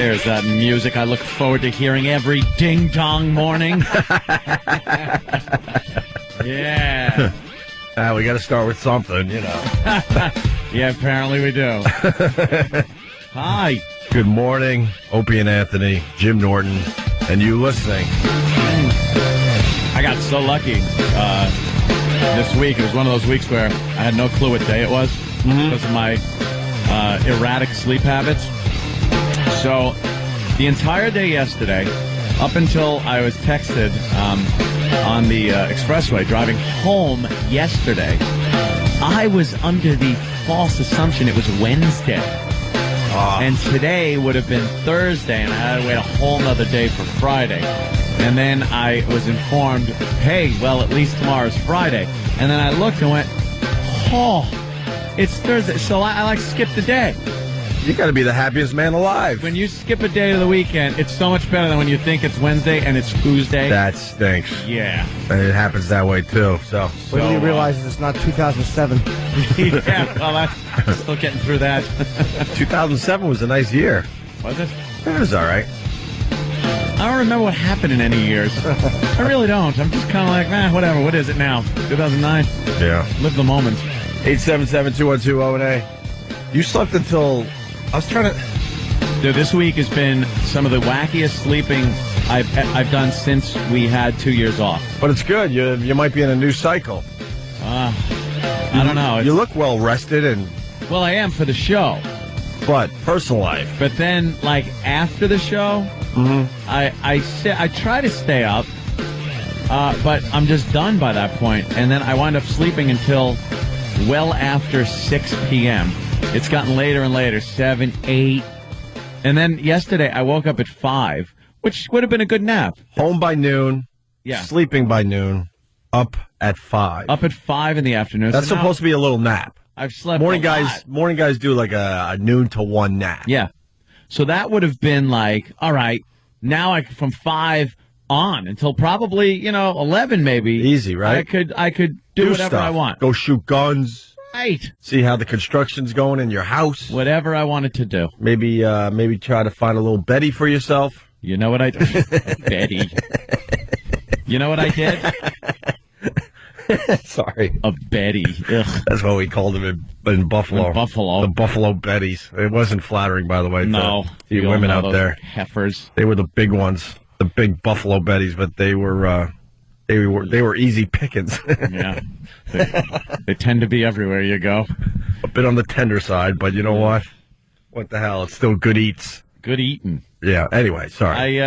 There's that music I look forward to hearing every ding-dong morning. Yeah. We got to start with something, you know. Yeah, apparently we do. Hi. Good morning, Opie and Anthony, Jim Norton, and you listening. I got so lucky this week. It was one of those weeks where I had no clue what day it was because of my erratic sleep habits. So the entire day yesterday, up until I was texted on the expressway driving home yesterday, I was under the false assumption it was Wednesday. And today would have been Thursday, and I had to wait a whole nother day for Friday. And then I was informed, hey, well, at least tomorrow's Friday. And then I looked and went, oh, it's Thursday. So I skipped a day. You got to be the happiest man alive. When you skip a day of the weekend, it's so much better than when you think it's Wednesday and it's Tuesday. That stinks. Yeah. And it happens that way, too. So when do you realize it's not 2007? Yeah, well, I'm still getting through that. 2007 was a nice year. Was it? It was all right. I don't remember what happened in any years. I really don't. I'm just kind of like, whatever. What is it now? 2009? Yeah. Live the moment. 877-212-0-A. You slept until... I was trying to... Dude, this week has been some of the wackiest sleeping I've done since we had 2 years off. But it's good. You might be in a new cycle. I don't know. You look well rested and... Well, I am for the show. But personal life. But then, like, after the show, I try to stay up, but I'm just done by that point. And then I wind up sleeping until well after 6 p.m. It's gotten later and later, 7, 8. And then yesterday I woke up at 5, which would have been a good nap. Home by noon. Yeah. Sleeping by noon. Up at 5. Up at 5 in the afternoon. That's supposed to be a little nap. I've slept morning a lot. Morning guys do like a noon to 1 nap. Yeah. So that would have been like, all right, now from 5 on until probably, 11 maybe. Easy, right? I could do whatever stuff. I want. Go shoot guns. Right. See how the construction's going in your house. Whatever I wanted to do. Maybe try to find a little Betty for yourself. You know what I did? Betty. You know what I did? Sorry. A Betty. Ugh. That's what we called them in Buffalo. In Buffalo. The Buffalo Betties. It wasn't flattering, by the way. No. To you women out there. Heifers. They were the big ones. The big Buffalo Betties, but they were easy pickings. Yeah. They tend to be everywhere you go. A bit on the tender side, but you know what? What the hell? It's still good eats. Good eating. Yeah. Anyway, sorry.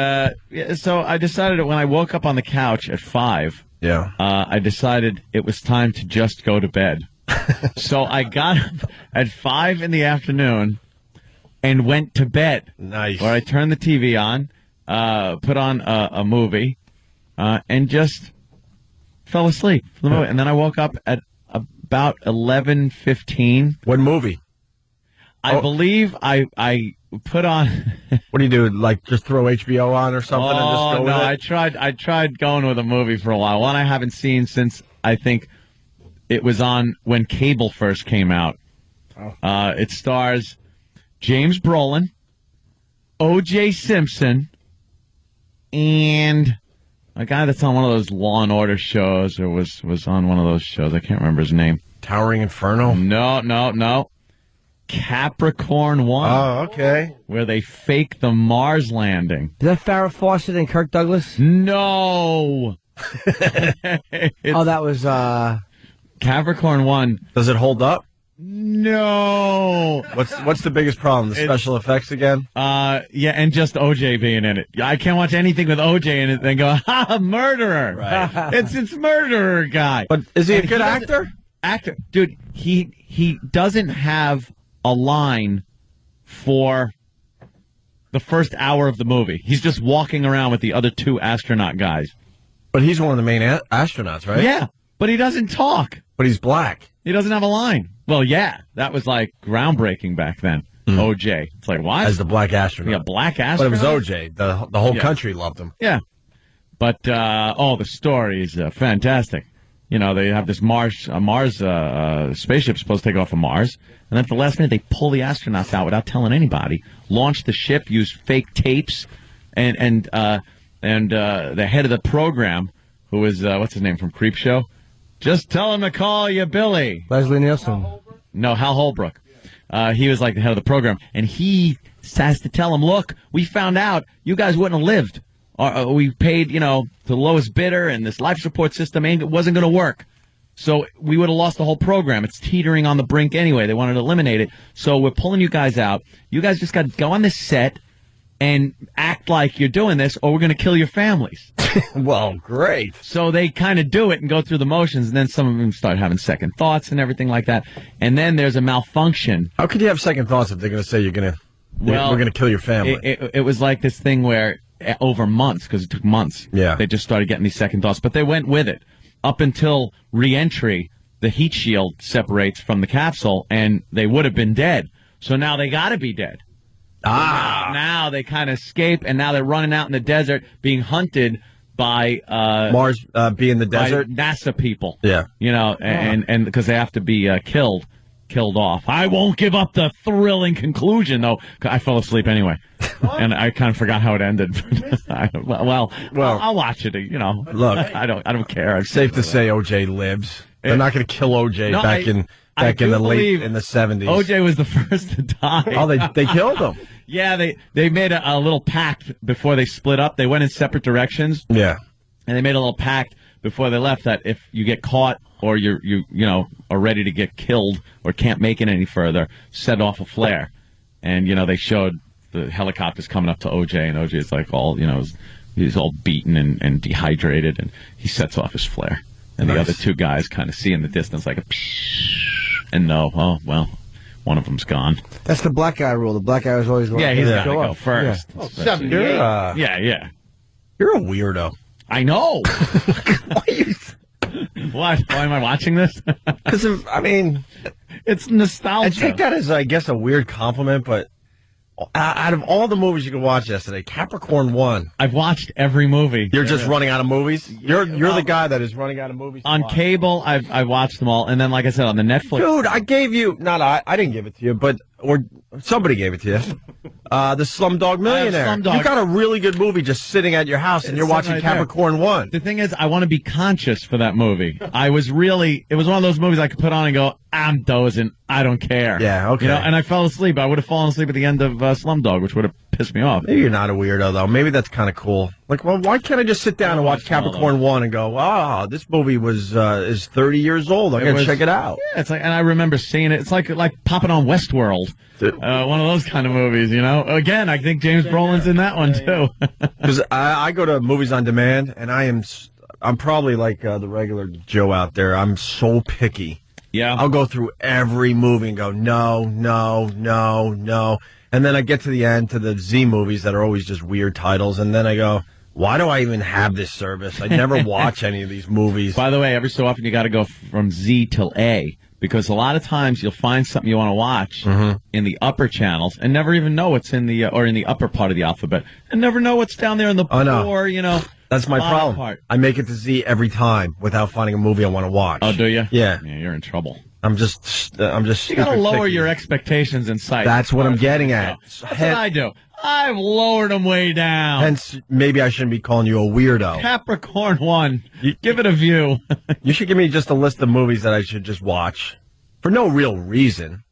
So I decided when I woke up on the couch at 5, I decided it was time to just go to bed. So I got up at 5 in the afternoon and went to bed. Nice. Where I turned the TV on, put on a movie, and just fell asleep for the movie. And then I woke up at about 11:15. What movie? I believe I put on. What do you do? Like just throw HBO on or something and just go with it? I tried going with a movie for a while. One I haven't seen since I think it was on when cable first came out. It stars James Brolin, O.J. Simpson, and a guy that's on one of those Law and Order shows, or was on one of those shows. I can't remember his name. Towering Inferno? No. Capricorn 1. Oh, okay. Where they fake the Mars landing. Is that Farrah Fawcett and Kirk Douglas? No. That was... Capricorn 1. Does it hold up? No. What's the biggest problem? The special effects again? Yeah, and just OJ being in it. I can't watch anything with OJ in it and go, murderer. Right. It's murderer guy. But is he a good actor? Dude, he doesn't have a line for the first hour of the movie. He's just walking around with the other 2 astronaut guys. But he's one of the main astronauts, right? Yeah, but he doesn't talk. But he's black. He doesn't have a line. Well, yeah, that was like groundbreaking back then. OJ. It's like, what? As the black astronaut. Yeah, black astronaut. But it was OJ. The whole country loved him. Yeah. But, the story is fantastic. they have this Mars spaceship supposed to take off of Mars, and then at the last minute they pull the astronauts out without telling anybody, launch the ship, use fake tapes, and the head of the program, who is what's his name from Creepshow, just tell him to call you Billy. Leslie Nielsen. No, Hal Holbrook. He was like the head of the program, and he has to tell him, look, we found out you guys wouldn't have lived. We paid, to the lowest bidder, and this life support system wasn't going to work. So we would have lost the whole program. It's teetering on the brink anyway. They wanted to eliminate it. So we're pulling you guys out. You guys just got to go on this set and act like you're doing this, or we're going to kill your families. Well, great. So they kind of do it and go through the motions, and then some of them start having second thoughts and everything like that. And then there's a malfunction. How could you have second thoughts if they're going to say we're going to kill your family? It was like this thing where over months, because it took months, they just started getting these second thoughts. But they went with it up until re-entry. The heat shield separates from the capsule, and they would have been dead. So now they got to be dead. Now they kind of escape, and now they're running out in the desert being hunted by Mars being the desert, NASA people. Yeah, and because they have to be killed off. I won't give up the thrilling conclusion though. I fell asleep anyway, and I kind of forgot how it ended. I'll watch it. Look, I don't care. Safe to say, OJ lives. They're not going to kill OJ back in the late in the 70s. OJ was the first to die. Oh, they killed him. Yeah, they made a little pact before they split up. They went in separate directions. Yeah. And they made a little pact before they left that if you get caught or you are ready to get killed or can't make it any further, set off a flare. And, they showed the helicopters coming up to OJ, and OJ is like all, he's all beaten and dehydrated, and he sets off his flare. And the other two guys kind of see in the distance like a psh, and know, oh, well, one of them's gone. That's the black guy rule. The black guy was always the he's got to go first. Yeah. You're a weirdo. I know. What? Why am I watching this? Because it's nostalgia. I take that as, I guess, a weird compliment, but out of all the movies you could watch yesterday, Capricorn won. I've watched every movie. You're just running out of movies? You're the guy that is running out of movies. On cable, I've watched them all, and then, like I said, on the Netflix. Dude, I gave you, I didn't give it to you, or somebody gave it to you. The Slumdog Millionaire. Slumdog. You got a really good movie just sitting at your house, and you're watching Capricorn 1. The thing is, I want to be conscious for that movie. It was one of those movies I could put on and go, I'm dozing, I don't care. Yeah, okay. And I fell asleep. I would have fallen asleep at the end of Slumdog, which would have pissed me off. Maybe you're not a weirdo, though. Maybe that's kind of cool. Like, well, why can't I just sit down and watch Capricorn 1 and go, wow, this movie is 30 years old. I'm going to check it out. Yeah, it's like, and I remember seeing it. It's like popping on Westworld. One of those kind of movies, Again, I think James Brolin's in that one, too. Because I go to movies on demand, and I'm probably like the regular Joe out there. I'm so picky. Yeah. I'll go through every movie and go, no. And then I get to the end, to the Z movies that are always just weird titles, and then I go, why do I even have this service? I never watch any of these movies. By the way, every so often you got to go from Z till A, because a lot of times you'll find something you want to watch in the upper channels and never even know what's in the or in the upper part of the alphabet, and never know what's down there in the poor, That's my problem. Part. I make it to Z every time without finding a movie I want to watch. Oh, do you? Yeah. Yeah, you're in trouble. I'm just. You gotta lower your expectations in sight. That's what I'm getting at. That's what I do. I've lowered them way down. Hence, maybe I shouldn't be calling you a weirdo. Capricorn 1. Give it a view. You should give me just a list of movies that I should just watch for no real reason.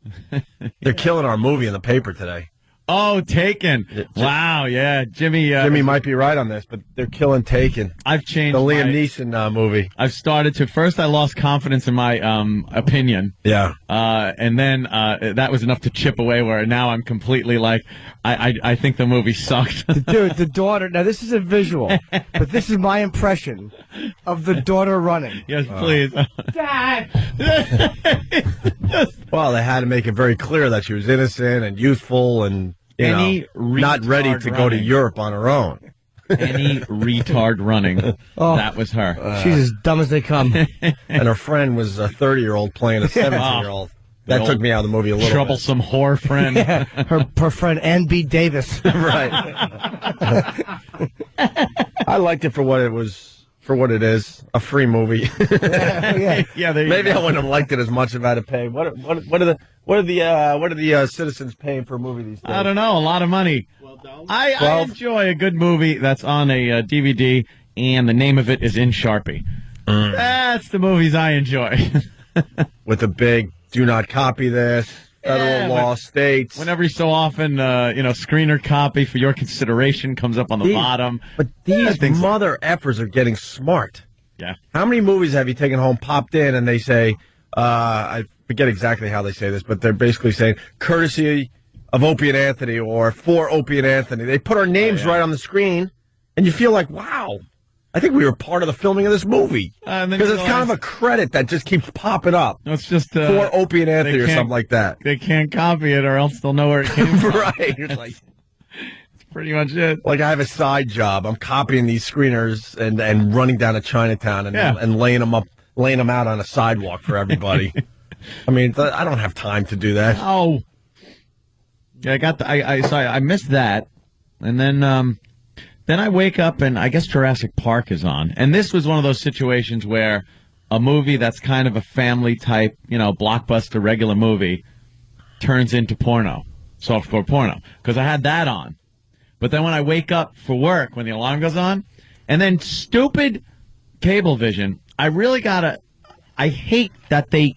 They're killing our movie in the paper today. Oh, Taken. Wow, yeah. Jimmy might be right on this, but they're killing Taken. I've changed the Liam Neeson movie. I've started to. First, I lost confidence in my opinion. Yeah. And then that was enough to chip away where now I'm completely like, I think the movie sucked. Dude, the daughter. Now, this is a visual, but this is my impression of the daughter running. Yes, please. Dad! Well, they had to make it very clear that she was innocent and youthful and not ready to go to Europe on her own. Any retard running. That was her. She's as dumb as they come. And her friend was a 30-year-old playing a 17-year-old. That took me out of the movie a little troublesome bit. whore friend. Yeah, her friend Ann B. Davis. Right. I liked it for what it for what it is, a free movie. Yeah. Maybe I wouldn't have liked it as much if I had to pay. What are the citizens paying for a movie these days? I don't know. A lot of money. I enjoy a good movie that's on a DVD, and the name of it is in Sharpie. That's the movies I enjoy. With a big "do not copy this." Federal law states. Whenever so often, screener copy for your consideration comes up on the bottom. But these mother effers are getting smart. Yeah. How many movies have you taken home, popped in, and they say, I forget exactly how they say this, but they're basically saying, courtesy of Opie and Anthony, or for Opie and Anthony. They put our names right on the screen, and you feel like, wow, I think we were part of the filming of this movie. Because it's kind of a credit that just keeps popping up. It's just for Opie and Anthony or something like that. They can't copy it or else they'll know where it came from. Right. It's like, that's pretty much it. Like I have a side job. I'm copying these screeners and running down to Chinatown and laying them out on a sidewalk for everybody. I mean, I don't have time to do that. Oh. Yeah, I missed that. And then I wake up and I guess Jurassic Park is on. And this was one of those situations where a movie that's kind of a family type, blockbuster regular movie turns into porno, softcore porno. Because I had that on. But then when I wake up for work, when the alarm goes on, and then stupid Cablevision, I hate that they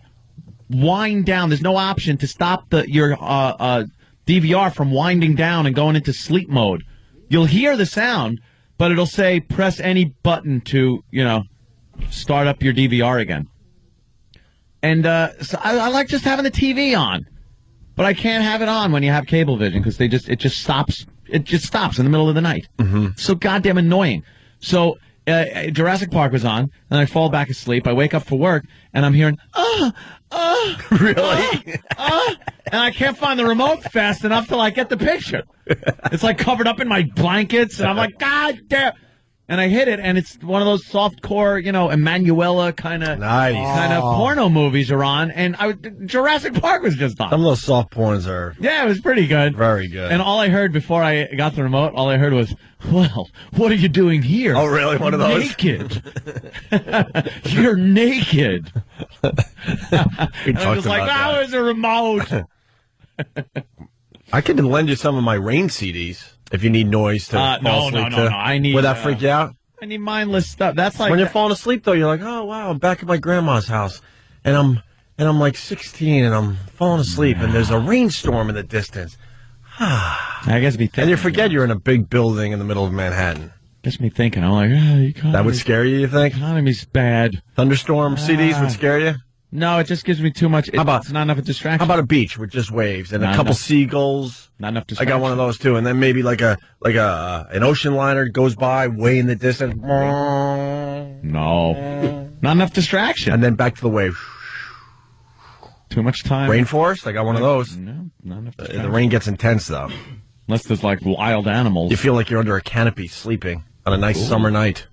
wind down. There's no option to stop your DVR from winding down and going into sleep mode. You'll hear the sound, but it'll say press any button to, start up your DVR again. And so I like just having the TV on, but I can't have it on when you have Cablevision because it just stops. It just stops in the middle of the night. Mm-hmm. So goddamn annoying. So Jurassic Park was on, and I fall back asleep. I wake up for work, and I'm hearing, really? And I can't find the remote fast enough till I get the picture. It's like covered up in my blankets, and I'm like, God damn. And I hit it, and it's one of those softcore, Emanuela kind of porno movies are on, and Jurassic Park was just on. Some of those soft porns are... Yeah, it was pretty good. Very good. And all I heard before I got the remote, was, well, what are you doing here? Oh, really? One of those? Naked. You're naked. We I was like, where's the remote? I could lend you some of my Rain CDs if you need noise to fall asleep to. No. I need. Would that freak you out? I need mindless stuff. That's like when you're falling asleep, though. You're like, oh wow, I'm back at my grandma's house, and I'm like 16, and I'm falling asleep, and there's a rainstorm in the distance. I guess me thinking. And you forget you're in a big building in the middle of Manhattan. Gets me thinking. I'm like, that would scare you. You think? Economy's bad. Thunderstorm CDs would scare you. No, it just gives me too much. It's not enough of a distraction. How about a beach with just waves and a couple seagulls? Not enough distraction. I got one of those too, and then maybe like an ocean liner goes by way in the distance. No, not enough distraction. And then back to the wave. Too much time. Rainforest? I got one of those. No, not enough distraction. The rain gets intense though. Unless there's like wild animals. You feel like you're under a canopy sleeping on a nice summer night.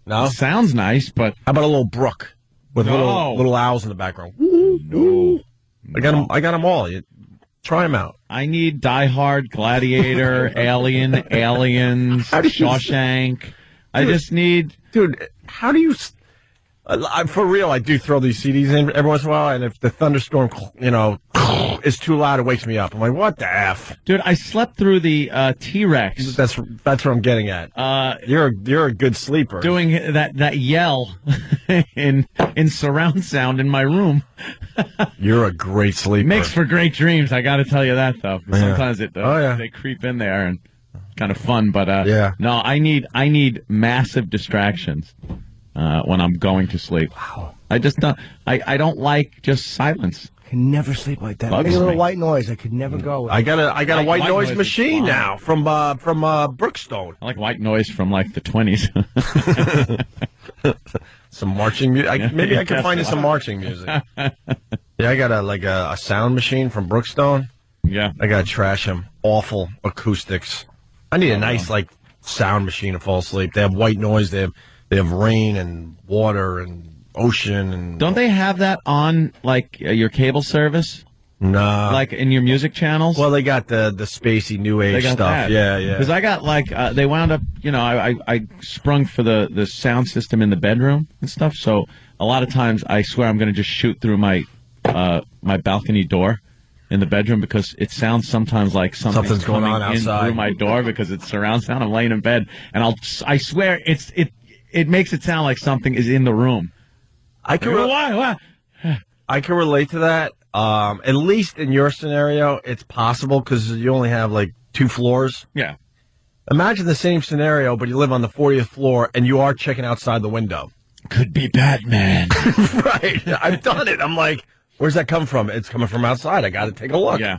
No? It sounds nice, but how about a little brook? With little owls in the background. No. I got them all. Try them out. I need Die Hard, Gladiator, Alien, Aliens, Shawshank. I just need... Dude, how do you... for real, I do throw these CDs in every once in a while, and if the thunderstorm, is too loud, it wakes me up. I'm like, what the F? Dude, I slept through the T-Rex. That's what I'm getting at. You're a good sleeper. Doing that yell in surround sound in my room. You're a great sleeper. Makes for great dreams, I got to tell you that, though. Sometimes they creep in there and kind of fun, but no, I need massive distractions. When I'm going to sleep. Wow. I just don't. I don't like just silence. I can never sleep like that. Bugs Make a little me. white noise. I could never go. I got a white noise noise machine is now from Brookstone. I like white noise from like the 20s. Some marching music. Maybe I can find you some marching music. Yeah, I got a sound machine from Brookstone. Yeah. I gotta trash him. Awful acoustics. I need a nice sound machine to fall asleep. They have white noise. They have rain and water and ocean and. Don't they have that on like your cable service? No. Like in your music channels? Well, they got the spacey new age stuff. That. Yeah. Because I got they wound up, I sprung for the sound system in the bedroom and stuff. So a lot of times I swear I'm going to just shoot through my balcony door in the bedroom because it sounds sometimes like something's going on outside through my door because it's surround sound. I'm laying in bed and I swear it makes it sound like something is in the room. I can relate to that. At least in your scenario, it's possible because you only have like 2 floors. Yeah. Imagine the same scenario, but you live on the 40th floor and you are checking outside the window. Could be Batman. Right. I've done it. I'm like, where's that come from? It's coming from outside. I got to take a look. Yeah.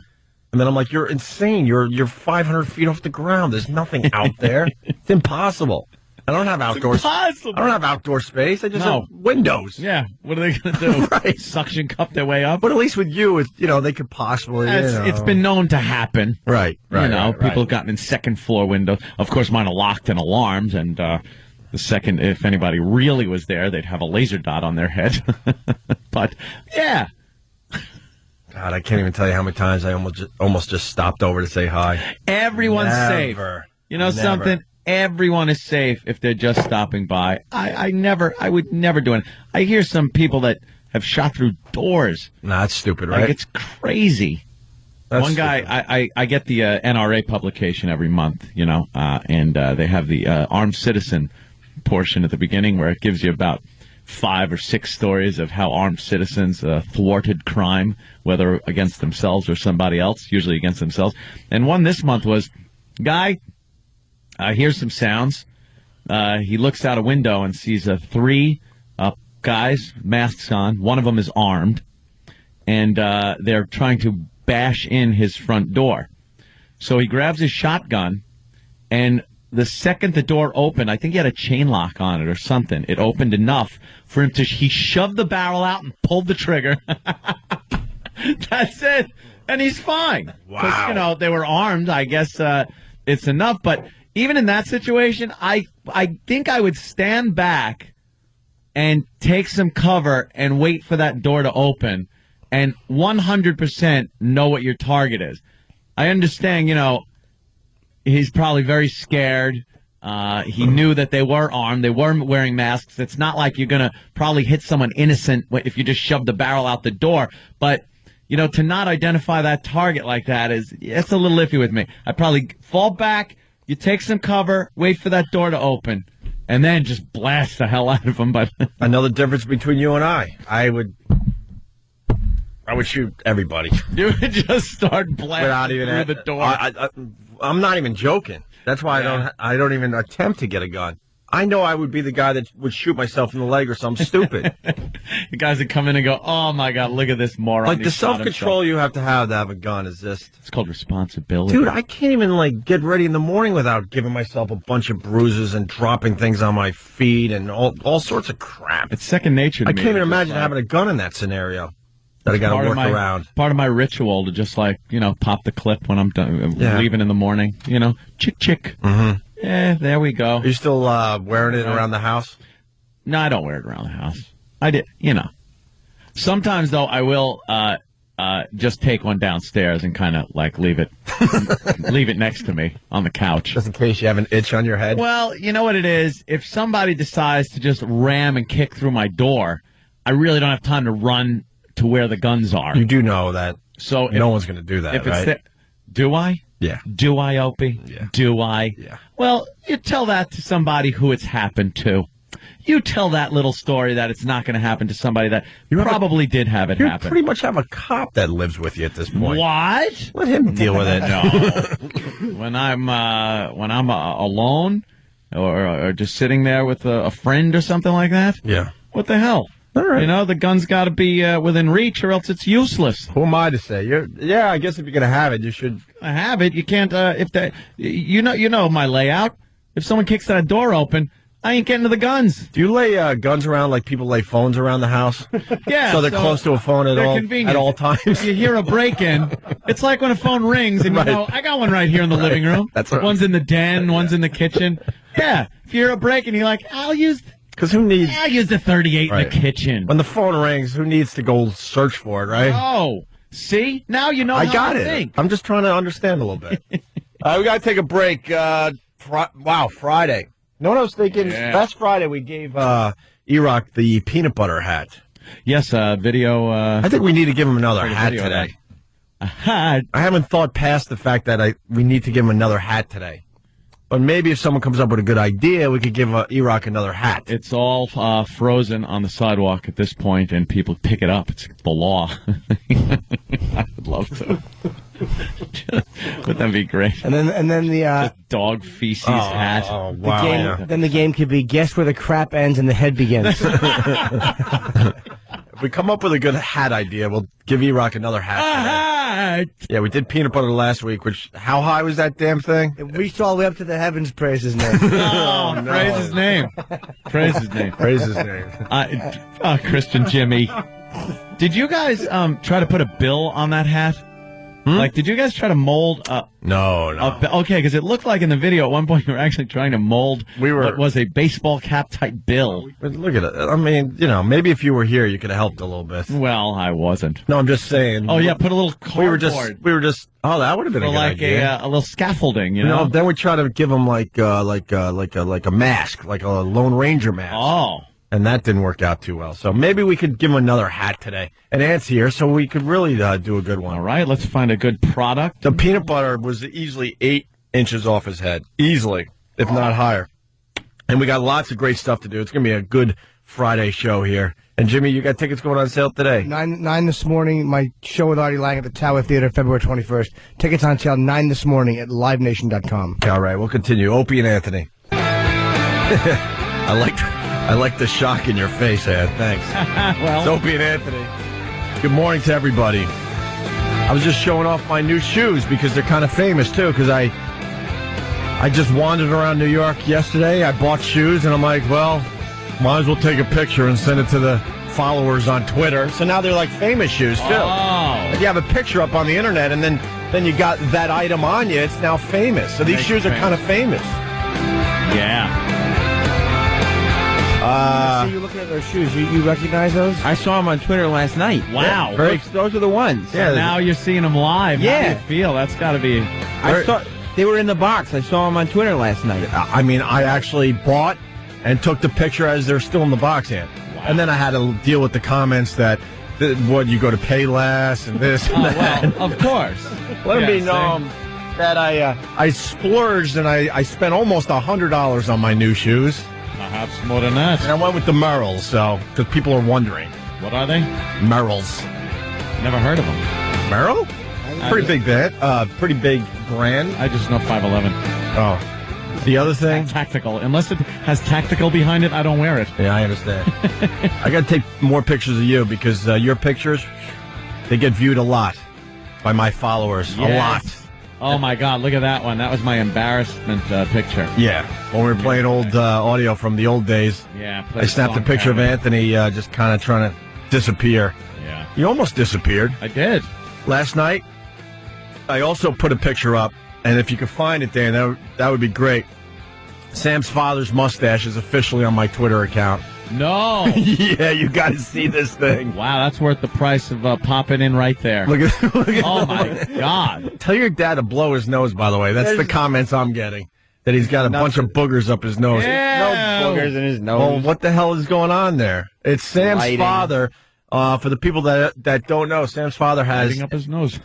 And then I'm like, you're insane. You're 500 feet off the ground. There's nothing out there. It's impossible. I don't have outdoors. I don't have outdoor space. I just have windows. Yeah. What are they going to do? Right. Suction cup their way up? But at least with you, it's, they could possibly. It's been known to happen. Right. People have gotten in second floor windows. Of course, mine are locked and alarmed. And the second, if anybody really was there, they'd have a laser dot on their head. But yeah. God, I can't even tell you how many times I almost just stopped over to say hi. Everyone's safe. You know something? Everyone is safe if they're just stopping by. I would never do it. I hear some people that have shot through doors. Nah, that's stupid, right? Like, it's crazy. That's One guy, I get the NRA publication every month, and they have the armed citizen portion at the beginning where it gives you about 5 or 6 stories of how armed citizens thwarted crime, whether against themselves or somebody else, usually against themselves. And one this month was, guy hears some sounds. He looks out a window and sees 3 guys, masks on. One of them is armed, and they're trying to bash in his front door. So he grabs his shotgun, and the second the door opened, I think he had a chain lock on it or something. It opened enough for him he shoved the barrel out and pulled the trigger. That's it. And he's fine. Wow. Because, they were armed. I guess it's enough. But even in that situation, I think I would stand back and take some cover and wait for that door to open and 100% know what your target is. I understand, he's probably very scared. He knew that they were armed. They weren't wearing masks. It's not like you're going to probably hit someone innocent if you just shove the barrel out the door. But, to not identify that target like that it's a little iffy with me. I'd probably fall back, you take some cover, wait for that door to open, and then just blast the hell out of them. But I know the difference between you and I would shoot everybody. You would just start blasting through the door. I'm not even joking. That's why I don't even attempt to get a gun. I know I would be the guy that would shoot myself in the leg or something stupid. The guys that come in and go, oh my God, look at this moron. Like the self-control you have to have a gun is just... It's called responsibility. Dude, I can't even get ready in the morning without giving myself a bunch of bruises and dropping things on my feet and all sorts of crap. It's second nature to me. I can't even imagine having a gun in that scenario. That I got to work around. Part of my ritual to just pop the clip when I'm done leaving in the morning. Chick chick. Mm-hmm. There we go. Are you still wearing it around the house? No, I don't wear it around the house. I did, Sometimes though, I will just take one downstairs and kind of leave it next to me on the couch, just in case you have an itch on your head. Well, you know what it is. If somebody decides to just ram and kick through my door, I really don't have time to run to where the guns are. You do know that. So no one's going to do that, right? Do I? Yeah. Do I, Opie? Yeah. Do I? Yeah. Well, you tell that to somebody who it's happened to. You tell that little story that it's not going to happen to somebody that probably did have it happen. You pretty much have a cop that lives with you at this point. What? Let him deal with it. No. When I'm alone or just sitting there with a friend or something like that. Yeah. What the hell? All right. The gun's got to be within reach, or else it's useless. Who am I to say? I guess if you're gonna have it, you should have it. You can't. You know my layout. If someone kicks that door open, I ain't getting to the guns. Do you lay guns around like people lay phones around the house? Yeah. So they're close to a phone at all times. You hear a break-in. It's like when a phone rings and you go, I got one right here in the living room. That's right. One's in the den, one's in the kitchen. Yeah. If you hear a break-in, you're like, I'll use the 38 in the kitchen. When the phone rings, who needs to go search for it, right? Oh. See? Now you know I how got I it. think. I'm just trying to understand a little bit. We got to take a break. Wow, Friday. You know what I was thinking? Yeah. Last Friday we gave E-Rock the peanut butter hat. Yes, video. I think we need to give him another hat video today. A hat. I haven't thought past the fact that we need to give him another hat today. But maybe if someone comes up with a good idea, we could give E-Rock another hat. It's all frozen on the sidewalk at this point, and people pick it up. It's the law. I would love to. Would that be great? And then the Just dog feces hat. Oh, the wow. game. Then the game could be guess where the crap ends and the head begins. If we come up with a good hat idea, we'll give E-Rock another hat today. Hat. Yeah, we did peanut butter last week, which, how high was that damn thing? It reached all the way up to the heavens. Praise his name. Oh, no. praise his name. Praise his name. Praise his name. Christian Jimmy. Did you guys try to put a bill on that hat? Like, did you guys try to mold No. okay, because it looked like in the video at one point you were actually trying to mold what was a baseball cap type bill. But look at it. I mean, maybe if you were here, you could have helped a little bit. Well, I wasn't. No, I'm just saying. Oh yeah, put a little cardboard. We were just. Oh, that would have been for a good like idea. a little scaffolding, you know. No, then we try to give him like a mask, like a Lone Ranger mask. Oh. And that didn't work out too well. So maybe we could give him another hat today. And Ant's here, so we could really do a good one. All right, let's find a good product. The peanut butter was easily 8 inches off his head. Easily, if not higher. And we got lots of great stuff to do. It's going to be a good Friday show here. And Jimmy, you got tickets going on sale today. 9 this morning. My show with Artie Lang at the Tower Theater, February 21st. Tickets on sale 9 this morning at livenation.com. All right, we'll continue. Opie and Anthony. I like the shock in your face, Ed. Thanks. Well, It's Opie and Anthony. Good morning to everybody. I was just showing off my new shoes because they're kind of famous, too, because I just wandered around New York yesterday. I bought shoes, and I'm like, well, might as well take a picture and send it to the followers on Twitter. So now they're like famous shoes, too. Oh. If you have a picture up on the internet, and then you got that item on you, it's now famous. So these Makes shoes are sense. kind of famous. Yeah. I see you looking at those shoes. You recognize those? I saw them on Twitter last night. Wow. Those are the ones. Yeah. Now you're seeing them live. How do Yeah. you feel? That's got to be... I saw they were in the box. I saw them on Twitter last night. I mean, I actually bought and took the picture as they're still in the box in. Wow. And then I had to deal with the comments that, you go to pay less and this and that. well, of course. Let it be Yeah, known that I splurged and I spent almost $100 on my new shoes. Perhaps more than that. And I went with the Merrells, because people are wondering. What are they? Merrells. Never heard of them. Merrell? Pretty big band. Pretty big brand. I just know 511. Oh. The other thing? Tactical. Unless it has tactical behind it, I don't wear it. Yeah, I understand. I got to take more pictures of you because your pictures, they get viewed a lot by my followers. Yes. A lot. Oh, my God. Look at that one. That was my embarrassment picture. Yeah. When we were playing old audio from the old days, Yeah. I snapped a picture of Anthony just kind of trying to disappear. Yeah. He almost disappeared. I did. Last night, I also put a picture up, and if you could find it, Dan, that would be great. Sam's father's mustache is officially on my Twitter account. No. Yeah, you got to see this thing. Wow, that's worth the price of popping in right there. Look at Oh, my God. Tell your dad to blow his nose, by the way. That's the comments I'm getting. That he's got a bunch of boogers up his nose. Yeah. No boogers in his nose. Well, what the hell is going on there? It's Sam's Lighting. father. For the people that don't know, Sam's father Lighting up his nose.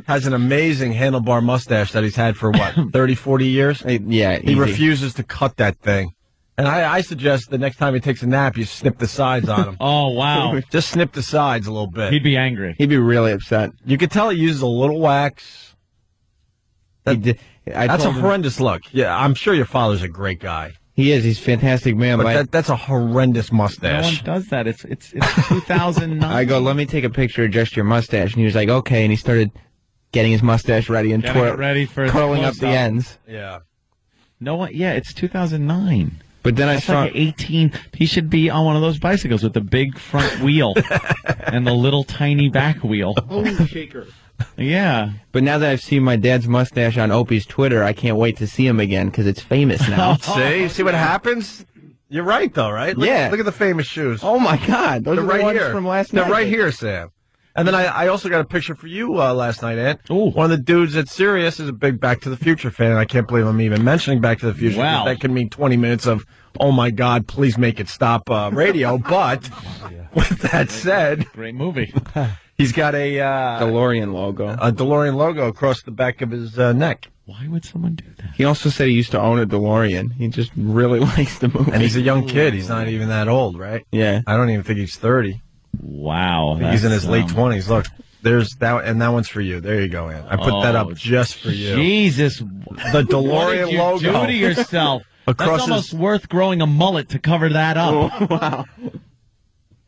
has an amazing handlebar mustache that he's had for, 30, 40 years? Yeah, He easy. refuses to cut that thing. And I suggest the next time he takes a nap, you snip the sides on him. Oh, wow. Just snip the sides a little bit. He'd be angry. He'd be really upset. You could tell he uses a little wax. That's a horrendous look. Yeah, I'm sure your father's a great guy. He is. He's a fantastic man. But that's a horrendous No mustache. one does that. It's 2009. I go, let me take a picture of just your mustache. And he was like, okay. And he started getting his mustache ready and Getting it ready for curling up the close-up. ends. Yeah. No one. Yeah, it's 2009. But then That's like 18. He should be on one of those bicycles with the big front wheel and the little tiny back wheel. shaker. Yeah. But now that I've seen my dad's mustache on Opie's Twitter, I can't wait to see him again because it's famous now. See what happens? You're right, though, right? Yeah. Look at the famous shoes. Oh my God, those They're are the right ones here from last night. They're right here, Sam. And then I also got a picture for you last night, Ant. Ooh. One of the dudes at Sirius is a big Back to the Future fan, and I can't believe I'm even mentioning Back to the Future. Wow. That could mean 20 minutes of, oh my God, please make it stop radio. But with that said, Great movie. he's got a DeLorean logo. DeLorean logo across the back of his neck. Why would someone do that? He also said he used to own a DeLorean. He just really likes the movie. And he's a young kid. He's not even that old, right? Yeah. I don't even think he's 30. Wow. I think he's in his late 20s. Look, there's that, and that one's for you. There you go, Ant. I put that up just for you. Jesus. The DeLorean What did you logo. do to yourself? Across That's almost worth growing a mullet to cover that up. Oh, wow.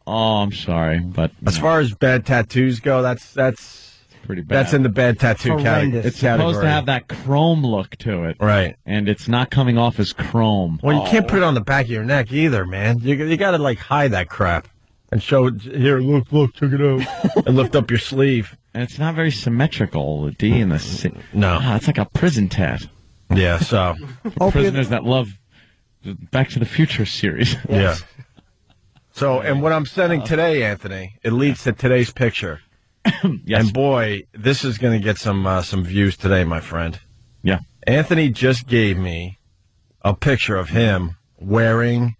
Oh, I'm sorry, but As far as bad tattoos go, that's pretty bad. that's in the bad tattoo Horrendous. category. It's supposed to have that chrome look to it, Right. and it's not coming off as chrome. Well, you can't put it on the back of your neck either, man. You got to like hide that crap and show it. Here, look, check it out, and lift up your sleeve. And it's not very symmetrical. The D and the C. No. It's like a prison tat. Yeah. So. For prisoners that love the Back to the Future series. Yeah. So, and what I'm sending today, Anthony, it leads to today's picture. Yes. And boy, this is going to get some views today, my friend. Yeah. Anthony just gave me a picture of him wearing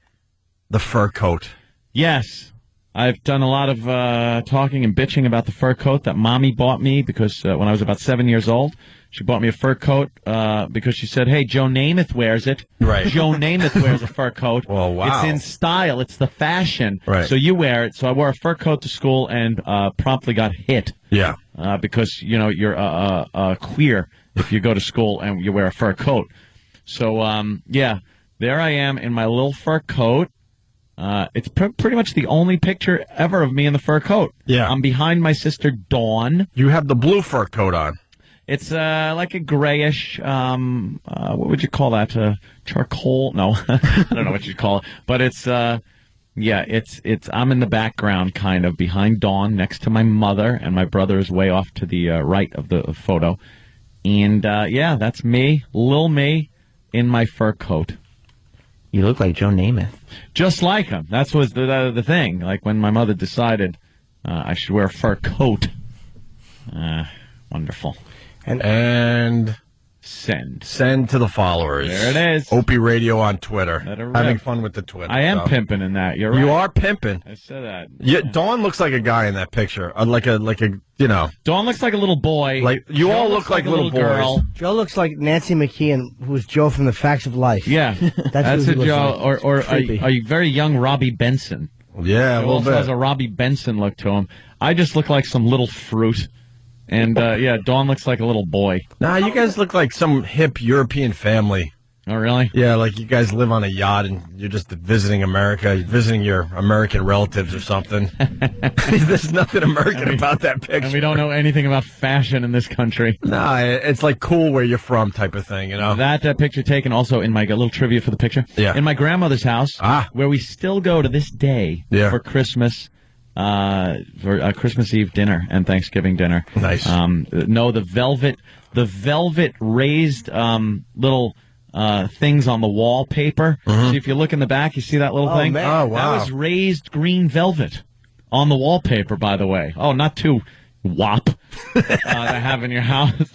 the fur coat. Yes. I've done a lot of talking and bitching about the fur coat that Mommy bought me because when I was about 7 years old, she bought me a fur coat because she said, hey, Joe Namath wears it. Right. Joe Namath wears a fur coat. Well, wow. It's in style. It's the fashion. Right. So you wear it. So I wore a fur coat to school and promptly got hit Yeah. because, you're queer if you go to school and you wear a fur coat. So, there I am in my little fur coat. It's pretty much the only picture ever of me in the fur coat. Yeah. I'm behind my sister Dawn. You have the blue fur coat on. It's like a grayish, what would you call that? Charcoal? No, I don't know what you'd call it. But it's, I'm in the background kind of behind Dawn next to my mother, and my brother is way off to the right of the photo. And, that's me, Lil me, in my fur coat. You look like Joe Namath. Just like him. That was the thing. Like when my mother decided I should wear a fur coat. Wonderful. And Send to the followers. There it is. Opie Radio on Twitter. Let it rip. Having fun with the Twitter. I am so. pimping in that. You're right. You are pimping. I said that. Yeah, Dawn looks like a guy in that picture. Like a Dawn looks like a little boy. Like you Joe all looks look like a little girl. boys. Joe looks like Nancy McKeon, who's Joe from The Facts of Life. Yeah, that's who a he looks Joe, like. or Creepy. a very young Robbie Benson. Yeah, a He little also bit. has a Robbie Benson look to him. I just look like some little fruit. And, Dawn looks like a little boy. Nah, you guys look like some hip European family. Oh, really? Yeah, like you guys live on a yacht and you're just visiting America, visiting your American relatives or something. There's nothing American about that picture. And we don't know anything about fashion in this country. Nah, it's like cool where you're from type of thing, you know? That picture taken also in my little trivia for the picture. Yeah. In my grandmother's house, Ah. where we still go to this day Yeah. for Christmas. For Christmas Eve dinner and Thanksgiving dinner. Nice. No, the velvet raised little things on the wallpaper. See, if you look in the back, you see that little thing? man. Oh, wow. That was raised green velvet on the wallpaper, by the way. Oh, not too wop to have in your house.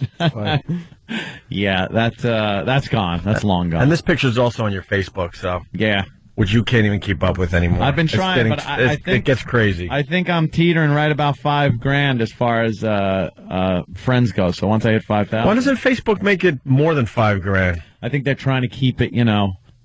Yeah, that's gone. That's long gone. And this picture's also on your Facebook, so yeah. which you can't even keep up with anymore. I've been It's trying, getting- but I think it gets crazy. I think I'm teetering right about $5,000 as far as friends go. So once I hit 5,000, Why doesn't Facebook make it more than $5,000? I think they're trying to keep it,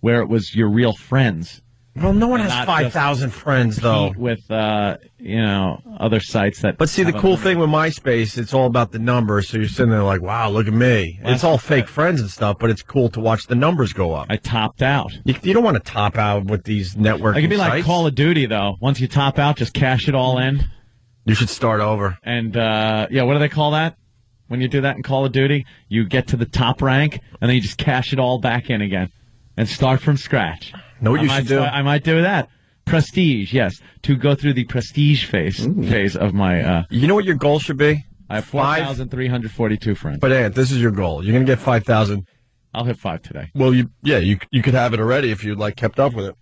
where it was your real friends. Well, no one has Not 5,000 friends, though. Compete with other sites that. But see, the have cool a- thing with MySpace, it's all about the numbers. So you're sitting there like, wow, look at me. It's all fake friends and stuff, but it's cool to watch the numbers go up. I topped out. You don't want to top out with these networking It could be like sites. Call of Duty, though. Once you top out, just cash it all in. You should start over. And, what do they call that? When you do that in Call of Duty, you get to the top rank, and then you just cash it all back in again and start from scratch. Know what you should do? I might do that. Prestige, yes. To go through the prestige phase of my... You know what your goal should be? I have 4,342 friends. But, Ant, this is your goal. You're going to get 5,000. I'll hit 5 today. Well, you could have it already if you kept up with it.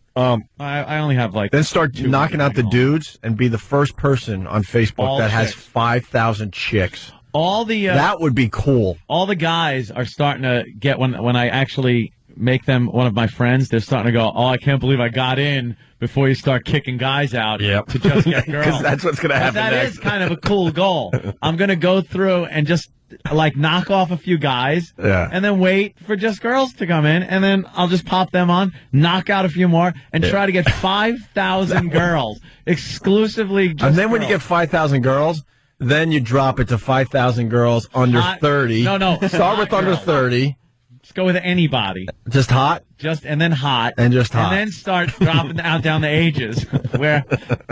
I only have like. Then start two knocking out the home. dudes and be the first person on Facebook All that has chicks. 5,000 chicks. All the That would be cool. all the guys are starting to get when I actually make them one of my friends. They're starting to go, oh, I can't believe I got in before you start kicking guys out to just get girls. Because that's what's going to happen That next. is kind of a cool goal. I'm going to go through and just like knock off a few guys and then wait for just girls to come in, and then I'll just pop them on, knock out a few more, and try to get 5,000 girls exclusively just And then when you girls. get 5,000 girls, then you drop it to 5,000 girls under Hot- 30. No. Start with Hot under girls. 30. Just go with anybody. Just hot? And then hot. And just hot. And then start dropping out down the ages where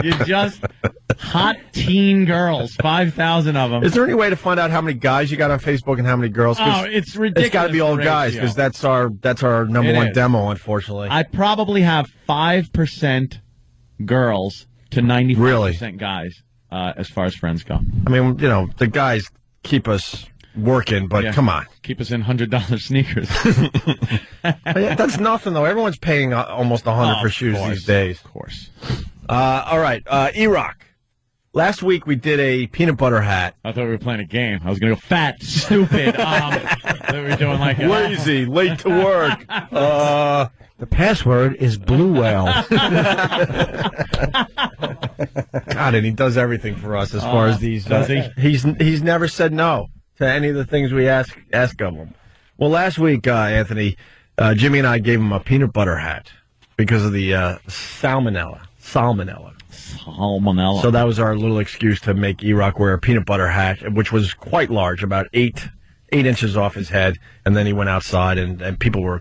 you just hot teen girls, 5,000 of them. Is there any way to find out how many guys you got on Facebook and how many girls? 'Cause Oh, it's ridiculous. It's got to be all guys ratio. because that's our number It one is. demo, unfortunately. I probably have 5% girls to 95% Really? guys as far as friends go. I mean, the guys keep us working, but Yeah. come on. Keep us in $100 sneakers. That's nothing, though. Everyone's paying almost 100 for Of shoes course. these days. Of course. All right, E-Rock. Last week we did a peanut butter hat. I thought we were playing a game. I was going to go fat, stupid. That we were doing like Lazy, late to work. The password is Blue Whale. God, and he does everything for us as far as these. Does he? He's never said no to any of the things we ask of him. Well, last week, Anthony, Jimmy and I gave him a peanut butter hat because of the salmonella. Salmonella. So that was our little excuse to make E-Rock wear a peanut butter hat, which was quite large, about 8 inches off his head. And then he went outside, and people were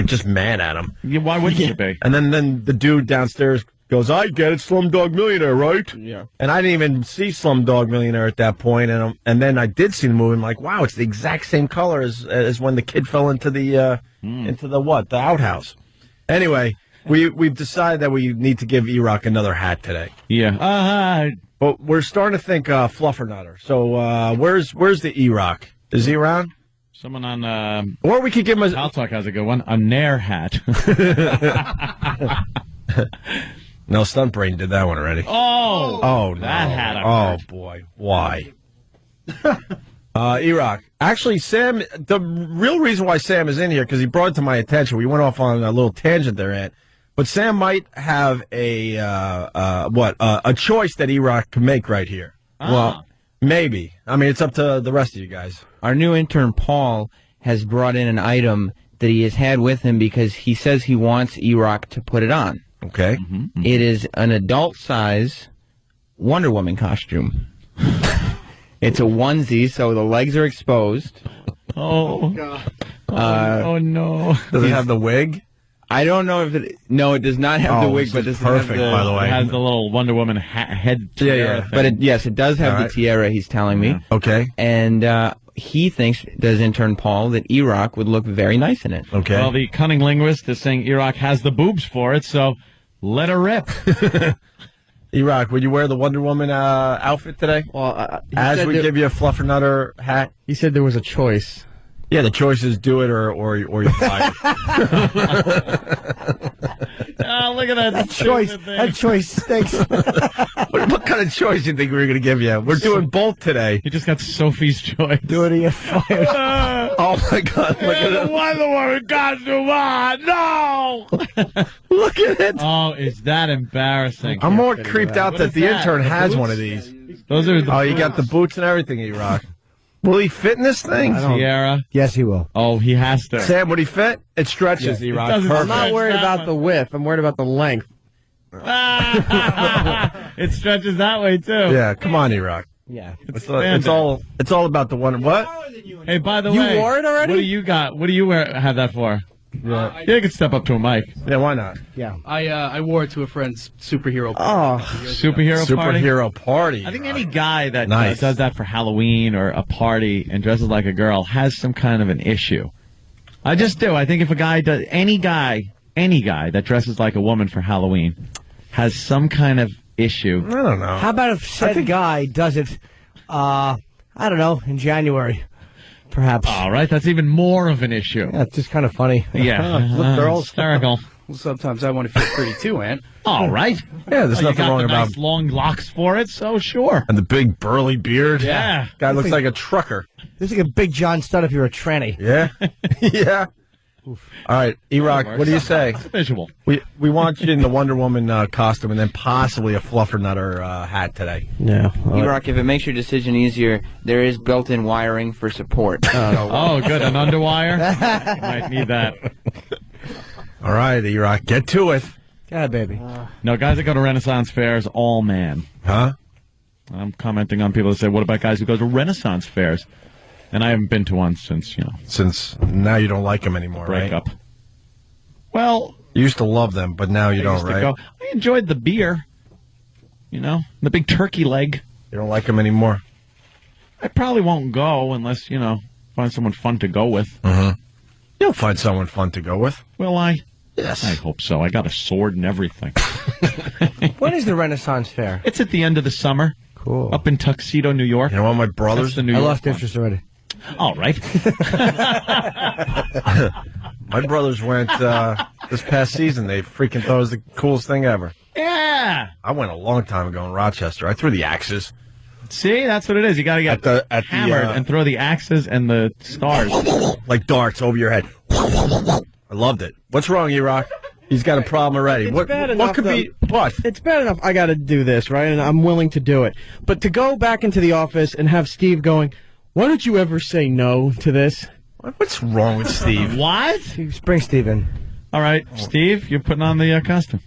just mad at him. Yeah, why wouldn't you be? And then the dude downstairs goes, I get it, Slumdog Millionaire, right? Yeah. And I didn't even see Slumdog Millionaire at that point, and then I did see the movie. I'm like, wow, it's the exact same color as when the kid fell into the the outhouse. Anyway, we've decided that we need to give E-Rock another hat today. Yeah. But we're starting to think Fluffernutter. So where's the E-Rock? Is he around? Someone on Or we could give him a... I'll Talk has a good one. A Nair hat. No, Stunt Brain did that one already. Oh, no. that hat. Oh, boy. Why? E-Rock. Actually, Sam, the real reason why Sam is in here, because he brought it to my attention. We went off on a little tangent there, Ant. But Sam might have a choice that E-Rock can make right here. Well, maybe. I mean, it's up to the rest of you guys. our new intern, Paul, has brought in an item that he has had with him because he says he wants E-Rock to put it on. Okay. It is an adult-size Wonder Woman costume. It's a onesie, so the legs are exposed. Oh, God. Oh, no. Does it have the wig? I don't know if it... No, it does not have the wig, this but is this perfect, by the way. It has the little Wonder Woman head tiara thing. But it does have All the right. tiara, he's telling me. Okay. And he thinks, does intern Paul, that E-Rock would look very nice in it. Okay. Well, the cunning linguist is saying E-Rock has the boobs for it, so let her rip. E-Rock, would you wear the Wonder Woman outfit today? Well, As we give you a Fluffernutter hat? he said there was a choice. Yeah, the choice is do it or you buy Oh, look at that Choice. stupid thing. That choice stinks. what kind of choice do you think we were going to give you? We're doing both today. He just got Sophie's choice. Do it, he get fired. Oh, my God. Look at The it. Wonder Woman costume on! No! Look at it. Oh, is that embarrassing? I'm more creeped out What that is the that? intern The has boots? one of these. Those are the Oh, you got the boots and everything, E-Rock. Will he fit in this thing? tiara. Yes, he will. Oh, he has to. Sam, would he fit? It stretches, Yeah, E-Rock. it doesn't Perfect. stretch that much. width. I'm worried about the length. It stretches that way too. Yeah, come on, E-Rock. Yeah. It's all about the one. What? Hey, by the You way, wore it already? What do you got? What do you have that for? Yeah, you can step up to a mic. Yeah, why not? Yeah. I wore it to a friend's superhero party. Oh, Superhero party. Superhero party. I think any guy that Nice. does that for Halloween or a party and dresses like a girl has some kind of an issue. I just do. I think if a guy does, any guy that dresses like a woman for Halloween has some kind of issue. I don't know. how about if said guy does it, I don't know, in January, perhaps. All right, that's even more of an issue. Yeah, it's just kind of funny. Yeah, Look, girls. hysterical. Well, sometimes I want to feel pretty too, Aunt. All right. Yeah, there's You nothing got wrong the about nice long locks for it, so sure. and the big burly beard. Yeah. Guy looks like a trucker. This is like a big John Stud if you're a tranny. Yeah. Yeah. All right, E-Rock, what do you say? It's visual. We want you in the Wonder Woman costume and then possibly a fluffernutter hat today. Yeah. E-Rock, if it makes your decision easier, there is built-in wiring for support. Oh, good. An underwire? You might need that. All right, E-Rock, get to it. God, baby. No, guys that go to Renaissance fairs, all man. Huh? I'm commenting on people that say, what about guys who go to Renaissance fairs? And I haven't been to one since, Since now you don't like them anymore, right? breakup. Well, You used to love them, but now you I don't, used to right? go. I enjoyed the beer, the big turkey leg. You don't like them anymore. I probably won't go unless, find someone fun to go with. You'll find someone fun to go with. Will I? Yes. I hope so. I got a sword and everything. When is the Renaissance Fair? It's at the end of the summer. Cool. Up in Tuxedo, New York. You know what, my That's brothers? the New I York lost one. interest already. All right. My brothers went this past season. They freaking thought it was the coolest thing ever. Yeah. I went a long time ago in Rochester. I threw the axes. See, that's what it is. You got to get At the, hammered and throw the axes and the stars. like darts over your head. I loved it. What's wrong, E-Rock? He's got a problem already. It's What bad what enough, could be what? It's bad enough I got to do this, right? And I'm willing to do it. But to go back into the office and have Steve going, why don't you ever say no to this? What's wrong with Steve? What? Bring Steve in. All right, Steve, you're putting on the costume.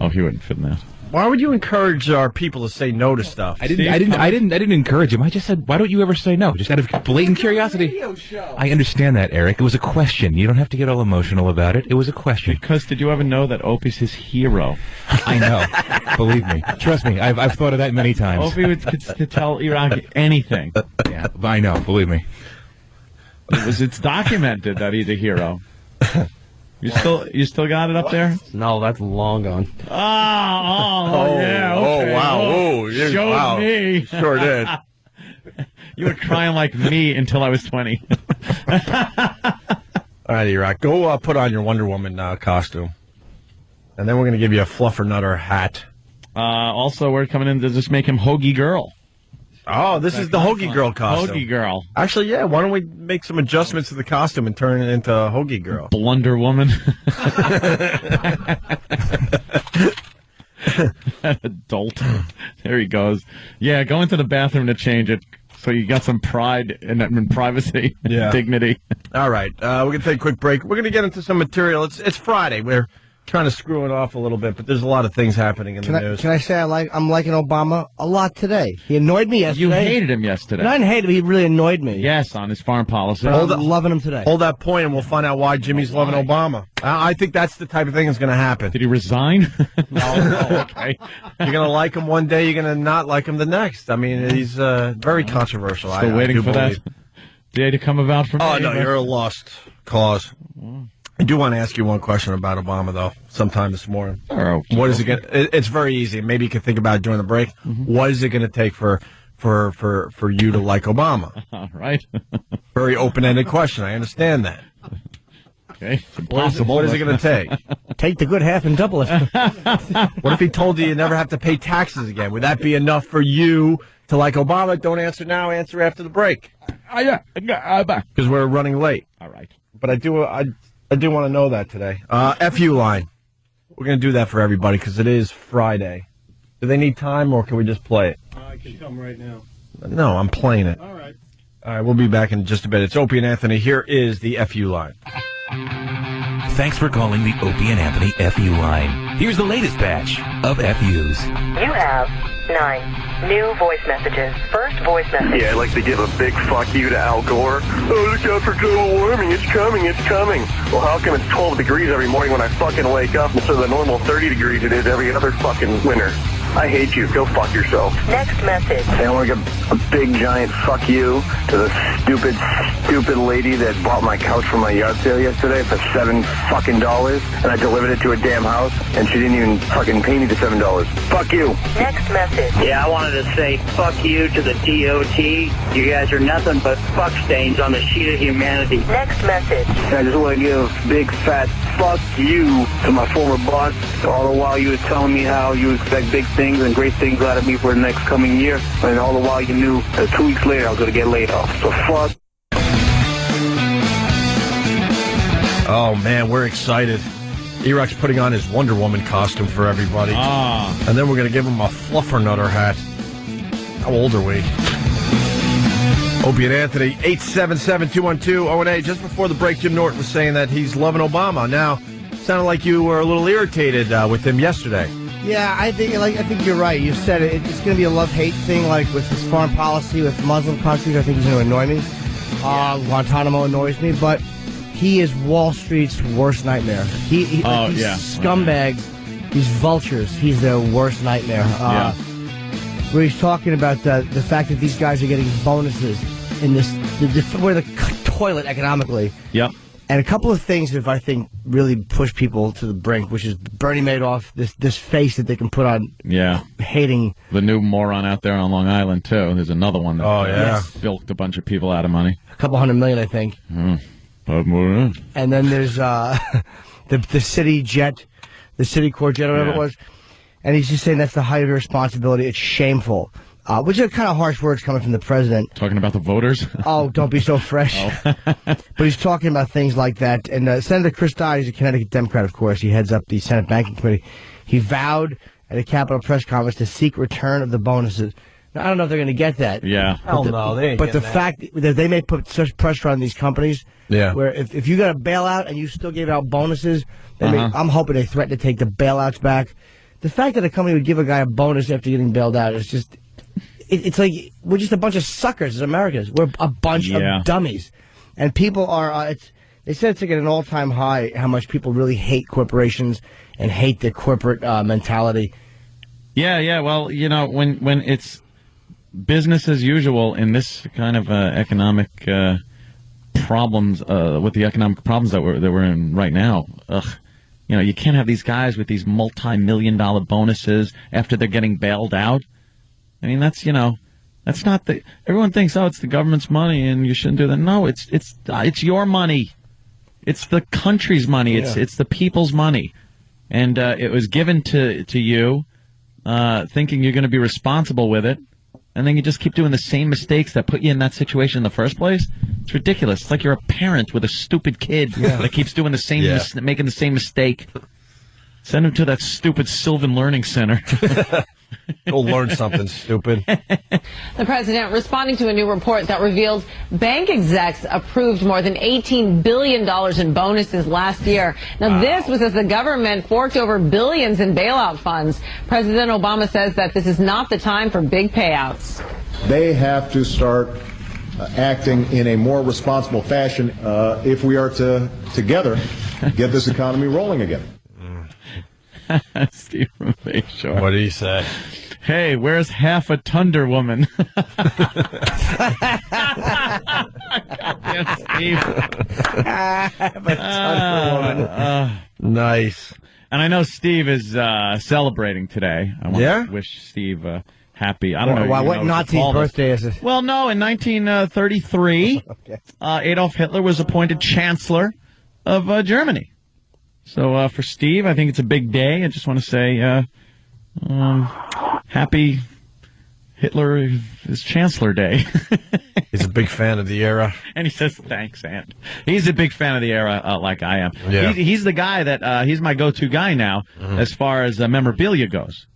Oh, he wouldn't fit in that. Why would you encourage our people to say no to stuff? I didn't encourage him. I just said, why don't you ever say no? Just out of blatant curiosity. I understand that, Eric. It was a question. You don't have to get all emotional about it. It was a question. Because did you ever know that Opie's his hero? I know. Believe me. Trust me. I've thought of that many times. Opie could tell E-Rock anything. Yeah, I know. Believe me. It's documented that he's a hero. You still got it up there? No, that's long gone. Oh, yeah. Okay. wow. Oh, Oh, showed wow. me. Sure did. You were crying like me until I was 20. All right, E-Rock, go put on your Wonder Woman costume. And then we're going to give you a fluffernutter hat. Also, we're coming in to just make him Hoagie Girl. Oh, this is the Hoagie Girl costume. Hoagie Girl. Actually, yeah, why don't we make some adjustments to the costume and turn it into Hoagie Girl? Blunder Woman. That adult. There he goes. Yeah, go into the bathroom to change it so you got some pride and privacy and Yeah. dignity. All right, we're going to take a quick break. We're going to get into some material. It's Friday. We're trying to screw it off a little bit, but there's a lot of things happening in the news. Can I say I'm liking Obama a lot today? He annoyed me yesterday. You hated him yesterday. And I didn't hate him. He really annoyed me. Yes, on his foreign policy. But I'm loving him today. Hold that point, and we'll find out why Jimmy's loving Obama. I think that's the type of thing that's going to happen. Did he resign? No. Okay. You're going to like him one day, you're going to not like him the next. I mean, he's very controversial. Still I waiting do for believe. that day to come about for me. Oh, no, but- you're a lost cause. I do want to ask you one question about Obama, though, sometime this morning. Oh, What is it going to... It's very easy. Maybe you can think about it during the break. What is it going to take for you to like Obama? All right. Very open-ended question. I understand that. Okay. It's What impossible. is it going to take? Take the good half and double it. What if he told you never have to pay taxes again? Would that be enough for you to like Obama? Don't answer now. Answer after the break. Because we're running late. All right. But I do want to know that today. FU line. We're going to do that for everybody because it is Friday. Do they need time or can we just play it? I can come right now. No, I'm playing it. All right. All right, we'll be back in just a bit. It's Opie and Anthony. Here is the FU line. Thanks for calling the Opie and Anthony FU line. Here's the latest batch of FUs. You have 9 new voice messages. First voice message. Yeah, I'd like to give a big fuck you to Al Gore. Oh, look out for global warming. It's coming. It's coming. Well, how come it's 12 degrees every morning when I fucking wake up instead of the normal 30 degrees it is every other fucking winter? I hate you. Go fuck yourself. Next message. Hey, I want to give a big giant fuck you to the stupid lady that bought my couch from my yard sale yesterday for $7 fucking, and I delivered it to a damn house, and she didn't even fucking pay me the $7. Fuck you. Next message. Yeah, I wanted to say fuck you to the DOT. You guys are nothing but fuck stains on the sheet of humanity. Next message. And I just want to give a big fat fuck you to my former boss. All the while you were telling me how you expect big things and great things out of me for the next coming year, and all the while you knew that 2 weeks later I was going to get laid off. So fuck. Oh, man, we're excited. E-Rock's putting on his Wonder Woman costume for everybody. And then we're going to give him a fluffernutter hat. How old are we? Opie and Anthony, 877-212-018. Just before the break, Jim Norton was saying that he's loving Obama. Now, sounded like you were a little irritated with him yesterday. Yeah, I think you're right. You said it. It's going to be a love-hate thing, like with his foreign policy with Muslim countries. I think he's going to annoy me. Guantanamo annoys me, but he is Wall Street's worst nightmare. These scumbags, these vultures, he's their worst nightmare. Where he's talking about the fact that these guys are getting bonuses in we're the toilet economically. Yep. And a couple of things that I think really push people to the brink, which is Bernie Madoff, this face that they can put on hating. The new moron out there on Long Island, too. There's another one that bilked a bunch of people out of money. A couple $100 million, I think. And then there's the city jet, the city core jet, or whatever it was. And he's just saying that's the height of irresponsibility. It's shameful. Which are kind of harsh words coming from the president. Talking about the voters? Oh, don't be so fresh. But he's talking about things like that. And Senator Chris Dodd, he's a Connecticut Democrat, of course. He heads up the Senate Banking Committee. He vowed at a Capitol press conference to seek return of the bonuses. Now, I don't know if they're going to get that. Yeah. Hell no, they ain't But the that. fact that they may put such pressure on these companies, where if you got a bailout and you still gave out bonuses, I'm hoping they threaten to take the bailouts back. The fact that a company would give a guy a bonus after getting bailed out is just... It's like we're just a bunch of suckers as Americans. We're a bunch of dummies. And people are... they said it's like at an all-time high how much people really hate corporations and hate the corporate mentality. Yeah. Well, you know, when it's business as usual in this kind of economic problems, with the economic problems that we're in right now, you know, you can't have these guys with these multi-million-dollar bonuses after they're getting bailed out. I mean, that's not the. Everyone thinks, it's the government's money and you shouldn't do that. No, it's your money. It's the country's money. It's the people's money, and it was given to you, thinking you're going to be responsible with it, and then you just keep doing the same mistakes that put you in that situation in the first place. It's ridiculous. It's like you're a parent with a stupid kid that keeps doing the same, making the same mistake. Send him to that stupid Sylvan Learning Center. Go learn something stupid. The president responding to a new report that revealed bank execs approved more than $18 billion in bonuses last year. Now, this was as the government forked over billions in bailout funds. President Obama says that this is not the time for big payouts. They have to start acting in a more responsible fashion if we are to together get this economy rolling again. Steve from Bayshore. What did he say? Hey, where's half a Thunder Woman? Goddamn Steve. Half a Thunder Woman. Nice. And I know Steve is celebrating today. I want to wish Steve happy. I don't know. What Nazi birthday is it? Well, no, in 1933, Adolf Hitler was appointed Chancellor of Germany. So for Steve, I think it's a big day. I just want to say happy Hitler is Chancellor Day. He's a big fan of the era. And he says, thanks, Ant. He's a big fan of the era, like I am. Yeah. He's the guy that, he's my go-to guy now as far as memorabilia goes.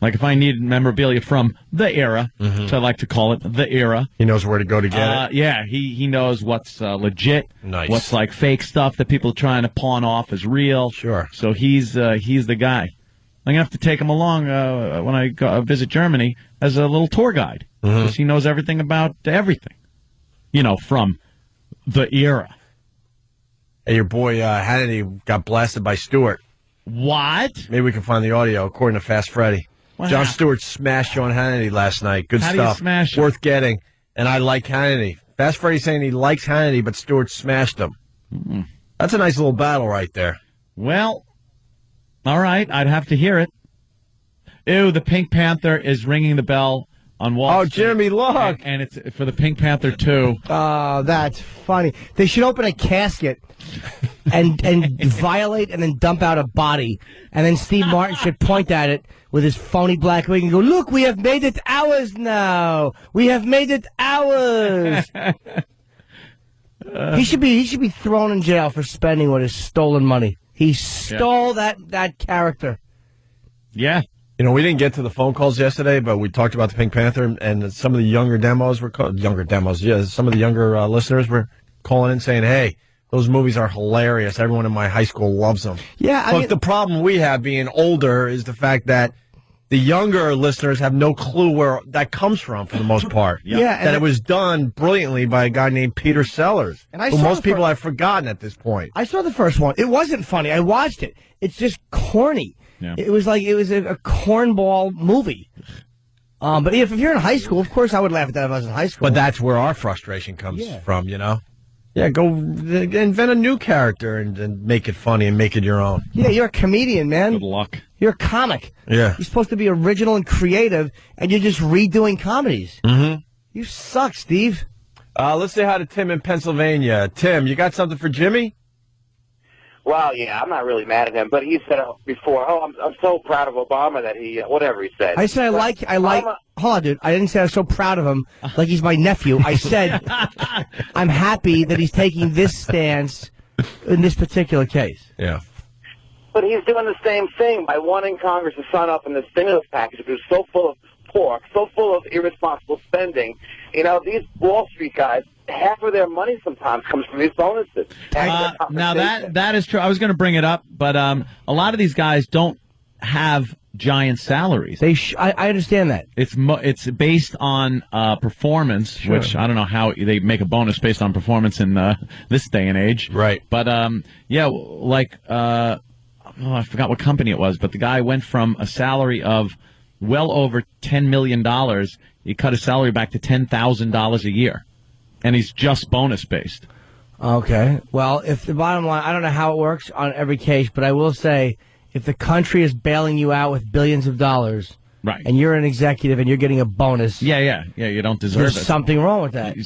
Like if I need memorabilia from the era, which I like to call it, the era. He knows where to go to get it. Yeah, he knows what's legit, nice. What's like fake stuff that people are trying to pawn off as real. Sure. So he's the guy. I'm going to have to take him along when I go visit Germany as a little tour guide. Because he knows everything about everything. You know, from the era. Hey, your boy Hannity got blasted by Stewart. What? Maybe we can find the audio, according to Fast Freddy. Jon Stewart smashed Sean Hannity last night. Good How do you stuff. smash him? Worth getting. And I like Hannity. Fast Freddy's saying he likes Hannity, but Stewart smashed him. That's a nice little battle right there. Well, all right. I'd have to hear it. Ew, the Pink Panther is ringing the bell on Wall Street. Jimmy, look. And it's for the Pink Panther 2. Oh, that's funny. They should open a casket and violate and then dump out a body. And then Steve Martin should point at it with his phony black wig and go, look, we have made it ours now. We have made it ours. He should be thrown in jail for spending what is stolen money. He stole that character. Yeah. You know, we didn't get to the phone calls yesterday, but we talked about the Pink Panther, and some of the younger demos were some of the younger listeners were calling in saying, hey, those movies are hilarious. Everyone in my high school loves them. Yeah, But the problem we have being older is the fact that the younger listeners have no clue where that comes from for the most part. That it was done brilliantly by a guy named Peter Sellers, who most people have forgotten at this point. I saw the first one. It wasn't funny. I watched it. It's just corny. Yeah. It was a cornball movie. But if you're in high school, of course I would laugh at that if I was in high school. But that's where our frustration comes from, you know? Yeah, go invent a new character and make it funny and make it your own. Yeah, you're a comedian, man. Good luck. You're a comic. Yeah. You're supposed to be original and creative, and you're just redoing comedies. Mm-hmm. You suck, Steve. Let's say hi to Tim in Pennsylvania. Tim, you got something for Jimmy? Well, yeah, I'm not really mad at him, but he said before, I'm so proud of Obama that he, whatever he said. I said I like, hold on, dude. I didn't say I was so proud of him like he's my nephew. I said I'm happy that he's taking this stance in this particular case. Yeah. But he's doing the same thing by wanting Congress to sign up in the stimulus package, which is so full of pork, so full of irresponsible spending. You know, these Wall Street guys, half of their money sometimes comes from these bonuses. Now that is true. I was going to bring it up, but a lot of these guys don't have giant salaries. I understand that. It's based on performance, Sure. which I don't know how they make a bonus based on performance in this day and age. Right. But I forgot what company it was, but the guy went from a salary of well over $10 million. He cut his salary back to $10,000 a year. And he's just bonus based. Okay. Well, if the bottom line, I don't know how it works on every case, but I will say if the country is bailing you out with billions of dollars, right, and you're an executive and you're getting a bonus, yeah, you don't deserve there's it. something wrong with that.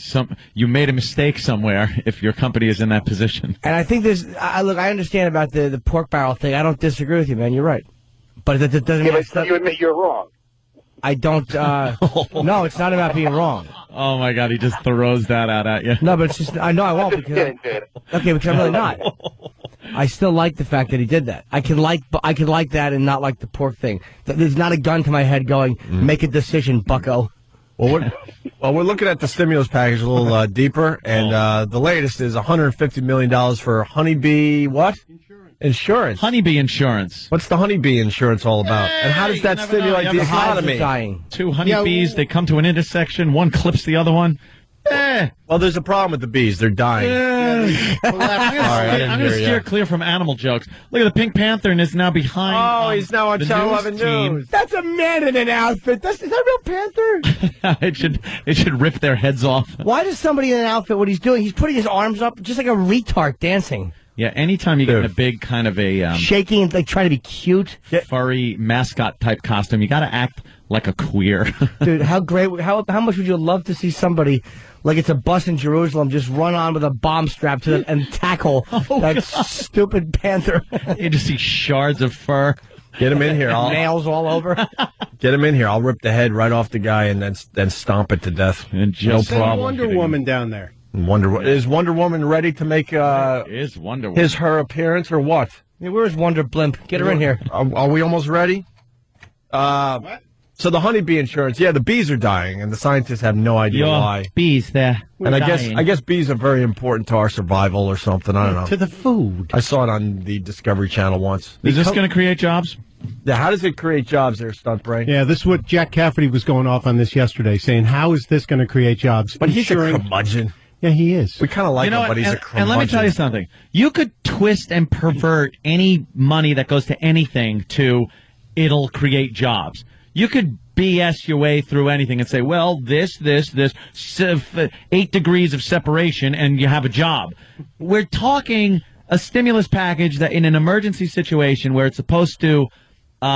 You made a mistake somewhere if your company is in that position. And I think look, I understand about the pork barrel thing. I don't disagree with you, man. You're right. But that doesn't mean you admit you're wrong. I don't, no, it's not about being wrong. Oh my God, he just throws that out at you. No, but it's just, I know I won't because, because I'm really not. I still like the fact that he did that. I can like that and not like the pork thing. There's not a gun to my head going, make a decision, bucko. Well, we're looking at the stimulus package a little deeper, and the latest is $150 million for honeybee, what? Insurance. Honeybee insurance. What's the honeybee insurance all about? And how does that stimulate the economy? Two honeybees, they come to an intersection, one clips the other one. Well, there's a problem with the bees. They're dying. I'm going to steer clear from animal jokes. Look at the Pink Panther and is now behind. Oh, he's now on Channel 11 News. That's a man in an outfit. Is that a real panther? It should rip their heads off. Why does somebody in an outfit, what he's doing, he's putting his arms up just like a retard dancing. Yeah, anytime you get in a big kind of a shaking and like trying to be cute, furry mascot type costume, you got to act like a queer. Dude, how great! How much would you love to see somebody like it's a bus in Jerusalem just run on with a bomb strapped to them and tackle that stupid panther? You just see shards of fur. Get him in here. Nails all over. Get him in here. I'll rip the head right off the guy and then stomp it to death. And no problem. Wonder Woman down there. Is Wonder Woman ready to make is Wonder Woman her appearance or what? Yeah, where's Wonder Blimp? Get her in here. Are we almost ready? What? So the honeybee insurance, the bees are dying, and the scientists have no idea why. Bees, there. And I guess bees are very important to our survival or something. I don't know. To the food. I saw it on the Discovery Channel once. Is this going to create jobs? Yeah, how does it create jobs there, Stunt Brain? Yeah, this is what Jack Cafferty was going off on this yesterday, saying, how is this going to create jobs? But he's a curmudgeon. Yeah, he is. We kind of like him, but he's a curmudgeon. And let me tell you something. You could twist and pervert any money that goes to anything to it'll create jobs. You could BS your way through anything and say, well, this, 8 degrees of separation, and you have a job. We're talking a stimulus package that in an emergency situation where it's supposed to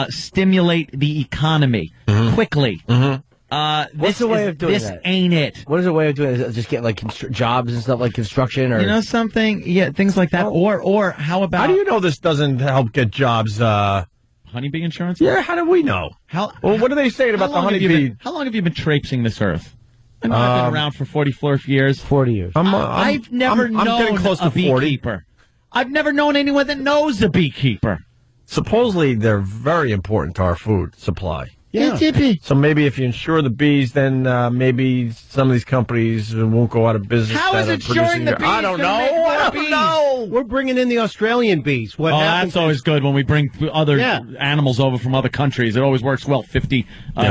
stimulate the economy quickly. What's the way of doing this that? Ain't it? What is the way of doing it? Just get like jobs and stuff like construction, or You know something? Yeah, things like that. Or how about? How do you know this doesn't help get jobs? Honeybee insurance? Yeah, how do we know? Well, what are they saying about the honeybee? How long have you been traipsing this earth? I know I've been around for 44 years. 40 years. I've never known I'm getting close to 40. Beekeeper. I've never known anyone that knows a beekeeper. Supposedly, they're very important to our food supply. Yeah. So maybe if you insure the bees, then maybe some of these companies won't go out of business. How is insuring the bees? I don't know. I don't know. We're bringing in the Australian bees. What happens that's always good when we bring other animals over from other countries. It always works well 50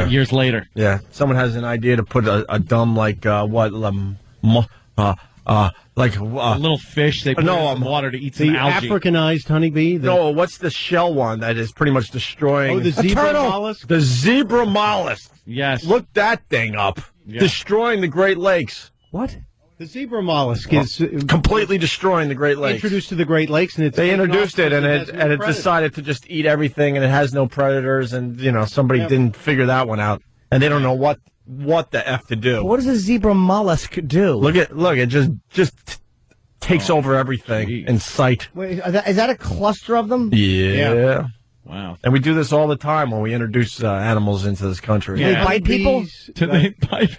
years later. Yeah. Someone has an idea to put a dumb, like, a little fish they put in the water to eat some the algae. Africanized honeybee? No, what's the shell one that is pretty much destroying? Oh, the zebra mollusk? The zebra mollusk. Yes. Look that thing up. Yeah. Destroying the Great Lakes. What? The zebra mollusk is completely destroying the Great Lakes. Introduced to the Great Lakes, and they introduced it, and it decided to just eat everything, and it has no predators, and somebody didn't figure that one out, and they don't know what the F to do. What does a zebra mollusk do? Look, it just takes over everything in sight. Wait, is that a cluster of them? Yeah. Wow. And we do this all the time when we introduce animals into this country. Do they bite people? Do they bite?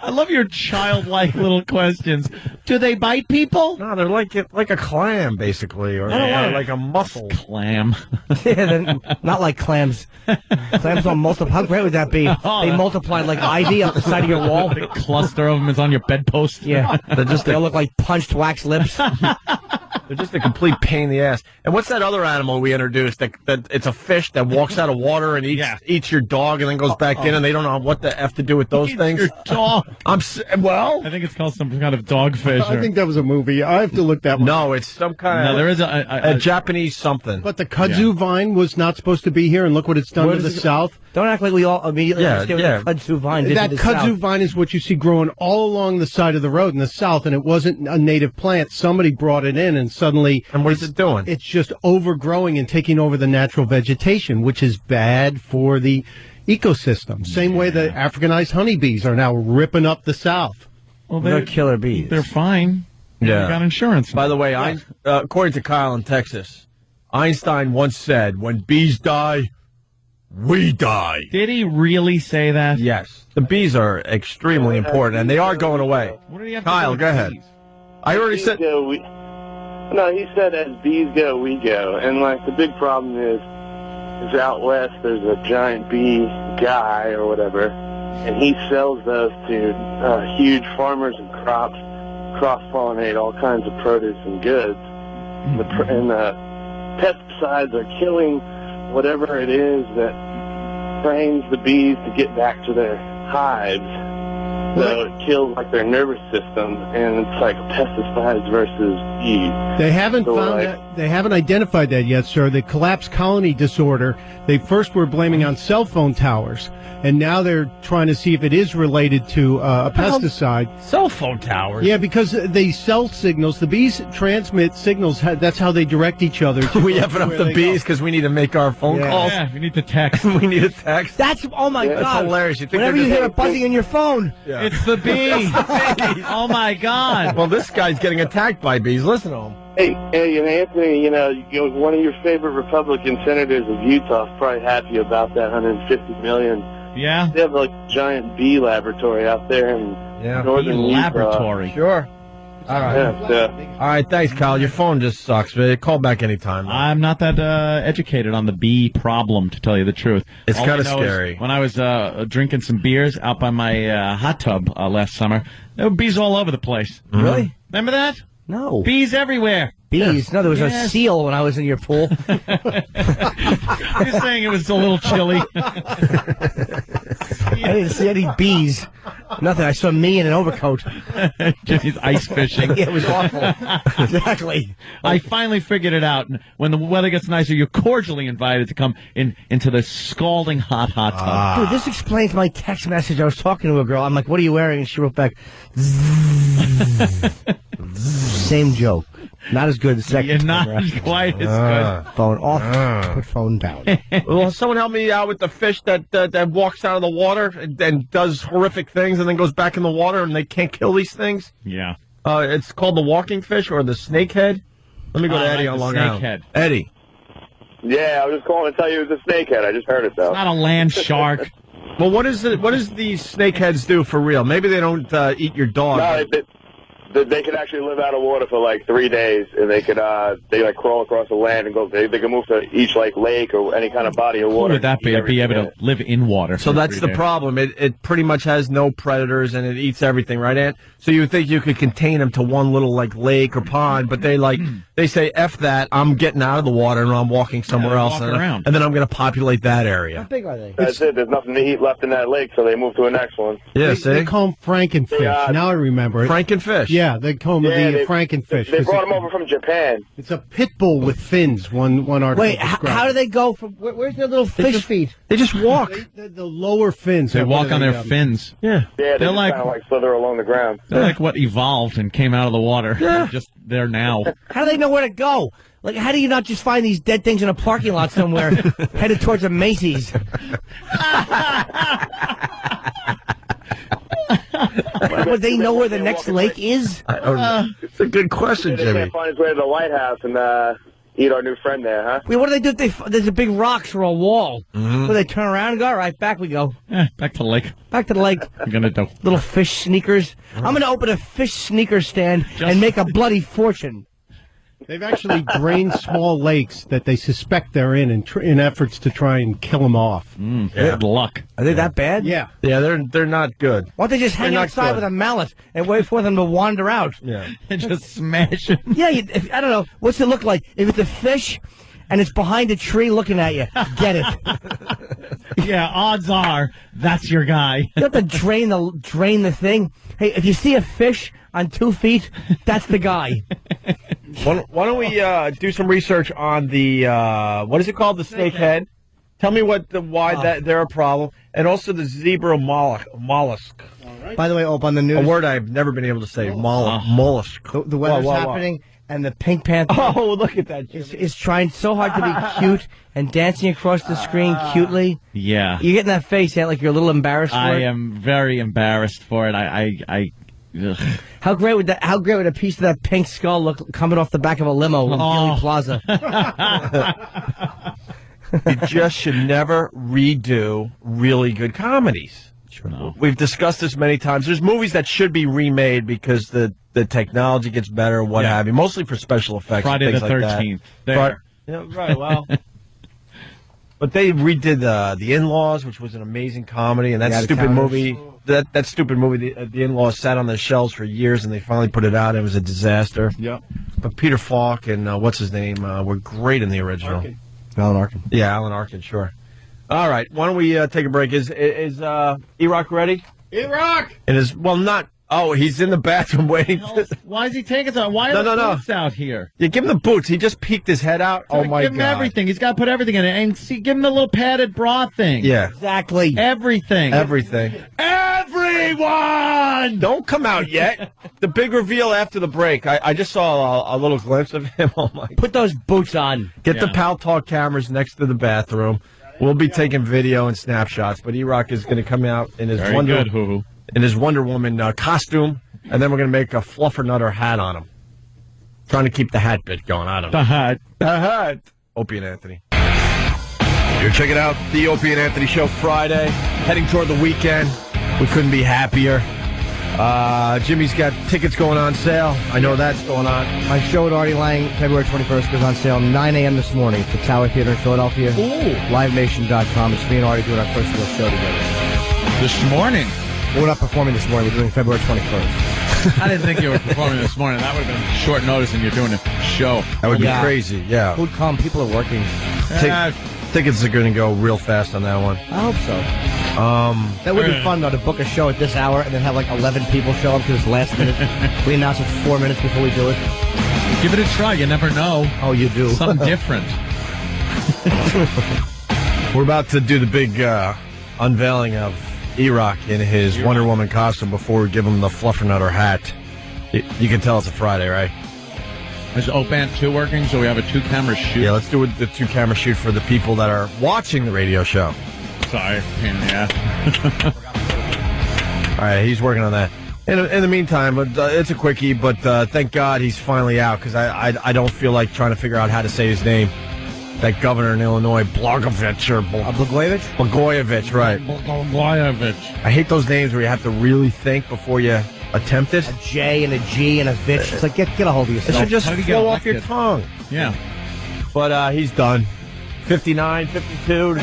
I love your childlike little questions. Do they bite people? No, they're like a clam, basically, or like a mussel. Clam. Yeah, not like clams. Clams don't multiply. How great would that be? They multiply like ivy up the side of your wall. A cluster of them is on your bedpost. Yeah. They look like punched wax lips. They're just a complete pain in the ass. And what's that other animal we introduced? That it's a fish that walks out of water and eats your dog and then goes back in, and they don't know what the F to do with those things. Your dog. I think it's called some kind of dogfish. I think that was a movie. I have to look that one. No, it's some kind of. No, there is a Japanese something. But the kudzu vine was not supposed to be here, and look what it's done to the south. Don't act like we all immediately understand what the kudzu vine did That to the kudzu south. vine is what you see growing all along the side of the road in the south, and it wasn't a native plant. Somebody brought it in, and suddenly... And what is it doing? It's just overgrowing and taking over the natural vegetation, which is bad for the ecosystem. Same way the Africanized honeybees are now ripping up the south. Well, they're killer bees. They're fine. Yeah. They got insurance. By the way, according to Kyle in Texas, Einstein once said, "When bees die, we die." Did he really say that? Yes. The bees are extremely important, and they are going away. What do you have Kyle, to do go with ahead. bees? I already said... No, he said as bees go, we go. And, the big problem is out west there's a giant bee guy or whatever, and he sells those to huge farmers and crops, cross-pollinate all kinds of produce and goods. And the pesticides are killing whatever it is that trains the bees to get back to their hives. So it kills their nervous system, and it's like pesticides versus bees. They haven't they haven't identified that yet, sir. The collapsed colony disorder, they first were blaming on cell phone towers, and now they're trying to see if it is related to a pesticide. Cell phone towers? Yeah, because they sell signals. The bees transmit signals. That's how they direct each other. We have enough the bees because we need to make our phone calls. Yeah, we need to text. We need a text. That's, oh my God. That's hilarious. You think Whenever you hear it buzzing in your phone. Yeah. It's the bee. Oh my God. Well, this guy's getting attacked by bees. Listen to him. Hey, and Anthony, one of your favorite Republican senators of Utah is probably happy about that $150 million. Yeah? They have a giant bee laboratory out there in northern Bee Utah. laboratory. Sure. All right. Yeah, All right, thanks, Kyle. Your phone just sucks. Call back anytime. I'm not that educated on the bee problem, to tell you the truth. It's All kind I of know is scary. When I was drinking some beers out by my hot tub last summer, there were bees all over the place. Really? Remember that? No. Bees everywhere. Bees? No, there was a Yes. seal when I was in your pool. You're saying it was a little chilly. I didn't see any bees. Nothing. I saw me in an overcoat. Jimmy's ice fishing. Yeah, it was awful. Exactly. I finally figured it out. When the weather gets nicer, you're cordially invited to come into the scalding hot tub. Dude, this explains my text message. I was talking to a girl. I'm like, what are you wearing? And she wrote back, same joke. Not as good as the second You're time not around. quite as good. Phone off. Put phone down. Well, someone help me out with the fish that walks out of the water and does horrific things and then goes back in the water and they can't kill these things. Yeah. It's called the walking fish or the snakehead. Let me go to Eddie on Long Island. Snakehead. Eddie. Yeah, I was just calling to tell you it was a snakehead. I just heard it, though. It's not a land shark. Well, what does these snakeheads do for real? Maybe they don't eat your dog. No, they could actually live out of water for like 3 days, and they could like crawl across the land and go. They can move to each like lake or any kind of body of water. Who would that be? I'd be able to live in water. So that's the problem. It pretty much has no predators and it eats everything, right, Ant? So you would think you could contain them to one little like lake or pond, but they say F that. I'm getting out of the water and I'm walking somewhere else, around. and then I'm going to populate that area. How big are they? That's it. There's nothing to eat left in that lake, so they move to a next one. Yeah, They call them frankenfish. Now I remember it. Frankenfish. Yeah, they call them the frankenfish. They brought them over from Japan. It's a pit bull with fins. One article. Wait, how do they go from? Where's their little fish feet? They just walk. The lower fins. They walk on their fins. Yeah. Yeah, They're just like- kind of like slither along the ground. They're like what evolved and came out of the water. Yeah. They're just there now. How do they know where to go? Like, how do you not just find these dead things in a parking lot somewhere, headed towards a Macy's? Would they know where the next lake is? I don't know. It's a good question, They Jimmy. can't find his way to the White House and eat our new friend there, huh? Wait, what do they do if there's a big rocks or a wall? Mm-hmm. So they turn around and go, all right, back we go. Back to the lake. Back to the lake. I'm going to do. Little fish sneakers. I'm going to open a fish sneaker stand and make a bloody fortune. They've actually drained small lakes that they suspect they're in efforts to try and kill them off. Good luck. Are they that bad? Yeah. Yeah, they're not good. Why don't they just hang not outside good. with a mallet and wait for them to wander out? Yeah. And just smash it. Yeah, I don't know. What's it look like? If it's a fish and it's behind a tree looking at you, get it. Yeah, odds are that's your guy. You have to drain the thing. Hey, if you see a fish on 2 feet, that's the guy. Why don't we do some research on the what is it called, the snakehead? Tell me why they're a problem, and also the zebra mollusk. By the way, on the news, A word I've never been able to say. Mollusk. the weather's happening, and the Pink Panther Oh, look at that! is trying so hard to be cute and dancing across the screen cutely. Yeah. You get in that face, Ant, like you're a little embarrassed for I it. am very embarrassed for it. Ugh. How great would a piece of that pink skull look coming off the back of a limo in Gilly Plaza? You just should never redo really good comedies. Sure. No. We've discussed this many times. There's movies that should be remade because the technology gets better, what have you. Mostly for special effects. Friday and the things like 13th. that. There. Yeah, right. Well, but they redid the In-Laws, which was an amazing comedy, and that The stupid Out-of-Towners. movie. That stupid movie, the In-Laws, sat on the shelves for years, and they finally put it out. It was a disaster. Yep. But Peter Falk and what's his name were great in the original. Alan Arkin. Yeah, Alan Arkin, sure. All right, why don't we take a break? Is E-Rock ready? E-Rock! And not. Oh, he's in the bathroom waiting. Why is he taking so? Why are the boots out here? Yeah, give him the boots. He just peeked his head out. Oh my Give him God! everything. He's got to put everything in it, and give him the little padded bra thing. Yeah, Exactly. Everything. everything. Everyone. Don't come out yet. The big reveal after the break. I just saw a little glimpse of him. Oh my! Put those boots on. Get the Pal Talk cameras next to the bathroom. We'll be taking video and snapshots. But E-Rock is going to come out in his Very good, Hoo-Hoo. in his Wonder Woman costume, and then we're going to make a fluffernutter hat on him. Trying to keep the hat bit going. I don't know. The hat. Opie and Anthony. You're checking out the Opie and Anthony Show Friday, heading toward the weekend. We couldn't be happier. Jimmy's got tickets going on sale. I know that's going on. My show at Artie Lang, February 21st, goes on sale 9 a.m. this morning at the Tower Theater in Philadelphia. Ooh. LiveNation.com. It's me and Artie doing our first real show together. This morning. We're not performing this morning. We're doing February 21st. I didn't think you were performing this morning. That would have been short notice, and you're doing a show. That would be crazy, yeah. Who'd come? People are working. Tickets are going to go real fast on that one. I hope so. That would be fun, though, to book a show at this hour and then have like 11 people show up because it's last minute. We announce it 4 minutes before we do it. Give it a try. You never know. Oh, you do. Something different. We're about to do the big unveiling of E-Rock in his Wonder Woman costume before we give him the Fluffernutter hat. You can tell it's a Friday, right? Is Opie 2 working, so we have a 2-camera shoot? Yeah, let's do the 2-camera shoot for the people that are watching the radio show. Sorry, pain in the ass. All right, he's working on that. In the meantime, it's a quickie, but thank God he's finally out, because I don't feel like trying to figure out how to say his name. That governor in Illinois, Blagojevich, or Blagojevich? Blagojevich, right. Blagojevich. I hate those names where you have to really think before you attempt it. A J and a G and a Vitch. It's like, get a hold of yourself. It should just flow off your tongue. Yeah. But he's done. 59, 52,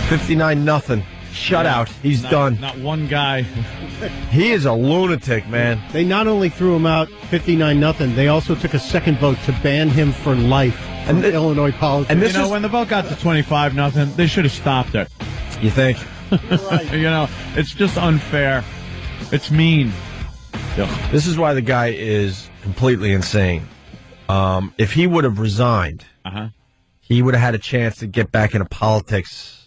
59 nothing. Shutout. He's done. Not one guy. He is a lunatic, man. They not only threw him out 59-0, they also took a second vote to ban him for life from Illinois politics. And when the vote got to 25-0, they should have stopped it. You think? Right. It's just unfair. It's mean. This is why the guy is completely insane. If he would have resigned, he would have had a chance to get back into politics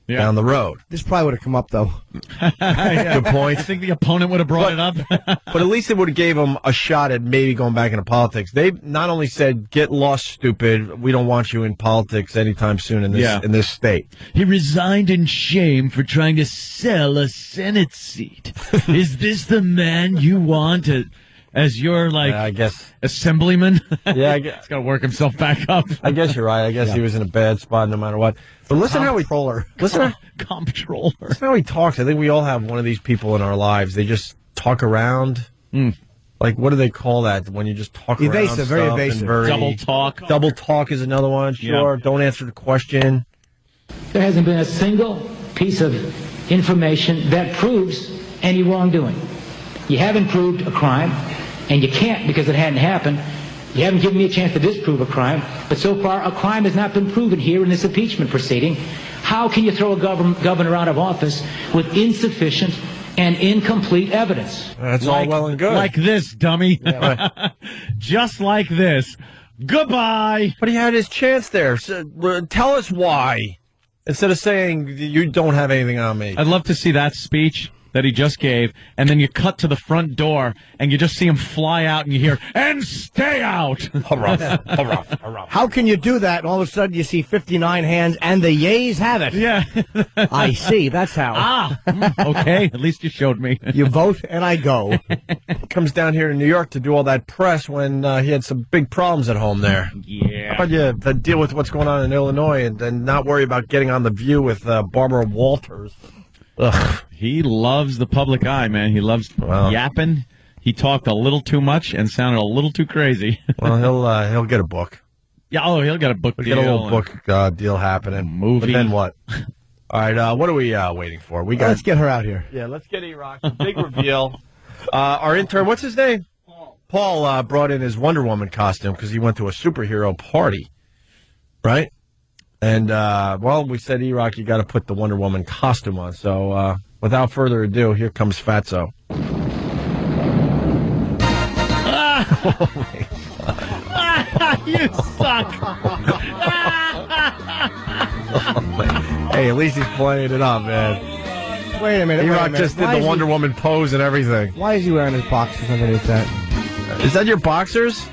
down the road. This probably would have come up, though. Good point. I think the opponent would have brought it up. But at least it would have gave him a shot at maybe going back into politics. They not only said, get lost, stupid, we don't want you in politics anytime soon in this state. He resigned in shame for trying to sell a Senate seat. Is this the man you want as your, I guess, assemblyman? Yeah, I guess. He's got to work himself back up. I guess you're right. I guess he was in a bad spot no matter what. But listen how he talks. Listen how he talks. I think we all have one of these people in our lives. They just talk around. Like, what do they call that when you just talk evasive, around? Very evasive. Double talk. Double talk is another one. Sure. Yeah. Don't answer the question. There hasn't been a single piece of information that proves any wrongdoing. You haven't proved a crime, and you can't because it hadn't happened. You haven't given me a chance to disprove a crime, but so far a crime has not been proven here in this impeachment proceeding. How can you throw a governor out of office with insufficient and incomplete evidence? That's all well and good. Like this, dummy. Yeah, right. Just like this. Goodbye. But he had his chance there. So, tell us why. Instead of saying, you don't have anything on me. I'd love to see that speech that he just gave, and then you cut to the front door, and you just see him fly out, and you hear, and stay out! How can you do that, and all of a sudden you see 59 hands, and the yays have it? Yeah. I see, that's how. Okay, at least you showed me. You vote, and I go. Comes down here to New York to do all that press when he had some big problems at home there. Yeah. How about you deal with what's going on in Illinois and not worry about getting on The View with Barbara Walters? Ugh. He loves the public eye, man. He loves yapping. He talked a little too much and sounded a little too crazy. Well, he'll get a book. Yeah, he'll get a book deal. Get a little book deal happening. Movie. But then what? All right, what are we waiting for? Let's get her out here. Yeah, let's get E-Rock. Big reveal. Our intern, what's his name? Paul brought in his Wonder Woman costume because he went to a superhero party, right? And, we said, E-Rock, you got to put the Wonder Woman costume on. So, without further ado, here comes Fatso. You suck. Hey, at least he's playing it up, man. Wait a minute. E-Rock just did the Wonder Woman pose and everything. Why is he wearing his boxers underneath that? Is that your boxers?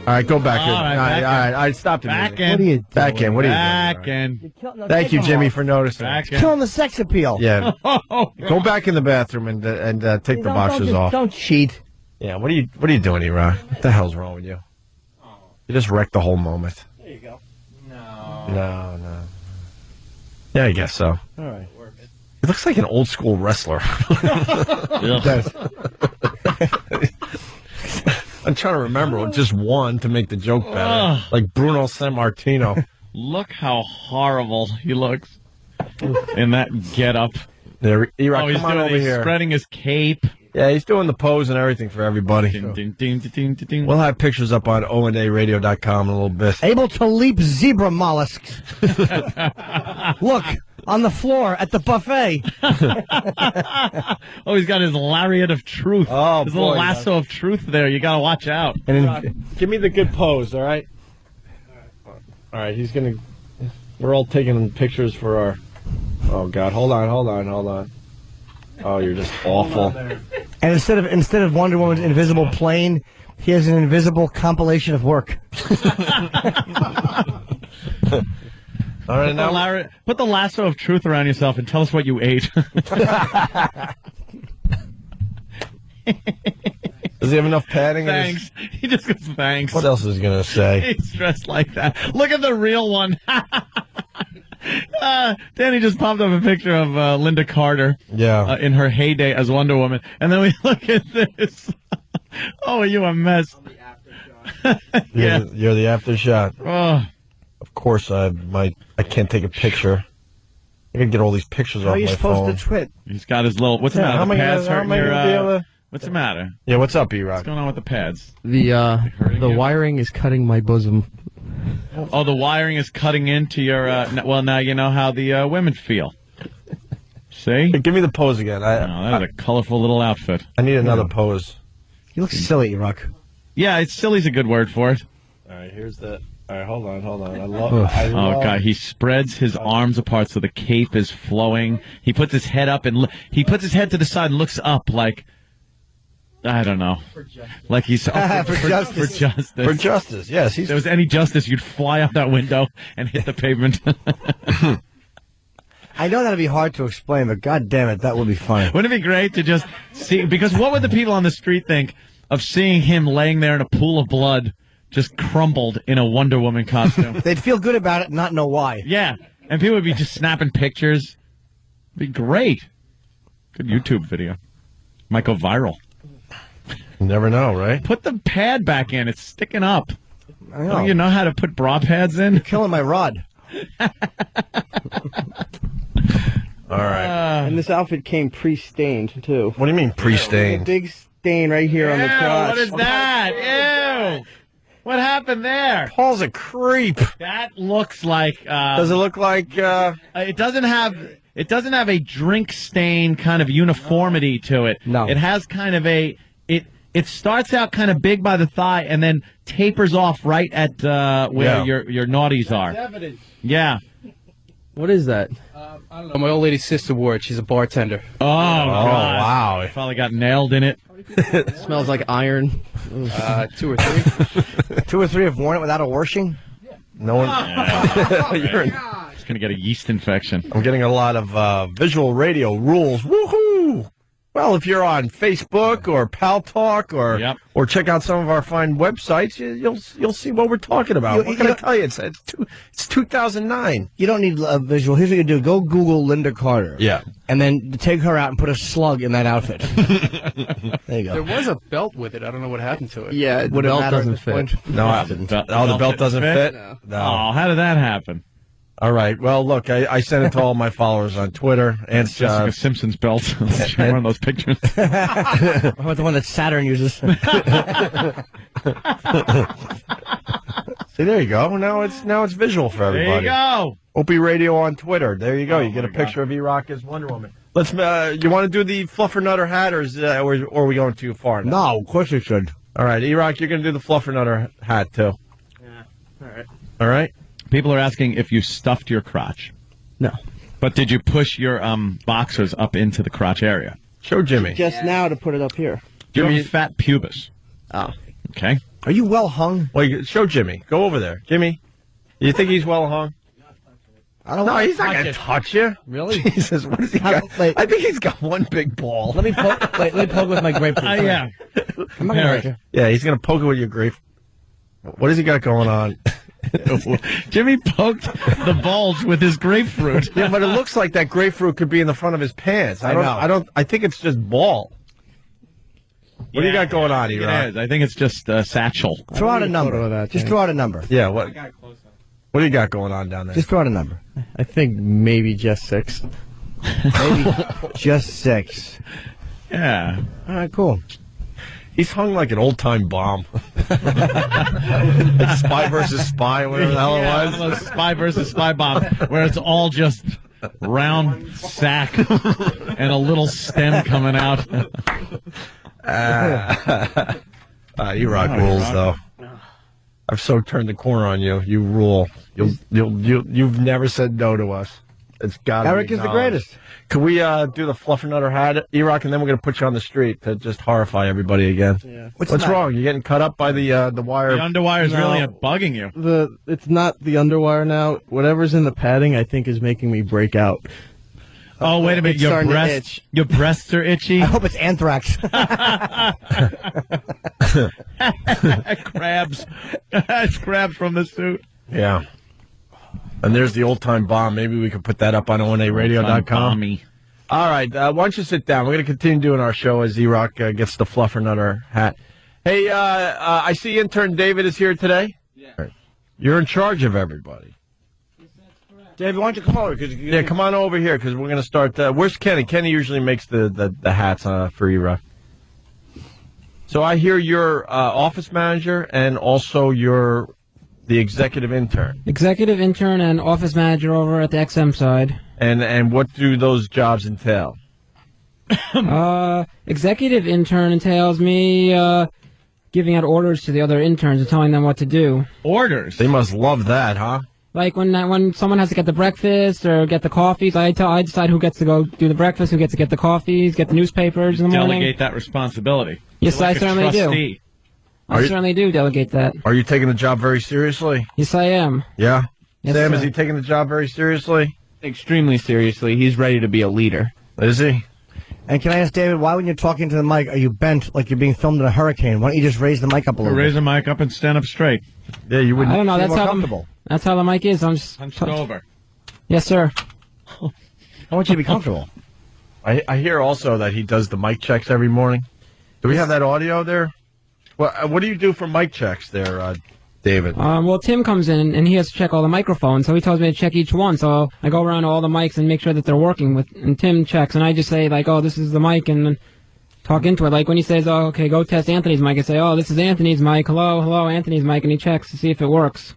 All right, go back in. All right, stop the back music. in. What are you Back in. What are you Back doing? in. Thank you, Jimmy, for noticing. Back in. Killing the sex appeal. Yeah. Go back in the bathroom and take the boxers off. Don't cheat. Yeah, what are you doing, E-Rock? What the hell's wrong with you? You just wrecked the whole moment. There you go. No. Yeah, I guess so. All right. He looks like an old school wrestler. I'm trying to remember just one to make the joke better. Like Bruno Sammartino. Look how horrible he looks in that getup. There, E-Rock, he's come on doing over he's here. spreading his cape. Yeah, he's doing the pose and everything for everybody. Ding, ding, ding, ding, ding, ding. We'll have pictures up on onaradio.com in a little bit. Able to leap zebra mollusks. Look, on the floor at the buffet. Oh, he's got his lariat of truth. Oh, his boy, little lasso of truth there. You got to watch out. Give me the good pose, all right? All right, he's going to... We're all taking pictures for our... Oh, God, hold on. Oh, you're just awful. And instead of Wonder Woman's invisible plane, he has an invisible compilation of work. All right, now put the lasso of truth around yourself and tell us what you ate. Does he have enough padding? Thanks. He just goes, thanks. What else is he going to say? He's dressed like that. Look at the real one. Danny just popped up a picture of Linda Carter in her heyday as Wonder Woman. And then we look at this. Oh, are you a mess? Yeah. You're the after shot. Oh. Of course, I can't take a picture. I can get all these pictures off my phone. How are you supposed to twit? He's got his little... What's the matter? The pads hurting your... What's the matter? Yeah, what's up, E-Rock? What's going on with the pads? The wiring is cutting my bosom. Oh, the wiring is cutting into your... well, now you know how the women feel. See? Hey, give me the pose again. That was a colorful little outfit. I need another pose. You look silly, E-Rock. Yeah, silly's a good word for it. All right, here's the... All right, hold on. I love God, he spreads his arms apart so the cape is flowing. He puts his head up and he puts his head to the side and looks up like... I don't know. Like he's... For justice. For justice. For justice, yes. If there was any justice, you'd fly out that window and hit the pavement. I know that'd be hard to explain, but God damn it, that would be funny. Wouldn't it be great to just see... Because what would the people on the street think of seeing him laying there in a pool of blood, just crumbled in a Wonder Woman costume? They'd feel good about it and not know why. Yeah, and people would be just snapping pictures. It'd be great. Good YouTube video. Might go viral. You never know, right? Put the pad back in. It's sticking up. I know. Don't you know how to put bra pads in? You're killing my rod. All right. And this outfit came pre-stained, too. What do you mean pre-stained? A big stain right here on the crotch. What is that? Ew. What happened there? Paul's a creep. That looks like... Does it look like... It doesn't have a drink stain kind of uniformity to it. No. It has kind of a... It starts out kind of big by the thigh and then tapers off right at where your naughties are. Evidence. Yeah. What is that? I don't know. My old lady's sister wore it. She's a bartender. Oh, God. Wow. Probably got nailed in it. It smells like iron. 2 or 3. 2 or 3 have worn it without a washing? No one... It's going to get a yeast infection. I'm getting a lot of visual radio rules. Woohoo! Well, if you're on Facebook or Pal Talk or check out some of our fine websites, you'll see what we're talking about. What can I tell you? It's 2009. You don't need a visual. Here's what you do. Go Google Linda Carter. Yeah. And then take her out and put a slug in that outfit. There you go. There was a belt with it. I don't know what happened to it. Yeah, the belt doesn't fit. No, the belt doesn't fit? No. Oh, how did that happen? All right. Well, look, I sent it to all my followers on Twitter. And It's just like a Simpsons belt. One of those pictures. How about the one that Saturn uses? See, there you go. Now it's visual for everybody. There you go. Opie Radio on Twitter. There you go. You get a picture of E-Rock as Wonder Woman. Let's. You want to do the Fluffer Nutter hat, or are we going too far now? No, of course you should. All right, E-Rock, you're going to do the Fluffer Nutter hat too. Yeah. All right. All right. People are asking if you stuffed your crotch. No. But did you push your boxers up into the crotch area? Show Jimmy. Just now to put it up here. Do you have fat pubis? Oh. Okay. Are you well hung? Wait, show Jimmy. Go over there. Jimmy, you think he's well hung? I don't No, want he's not going to touch you. Really? Jesus, what does he got? I think he's got one big ball. Let me poke. Let me poke with my grapefruit. Yeah. I'm not gonna hurt you. Yeah, he's going to poke it with your grape. What has he got going on? Jimmy poked the bulge with his grapefruit. Yeah, but it looks like that grapefruit could be in the front of his pants. I think it's just ball. What do you got going on, E-Rock? I think it's just satchel. Throw out a number. Just throw out a number. Yeah, what do you got going on down there? Just throw out a number. I think maybe just 6. Maybe just 6. Yeah. All right, cool. He's hung like an old-time bomb. Like Spy versus Spy, whatever the hell it was. One of those Spy versus Spy bomb, where it's all just round sack and a little stem coming out. E-Rock rules, though. I've so turned the corner on you. You rule. You've never said no to us. It's got. Eric is the greatest. Can we do the Fluffernutter hat, E-Rock, and then we're going to put you on the street to just horrify everybody again? Yeah. What's wrong? You're getting cut up by the wire. The underwire is really bugging you. It's not the underwire now. Whatever's in the padding, I think, is making me break out. Oh, wait a minute. It's Your starting to breasts, itch. your breasts are itchy. I hope it's anthrax. Crabs. It's crabs from the suit. Yeah. And there's the old-time bomb. Maybe we could put that up on onaradio.com. All right. Why don't you sit down? We're going to continue doing our show as E-Rock gets the Fluffernutter hat. Hey, I see intern David is here today. Yeah. You're in charge of everybody. David, why don't you come over? Yeah, come on over here because we're going to start. Where's Kenny? Kenny usually makes the hats for E-Rock. So I hear you're office manager and also you're the executive intern. Executive intern and office manager over at the XM side. And what do those jobs entail? Executive intern entails me giving out orders to the other interns and telling them what to do. Orders? They must love that, huh? Like when someone has to get the breakfast or get the coffees, I decide who gets to go do the breakfast, who gets to get the coffees, get the newspapers in the morning. Delegate that responsibility. Yes, You're like I certainly do. I certainly do delegate that. Are you taking the job very seriously? Yes, I am. Yeah? Yes, Sam, sir. is he taking the job very seriously? Extremely seriously. He's ready to be a leader. Is he? And can I ask David, why when you're talking to the mic are you bent like you're being filmed in a hurricane? Why don't you just raise the mic up a little Raise bit? the mic up and stand up straight. Yeah, you wouldn't. I don't know. feel That's more how comfortable. that's how the mic is. I'm just Hunched over. Yes, sir. I want you to be comfortable. I hear also that he does the mic checks every morning. Do we have that audio there? Well, what do you do for mic checks there, David? Well, Tim comes in and he has to check all the microphones, so he tells me to check each one. So I go around to all the mics and make sure that they're working. And Tim checks, and I just say like, "Oh, this is the mic," and then talk into it. Like when he says, "Oh, okay, go test Anthony's mic," I say, "Oh, this is Anthony's mic. Hello, Anthony's mic," and he checks to see if it works.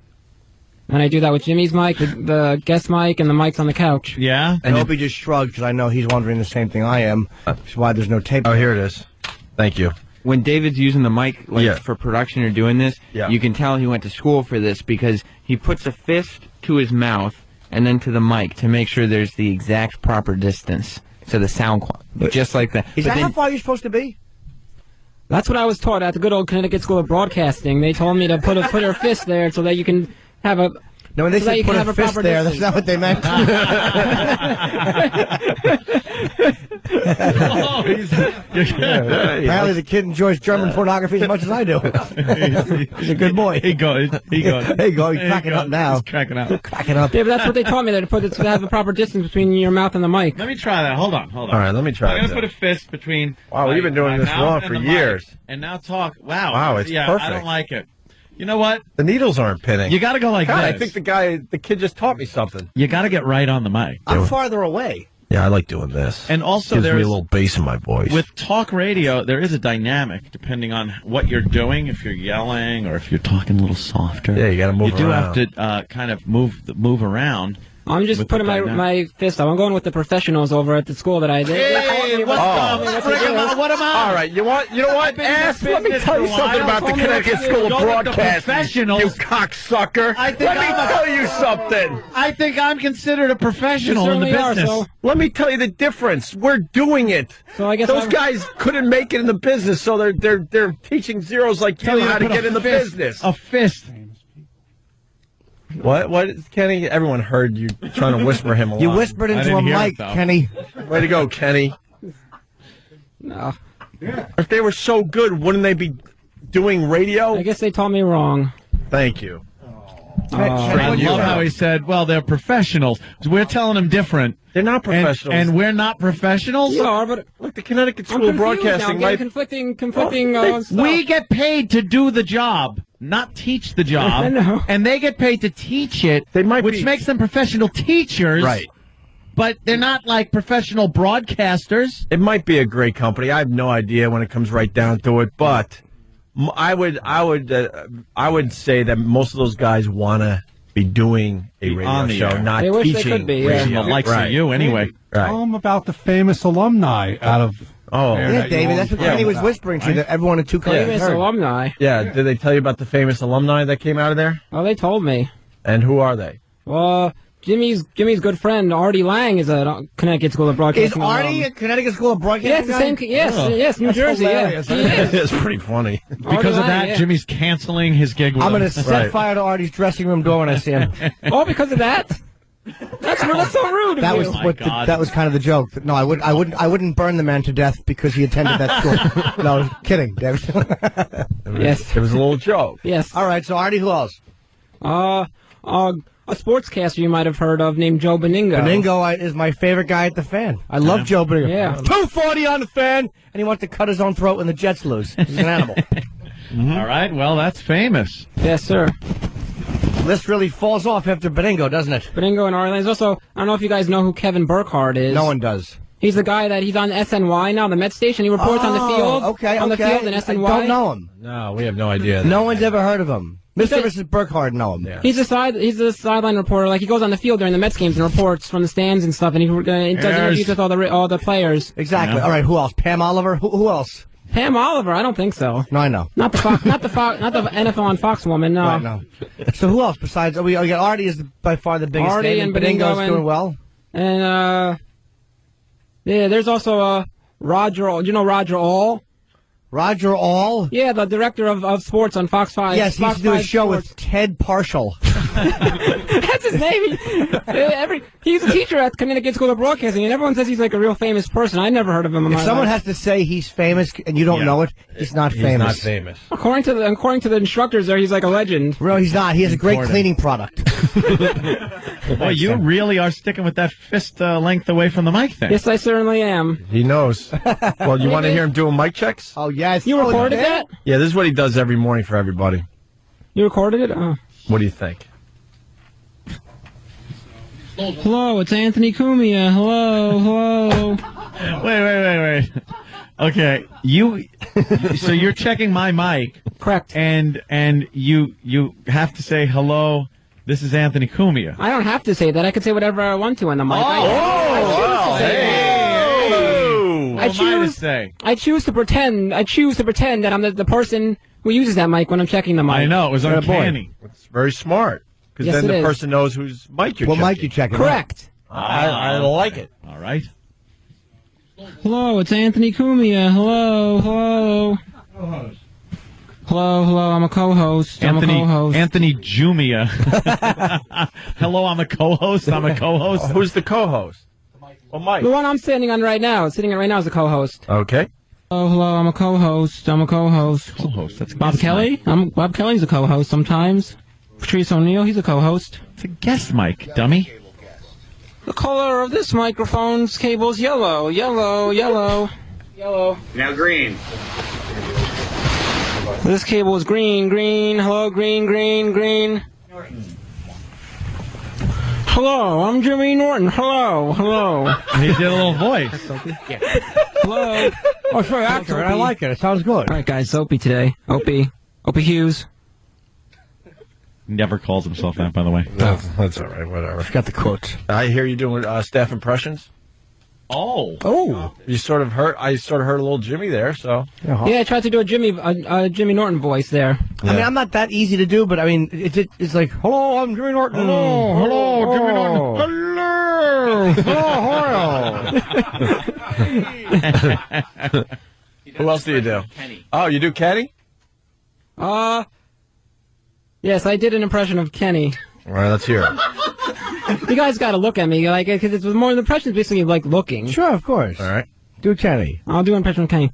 And I do that with Jimmy's mic, the guest mic, and the mics on the couch. Yeah. And Opie just shrugged because I know he's wondering the same thing I am. Which is why there's no tape. Oh, here it is. Thank you. When David's using the mic for production or doing this, you can tell he went to school for this because he puts a fist to his mouth and then to the mic to make sure there's the exact proper distance to the sound quality. Just like that. Is that how far you're supposed to be? That's what I was taught at the good old Connecticut School of Broadcasting. They told me to put her fist there so that you can have a... No, when they said put a fist there, that's not what they meant. Apparently the kid enjoys German pornography as much as I do. He's a good boy. He goes. There you go. He's cracking up now. He's cracking up. Cracking up. Yeah, but that's what they taught me, to have a proper distance between your mouth and the mic. Let me try that. Hold on. All right, let me try I'm going that. to put a fist between... Wow, we've been doing this wrong for years. And now talk. Wow. Wow, it's perfect. I don't like it. You know what? The needles aren't pinning. You got to go like God, this. I think the kid just taught me something. You got to get right on the mic. I'm farther away. Yeah, I like doing this. And also gives me there's a little bass in my voice. With talk radio, there is a dynamic depending on what you're doing. If you're yelling or if you're talking a little softer. Yeah, you got to move around. You do around. have to kind of move around. I'm just putting my fist up. I'm going with the professionals over at the school that I did. Hey, what am I? All right, you know what? Let me tell you something about the Connecticut School of Broadcasting. You cocksucker. Let me tell you something. I think I'm considered a professional in the business. Let me tell you the difference. We're doing it. So I guess those guys couldn't make it in the business, so they're teaching zeros like you how to get in the business. A fist. What, Kenny? Everyone heard you trying to whisper him along. You whispered into a mic, Kenny. Way to go, Kenny. No. If they were so good, wouldn't they be doing radio? I guess they taught me wrong. Thank you. I love how he said, well, they're professionals. We're telling them different. They're not professionals. And we're not professionals? You are, but... Look, the Connecticut School of Broadcasting might... conflicting stuff. We get paid to do the job, not teach the job. I know. And they get paid to teach it, which makes them professional teachers. Right. but they're not like professional broadcasters. It might be a great company. I have no idea when it comes right down to it, but I would say that most of those guys want to be doing a radio show, not they wish teaching they could be, radio. The likes of you, anyway. Right. Tell them about the famous alumni out of. Yeah, David, that's what Kenny was whispering to everyone in two countries. Famous alumni. Yeah, did they tell you about the famous alumni that came out of there? Oh, they told me. And who are they? Well, Jimmy's good friend Artie Lang is a Connecticut School of Broadcasting. Is Artie a Connecticut School of Broadcasting? Yeah, it's the same. Yes, New Jersey. Hilarious. Yeah, It's pretty funny. Because of that, Jimmy's canceling his gig with I'm going to him. set fire to Artie's dressing room door when I see him. Oh, because of that? That's so rude. That of was you. that was kind of the joke. No, I wouldn't burn the man to death because he attended that school. No, I was kidding, David. Yes, it was a little joke. Yes. All right, so Artie, who else? A sportscaster you might have heard of named Joe Beningo. Beningo is my favorite guy at the Fan. I love Joe Beningo. Yeah. 240 on the Fan, and he wants to cut his own throat when the Jets lose. He's an animal. All right, well, that's famous. Yes, sir. List really falls off after Beningo, doesn't it? Beningo and Artie Lang. There's also, I don't know if you guys know who Kevin Burkhardt is. No one does. He's the guy that he's on SNY now, the Met station. He reports on the field. Okay, on the field in I SNY. don't know him. No, we have no idea. No one's ever heard of him. Mr. and Mrs. Burkhardt know him. Yeah. He's a sideline reporter. Like he goes on the field during the Mets games and reports from the stands and stuff, and he does interviews with all the players. Exactly. Yeah. All right. Who else? Pam Oliver. Who else? Pam Oliver? I don't think so. No, I know. Not the NFL on Fox woman. No. Right, no. So who else besides? We got Artie is by far the biggest. Artie name, and Beningo doing well. And yeah, there's also Roger. Do you know Roger All? Roger All? Yeah, the director of sports on Fox 5. Yes, he used Fox to do a 5 show Sports. with Ted Parshall. That's his name. He's a teacher at Connecticut School of Broadcasting, and everyone says he's like a real famous person. I never heard of him in my If someone life. has to say he's famous and you don't know it, he's not famous. He's not famous. According to the instructors there, he's like a legend. No, he's not. He has a great cleaning product. Well, you really are sticking with that fist length away from the mic thing. Yes, I certainly am. He knows. Well, you want to hear him doing mic checks? Oh, yes. You recorded that? Yeah, this is what he does every morning for everybody. You recorded it? Oh. What do you think? Hello, it's Anthony Cumia. Hello. Wait. Okay, so you're checking my mic. Correct. And you have to say hello. This is Anthony Cumia. I don't have to say that. I can say whatever I want to on the mic. I choose to pretend that I'm the person who uses that mic when I'm checking the mic. I know, it was uncanny. It's very smart. Because Yes, then it the is. person knows whose mic you're What checking. mic you checking? Correct. I like it. All right. Hello, it's Anthony Cumia. Hello. Hello, I'm a co-host. Anthony Jumia. Hello, I'm a co-host. Who's the co-host? Well, Mike. The one I'm sitting on right now is the co-host. Okay. Hello, I'm a co-host. Co-host. That's Bob Kelly. Bob Kelly's a co-host sometimes. Patrice O'Neill, he's a co-host. It's a guest mic, dummy. The color of this microphone's cable is yellow. Now green. This cable is green. Hello, green. Hello, I'm Jimmy Norton. Hello. He did a little voice. Hello. Oh, it's very accurate. I like it. It sounds good. All right, guys, Opie today. Opie Hughes. Never calls himself that, by the way. That's all right. Whatever. Got the quotes. I hear you doing staff impressions. Oh. You sort of heard. I sort of heard a little Jimmy there. So. Yeah, I tried to do a Jimmy Norton voice there. I mean, I'm not that easy to do, but I mean, it's like, hello, I'm Jimmy Norton. Hello, Jimmy Norton. Hello. Who else do you do? Kenny. Oh, you do Kenny? Yes, I did an impression of Kenny. All right, let's hear it. You guys got to look at me, like, because it's more the impression is basically like looking. Sure, of course. All right. Do Kenny. I'll do an impression of Kenny.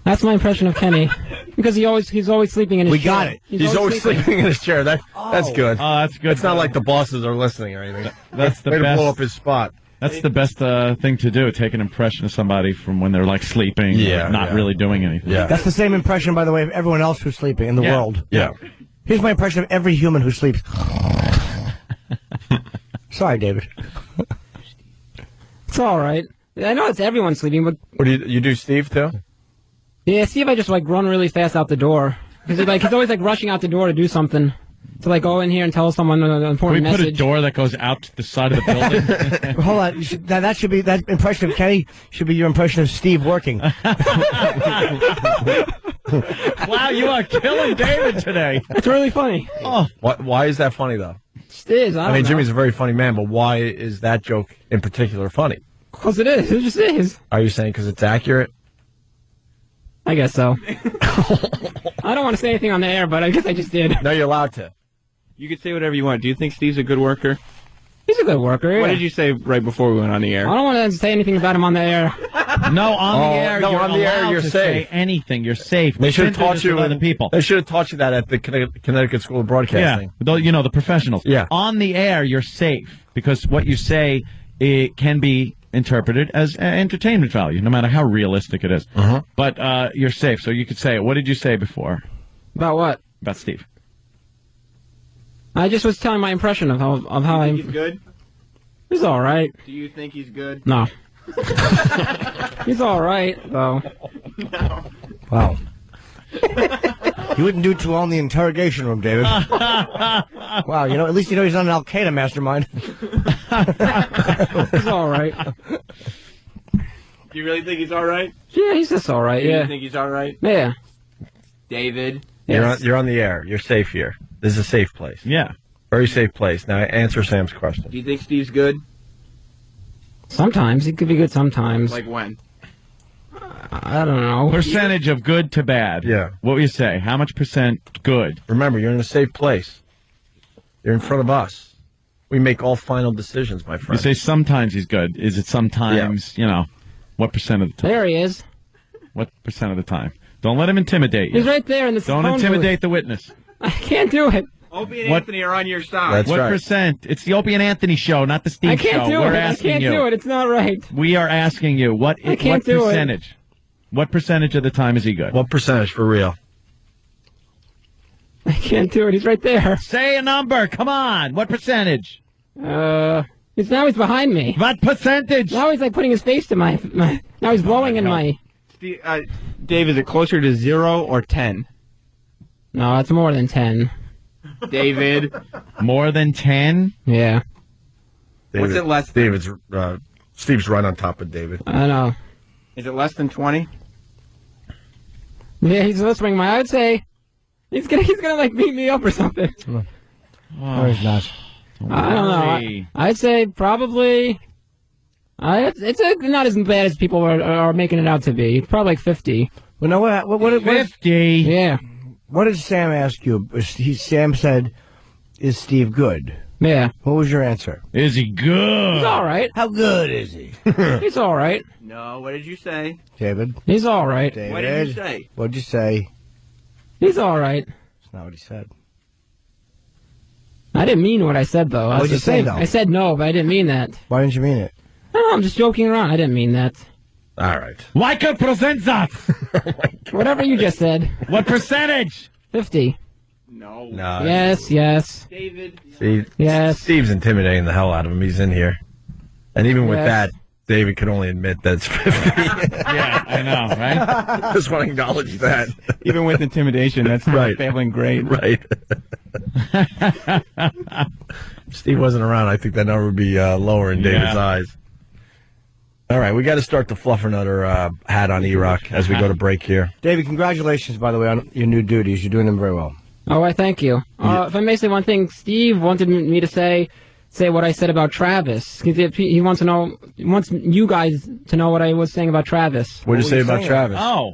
That's my impression of Kenny, because he's always sleeping in his chair. We got it. He's always sleeping in his chair. That's good. Oh, that's good. It's not like the bosses are listening or anything. That's the way best. to blow up his spot. That's the best thing to do. Take an impression of somebody from when they're like sleeping, or not really doing anything. Yeah. That's the same impression, by the way, of everyone else who's sleeping in the world. Yeah. Here's my impression of every human who sleeps. Sorry, David. It's all right. I know it's everyone sleeping, but What do you do, Steve, too? yeah, Steve, I just like run really fast out the door because he's always like rushing out the door to do something. To like go in here and tell someone an important Can we put a message. door that goes out to the side of the building? Hold on. That should be that impression of Kenny should be your impression of Steve working. Wow, you are killing David today. It's really funny. Oh, Why is that funny, though? It is. I mean, Jimmy's a very funny man, but why is that joke in particular funny? Because it is. It just is. Are you saying because it's accurate? I guess so. I don't want to say anything on the air, but I guess I just did. No, you're allowed to. You could say whatever you want. Do you think Steve's a good worker? He's a good worker. Yeah. What did you say right before we went on the air? I don't want to say anything about him on the air. No, on the air. no, you're on the air, allowed you're to safe. Say anything. You're safe. They should have Shouldn't do taught this you with other people. They should have taught you that at the Connecticut School of Broadcasting. Yeah, the professionals. Yeah. On the air, you're safe because what you say it can be interpreted as entertainment value, no matter how realistic it is. But you're safe, so you could say it. What did you say before? About what? About Steve. I just was telling my impression of how He's good? He's all right. Do you think he's good? No. He's all right, though. No. Wow. You wouldn't do too well in the interrogation room, David. Wow, at least he's not an Al Qaeda mastermind. He's all right. Do you really think he's all right? Yeah, he's just all right. Do Yeah. you think he's all right? Yeah. David? You're on the air. You're safe here. This is a safe place. Yeah. Very safe place. Now answer Sam's question. Do you think Steve's good? Sometimes he could be good. Sometimes. Like when? I don't know. Percentage of good to bad. Yeah. What would you say? How much percent good? Remember, you're in a safe place. You're in front of us. We make all final decisions, my You friend. say sometimes he's good. Is it sometimes, what percent of the time? There he is. What percent of the time? Don't let him intimidate you. He's right there in the Don't phone intimidate the witness. I can't do it. Opie and What- Anthony are on your side. That's What right. percent? It's the Opie and Anthony show, not the Steve I show. can't do We're it. I asking can't you. do it. It's not right. We are asking you. What can't do it. percentage? What percentage of the time is he good? What percentage for real? I can't do it. He's right there. Say a number. Come on. What percentage? Now he's behind me. What percentage? Now he's like putting his face to my now he's blowing in my. Steve, Dave, is it closer to 0 or 10? No, it's more than 10. David? More than 10? Yeah. What's it less than? Steve's right on top of David. I know. Is it less than 20? Yeah, he's whispering my. I'd say he's gonna like beat me up or something. No, he's not. I don't know. I'd say probably. It's not as bad as people are making it out to be. It's probably like 50. Well, no, what 50? Yeah. What did Sam ask you? Sam said, "Is Steve good?" Yeah. What was your answer? Is he good? He's all right. How good is he? He's all right. No, what did you say? David. He's all right. David. What did you say? What'd you say? He's all right. That's not what he said. I didn't mean what I said, though. What'd you say, though? I said no, but I didn't mean that. Why didn't you mean it? No, I'm just joking around. I didn't mean that. All right. Like a percentage. Whatever you just said. What percentage? 50. No. No. Yes. David? See, Yes. Steve's intimidating the hell out of him. He's in here. And even with Yes. that, David can only admit that it's 50. Yeah, I know, right? Just want to acknowledge that. Even with intimidation, that's not Right. failing great. Right. If Steve wasn't around, I think that number would be lower in David's eyes. All right, we got to start the Fluffernutter hat on E-Rock as we go to break here. David, congratulations, by the way, on your new duties. You're doing them very well. Oh, I thank you. If I may say one thing, Steve wanted me to say what I said about Travis. He wants to know, wants you guys to know what I was saying about Travis. What did you say about Travis? Oh.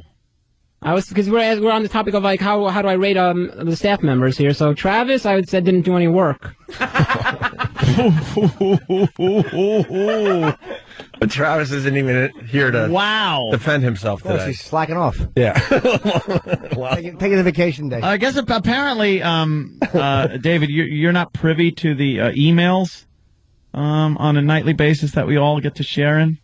Because we're on the topic of like how do I rate the staff members here? So Travis, I would say didn't do any work. But Travis isn't even here to defend himself Of course, today. he's slacking off. Yeah. Taking a vacation day. I guess apparently, David, you're not privy to the emails on a nightly basis that we all get to share in?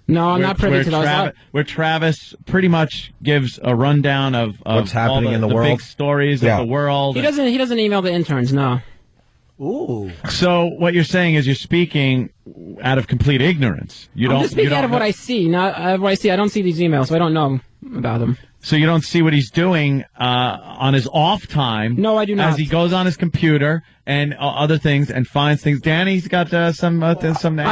No, I'm not privy to those. Where Travis pretty much gives a rundown of what's happening all in the big world. stories of the world. He doesn't email the interns. No. Ooh. So what you're saying is you're speaking out of complete ignorance. I'm just speaking out of what I see, not out of what I see. I don't see these emails, so I don't know about them. So you don't see what he's doing on his off time? No, I do not. As he goes on his computer and other things and finds things. Danny's got some. I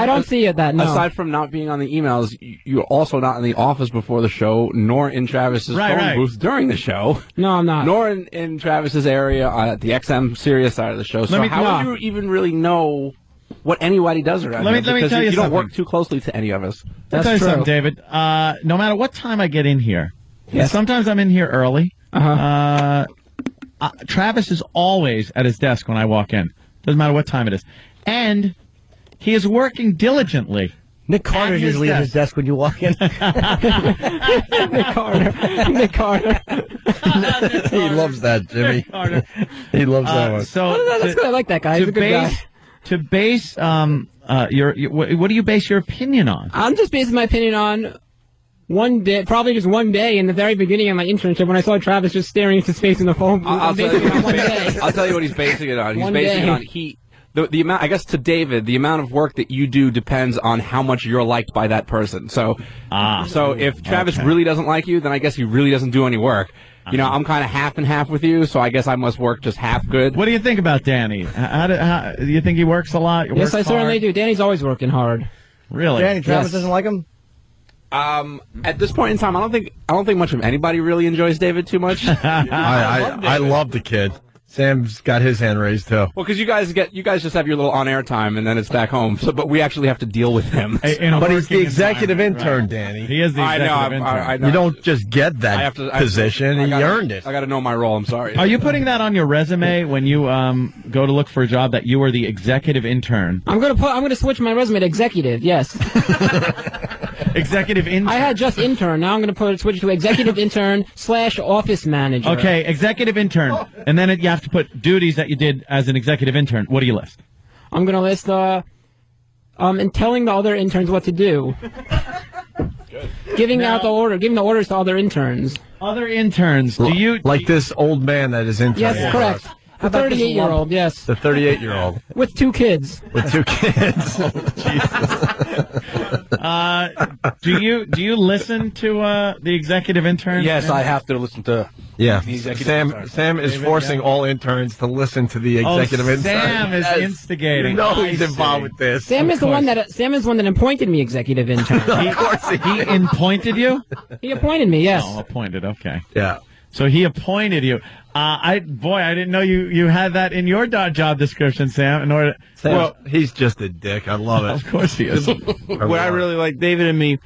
don't see it that. No. Aside from not being on the emails, you're also not in the office before the show, nor in Travis's phone booth during the show. No, I'm not. Nor in Travis's area at the XM Sirius side of the show. So how would you even really know what anybody does around here? Let me tell you don't something. work too closely to any of us. I'll tell you something, David. No matter what time I get in here, yes. Sometimes I'm in here early. Travis is always at his desk when I walk in. Doesn't matter what time it is. And he is working diligently. Nick Carter's usually at his desk when you walk in. Nick Carter. He loves that, Jimmy. He loves that one. So that's good. I like that guy. He's a good guy. To base what do you base your opinion on? I'm just basing my opinion on one day, probably just one day in the very beginning of my internship when I saw Travis just staring into space in the phone booth. I'll tell you what he's basing it on. He's basing it on the amount. I guess to David, the amount of work that you do depends on how much you're liked by that person. So if Travis really doesn't like you, then I guess he really doesn't do any work. You know, I'm kind of half and half with you, so I guess I must work just half good. What do you think about Danny? How do you think he works a lot? Yes, I certainly do. Danny's always working hard. Really? Danny, Travis doesn't like him? At this point in time, I don't think much of anybody really enjoys David too much. I love the kid. Sam's got his hand raised too. Well, because you guys just have your little on-air time, and then it's back home. So, but we actually have to deal with him. But he's the executive intern, Danny. He is the executive intern. I know. You don't just get that position. He earned it. I got to know my role. I'm sorry. Are you putting that on your resume when you go to look for a job that you are the executive intern? I'm gonna switch my resume to executive. Yes. Executive intern. I had just intern. Now I'm going to switch to executive intern / office manager. Okay, executive intern, and then you have to put duties that you did as an executive intern. What do you list? I'm going to list and telling the other interns what to do. Giving the orders to other interns. Other interns. Do you like this old man that is intern? Yes, correct. The 38-year-old, yes. The 38-year-old. With 2 kids. With 2 kids. Do you listen to the executive intern? Yes, I have to listen to. Yeah, Sam is forcing all interns to listen to the executive intern. Sam is instigating. You know he's involved with this. Sam is the one that appointed me executive intern. Of course he appointed you. He appointed me. Yes. Oh, appointed. Okay. Yeah. So he appointed you. I didn't know you had that in your job description, Sam. Well, he's just a dick. I love it. Of course he is. What I really like, David and me,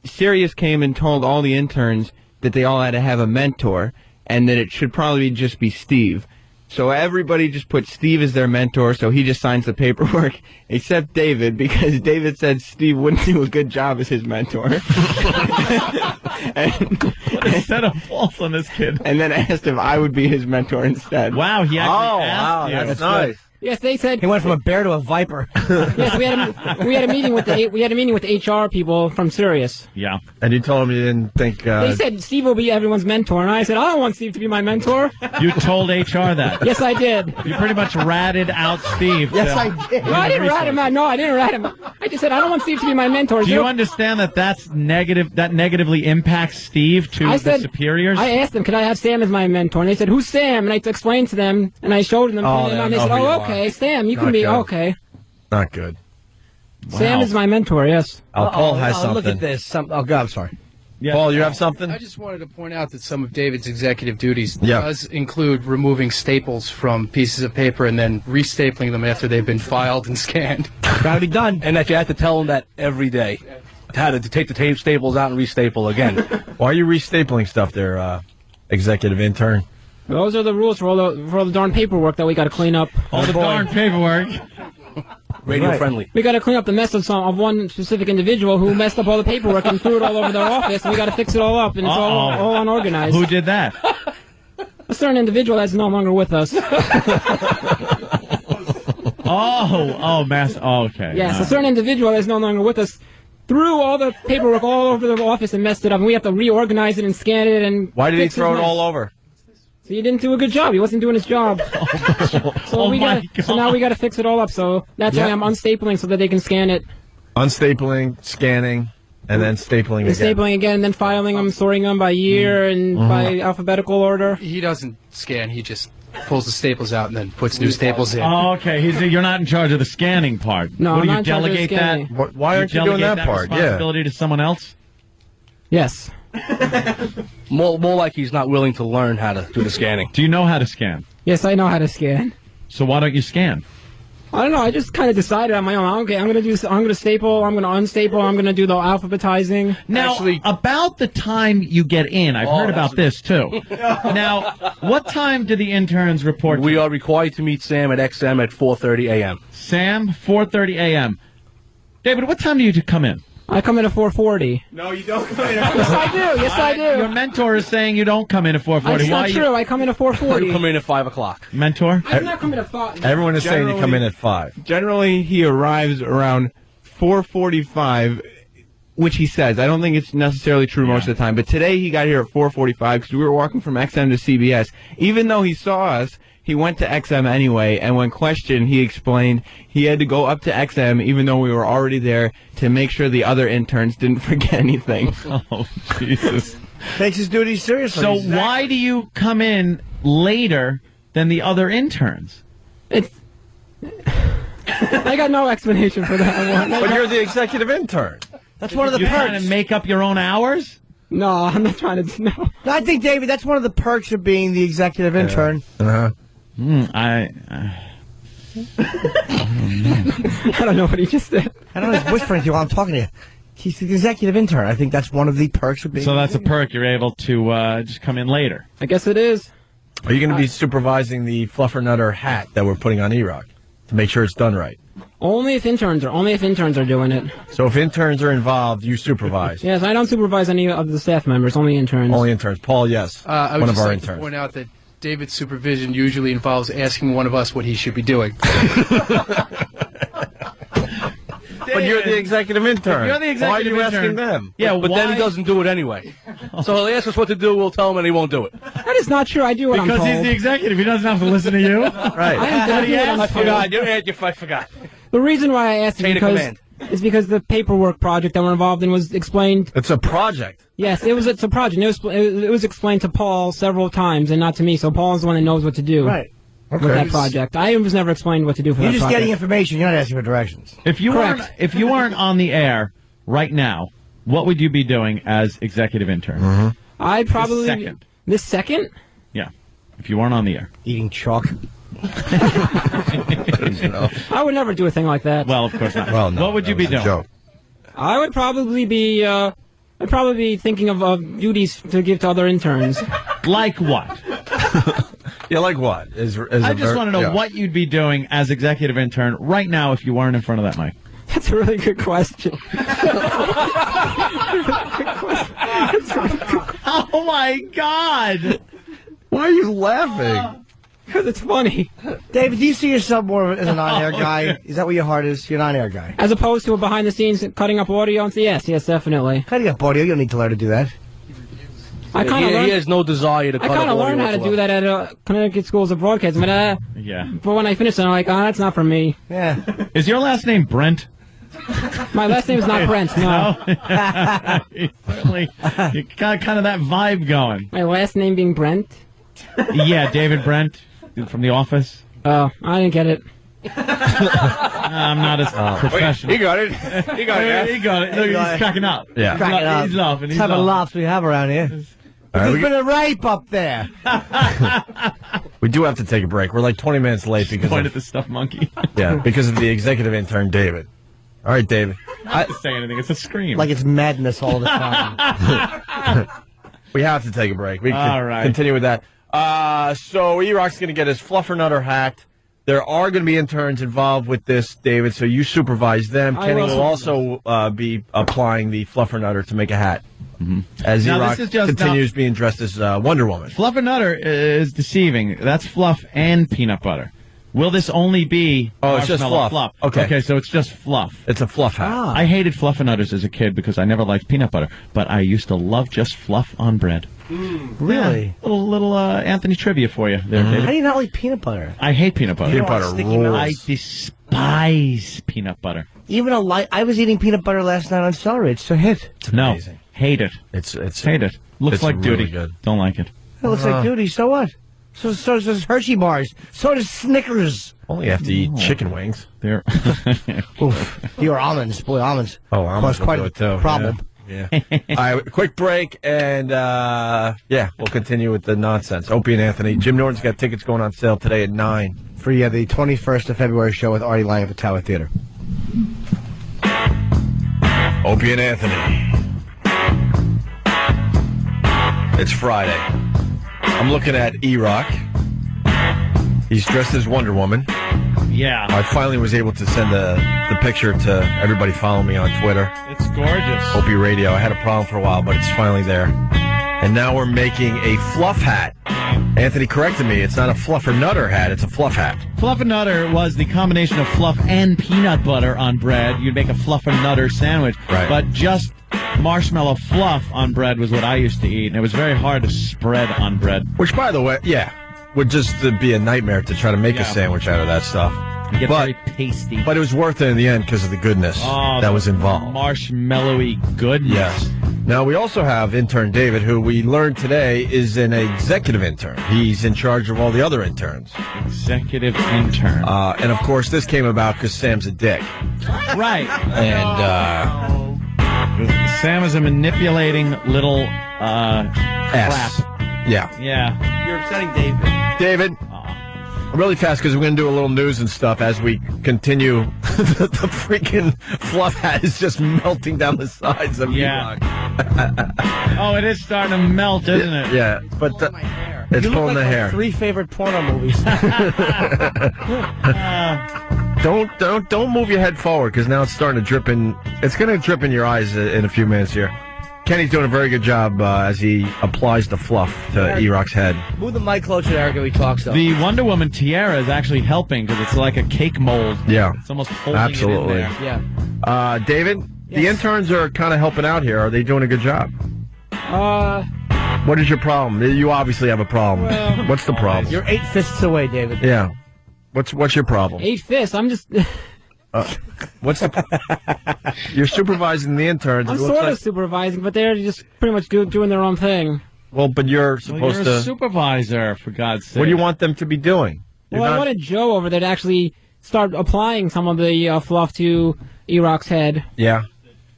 Sirius came and told all the interns that they all had to have a mentor, and that it should probably just be Steve. So everybody just put Steve as their mentor, so he just signs the paperwork, except David, because David said Steve wouldn't do a good job as his mentor. and set a false on this kid. And then asked if I would be his mentor instead. Wow, he actually asked you. That's nice. Yes, they said he went from a bear to a viper. Yes, we had a meeting with the HR people from Sirius. Yeah, and you told him you didn't think. They said Steve will be everyone's mentor, and I said I don't want Steve to be my mentor. You told HR that? Yes, I did. You pretty much ratted out Steve. Yes, I did. No, I didn't rat him out. No, I didn't rat him. I just said I don't want Steve to be my mentor. Do you understand that that's negative? That negatively impacts Steve to the superiors. I asked them, "Could I have Sam as my mentor?" And they said, "Who's Sam?" And I explained to them, and I showed them. And they said, "Oh, okay, Sam, you can be okay." Not good. Sam is my mentor. Yes. Paul has something. Look at this. God, I'm sorry. Yeah. Paul, you have something? I just wanted to point out that some of David's executive duties Yeah. does include removing staples from pieces of paper and then restapling them after they've been filed and scanned. Gotta be done. And that you have to tell them that every day. How to take the tape staples out and restaple again. Why are you restapling stuff there, executive intern? Those are the rules for all the darn paperwork that we got to clean up. All the darn paperwork. Radio friendly. We got to clean up the mess of one specific individual who messed up all the paperwork and threw it all over their office. And we got to fix it all up, and it's all unorganized. Who did that? A certain individual that's no longer with us. Okay. Yes, a certain individual that's no longer with us threw all the paperwork all over the office and messed it up. And we have to reorganize it and scan it. And why did he throw it all over? So you didn't do a good job. He wasn't doing his job. So now we got to fix it all up. So that's why I'm unstapling so that they can scan it. Unstapling, scanning, and then stapling again. Stapling again, and then filing them, sorting them by year and by alphabetical order. He doesn't scan. He just pulls the staples out and then puts new staples in. Oh, okay. You're not in charge of the scanning part. No, what, I'm do you not in charge of the delegate that? scanning. Why aren't you doing that part? Responsibility to someone else? Yes. More like he's not willing to learn how to do the scanning. Do you know how to scan? Yes, I know how to scan. So why don't you scan? I don't know. I just kind of decided on my own. Okay, I'm gonna staple. I'm gonna unstaple. I'm gonna do the alphabetizing. Now, about the time you get in, I've heard about this too. Now, what time do the interns report? We are required to meet Sam at XM at 4:30 a.m. Sam, 4:30 a.m. David, what time do you come in? I come in at 4:40. No, you don't come in at 4:40. Yes, I do. Yes, I do. Your mentor is saying you don't come in at 4:40. That's not true. I come in at 4:40. You come in at 5 o'clock. Mentor? I did not come in at 5. Everyone is saying you come in at 5. Generally, he arrives around 4:45, which he says. I don't think it's necessarily true most of the time. But today he got here at 4:45 because we were walking from XM to CBS. Even though he saw us, he went to XM anyway, and when questioned, he explained he had to go up to XM, even though we were already there, to make sure the other interns didn't forget anything. Oh, Jesus. Takes his duties seriously. So why do you come in later than the other interns? I got no explanation for that one. But you're the executive intern. That's one of the You're perks. trying to make up your own hours? No, I'm not trying to. No. I think, David, that's one of the perks of being the executive intern. Uh-huh. I don't know what he just said. I don't know. He's whispering to you while I'm talking to you. He's the executive intern. I think that's one of the perks of being. So that's a perk. You're able to just come in later. I guess it is. Are you going to be supervising the Fluffernutter hat that we're putting on E-Rock to make sure it's done right? Only if interns are doing it. So if interns are involved, you supervise. Yes, I don't supervise any of the staff members. Only interns. Only interns. Paul, yes. I would one of just our like to interns. point out that David's supervision usually involves asking one of us what he should be doing. But you're the executive intern. You're the executive Why are you intern. asking them? Yeah, but then he doesn't do it anyway. So he'll ask us what to do, we'll tell him, and he won't do it. That is not true. I do what I'm Because told. he's the executive. He doesn't have to listen to you. Right. I forgot. The reason why I asked Chain is of because command. it's because the paperwork project that we're involved in was explained. It's a project. Yes, it's a project. It was explained to Paul several times and not to me. So Paul's the one that knows what to do. Right. With that project. I was never explained what to do for You're that just project. getting information. You're not asking for directions. If you weren't on the air right now, what would you be doing as executive intern? I'd probably This second? Yeah. If you weren't on the air. Eating chalk. I would never do a thing like that. Well, of course not. Well, no, what would you be doing? I would probably be. I'd probably be thinking of duties to give to other interns. Like what? Yeah, like what? I just want to know what you'd be doing as executive intern right now if you weren't in front of that mic. That's a really good question. Oh my God! Why are you laughing? Because it's funny. David, do you see yourself more as an on-air guy? Is that what your heart is? You're an on-air guy. As opposed to a behind-the-scenes cutting up audio? Yes, definitely. Cutting up audio, you don't need to learn to do that. I kind of He has no desire to cut I kind of up learned audio how to do whatsoever. that at Connecticut Schools of Broadcasting, but Yeah. but when I finished it, I'm like, that's not for me. Yeah. Is your last name Brent? My last name is not Brent. No. Really, you got kind of that vibe going. My last name being Brent. Yeah, David Brent from The Office. Oh, I didn't get it. I'm not as professional. He got it. He got it. He got it. Look, he's cracking up. Yeah. Cracking up. He's laughing. He's Type of laughing. laughs we have around here. There's been a rape up there. We do have to take a break. We're like 20 minutes late because Point of, at the stuff monkey. yeah, because of the executive intern, David. All right, David. I don't say anything. It's a scream. Like it's madness all the time. We have to take a break. We can All right. continue with that. So E-Rock's going to get his Fluffernutter hacked. There are going to be interns involved with this, David, so you supervise them. I Kenny will will also be applying the Fluffernutter to make a hat. As Now, E-Rock this is just continues being dressed as Wonder Woman. Fluff and Nutter is deceiving. That's fluff and peanut butter. Will this only be Oh, it's just marshmallow fluff. Okay. Okay, so it's just fluff. It's a fluff hat. I hated Fluff and Nutters as a kid because I never liked peanut butter, but I used to love just fluff on bread. Really? Yeah, little Anthony trivia for you there, David. How do you not like peanut butter? I hate peanut butter. Peanut butter rules. I despise peanut butter. Even I was eating peanut butter last night on celery. It's a hit. No, hate it. It's hate it. Looks it's like really duty. good. Don't like it. It looks like duty. So what? So does Hershey bars. So does Snickers. Only have to eat chicken wings. They're Your almonds, boy, almonds. Oh, almonds Cause quite will a do it too. problem. Yeah. All right, quick break, and we'll continue with the nonsense. Opie and Anthony. Jim Norton's got tickets going on sale today at 9 for the 21st of February show with Artie Lang at the Tower Theater. Opie and Anthony. It's Friday. I'm looking at E-Rock. He's dressed as Wonder Woman. Yeah. I finally was able to send the picture to everybody following me on Twitter. It's gorgeous. Opie Radio. I had a problem for a while, but it's finally there. And now we're making a fluff hat. Anthony corrected me. It's not a fluffer nutter hat. It's a fluff hat. Fluffer Nutter was the combination of fluff and peanut butter on bread. You'd make a Fluffer Nutter sandwich. Right. But just marshmallow fluff on bread was what I used to eat, and it was very hard to spread on bread. Which, by the way, would just be a nightmare to try to make a sandwich out of that stuff. You get very pasty. But it was worth it in the end because of the goodness that was involved. Marshmallowy goodness. Yes. Now, we also have intern David, who we learned today is an executive intern. He's in charge of all the other interns. Executive intern. And, of course, this came about because Sam's a dick. Right. And Sam is a manipulating little crap. Yeah. Yeah. You're upsetting David. David, really fast because we're going to do a little news and stuff as we continue. The freaking fluff hat is just melting down the sides of E-Rock. Oh, it is starting to melt, isn't it? Yeah, but it's You look pulling like the my hair. 3 favorite porno movies. Don't move your head forward because now it's starting to drip in. It's going to drip in your eyes in a few minutes here. Kenny's doing a very good job as he applies the fluff to E-Rock's head. Move the mic closer to Eric and we talk so. The Wonder Woman tiara is actually helping because it's like a cake mold. Yeah. It's almost holding Absolutely. it in there. Yeah. David, the interns are kind of helping out here. Are they doing a good job? What is your problem? You obviously have a problem. Well, What's the problem? You're 8 fists away, David. Yeah. What's your problem? 8 fists. I'm just. What's the? You're supervising the interns. I'm It looks sort like- of supervising, but they're just pretty much doing their own thing. Well, but you're supposed You're to. a supervisor, for God's sake. What do you want them to be doing? You're Well, I not- wanted Joe over there to actually start applying some of the fluff to E-Rock's head. Yeah.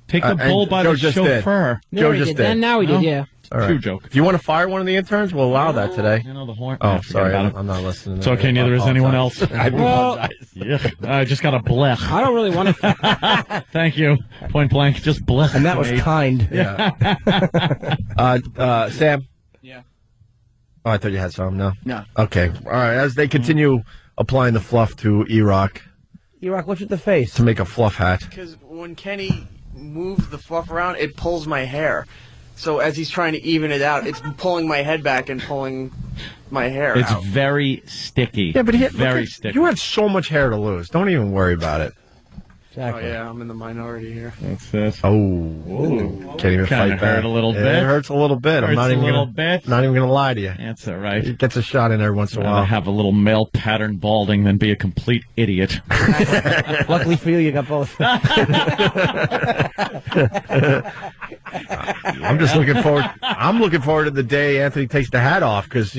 Take the bull and by Joe the just chauffeur. Did. Joe he just did. did. And now he did, yeah. All right. True joke. If you want to fire one of the interns, we'll allow that today. You know the horn. Oh, I forget sorry. about it. I'm not listening. It's okay. Neither is anyone else. I Well, apologize. Yeah. I just got a blech. I don't really want to. Thank you. Point blank. Just blech. And that was kind. Yeah. Sam? Yeah. Oh, I thought you had some. No? No. Okay. All right. As they continue applying the fluff to E-Rock E-Rock, what's with the face? to make a fluff hat. Because when Kenny moves the fluff around, it pulls my hair. So as he's trying to even it out, it's pulling my head back and pulling my hair It's out. very sticky. Yeah, but very sticky. You have so much hair to lose. Don't even worry about it. Oh yeah, I'm in the minority here. That's this. Oh, can't even Kinda fight hurt back. a little Yeah, bit. It hurts a little bit. I'm Hurts not a even little gonna, bit. Not even gonna lie to you. That's all right. He gets a shot in every once in a Rather while. have a little male pattern balding than be a complete idiot. Luckily for you, you got both. I'm just looking forward. I'm looking forward to the day Anthony takes the hat off because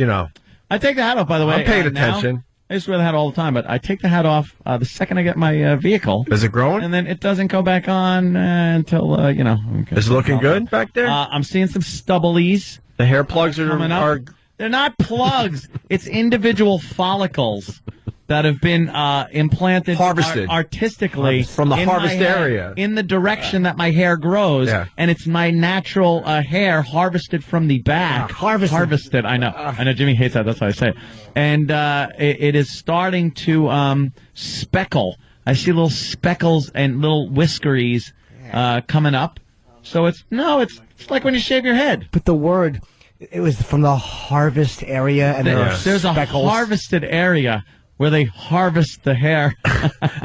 I take the hat off, by the way. I'm paying now. attention. I used to wear the hat all the time, but I take the hat off the second I get my vehicle. Is it growing? And then it doesn't go back on until, Is it looking good back there? I'm seeing some stubblies. The hair plugs coming up. They're not plugs. It's individual follicles that have been implanted Harvested. artistically From the in my harvest hair, area. in the direction that my hair grows. Yeah. And it's my natural hair harvested from the back. Harvested. I know. Jimmy hates that. That's why I say it. And it is starting to speckle. I see little speckles and little whiskeries coming up. So it's like when you shave your head. But the word, it was from the harvest area, and there are There's a speckles. harvested area where they harvest the hair.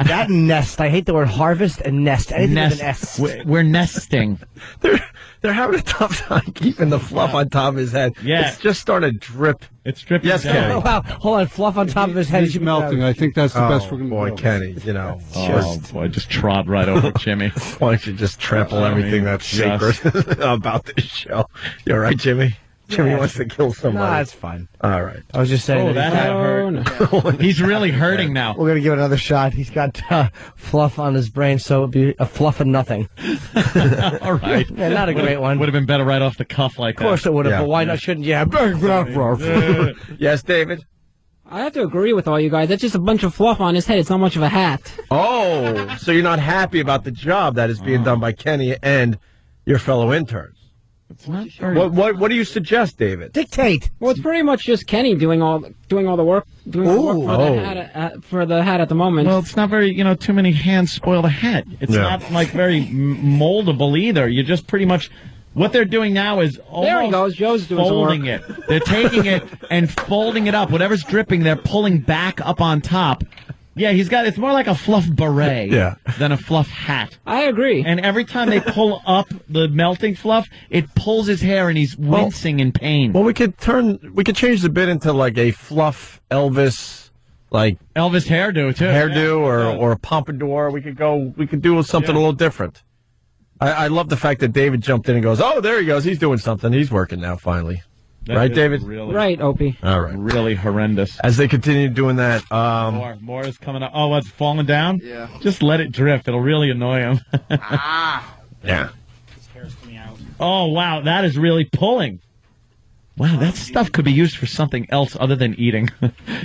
That nest. I hate the word harvest and nest. Anything with an S. We're nesting. They're having a tough time keeping the fluff on top of his head. Yeah. It's just starting to drip. It's dripping Yes, down. Kenny. Oh, wow. Hold on. Fluff on top of his head. He's melting. I think that's the best we're going to do. Boy, Kenny, you know. Oh, boy, just trod right over Jimmy. Why don't you just trample everything that's sacred about this show? You all right, Jimmy? Jimmy wants to kill somebody. No, that's fine. All right. I was just saying. Oh, that hurt. He's really hurting now. We're going to give it another shot. He's got fluff on his brain, so it'll be a fluff of nothing. All right. Yeah, not a great one. Would have been better right off the cuff like that. Of course it would have, but why not? Shouldn't you have? Yes, David? I have to agree with all you guys. That's just a bunch of fluff on his head. It's not much of a hat. Oh, so you're not happy about the job that is being done by Kenny and your fellow interns? It's not very... What do you suggest, David? Dictate. Well, it's pretty much just Kenny doing all the work, for the hat at the moment. Well, it's not very, too many hands spoil the hat. It's not like very moldable either. You just pretty much, what they're doing now is almost there he goes. Joe's doing some work. folding it. They're taking it and folding it up. Whatever's dripping, they're pulling back up on top. Yeah, it's more like a fluff beret than a fluff hat. I agree. And every time they pull up the melting fluff, it pulls his hair and he's wincing in pain. Well, we could change the bit into like a fluff Elvis, like Elvis hairdo too. Or a pompadour. We could do something a little different. I love the fact that David jumped in and goes, oh, there he goes. He's doing something. He's working now, finally. Right, David? Really, right, Opie. All right. Really horrendous. As they continue doing that, more is coming up. Oh, what's falling down? Yeah. Just let it drift. It'll really annoy him. Yeah. His hair's coming out. Oh, wow. That is really pulling. Wow, that stuff could be used for something else other than eating.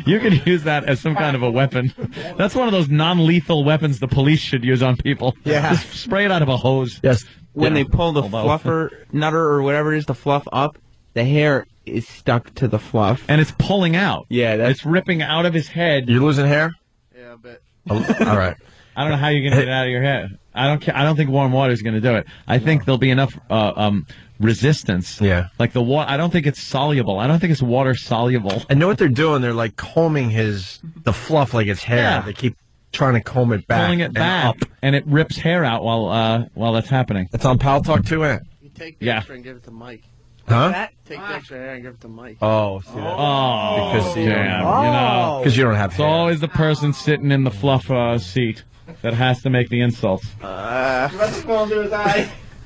You could use that as some kind of a weapon. That's one of those non-lethal weapons the police should use on people. Yeah. Just spray it out of a hose. Yes. When they pull the fluffer, nutter, or whatever it is, the fluff up, the hair is stuck to the fluff. And it's pulling out. Yeah, it's ripping out of his head. You losing hair? Yeah, a bit. All right. I don't know how you're going to get it out of your head. I don't think warm water is going to do it. I think there'll be enough resistance. Yeah. Like the water. I don't think it's soluble. I don't think it's water soluble. I know what they're doing. They're like combing the fluff like it's hair. Yeah. They keep trying to comb it back. Pulling it back, and it rips hair out while that's happening. It's on Pal Talk 2, eh? You take the extra and give it to Mike. Huh? Take the extra hair and give it to Mike. Oh, see that? Oh, because damn. Because you don't have It's hair. always the person sitting in the fluff seat that has to make the insults.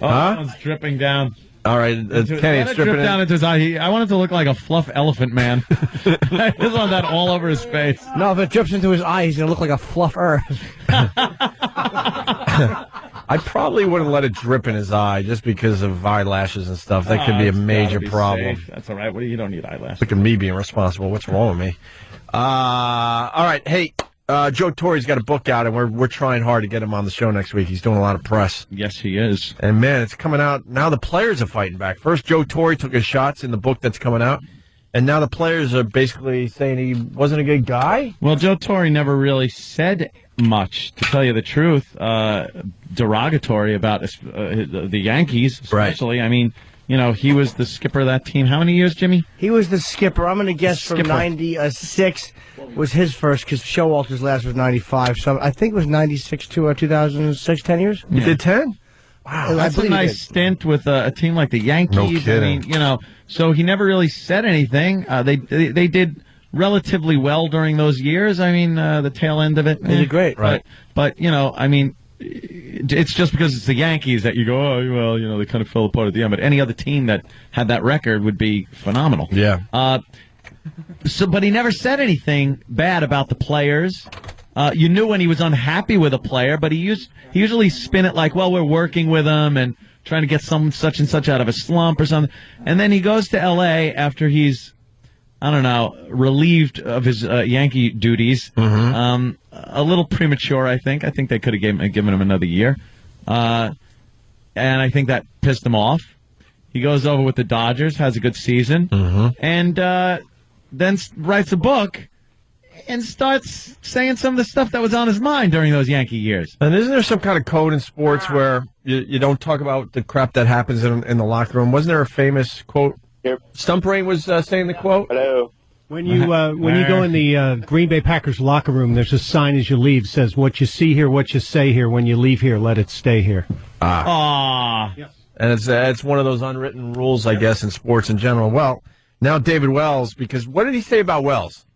One's dripping down. All right, Kenny, it's dripping down into his eye. I want it to look like a fluff elephant man. I just want that all over his face. No, if it drips into his eye, he's going to look like a fluffer. I probably wouldn't let it drip in his eye just because of eyelashes and stuff. That could be a major problem. Safe. That's all right. You don't need eyelashes. Look at me being responsible. What's wrong with me? All right. Hey, Joe Torre's got a book out, and we're trying hard to get him on the show next week. He's doing a lot of press. Yes, he is. And, man, it's coming out. Now the players are fighting back. First, Joe Torre took his shots in the book that's coming out. And now the players are basically saying he wasn't a good guy? Well, Joe Torre never really said much, to tell you the truth, derogatory about the Yankees, especially. Right. I mean, he was the skipper of that team. How many years, Jimmy? He was the skipper. I'm going to guess from 96 was his first, because Showalter's last was 95. So I think it was 96 to 2006, 10 years. You did 10? Wow, that's a nice stint with a team like the Yankees. No kidding. I mean, so he never really said anything. They did relatively well during those years. I mean, the tail end of it. They did great, right? But I mean, it's just because it's the Yankees that you go, oh, well, they kind of fell apart at the end. But any other team that had that record would be phenomenal. Yeah. But he never said anything bad about the players. You knew when he was unhappy with a player, but he usually spin it like, well, we're working with him and trying to get some such and such out of a slump or something. And then he goes to L.A. after he's, I don't know, relieved of his Yankee duties. Mm-hmm. A little premature, I think. I think they could have given him another year. And I think that pissed him off. He goes over with the Dodgers, has a good season, and then writes a book and starts saying some of the stuff that was on his mind during those Yankee years. And isn't there some kind of code in sports where you don't talk about the crap that happens in the locker room? Wasn't there a famous quote? Yep. Stumpbrain was saying the quote? Hello. When you go in the Green Bay Packers locker room, there's a sign as you leave says, "What you see here, what you say here. When you leave here, let it stay here." And it's one of those unwritten rules, I guess, in sports in general. Well, now David Wells, because what did he say about Wells?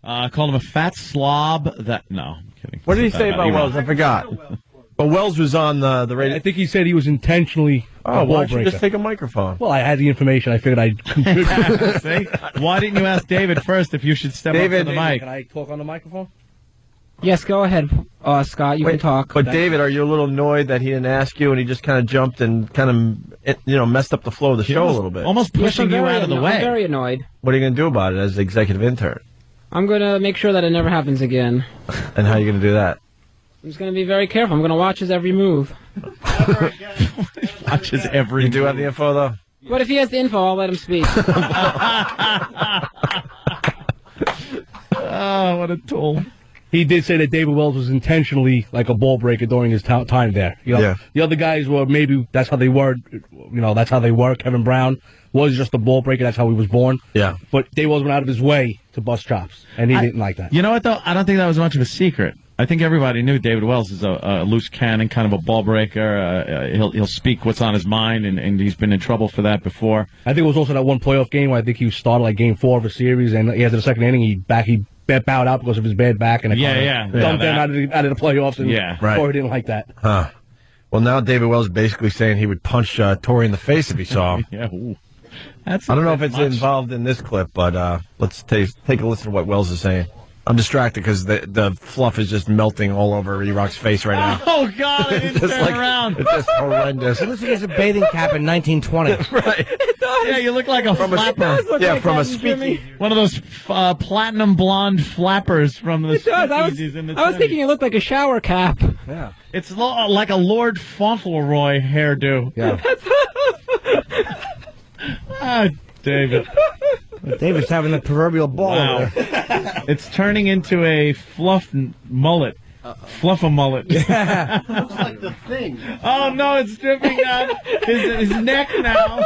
Called him a fat slob. No, I'm kidding. What did he say about Wells? I forgot. But Wells was on the radio. I think he said he was intentionally why don't you just take a microphone? Well, I had the information. I figured I'd contribute. See? Why didn't you ask David first if you should step up to the mic? Can I talk on the microphone? Yes, go ahead, Scott. You can talk. But David, are you a little annoyed that he didn't ask you and he just kind of jumped and kind of messed up the flow of the show a little bit? Almost pushing you out of the way. I'm very annoyed. What are you going to do about it as the executive intern? I'm going to make sure that it never happens again. And how are you going to do that? I'm just going to be very careful. I'm going to watch his every move. Watch his every move. You do have the info, though? But if he has the info, I'll let him speak. Oh, what a tool. He did say that David Wells was intentionally like a ball breaker during his time there. You know, Yeah. The other guys were maybe that's how they were. That's how they were. Kevin Brown was just a ball breaker. That's how he was born. Yeah. But David Wells went out of his way to bust chops, and he didn't like that. You know what, though? I don't think that was much of a secret. I think everybody knew David Wells is a loose cannon, kind of a ball breaker. He'll speak what's on his mind, and he's been in trouble for that before. I think it was also that one playoff game where I think he started like game 4 of a series, and after the second inning, he bowed out because of his bad back, and dumped him out of the playoffs, and Corey didn't like that. Huh. Well, now David Wells is basically saying he would punch Torrey in the face if he saw him. Yeah. Ooh. I don't know if it's involved in this clip, but let's take a listen to what Wells is saying. I'm distracted because the fluff is just melting all over E-Rock's face right now. Oh, God, I didn't turn around. It's just horrendous. It looks like he has a bathing cap in 1920. Right. Yeah, you look like a flapper. From a speakeasy. One of those platinum blonde flappers from the It does. I was thinking it looked like a shower cap. Yeah. It's like a Lord Fauntleroy hairdo. Yeah. David. David's having the proverbial ball over there. It's turning into a fluff mullet. Fluff-a-mullet. Yeah. Looks like the Thing. Oh, no, it's dripping down his neck now.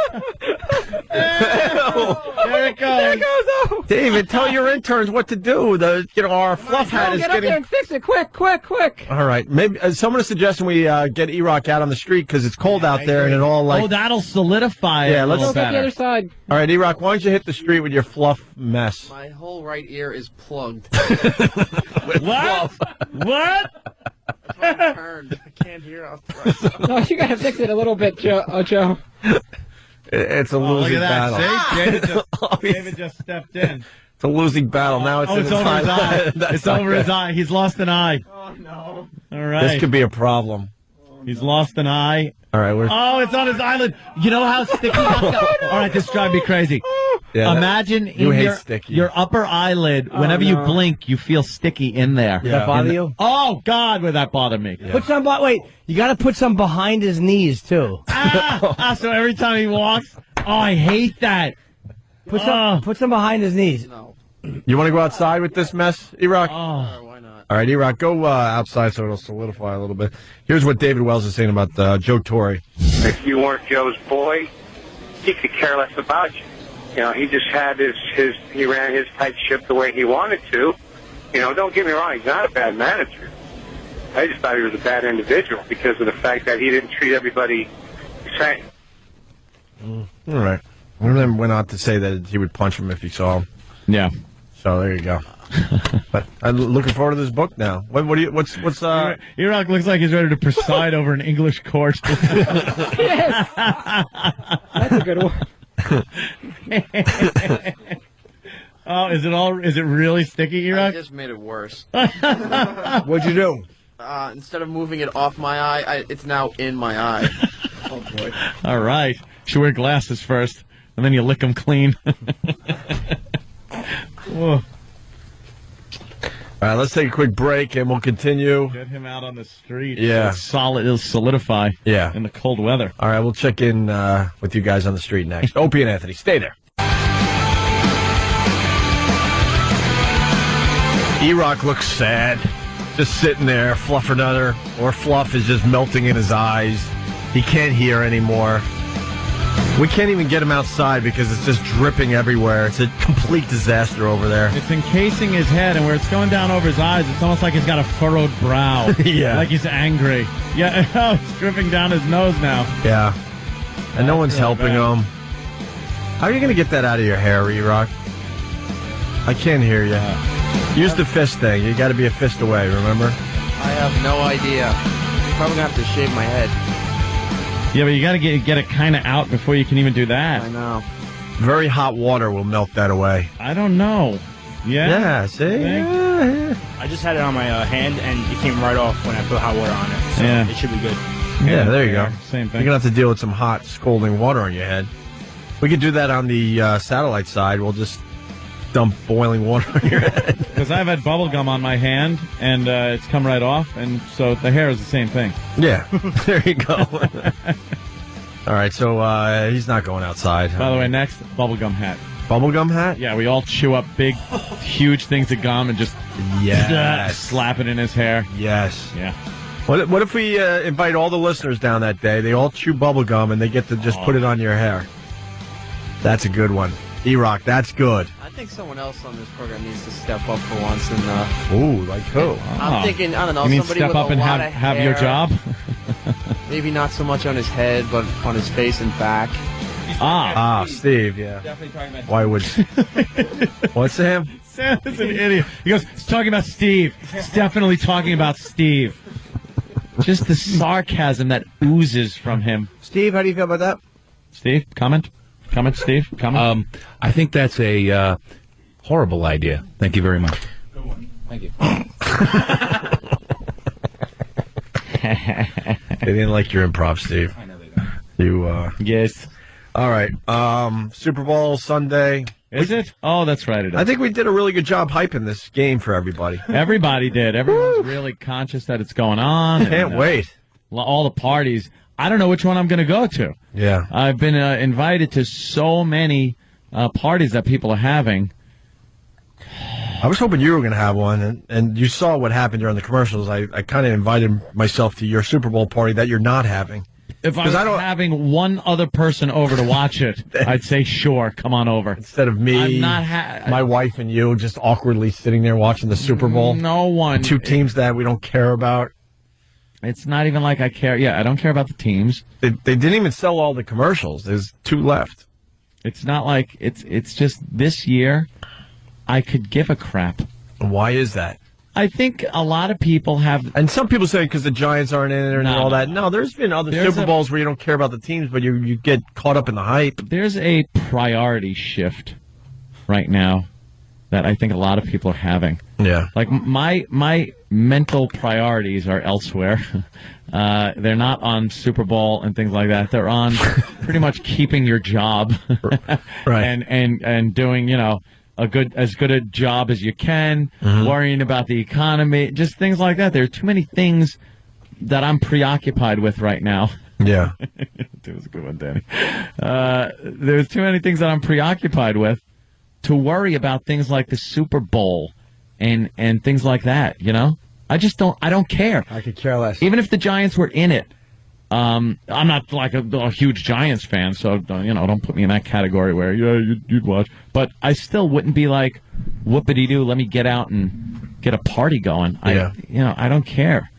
There it goes. There it goes. David, tell your interns what to do. Our fluff hat is Get getting... up there and fix it. Quick. All right. Maybe someone is suggesting we get E-Rock out on the street because it's cold out there and it all like... Oh, that'll solidify it. Yeah, let's go get the other side. All right, E-Rock, why don't you hit the street with your fluff mess? My whole right ear is plugged. What? What? Turned. I can't hear out. No, you gotta fix it a little bit, Joe. It's a losing battle. See? David just stepped in. It's a losing battle. Now it's in his over his eye. It's over his good. eye. He's lost an eye. Oh, no. All right. This could be a problem. He's lost an eye. All right. Oh, it's on his eyelid. You know how sticky that's got? All right, this drives me crazy. Yeah, Imagine you in hate your upper eyelid, whenever you blink, you feel sticky in there. Does that bother you? Oh, God, would that bother me? Yeah. Put some, wait, you got to put some behind his knees, too. So every time he walks, I hate that. Put some behind his knees. No. You want to go outside with this mess, E-Rock? Why not? All right, E-Rock, go outside so it'll solidify a little bit. Here's what David Wells is saying about Joe Torre. If you weren't Joe's boy, he could care less about you. You know, he just had he ran his tight ship the way he wanted to. You know, don't get me wrong, he's not a bad manager. I just thought he was a bad individual because of the fact that he didn't treat everybody the same. All right. One of them went on to say that he would punch him if he saw him. Yeah. So there you go. But I'm looking forward to this book now. What's E-Rock looks like he's ready to preside over an English court. Yes. That's a good one. Oh, is it really sticky, E-Rock? I just made it worse. What'd you do? Instead of moving it off my eye, it's now in my eye. Oh, boy. All right. Should wear glasses first, and then you lick them clean. Whoa. All right, let's take a quick break, and we'll continue. Get him out on the street. Yeah. It'll solidify in the cold weather. All right, we'll check in with you guys on the street next. Opie and Anthony, stay there. E-Rock looks sad. Just sitting there, Fluff or Fluff is just melting in his eyes. He can't hear anymore. We can't even get him outside because it's just dripping everywhere. It's a complete disaster over there. It's encasing his head, and where it's going down over his eyes, it's almost like he's got a furrowed brow. Yeah. Like he's angry. Yeah, oh, it's dripping down his nose now. Yeah. And no one's really helping bad. him. How are you going to get that out of your hair, E-Rock? I can't hear you. Use the fist thing. You got to be a fist away, remember? I have no idea. Probably gonna have to shave my head. Yeah, but you got to get it kind of out before you can even do that. I know. Very hot water will melt that away. I don't know. Yeah? Yeah, see? Yeah. I just had it on my hand, and it came right off when I put hot water on it. So Yeah. it should be good. Yeah, there you go. Same thing. You're going to have to deal with some hot, scalding water on your head. We could do that on the satellite side. We'll just dump boiling water on your head. Because I've had bubble gum on my hand, and it's come right off, and so the hair is the same thing. Yeah, there you go. All right, so he's not going outside. By the way, next, bubblegum hat. Bubblegum hat? Yeah, we all chew up big, huge things of gum and just slap it in his hair. Yes. Yeah. What if we invite all the listeners down that day? They all chew bubblegum, and they get to just put it on your hair. That's a good one. E-Rock, that's good. I think someone else on this program needs to step up for once. And ooh, like who? I'm thinking, I don't know, You mean somebody step with up a and lot of have your hair. job? Maybe not so much on his head, but on his face and back. Steve, yeah. Definitely talking about Why would... What's Sam? Sam is an idiot. He goes, he's talking about Steve. He's definitely talking about Steve. Just the sarcasm that oozes from him. Steve, how do you feel about that? Steve, comment? Comment, Steve? Comment? I think that's a horrible idea. Thank you very much. Good one. Thank you. They didn't like your improv, Steve. I know they don't. You, Yes. All right. Super Bowl Sunday. Is it? Oh, that's right. It is. I think we did a really good job hyping this game for everybody. Everybody did. Everyone's really conscious that it's going on. Can't wait. All the parties. I don't know which one I'm going to go to. Yeah. I've been invited to so many parties that people are having. I was hoping you were going to have one, and you saw what happened during the commercials. I kind of invited myself to your Super Bowl party that you're not having. If I was having one other person over to watch it, I'd say, sure, come on over. Instead of me, I'm not my wife, and you just awkwardly sitting there watching the Super Bowl. No one. Two teams that we don't care about. It's not even like I care. Yeah, I don't care about the teams. They didn't even sell all the commercials. There's 2 left. It's not like it's just this year I could give a crap. Why is that? I think a lot of people have... And some people say because the Giants aren't in it and all that. No, there's been other Super Bowls where you don't care about the teams, but you get caught up in the hype. There's a priority shift right now that I think a lot of people are having. Yeah. Like, my mental priorities are elsewhere. They're not on Super Bowl and things like that. They're on pretty much keeping your job. Right. And doing, as good a job as you can, worrying about the economy, just things like that. There are too many things that I'm preoccupied with right now. Yeah. That was a good one, Danny. There's too many things that I'm preoccupied with to worry about things like the Super Bowl and things like that, I just don't care. I could care less. Even if the Giants were in it. I'm not like a huge Giants fan, so don't put me in that category where you'd watch. But I still wouldn't be like, whoopity-doo, let me get out and get a party going. Yeah. I don't care.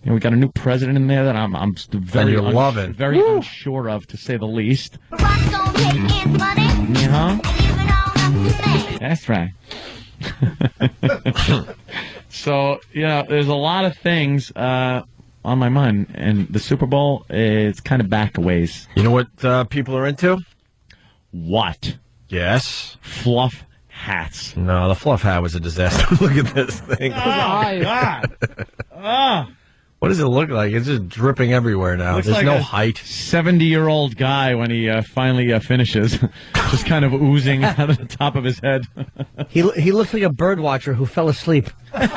We got a new president in there that I'm very unsure of, to say the least. That's right. So there's a lot of things on my mind, and the Super Bowl is kind of back a ways. You know what people are into? What? Yes. Fluff hats. No, the fluff hat was a disaster. Look at this thing. Oh, God. What does it look like? It's just dripping everywhere now. Looks There's like no a height. 70-year-old guy when he finally finishes, just kind of oozing out of the top of his head. He looks like a bird watcher who fell asleep. That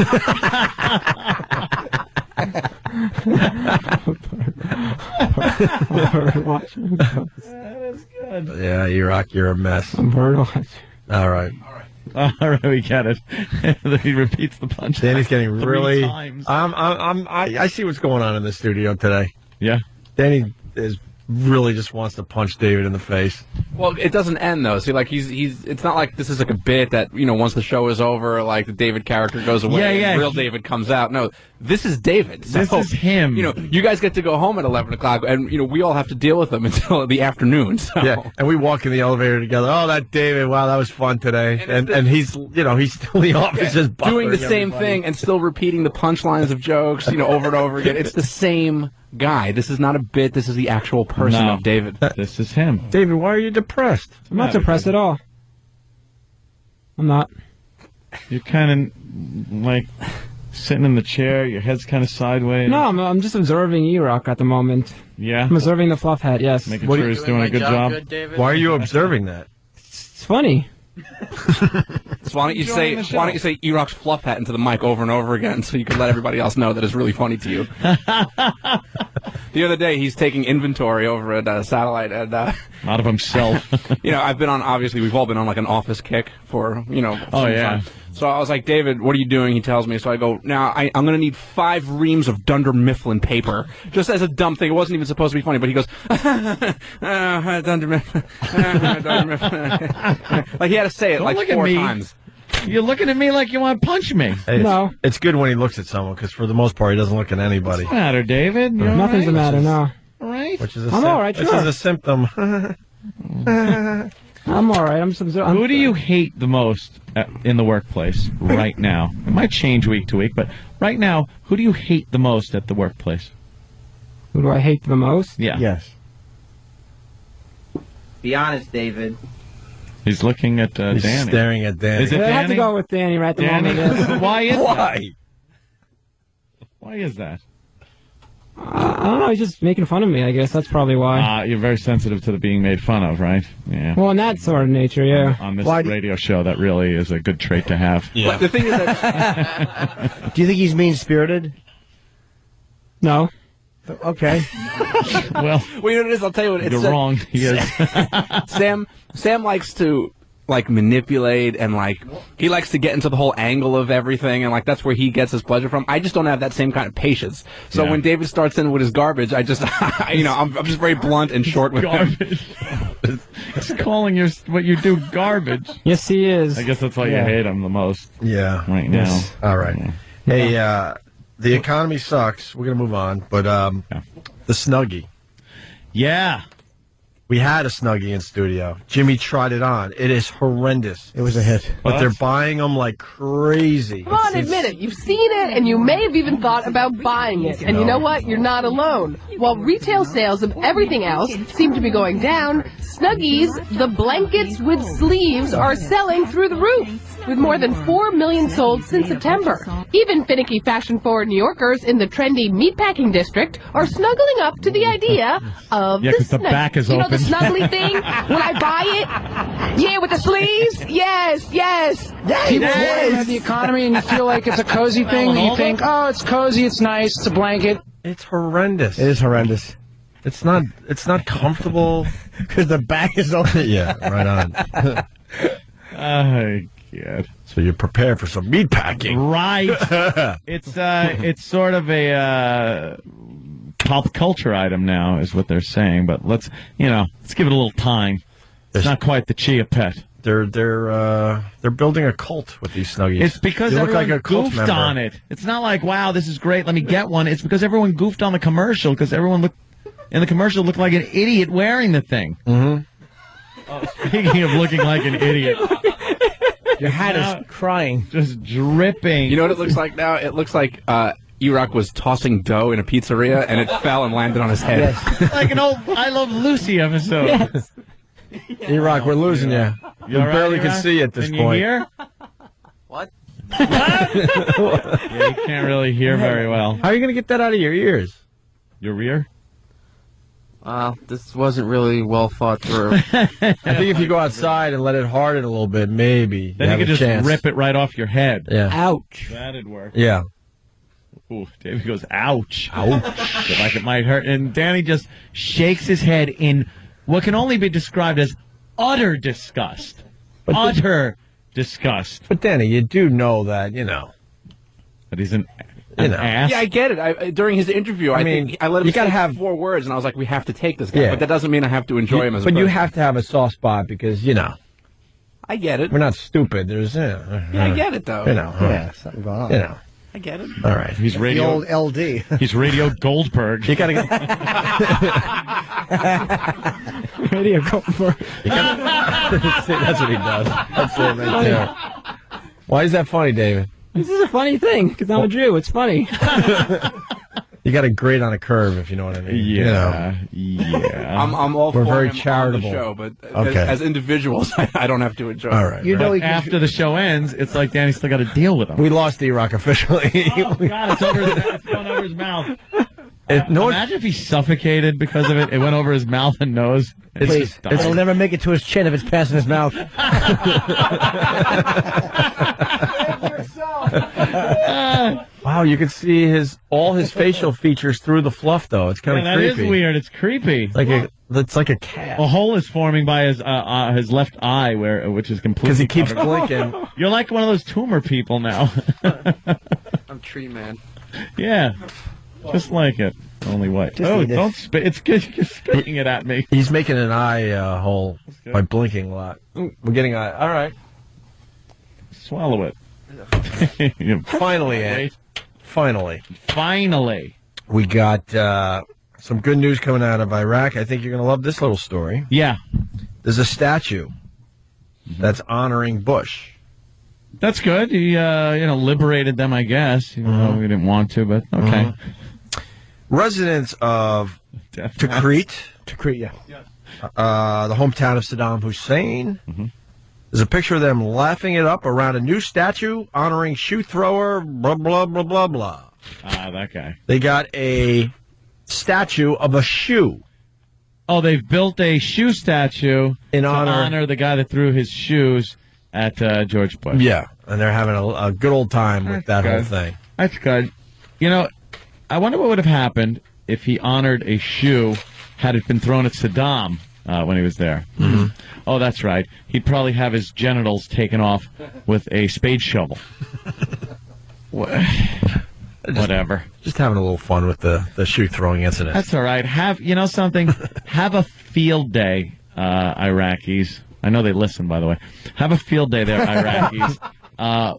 is good. Yeah, you're a mess. Bird watcher. All right. All right, we get it. He repeats the punch. Danny's getting 3 really. times. I see what's going on in the studio today. Yeah. Danny is really just wants to punch David in the face. Well, it doesn't end though. See, like he's. It's not like this is like a bit that once the show is over, like the David character goes away, and real David comes out. No, this is David. So, this is him. You guys get to go home at 11 o'clock, and we all have to deal with him until the afternoon. So. Yeah, and we walk in the elevator together. Oh, that David! Wow, that was fun today. And he's he's still in the office just doing the same everybody. thing and still repeating the punchlines of jokes, over and over again. It's the same guy. This is not a bit. This is the actual person of David. This is him. David, why are you depressed? I'm not depressed at all. I'm not. You're kind of like sitting in the chair. Your head's kind of sideways. No, I'm just observing E-Rock at the moment. Yeah? I'm observing the fluff hat, yes. Making sure he's doing a good job. Why are you observing that? It's funny. So why don't you say E-Rock's fluff hat into the mic over and over again so you can let everybody else know that it's really funny to you. The other day he's taking inventory over at Satellite and out of himself. I've been on, obviously we've all been on like an office kick for Oh yeah. So I was like, David, what are you doing? He tells me. So I go, now I'm going to need 5 reams of Dunder Mifflin paper. Just as a dumb thing. It wasn't even supposed to be funny, but he goes, Dunder Mifflin. Dunder Mifflin. Like he had to say it like 4 times. You're looking at me like you want to punch me. Hey, No. It's good when he looks at someone, because for the most part, he doesn't look at anybody. What's the matter, David? You all Nothing's the right? matter, no. All right. Which is I'm all right, Which sure. is a symptom. I'm all right. I'm just observing. Who do you hate the most in the workplace right now? It might change week to week, but right now, who do you hate the most at the workplace? Who do I hate the most? Yeah. Yes. Be honest, David. He's looking at He's Danny. staring at Danny. Is it I have to Danny? go with Danny right at the Danny? moment. Yes. Why is Why? that? Why is that? I don't know. He's just making fun of me, I guess. That's probably why. You're very sensitive to the being made fun of, right? Yeah. Well, in that sort of nature, yeah. On this radio show, that really is a good trait to have. Yeah. But the thing is that Do you think he's mean-spirited? No. Okay. Well, you know what it is? I'll tell you what it's you're wrong. He is. Sam likes to manipulate and he likes to get into the whole angle of everything and that's where he gets his pleasure from. I just don't have that same kind of patience. So when David starts in with his garbage, I just I'm just very blunt and short with garbage. He's calling what you do garbage. Yes, he is. I guess that's why you hate him the most. Yeah. Right now. Yes. All right. Yeah. Hey, the economy sucks. We're going to move on. But the Snuggie. Yeah. We had a Snuggie in studio. Jimmy tried it on. It is horrendous. It was a hit. But they're buying them like crazy. Come on, admit it. You've seen it, and you may have even thought about buying it. And you know what? You're not alone. While retail sales of everything else seem to be going down, Snuggies, the blankets with sleeves, are selling through the roof, with more than 4 million sold since September. Even finicky fashion-forward New Yorkers in the trendy meatpacking district are snuggling up to the idea of Yeah, the 'cause the snug- back is You know open. the snuggly thing? When I buy it? Yeah, with the sleeves? Yes, yes. People worry about the economy and you feel like it's a cozy thing. You think, oh, it's cozy, it's nice, it's a blanket. It's horrendous. It is horrendous. It's not comfortable. Because the back is open. Yeah, right on. Oh, God. So you're prepared for some meat packing. Right. It's sort of a pop culture item now, is what they're saying. But let's give it a little time. It's not quite the Chia Pet. They're building a cult with these Snuggies. It's because you look everyone like a cult goofed member. on it. It's not like, wow, this is great, let me get one. It's because everyone goofed on the commercial, because everyone looked like an idiot wearing the thing. Mm-hmm. Speaking of looking like an idiot. Your hat is crying. Just dripping. You know what it looks like now? It looks like E-Rock was tossing dough in a pizzeria, and it fell and landed on his head. Yes. Like an old I Love Lucy episode. Yes. E-Rock, we're losing you. You barely can see at this Can point. you hear? What? Yeah, you can't really hear very well. How are you going to get that out of your ears? Your rear? This wasn't really well thought through. I think if you go outside and let it harden a little bit, maybe Then you have could a just chance. rip it right off your head. Yeah. Ouch. That'd work. Yeah. Ooh, David goes, ouch. Ouch. Like it might hurt. And Danny just shakes his head in what can only be described as utter disgust. Utter disgust. But Danny, you do know that, That he's an You know. Ass? Yeah, I get it. During his interview, I mean, think I let him you gotta say have 4 words, and I was like, "We have to take this guy," Yeah. but that doesn't mean I have to enjoy him as a But person. you have to have a soft spot because, you know. I get it. We're not stupid. There's, Yeah, I get it, though. You know. Yeah, something going on. You know. I get it. All right. He's The radio. old LD. He's Radio Goldberg. You gotta get. Radio Goldberg. That's what he does. That's it right there. Why is that funny, David? This is a funny thing because I'm a Jew. It's funny. You got to grade on a curve, if you know what I mean. Yeah, I'm all We're for very him charitable. on the show, but Okay. as individuals, I don't have to enjoy. All right. You know, But after the show ends, it's like Danny's still got to deal with him. We lost E-Rock officially. Oh, God, it's going over his mouth. No, Imagine if he suffocated because of it. It went over his mouth and nose. Please, it'll never make it to his chin if it's passing his mouth. Wow, you can see all his facial features through the fluff, though. It's kind of that creepy. is weird. It's creepy. It's like a cat. A hole is forming by his left eye, which is completely Because he keeps covered. blinking. You're like one of those tumor people now. I'm Tree Man. Yeah, just like it. Only white. Just Oh, eat it. don't spit! It's good. You're spitting it at me. He's making an eye hole by blinking a lot. We're getting eye. All right. Swallow it. Finally, Ed. Finally. We got some good news coming out of Iraq. I think you're going to love this little story. Yeah. There's a statue that's honoring Bush. That's good. He, liberated them, I guess. Even though we didn't want to, but okay. Residents of Tikrit, yeah. the hometown of Saddam Hussein. There's a picture of them laughing it up around a new statue honoring shoe thrower, blah, blah, blah, blah, blah. That guy. They got a statue of a shoe. Oh, they've built a shoe statue to honor the guy that threw his shoes at George Bush. Yeah, and they're having a good old time with that whole thing. That's good. You know, I wonder what would have happened if he honored a shoe had it been thrown at Saddam when he was there. Oh, that's right. He'd probably have his genitals taken off with a spade shovel. Whatever. Just having a little fun with the shoe throwing incident. That's all right. Have something? Have a field day, Iraqis. I know they listen, by the way. Have a field day there, Iraqis,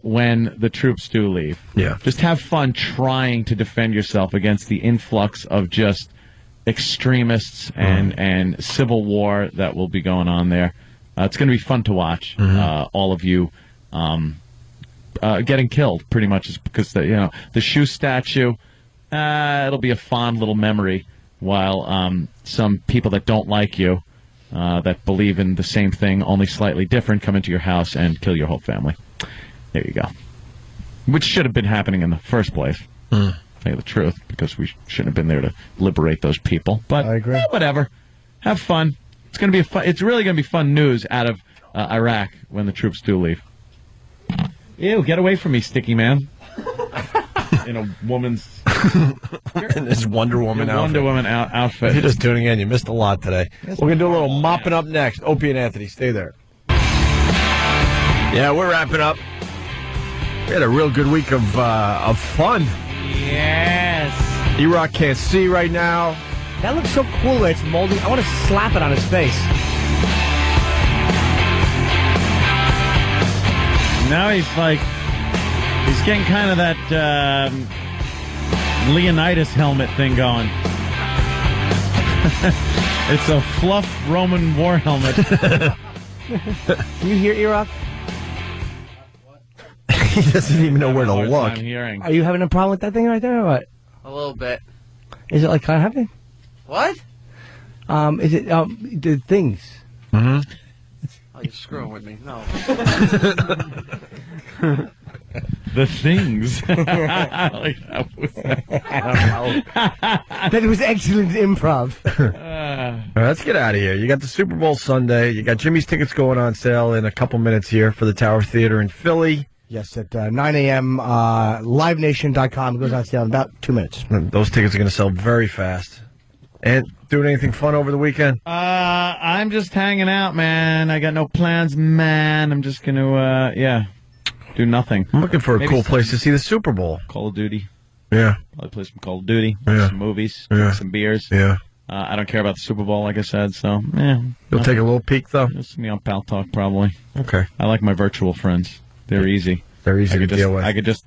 when the troops do leave. Yeah. Just have fun trying to defend yourself against the influx of just extremists and civil war that will be going on there. It's going to be fun to watch. All of you getting killed, pretty much, is because the shoe statue. It'll be a fond little memory while some people that don't like you, that believe in the same thing, only slightly different, come into your house and kill your whole family. There you go. Which should have been happening in the first place. Tell you the truth, because we shouldn't have been there to liberate those people. But I agree. Whatever. Have fun. It's going to be It's really going to be fun news out of Iraq when the troops do leave. Ew! Get away from me, sticky man. In a woman's in this Wonder Woman outfit. Wonder Woman outfit. If you're just tuning in, you missed a lot today. We're going to do a little mopping up next. Opie and Anthony, stay there. Yeah, we're wrapping up. We had a real good week of fun. Yes. E-Rock can't see right now. That looks so cool the way it's molding. I want to slap it on his face. Now he's getting kind of that Leonidas helmet thing going. It's a fluff Roman war helmet. Can you hear E-Rock? He doesn't even know where to look. I'm hearing. Are you having a problem with that thing right there or what? A little bit. Is it like kind of heavy? What? Is it the things? Oh, you're screwing with me. No. The things. I like that. I don't know. That was excellent improv. All right, let's get out of here. You got the Super Bowl Sunday. You got Jimmy's tickets going on sale in a couple minutes here for the Tower Theater in Philly. Yes, at 9 a.m. LiveNation.com. It goes on sale in about 2 minutes. Those tickets are going to sell very fast. And doing anything fun over the weekend? I'm just hanging out, man. I got no plans, man. I'm just going to, do nothing. I'm looking for a cool place to see the Super Bowl. Call of Duty. Yeah. Probably play some Call of Duty, Yeah. some movies, Yeah. drink some beers. Yeah. I don't care about the Super Bowl, like I said, so, yeah. You'll take a little peek, though? Just me on Pal Talk, probably. Okay. I like my virtual friends. They're easy. They're easy to deal with. I could just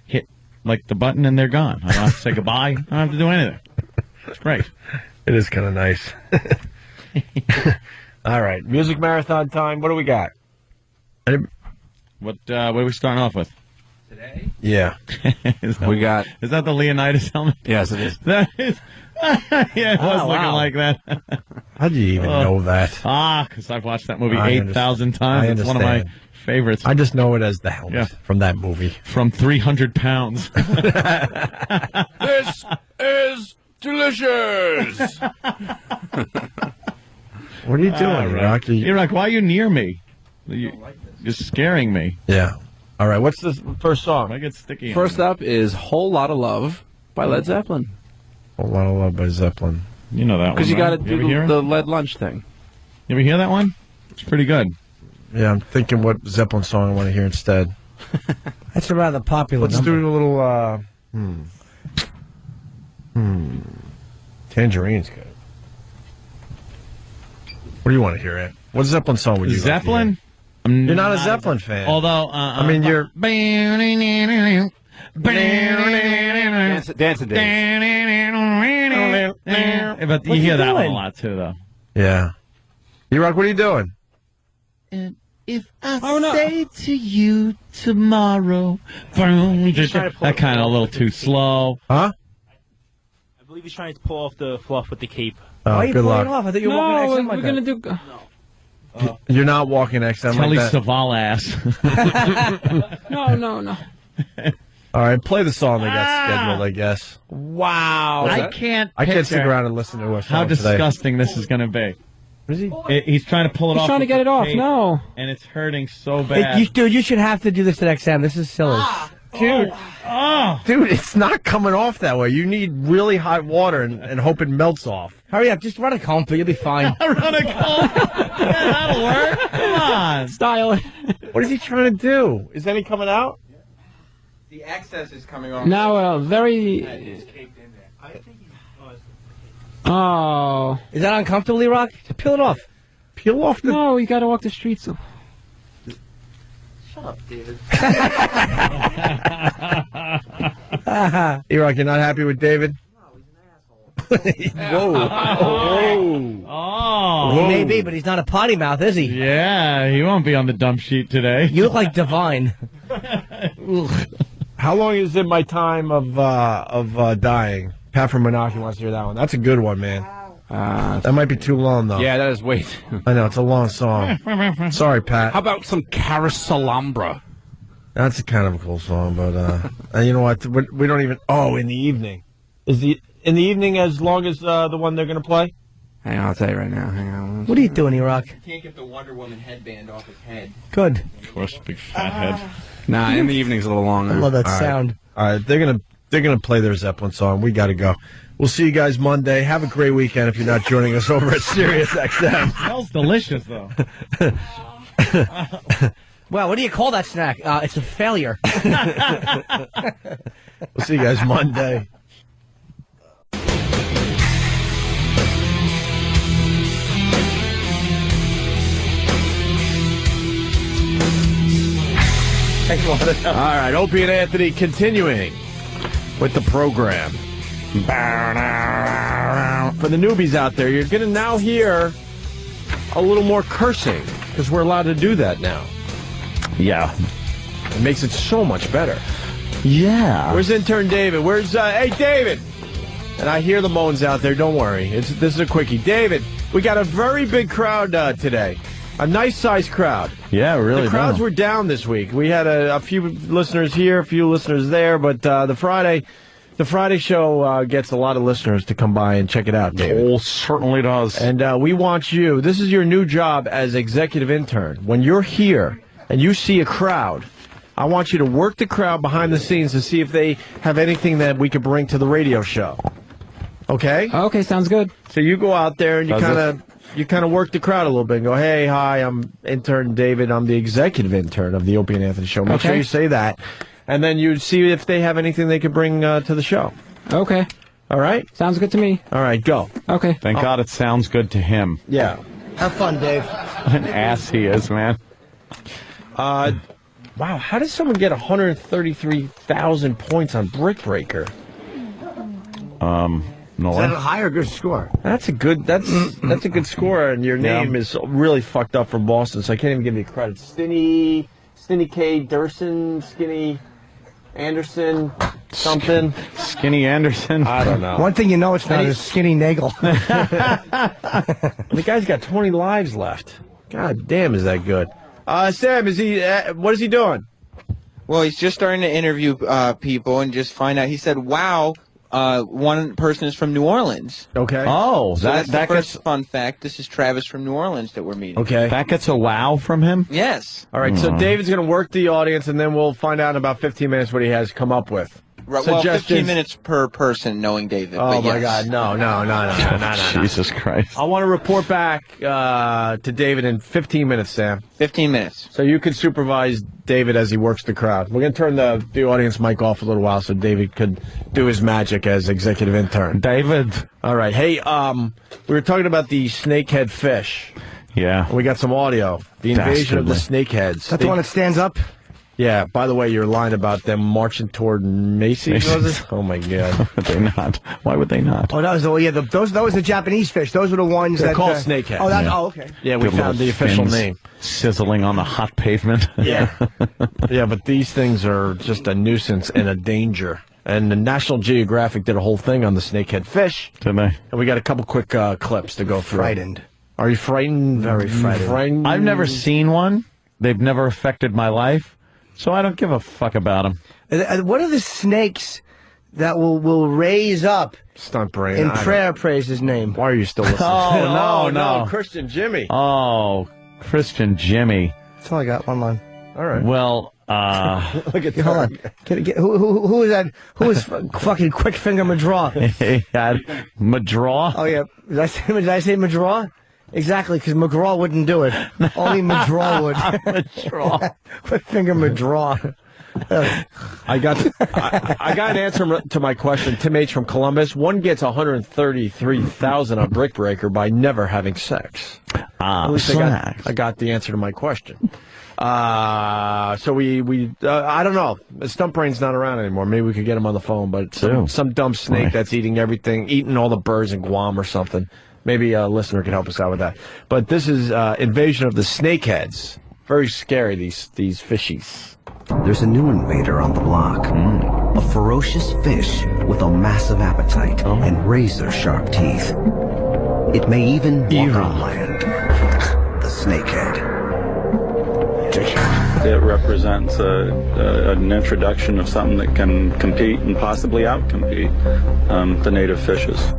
hit, like, the button and they're gone. I don't have to say goodbye. I don't have to do anything. It's great. It is kind of nice. All right. Music marathon time. What do we got? What are we starting off with? Today? Yeah. Is that the Leonidas helmet? Yes, it is. That is. Yeah, it was looking like that. How do you even know that? Because I've watched that movie I 8,000 times. It's one of my favorites. I just know it as the helmet from that movie. From 300 pounds. This is delicious. What are you doing, Rocky? You're like, why are you near me? You're scaring me. Yeah. All right. What's the first song? I get sticky. First up is Whole Lotta Love by Led Zeppelin. Whole Lotta Love by Zeppelin. You know that one. Because you got to right? do the lead lunch thing. You ever hear that one? It's pretty good. Yeah, I'm thinking what Zeppelin song I want to hear instead. That's a rather popular Let's number. do a little, Tangerine's good. What do you want to hear, Ed? What Zeppelin song would you Zeppelin? like to hear? You're not a Zeppelin fan. Although, I mean, you're... Dancing Days. But you hear that one a lot, too, though. Yeah. E-Rock, what are you doing? And if I say to you tomorrow, that kind of a little too slow. Huh? I believe he's trying to pull off the fluff with the cape. Oh, Why are you good pulling luck. off? I thought you were walking XM like we're that. going to do... You're not walking XM Telly like that? Savalas ass. No. All right, play the song they got scheduled, I guess. Wow. I can't stick around and listen to a song how today. disgusting this is going to be. Is he? He's trying to pull it He's off. trying to with get the it off. tape, No. And it's hurting so bad. Dude, you should have to do this at XM. This is silly. Dude, dude, it's not coming off that way. You need really hot water and hope it melts off. Hurry up. Just run a comb through. You'll be fine. Run a comb. Yeah, that'll work. Come on. Style it. What is he trying to do? Is any coming out? The excess is coming off. Now, very... Oh. Is that uncomfortable, E-Rock? Peel it off. Peel off the... No, you got to walk the streets. Shut up, David. E-Rock, you're not happy with David? Whoa. Oh. He may be, but he's not a potty mouth, is he? Yeah, he won't be on the dump sheet today. You look like Divine. How long is it my time of dying? Pat from Monarchy wants to hear that one. That's a good one, man. That might be too long, though. Yeah, that is way too... I know, it's a long song. Sorry, Pat. How about some Carouselambra? That's a kind of a cool song, but you know what? We don't even... Oh, in the evening. In the evening as long as the one they're going to play? Hang on, I'll tell you right now. Hang on. What are you doing, E-Rock? Can't get the Wonder Woman headband off his head. Good. Of course, big fat head. Nah, in the evening's a little longer. I love that All right. sound. All right, they're gonna play their Zeppelin song. We got to go. We'll see you guys Monday. Have a great weekend if you're not joining us over at Sirius XM. Smells delicious, though. Well, what do you call that snack? It's a failure. We'll see you guys Monday. All right, Opie and Anthony continuing with the program. For the newbies out there, you're going to now hear a little more cursing because we're allowed to do that now. Yeah. It makes it so much better. Yeah. Where's intern David? Hey, David! And I hear the moans out there. Don't worry. This is a quickie. David, we got a very big crowd today. A nice-sized crowd. Yeah, really. The crowds were down this week. We had a few listeners here, a few listeners there, but the Friday show gets a lot of listeners to come by and check it out, David. Oh, certainly does. And we want you. This is your new job as executive intern. When you're here and you see a crowd, I want you to work the crowd behind the scenes to see if they have anything that we could bring to the radio show. Okay? Okay, sounds good. So you go out there and you kind of work the crowd a little bit and go, hey, hi, I'm intern David. I'm the executive intern of the Opie and Anthony Show. Make sure you say that. and then you'd see if they have anything they could bring to the show. Okay. All right? Sounds good to me. All right, go. Okay. Thank God it sounds good to him. Yeah. Have fun, Dave. What an ass he is, man. Wow, how did someone get 133,000 points on Brick Breaker? Is that a high or good score? That's a good score, and your name is really fucked up from Boston, so I can't even give you credit. Stinny K. Durson, Skinny Anderson, something. Skinny Anderson? I don't know. One thing you know it's not is Skinny Nagel. The guy's got 20 lives left. God damn, is that good? Sam, what is he doing? Well, he's just starting to interview people and just find out. He said, wow, one person is from New Orleans. Okay. Oh, so that's the first fun fact. This is Travis from New Orleans that we're meeting. Okay. That gets a wow from him? Yes. All right, so David's going to work the audience, and then we'll find out in about 15 minutes what he has come up with. Right, well, 15 minutes per person, knowing David. Oh, but my yes. God. No. Jesus Christ. I want to report back to David in 15 minutes, Sam. 15 minutes. So you can supervise David as he works the crowd. We're going to turn the audience mic off a little while so David could do his magic as executive intern. David. All right. Hey, we were talking about the snakehead fish. Yeah. We got some audio. The invasion of the snakeheads. That's the one that stands up? Yeah, by the way, you're lying about them marching toward Macy's, was it? Oh, my God. Why would they not? Why would they not? Oh, that was that was the Japanese fish. Those were the ones They're that... called snakehead. Oh, okay. Yeah, we found the official name. Sizzling on the hot pavement. Yeah. Yeah, but these things are just a nuisance and a danger. And the National Geographic did a whole thing on the snakehead fish. Did they? And we got a couple quick clips to go through. Frightened. Are you frightened? Very frightened. I've never seen one. They've never affected my life. So I don't give a fuck about them. What are the snakes that will raise up Stunt brain. in prayer praise his name? Why are you still listening? No. Christian Jimmy. Oh, Christian Jimmy. That's all I got. One line. All right. Well, look at hold on. Who is that? Who is fucking Quick Finger Madraw? Madraw? Oh yeah. Did I say Madraw? Exactly, because McGraw wouldn't do it. Only Madraw would. Madraw. Quick Finger Madraw. I got an answer to my question. Tim H. from Columbus. One gets 133,000 on Brick Breaker by never having sex. I got the answer to my question. So we I don't know. Stump Brain's not around anymore. Maybe we could get him on the phone, but some dumb snake that's eating everything, eating all the birds in Guam or something. Maybe a listener can help us out with that. But this is invasion of the snakeheads. Very scary, these fishies. There's a new invader on the block. A ferocious fish with a massive appetite and razor-sharp teeth. It may even walk on land. The snakehead. It represents an introduction of something that can compete and possibly outcompete the native fishes.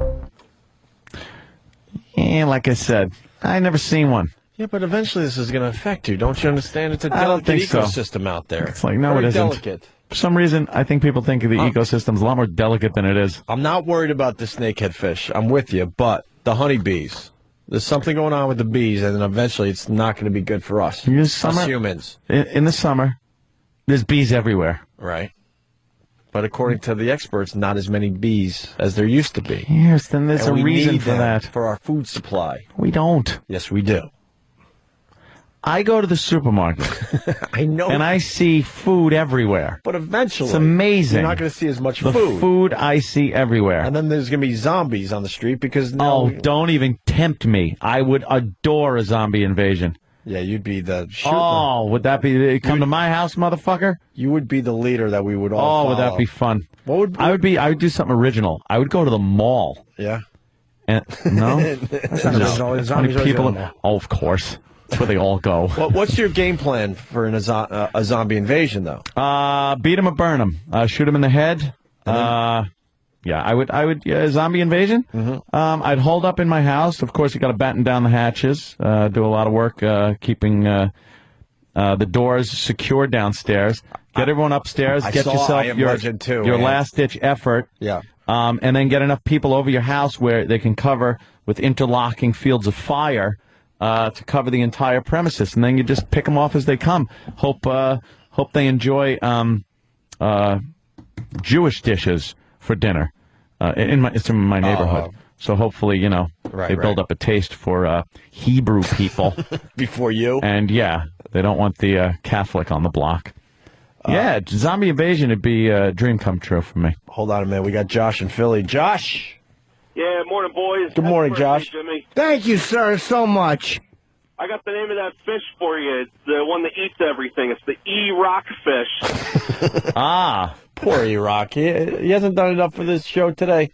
And like I said, I never seen one. Yeah, but eventually this is going to affect you. Don't you understand? It's a I don't delicate think so. ecosystem out there. It's like, no, Very it isn't. delicate. For some reason, I think people think the ecosystem's a lot more delicate than it is. I'm not worried about the snakehead fish. I'm with you, but the honeybees. There's something going on with the bees, and then eventually it's not going to be good for us. Us humans. In the summer, there's bees everywhere. Right. But according to the experts, not as many bees as there used to be. Yes, then there's And a we reason need for them that. For our food supply. We don't. Yes, we do. I go to the supermarket. I know. And I see food everywhere. But eventually, it's amazing. You're not going to see as much the food. food I see everywhere. And then there's going to be zombies on the street because now... Oh, don't even tempt me. I would adore a zombie invasion. Yeah, you'd be the... Oh, would that be... Come to my house, motherfucker? You would be the leader that we would all Oh, would that follow. be fun? What would... I would do something original. I would go to the mall. Yeah. And, no? That's not original. The zombies are people... original. Oh, of course. That's where they all go. What's your game plan for a zombie invasion, though? Beat him or burn him. Shoot him in the head. Yeah, I would. Zombie invasion. I'd hold up in my house. Of course, you got to batten down the hatches. Do a lot of work keeping the doors secure downstairs. Get everyone upstairs. Get yourself your last ditch effort. Yeah. And then get enough people over your house where they can cover with interlocking fields of fire to cover the entire premises, and then you just pick them off as they come. Hope they enjoy Jewish dishes for dinner. It's in my neighborhood. So hopefully, they build up a taste for Hebrew people. Before you? And, they don't want the Catholic on the block. Zombie invasion would be a dream come true for me. Hold on a minute. We got Josh in Philly. Josh! Yeah, morning, boys. Good morning, Josh. Jimmy. Thank you, sir, so much. I got the name of that fish for you. It's the one that eats everything. It's the E-Rock fish. Poor E-Rock. He hasn't done enough for this show today.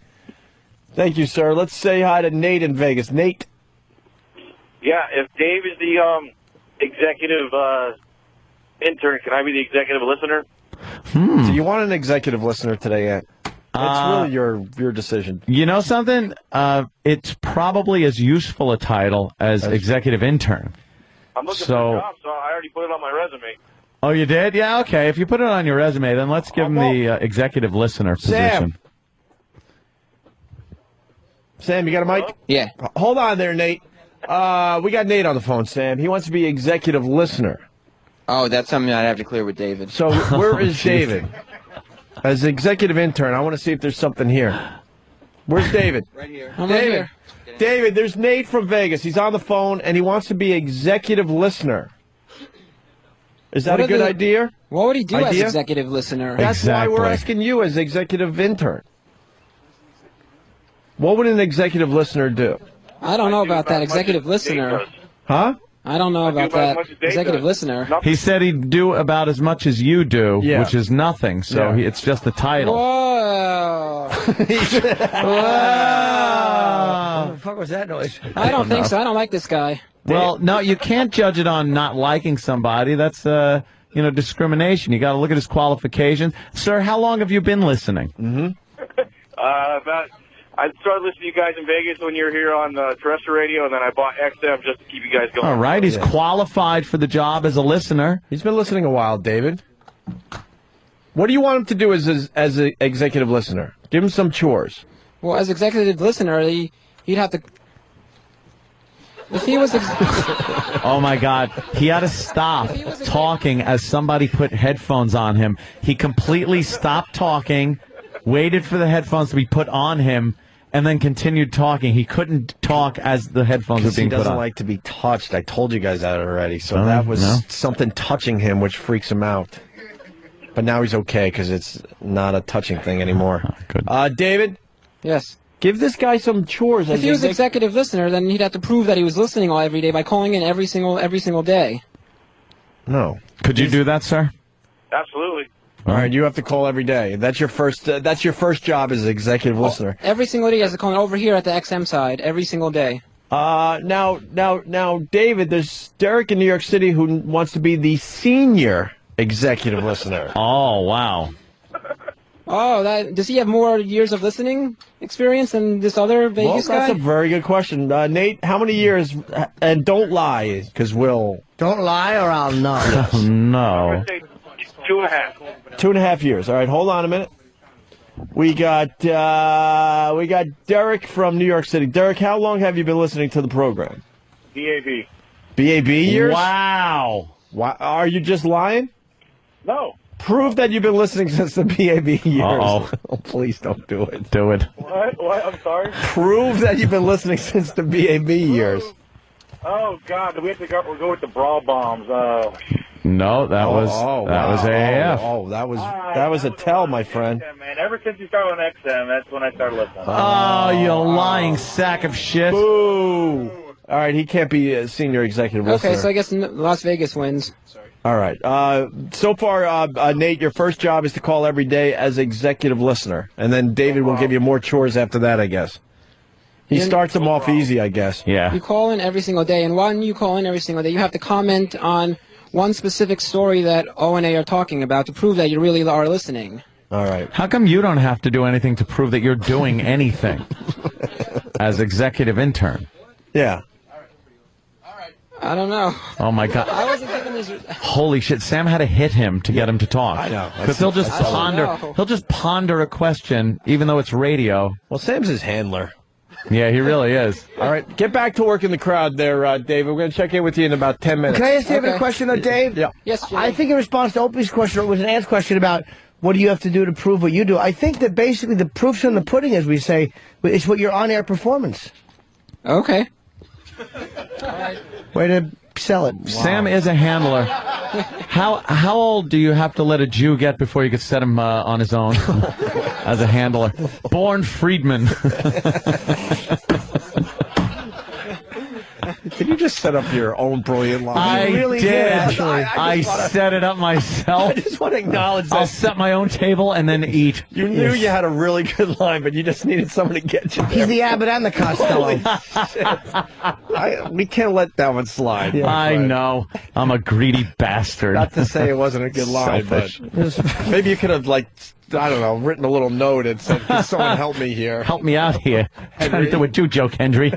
Thank you, sir. Let's say hi to Nate in Vegas. Nate? Yeah, if Dave is the executive intern, can I be the executive listener? So you want an executive listener today, Ant? It's really your decision. You know something? It's probably as useful a title as executive intern. I'm looking for a job, so I already put it on my resume. Oh, you did? Yeah, okay. If you put it on your resume, then let's give him the executive listener position. Sam, you got a mic? Yeah. Hold on there, Nate. We got Nate on the phone, Sam. He wants to be executive listener. Oh, that's something I'd have to clear with David. So where is David? As executive intern, I want to see if there's something here. Where's David? Right here. I'm David. Right here. David, there's Nate from Vegas. He's on the phone, and he wants to be executive listener. Is that a good idea? What would he do as executive listener? That's why we're asking you as executive intern. What would an executive listener do? I don't know about that executive listener. Huh? I don't know about that executive listener. He said he'd do about as much as you do, which is nothing. So it's just the title. Whoa! What the fuck was that noise? I don't think so. I don't like this guy. Well, no, you can't judge it on not liking somebody. That's discrimination. You got to look at his qualifications. Sir, how long have you been listening? I started listening to you guys in Vegas when you were here on terrestrial radio, and then I bought XM just to keep you guys going. All right, he's qualified for the job as a listener. He's been listening a while, David. What do you want him to do as an executive listener? Give him some chores. Well, as executive listener, he'd have to... If he was... Oh, my God. He had to stop talking as somebody put headphones on him. He completely stopped talking, waited for the headphones to be put on him, and then continued talking. He couldn't talk as the headphones were being put on. He doesn't like to be touched. I told you guys that already. So that was something touching him, which freaks him out. But now he's okay because it's not a touching thing anymore. David? Yes? Give this guy some chores. If he was executive listener, then he'd have to prove that he was listening every day by calling in every single day. No. Could you do that, sir? Absolutely. All right, you have to call every day. That's your first. That's your first job as executive listener. Every single day, he has to call in over here at the XM side. Every single day. Now, David. There's Derek in New York City who wants to be the senior executive listener. Oh, wow. Oh, does he have more years of listening experience than this other Vegas guy? That's a very good question, Nate. How many years? And don't lie, because we'll. Don't lie, or I'll know. No. 2.5. 2.5 years. All right, hold on a minute. We got Derek from New York City. Derek, how long have you been listening to the program? BAB. BAB years? Wow. Are you just lying? No. Prove that you've been listening since the BAB years. Uh-oh. Oh, please don't do it. Do it. What? I'm sorry? Prove that you've been listening since the BAB years. Oh, God. Do we have to go with the brawl bombs? No, that was AAF. That was a tell, my friend. Yeah, man. Ever since you started on XM, that's when I started listening. Oh, you lying sack of shit. Boo. All right, he can't be a senior executive listener. Okay, so I guess Las Vegas wins. All right. So far, Nate, your first job is to call every day as executive listener. And then David will give you more chores after that, I guess. He starts them off easy, I guess. Yeah. You call in every single day, and when you call in every single day, you have to comment on one specific story that O&A are talking about to prove that you really are listening. All right. How come you don't have to do anything to prove that you're doing anything as executive intern? Yeah. I don't know. Oh, my God. I wasn't given this. Holy shit. Sam had to hit him to get him to talk. I know. Because he'll just ponder a question, even though it's radio. Well, Sam's his handler. Yeah, he really is. All right. Get back to work in the crowd there, David. We're going to check in with you in about 10 minutes. Can I ask David a question, though, Dave? Yeah. Yes, Jimmy. I think in response to Opie's question, it was an Ant's question about what do you have to do to prove what you do? I think that basically the proof's in the pudding, as we say. It's what your on-air performance. Okay. Way to sell it. Sam is a handler. How old do you have to let a Jew get before you could set him on his own as a handler? Born Friedman. Did you just set up your own brilliant line? I really did. actually. I set it up myself. I just want to acknowledge that. I'll set my own table and then eat. You knew you had a really good line, but you just needed someone to get you there. He's the Abbott and the Costello. Holy shit. We can't let that one slide. Yeah, I know. I'm a greedy bastard. Not to say it wasn't a good line, Selfish. but maybe you could have, like, I don't know, written a little note and said, "Can someone help me here? Help me out here. Trying to do a Jew joke, Henry.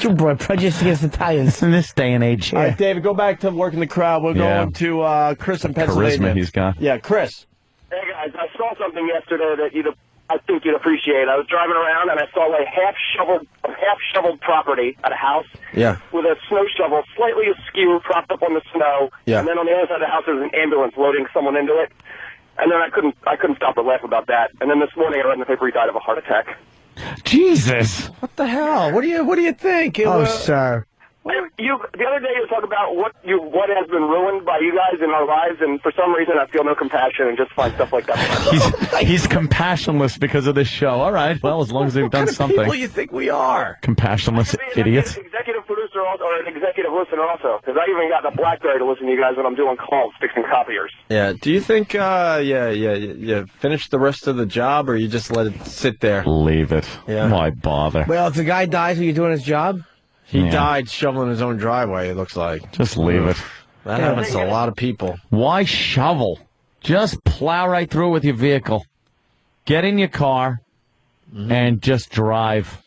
You brought prejudice against Italians. In this day and age. All right, David, go back to working the crowd. We're going to Chris in Pennsylvania. Charisma he's got. Yeah, Chris. Hey guys, I saw something yesterday that I think you'd appreciate. I was driving around and I saw like half shoveled property at a house. Yeah. With a snow shovel slightly askew, propped up on the snow. Yeah. And then on the other side of the house there's an ambulance loading someone into it. And then I couldn't stop but laugh about that. And then this morning I read in the paper he died of a heart attack. Jesus. What the hell? What do you think? Sir. The other day you were talking about what has been ruined by you guys in our lives, and for some reason I feel no compassion and just find stuff like that. He's compassionless because of this show. All right. Well, as long as they've done something. What do you think we are? Compassionless idiots. Executive producer or an executive listener also, because I even got the BlackBerry to listen to you guys when I'm doing calls, fixing copiers. Yeah. Do you think, you finish the rest of the job, or you just let it sit there? Leave it. Yeah. Why bother? Well, if the guy dies, are you doing his job? He died shoveling his own driveway, it looks like. Just leave it. That happens to a lot of people. Why shovel? Just plow right through with your vehicle. Get in your car and just drive.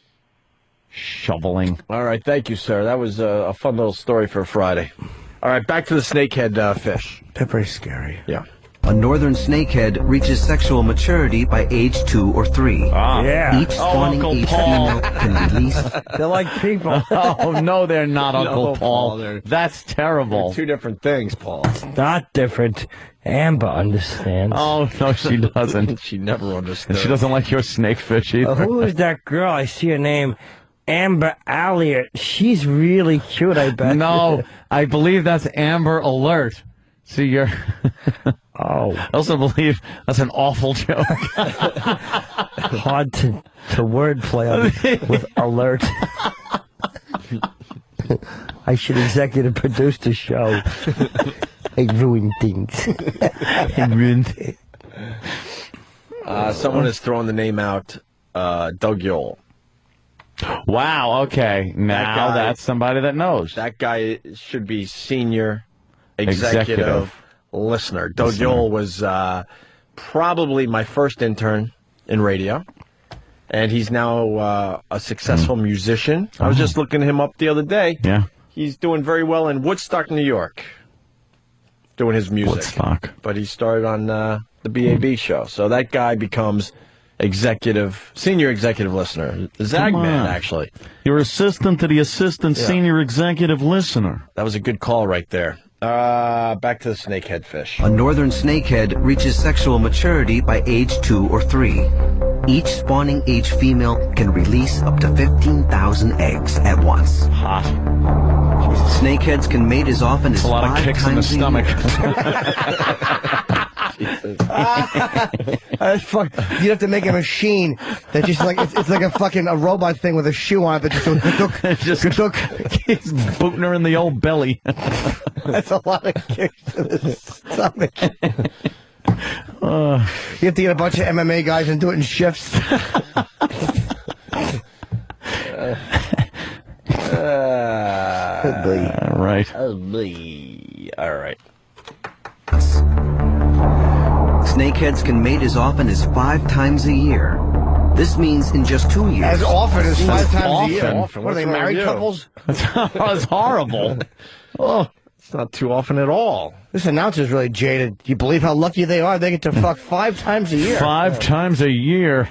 Shoveling. All right, thank you, sir. That was a fun little story for a Friday. All right, back to the snakehead fish. They're very scary. Yeah. A northern snakehead reaches sexual maturity by age 2 or 3. Yeah. Each spawning Uncle age Paul. female can release. They're like people. Oh, no, they're not, Uncle No, Paul. Paul, That's terrible. Two different things, Paul. Not different. Amber understands. Oh, no, she doesn't. She never understood. And she doesn't like your snakefish either. Who is that girl? I see her name. Amber Alliot. She's really cute, I bet. No, I believe that's Amber Alert. See, you're... Oh. I also believe that's an awful joke. Hard to wordplay with alert. I should executive produce the show. I ruin things. Someone has thrown the name out, Doug Yule. Wow, okay. Now that's somebody that knows. That guy should be senior executive listener. Doug Yule was probably my first intern in radio, and he's now a successful musician. I was just looking him up the other day. Yeah. He's doing very well in Woodstock, New York, doing his music. Woodstock. But he started on the BAB show. So that guy becomes senior executive listener. Zagman, actually. Your assistant to the assistant senior executive listener. That was a good call right there. Back to the snakehead fish. A northern snakehead reaches sexual maturity by age 2 or 3. Each spawning age female can release up to 15,000 eggs at once. Hot. Snakeheads can mate as often as 5 times a year. A lot of kicks in the stomach. You'd have to make a machine that just like it's like a robot thing with a shoe on it that just goes He's booting her in the old belly. That's a lot of kicks to the stomach. You have to get a bunch of MMA guys and do it in shifts. Right. All right. Snakeheads can mate as often as 5 times a year. This means in just 2 years. As often as 5 times a year. Often. What are they, married couples? That's horrible. Oh, it's not too often at all. This announcer's really jaded. Do you believe how lucky they are? They get to fuck 5 times a year. 5 times a year.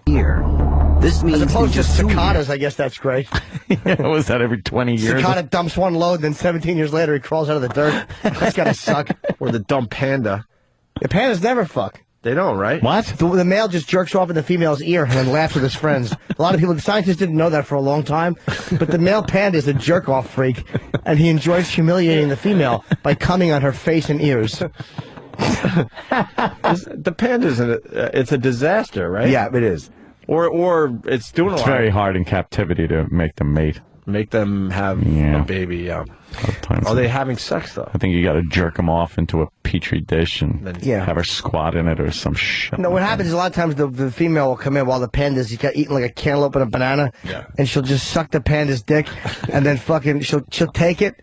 This means as opposed in to just 2 cicadas, years. I guess that's great. Was that every 20 years? Cicada dumps one load, then 17 years later he crawls out of the dirt. That's gotta suck. Or the dumb panda. The pandas never fuck. They don't, right? What? The male just jerks off in the female's ear and then laughs with his friends. A lot of people, the scientists didn't know that for a long time, but the male panda is a jerk-off freak, and he enjoys humiliating the female by coming on her face and ears. The panda's it's a disaster, right? Yeah, it is. Or it's doing a lot. It's very hard in captivity to make them mate. Make them have a baby. Are they having sex, though? I think you got to jerk them off into a petri dish and Yeah. have her squat in it or some shit. No, what happens is a lot of times the female will come in while the panda's eating like a cantaloupe and a banana, and she'll just suck the panda's dick, and then she'll take it,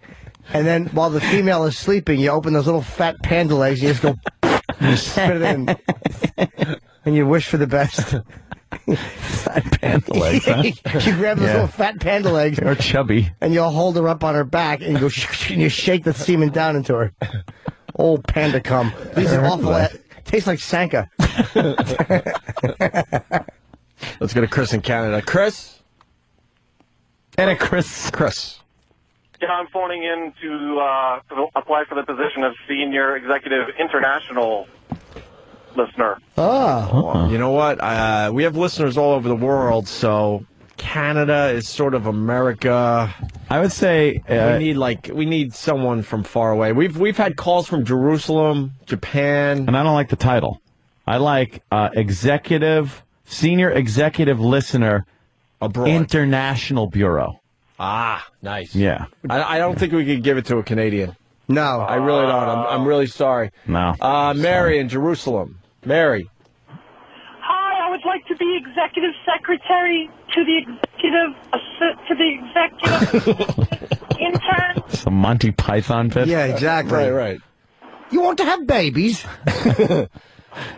and then while the female is sleeping, you open those little fat panda legs, and you just go, you spit it in, and you wish for the best. Fat panda legs, huh? You grab those little fat panda legs. They're chubby. And you'll hold her up on her back and you go and you shake the semen down into her. Old panda cum. These are awful. Tastes like Sanka. Let's go to Chris in Canada. Chris? And Chris. Yeah, I'm phoning in to apply for the position of Senior Executive International listener. You know what? We have listeners all over the world, so Canada is sort of America. I would say we need someone from far away. We've had calls from Jerusalem, Japan, and I don't like the title. I like senior executive listener abroad. International Bureau. Ah, nice. Yeah. I don't think we could give it to a Canadian. No, I really don't. I'm really sorry. No. Mary in Jerusalem. Mary. Hi, I would like to be executive secretary to the executive intern. Some Monty Python bit. Yeah, exactly. Right. You want to have babies? All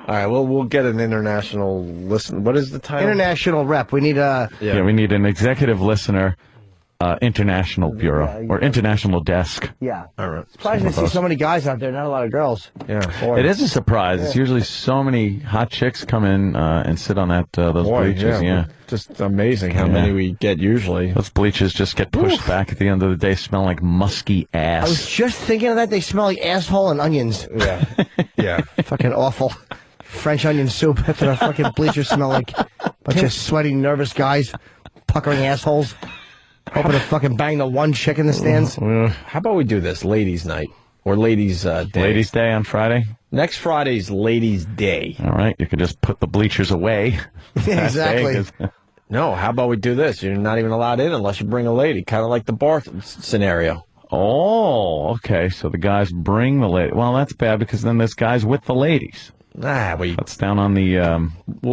right, well, we'll get an international listen. What is the title? International rep. We need a... Yeah, we need an executive listener, international bureau, or international desk. Yeah. All right. Surprising to see so many guys out there, not a lot of girls. Yeah. It is a surprise. It's usually so many hot chicks come in and sit on those bleachers. Yeah. Just amazing how many we get usually. Those bleachers just get pushed back at the end of the day, smelling like musky ass. I was just thinking of that. They smell like asshole and onions. Yeah. Yeah. Fucking awful. French onion soup. That's what our fucking bleachers smell like. Bunch of sweaty, nervous guys, puckering assholes. Hoping to fucking bang the one chick in the stands. How about we do this? Ladies' night. Or Ladies' Day. Ladies' Day on Friday? Next Friday's Ladies' Day. All right. You could just put the bleachers away. Exactly. No, how about we do this? You're not even allowed in unless you bring a lady. Kind of like the bar scenario. Oh, okay. So the guys bring the lady. Well, that's bad because then there's guys with the ladies. That's down on the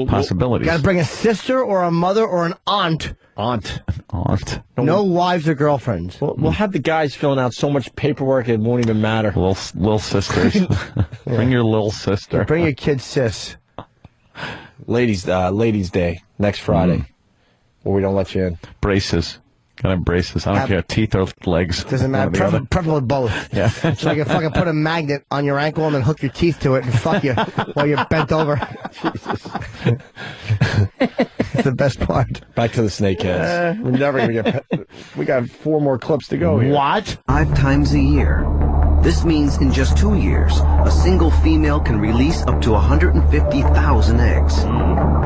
possibilities. Got to bring a sister or a mother or an aunt. Aunt. No wives or girlfriends. We'll have the guys filling out so much paperwork it won't even matter. Little sisters. Bring your little sister. Bring your kid sis. Ladies' Day next Friday. Or we don't let you in. Braces. Gotta have braces. I don't care, teeth or legs. Doesn't matter. Preferably both. Yeah. So I can fucking put a magnet on your ankle and then hook your teeth to it and fuck you while you're bent over. Jesus. It's the best part. Back to the snakeheads. We're never gonna get. We got 4 more clips to go here. What? 5 times a year. This means in just 2 years, a single female can release up to 150,000 eggs.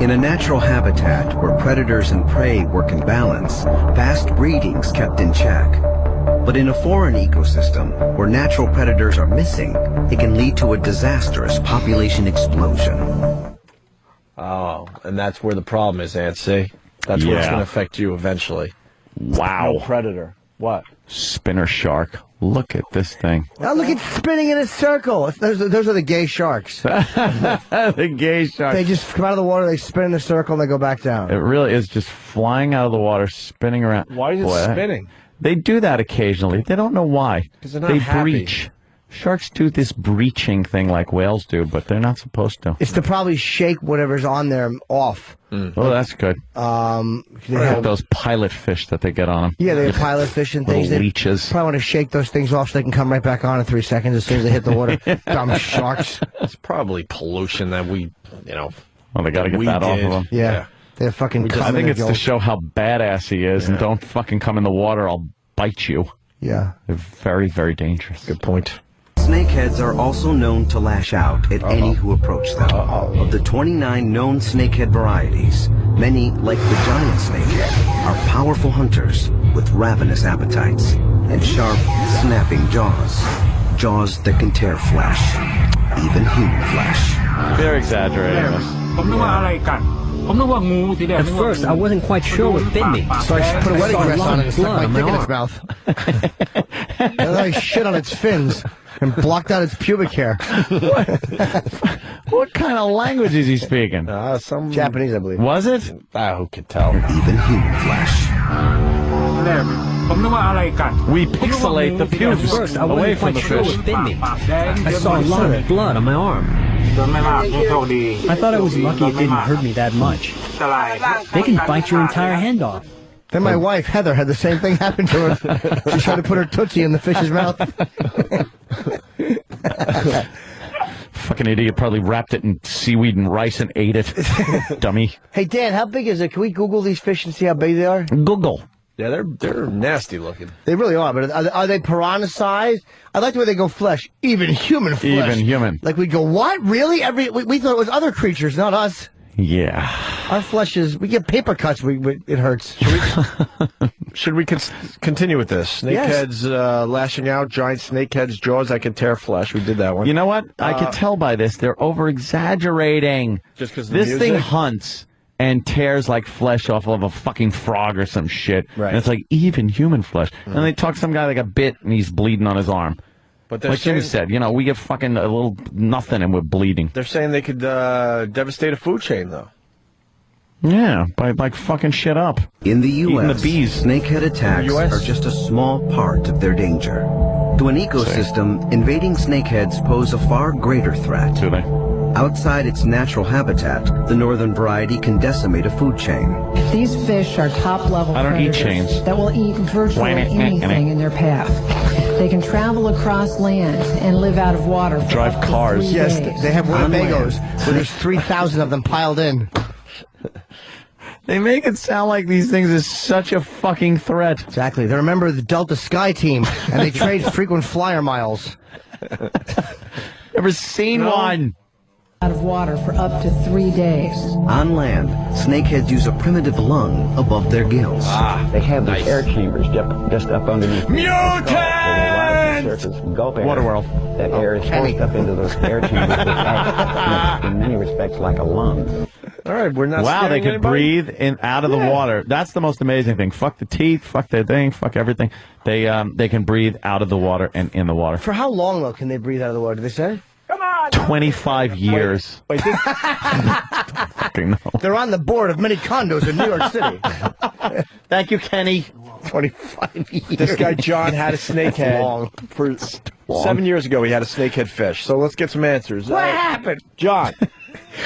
In a natural habitat where predators and prey work in balance, fast breeding's kept in check. But in a foreign ecosystem where natural predators are missing, it can lead to a disastrous population explosion. Oh, and that's where the problem is, Nancy. That's where it's going to affect you eventually. Wow. No predator. What? Spinner shark. Look at this thing. Now look at spinning in a circle. Those are the gay sharks. The gay sharks. They just come out of the water, they spin in a circle, and they go back down. It really is just flying out of the water, spinning around. Why is it spinning? They do that occasionally. They don't know why. Because they're not happy. Breach. Sharks do this breaching thing like whales do, but they're not supposed to. It's to probably shake whatever's on there off. Oh, that's good. They have those pilot fish that they get on them. Yeah, they have pilot fish and things. Little leeches. They probably want to shake those things off so they can come right back on in 3 seconds as soon as they hit the water. Dumb sharks. It's probably pollution that we, Well, they got to get that off of them. Yeah. They're fucking I think it's to show how badass he is, and don't fucking come in the water, I'll bite you. Yeah. They're very, very dangerous. Good point. Snakeheads are also known to lash out at any who approach them. Of the 29 known snakehead varieties, many, like the giant snakehead, are powerful hunters with ravenous appetites and sharp, snapping jaws. Jaws that can tear flesh, even human flesh. They're exaggerating this. At first, I wasn't quite sure what bit me. So I put a wedding dress on it and stuck my dick in its arm. mouth. And then I shit on its fins and blocked out its pubic hair. What kind of language is he speaking? Some Japanese, I believe. Was it? Who could tell? Even human flesh. We pixelate the pubes First, I away wasn't from the quite sure fish. what bit me. I saw a lot of blood on my arm. I thought I was lucky it didn't hurt me that much. They can bite your entire hand off. Then my wife, Heather, had the same thing happen to her. She tried to put her Tootsie in the fish's mouth. Fucking idiot, probably wrapped it in seaweed and rice and ate it. Dummy. Hey, Dan, how big is it? Can we Google these fish and see how big they are? Google. Yeah, they're nasty looking. They really are, but are they piranha size? I like the way they go flesh. Even human flesh. Even human. Like we go, what? Really? We thought it was other creatures, not us. Yeah. Our flesh is, we get paper cuts, it hurts. Should we continue with this? Snakeheads lashing out, giant snakeheads, jaws that can tear flesh. We did that one. You know what? I could tell by this. They're over-exaggerating. Just because this thing hunts and tears like flesh off of a fucking frog or some shit. Right. And it's like even human flesh. And they talk to some guy that got bit and he's bleeding on his arm. But like Jimmy said, we get fucking a little nothing and we're bleeding. They're saying they could devastate a food chain, though. Yeah, by fucking shit up. In the U.S., the bees. snakehead attacks are just a small part of their danger. To an ecosystem, invading snakeheads pose a far greater threat. Do they? Outside its natural habitat, the northern variety can decimate a food chain. These fish are top-level I don't eat predators chains. that will eat virtually anything in their path. They can travel across land and live out of water for Drive up to cars. 3 Yes, days. they have Winnebagos where there's 3,000 of them piled in. They make it sound like these things are such a fucking threat. Exactly. They're a member of the Delta Sky Team, and they trade frequent flyer miles. Never seen one. Out of water for up to 3 days. On land, snakeheads use a primitive lung above their gills. They have these air chambers just up underneath. Mutant! Waterworld. That air is forced up into those air chambers, which act, in many respects, like a lung. All right, we're not. Wow, they scaring could anybody? breathe out of the water. That's the most amazing thing. Fuck the teeth, fuck the thing, fuck everything. They can breathe out of the water and in the water. For how long, though, can they breathe out of the water? Did they say? 25 years. Wait, Fucking no. They're on the board of many condos in New York City. Thank you, Kenny. 25 years. This guy John had a snakehead for 7 years ago. He had a snakehead fish. So let's get some answers. What happened? John?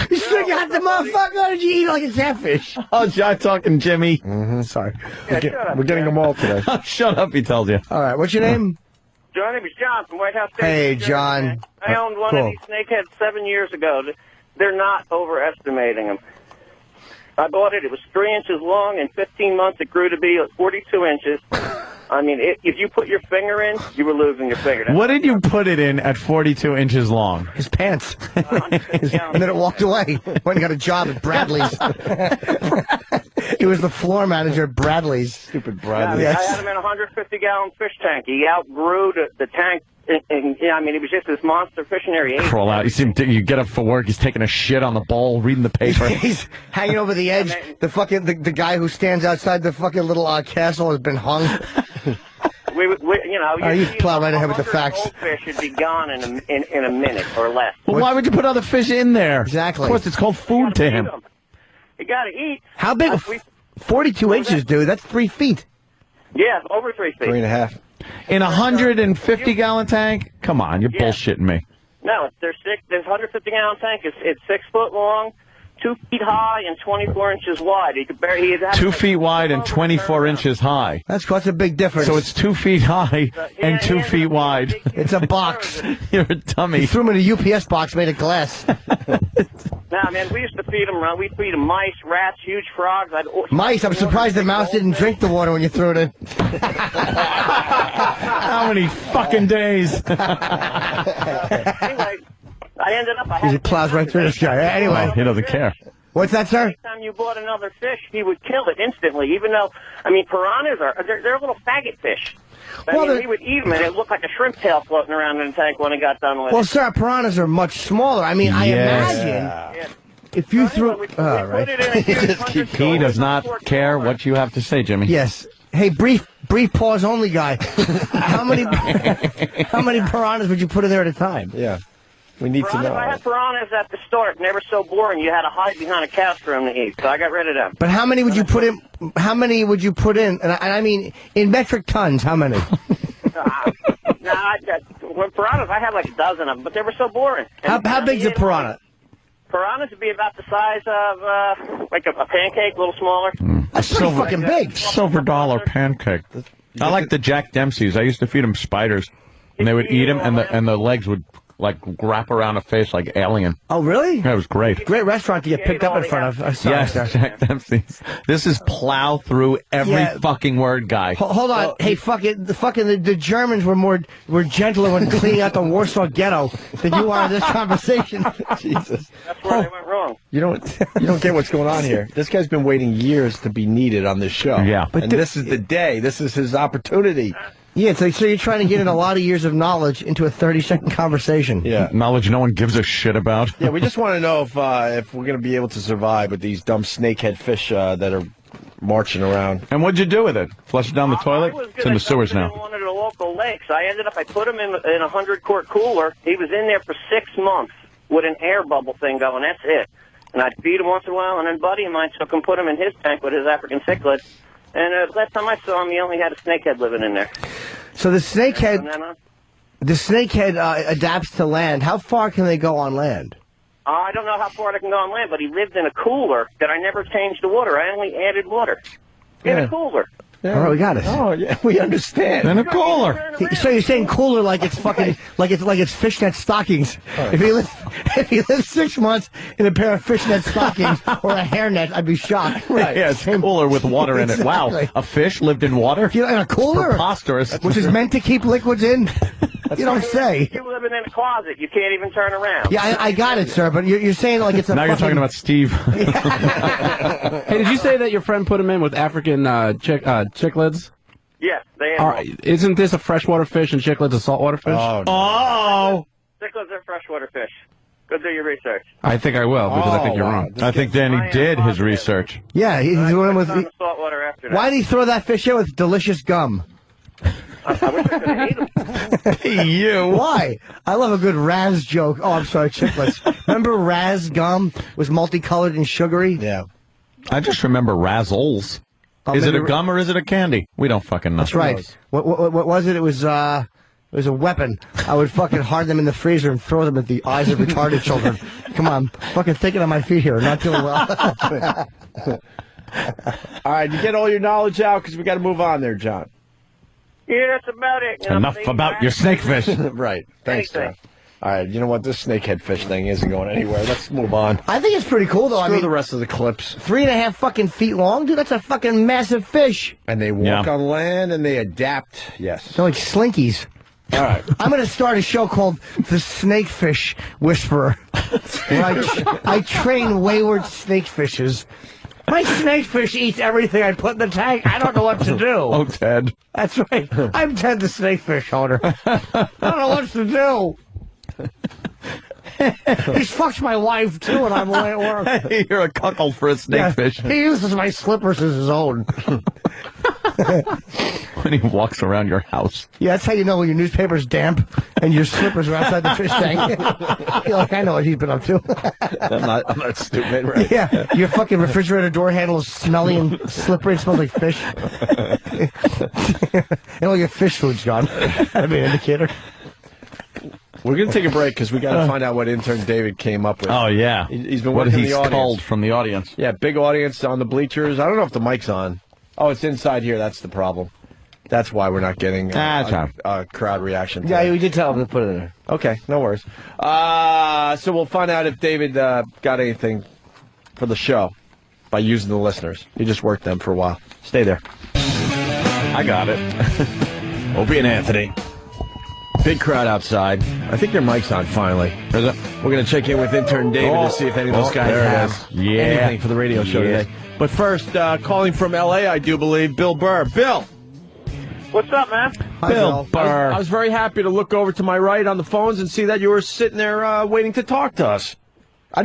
You still got the motherfucker? Or did you eat like a catfish? Oh, John talking Jimmy. Sorry. We're getting them all today. Shut up, he tells you. All right, what's your name? My name is John from White House Station. Hey, John. I owned one of these snakeheads 7 years ago. They're not overestimating them. I bought it. It was 3 inches long. In 15 months, it grew to be 42 inches. I mean, if you put your finger in, you were losing your finger. What did you put it in at 42 inches long? His pants. And then it walked away. Went and got a job at Bradley's. He was the floor manager at Bradley's. Stupid Bradley. I had him in a 150-gallon fish tank. He outgrew the tank. And, I mean, it was just this monster fishing area. Crawl out. You get up for work. He's taking a shit on the bowl, reading the paper. He's hanging over the edge. The guy who stands outside the fucking little castle has been hung. You plow right ahead with the facts. Fish should be gone in a minute or less. Well, why would you put other fish in there? Exactly. Of course, it's called food to him. You got to eat. How big? 42 inches, dude. That's 3 feet. Yeah, over 3 feet. 3.5. In a 150-gallon tank? Come on, you're bullshitting me. No, there's 150-gallon tank. It's 6 foot long, 2 feet high, and 24 inches wide. He could barely. 2 feet wide and 24 inches high. That's a big difference. So it's 2 feet high and 2 feet wide. It's a box. You're a dummy. He threw him in a UPS box made of glass. Nah, man, we used to feed them. We'd feed them mice, rats, huge frogs. Mice, I'm surprised the mouse didn't drink the water when you threw it in. How many fucking days? Anyway, I ended up... He plows right through this guy. Anyway. Oh, he doesn't care. What's that, sir? Anytime you bought another fish, he would kill it instantly, even though, I mean, piranhas they're little faggot fish. I mean, we would eat them, and it looked like a shrimp tail floating around in the tank when it got done with it. Well, sir, piranhas are much smaller. I mean, I imagine if you threw... right. He does not care what you have to say, Jimmy. Yes. Hey, brief pause only guy. How many piranhas would you put in there at a time? Yeah. We need to know. I had piranhas at the start, and they were so boring you had to hide behind a couch for them to eat, so I got rid of them. But how many would you put in? How many would you put in? And I mean, in metric tons, how many? When piranhas, I had like a dozen of them, but they were so boring. How big's a piranha? Piranhas would be about the size of like a pancake, a little smaller. That's pretty fucking big. Silver dollar pancake. I like the Jack Dempseys. I used to feed them spiders, and they would eat them, and the legs would like wrap around a face like alien. Oh, really? That was great. Great restaurant to get picked up in front of. Yes, Jack Dempsey's. This is plow through every fucking word, guy. Hold on. Hey, the Germans were gentler when cleaning out the Warsaw Ghetto than you are in this conversation. Jesus. That's where they went wrong. You don't get what's going on here. This guy's been waiting years to be needed on this show. Yeah. And this is the day. This is his opportunity. Yeah, so you're trying to get in a lot of years of knowledge into a 30-second conversation. Yeah. Knowledge no one gives a shit about. Yeah, we just want to know if we're going to be able to survive with these dumb snakehead fish that are marching around. And what'd you do with it? Flush it down the toilet? It's in the sewers now. In one of the local lakes. I put him in a 100-quart cooler. He was in there for 6 months with an air bubble thing going. That's it. And I'd feed him once in a while, and then a buddy of mine took him, put him in his tank with his African cichlid. And last time I saw him, he only had a snakehead living in there. So the snakehead adapts to land. How far can they go on land? I don't know how far they can go on land, but he lived in a cooler that I never changed the water. I only added water in a cooler. Yeah. All right, we got it. Oh, yeah, we understand. In a cooler. So you're saying cooler like it's fucking like it's fishnet stockings. Right. If he lives 6 months in a pair of fishnet stockings or a hairnet, I'd be shocked. Right. Yeah, it's cooler with water in it. Wow, a fish lived in water? In a cooler? Preposterous. Which is meant to keep liquids in? You don't say. You're living in a closet. You can't even turn around. Yeah, I got it, sir, but you're saying like it's a Now you're talking about Steve. Hey, did you say that your friend put him in with African cichlids? Yes, they are. All right. Isn't this a freshwater fish and cichlids a saltwater fish? Oh. Cichlids are freshwater fish. Go do your research. I think I will, because I think you're wrong. I think Danny did his research. Yeah, he's doing with saltwater after that. Why did he throw that fish in with delicious gum? I wish I could have ate them. You. Why? I love a good Raz joke. Oh, I'm sorry, chiclets. Remember Raz gum was multicolored and sugary? Yeah. I just remember Razzles. Is it a gum or is it a candy? We don't fucking know. That's right. What was it? It was a weapon. I would fucking hard them in the freezer and throw them at the eyes of retarded children. Come on, fucking thinking on my feet here. Not doing well. All right, you get all your knowledge out because we got to move on there, John. Yeah, that's about it. Enough about your snakefish. Right. Thanks, John. All right, you know what? This snakehead fish thing isn't going anywhere. Let's move on. I think it's pretty cool, though. Screw the rest of the clips. 3.5 fucking feet long, dude. That's a fucking massive fish. And they walk on land and they adapt. Yes. They're like slinkies. All right. I'm going to start a show called The Snakefish Whisperer. Where I train wayward snakefishes. My snakefish eats everything I put in the tank. I don't know what to do. Oh, Ted. That's right. I'm Ted the snakefish owner. I don't know what to do. He's fucked my wife, too, and I'm away at work. You're a cuckold for a snakefish. Yeah, he uses my slippers as his own. When he walks around your house. Yeah, that's how you know when your newspaper's damp and your slippers are outside the fish tank. You're like, I know what he's been up to. I'm not stupid, right? Yeah, your fucking refrigerator door handle is smelly and slippery. It smells like fish. And all your fish food's gone. That'd be an indicator. We're going to take a break because we got to find out what intern David came up with. Oh, yeah. He's been working the audience. Called from the audience. Yeah, big audience on the bleachers. I don't know if the mic's on. Oh, it's inside here. That's the problem. That's why we're not getting a crowd reaction. Yeah, we did tell him to put it in there. Okay, no worries. So we'll find out if David got anything for the show by using the listeners. He just worked them for a while. Stay there. I got it. Opie and Anthony. Big crowd outside. I think their mic's on finally. We're going to check in with intern David to see if any of those guys have anything for the radio show today. But first, calling from L.A., I do believe, Bill Burr. Bill. What's up, man? Hi, Bill Burr. I was very happy to look over to my right on the phones and see that you were sitting there waiting to talk to us. You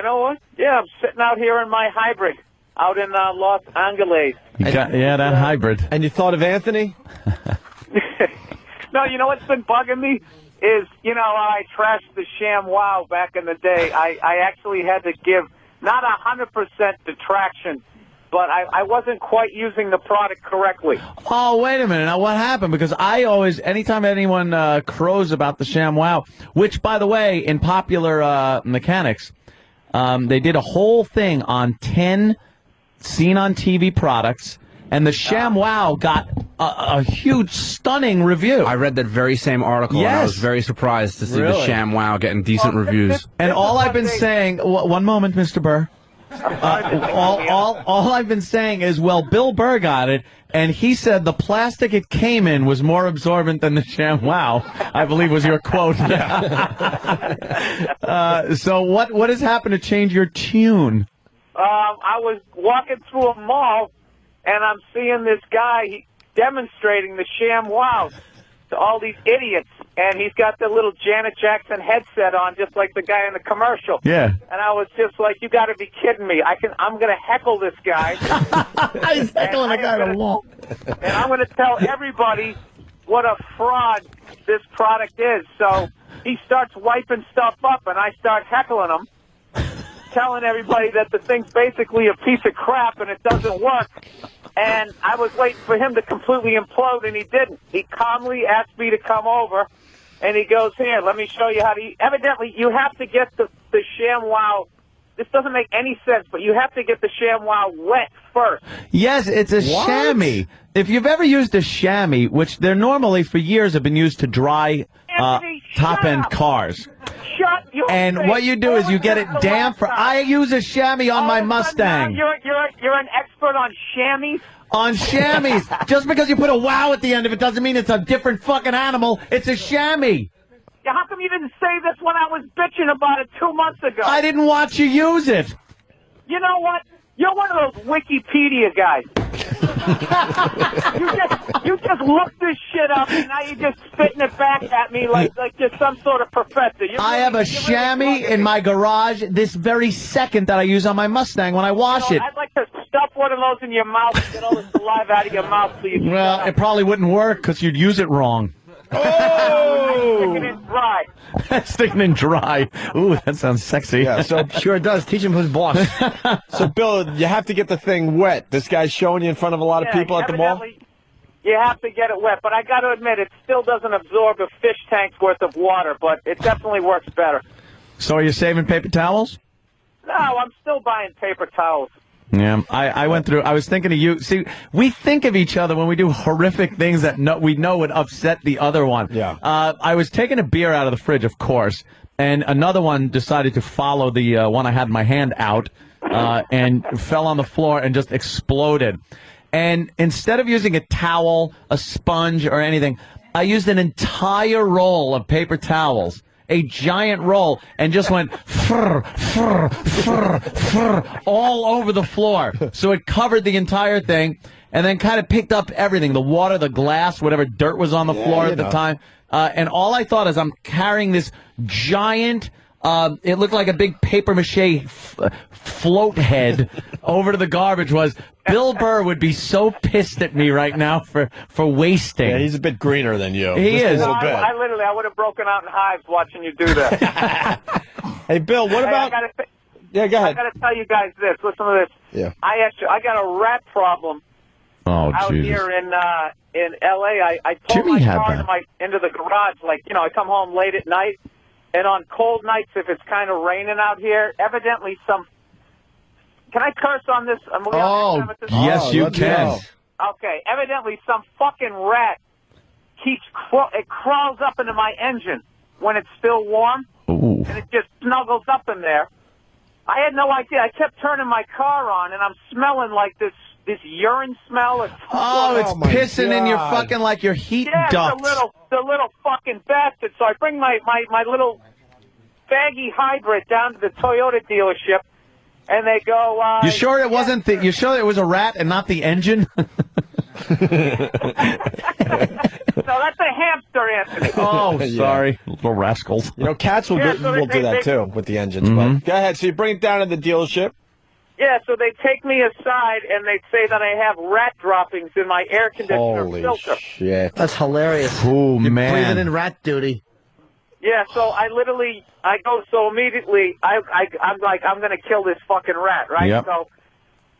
know what? Yeah, I'm sitting out here in my hybrid out in Los Angeles. That hybrid. And you thought of Anthony? No, you know what's been bugging me is, I trashed the ShamWow back in the day. I actually had to give not 100% detraction, but I wasn't quite using the product correctly. Oh, wait a minute. Now, what happened? Because I always, anytime anyone crows about the ShamWow, which, by the way, in Popular Mechanics, they did a whole thing on 10 seen-on-TV products, and the ShamWow got a huge, stunning review. I read that very same article, and I was very surprised to see the ShamWow getting decent reviews. And all I've been saying, one moment, Mr. Burr. All I've been saying is, well, Bill Burr got it, and he said the plastic it came in was more absorbent than the ShamWow, I believe was your quote. So what has happened to change your tune? I was walking through a mall, and I'm seeing this guy demonstrating the ShamWow to all these idiots, and he's got the little Janet Jackson headset on, just like the guy in the commercial. Yeah. And I was just like, you got to be kidding me! I'm going to heckle this guy. He's heckling a guy on the wall. And I'm going to tell everybody what a fraud this product is. So he starts wiping stuff up, and I start heckling him, telling everybody that the thing's basically a piece of crap and it doesn't work. And I was waiting for him to completely implode, and he didn't. He calmly asked me to come over, and he goes, here, let me show you how to... Evidently, you have to get the ShamWow... This doesn't make any sense, but you have to get the ShamWow wet first. Yes, it's a chamois. If you've ever used a chamois, which they're normally for years have been used to dry top-end cars. Shut your And face. what you do is you get it damp. I use a chamois on my Mustang. You're an expert on chamois? On chamois. Just because you put a wow at the end of it doesn't mean it's a different fucking animal. It's a chamois. Yeah, how come you didn't say this when I was bitching about it 2 months ago? I didn't watch you use it. You know what? You're one of those Wikipedia guys. you just looked this shit up, and now you're just spitting it back at me like you're some sort of professor. I have a chamois in my garage this very second that I use on my Mustang when I wash it. I'd like to stuff one of those in your mouth and get all the saliva out of your mouth so you can Well, it probably wouldn't work because you'd use it wrong. Sticking it dry. Sticking in dry. Ooh, that sounds sexy. Yeah, so sure it does. Teach him who's boss. So, Bill, you have to get the thing wet. This guy's showing you in front of a lot of people at the mall? You have to get it wet, but I got to admit, it still doesn't absorb a fish tank's worth of water, but it definitely works better. So are you saving paper towels? No, I'm still buying paper towels. Yeah, I went through. I was thinking of you. See, we think of each other when we do horrific things that we know would upset the other one. Yeah. I was taking a beer out of the fridge, of course, and another one decided to follow the one I had in my hand out and fell on the floor and just exploded. And instead of using a towel, a sponge, or anything, I used an entire roll of paper towels. A giant roll, and just went all over the floor. So it covered the entire thing, and then kind of picked up everything, the water, the glass, whatever dirt was on the floor at the time. And all I thought is I'm carrying this giant, it looked like a big paper mache float head over to the garbage. Bill Burr would be so pissed at me right now for wasting. Yeah, he's a bit greener than you. He is. A little bit. I would have broken out in hives watching you do that. Hey, Bill, what about... Yeah, go ahead. I got to tell you guys this. Listen to this. Yeah. I got a rat problem out here in L.A. I pull my car into the garage. I come home late at night, and on cold nights, if it's kind of raining out here, evidently some... Can I curse on this? Yes, you can. Okay, evidently some fucking rat it crawls up into my engine when it's still warm, and it just snuggles up in there. I had no idea. I kept turning my car on, and I'm smelling like this urine smell. It's pissing in your fucking, like your heat ducts. the little fucking bastard. So I bring my little baggy hybrid down to the Toyota dealership, and they go, you sure it wasn't you sure it was a rat and not the engine? No, that's a hamster, Anthony. Oh, sorry. Little rascals. You know, cats will do that too with the engines. But go ahead. So you bring it down to the dealership. Yeah, so they take me aside and they say that I have rat droppings in my air conditioner filter. Shit. That's hilarious. Oh, man. Breathing in rat duty. Yeah, so immediately I'm like, I'm going to kill this fucking rat, right? Yep. So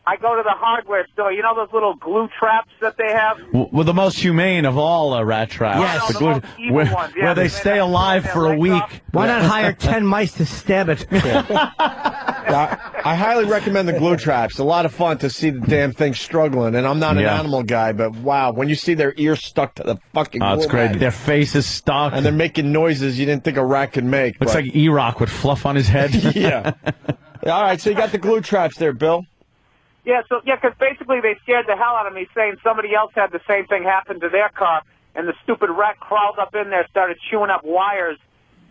I go to the hardware store. You know those little glue traps that they have? Well, the most humane of all rat traps. Yes. The glue, where they stay alive for a week. Why not hire 10 mice to stab it? I highly recommend the glue traps. A lot of fun to see the damn thing struggling. And I'm not an animal guy, but wow, when you see their ears stuck to the fucking glue it's great. mat, Their faces stuck. and they're making noises you didn't think a rat could make. Looks like E-Rock with fluff on his head. Yeah. All right, so you got the glue traps there, Bill. Yeah, because basically they scared the hell out of me, saying somebody else had the same thing happen to their car, and the stupid rat crawled up in there, started chewing up wires,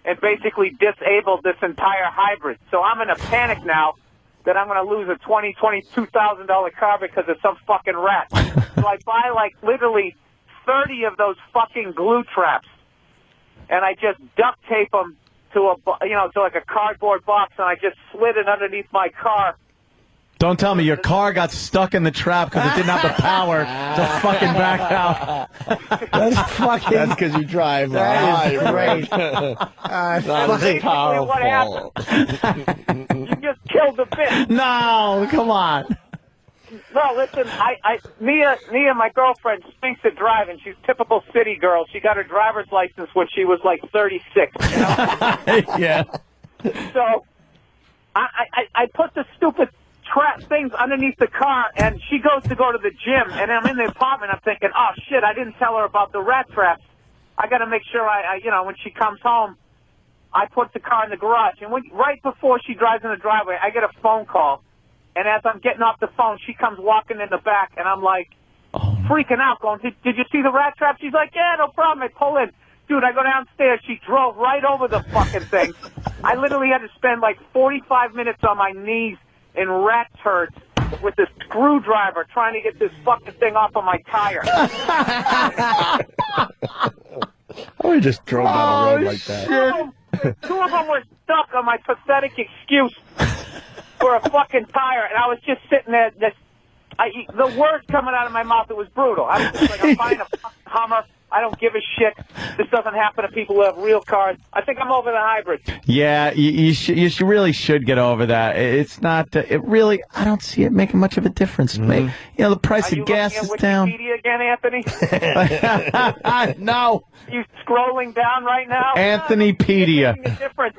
and basically disabled this entire hybrid. So I'm in a panic now that I'm going to lose a $22,000 car because of some fucking rat. So I buy like literally 30 of those fucking glue traps, and I just duct tape them to like a cardboard box, and I just slid it underneath my car. Don't tell me your car got stuck in the trap because it didn't have the power to fucking back out. That's because you drive. That is great. Basically what happened. You just killed the bitch. No, come on. No, listen, Nia, my girlfriend, stinks at driving. She's typical city girl. She got her driver's license when she was like 36. You know? Yeah. So I put the stupid trap things underneath the car, and she goes to go to the gym, and I'm in the apartment. I'm thinking, oh shit, I didn't tell her about the rat traps. I got to make sure when she comes home, I put the car in the garage. And right before she drives in the driveway, I get a phone call, and as I'm getting off the phone, she comes walking in the back, and I'm like freaking out, going, did you see the rat trap? She's like, yeah, no problem. I pull in. Dude, I go downstairs. She drove right over the fucking thing. I literally had to spend like 45 minutes on my knees in rat turds with a screwdriver trying to get this fucking thing off of my tire. We just drove down the road like that. Two of them were stuck on my pathetic excuse for a fucking tire, and I was just sitting there. The words coming out of my mouth, it was brutal. I was just like, I'm buying a fucking Hummer. I don't give a shit. This doesn't happen to people who have real cars. I think I'm over the hybrid. Yeah, you really should get over that. It's not. It really. I don't see it making much of a difference. You know, the price of gas is down. Are you looking at Wikipedia again, Anthony? No. Are you scrolling down right now? Anthonypedia.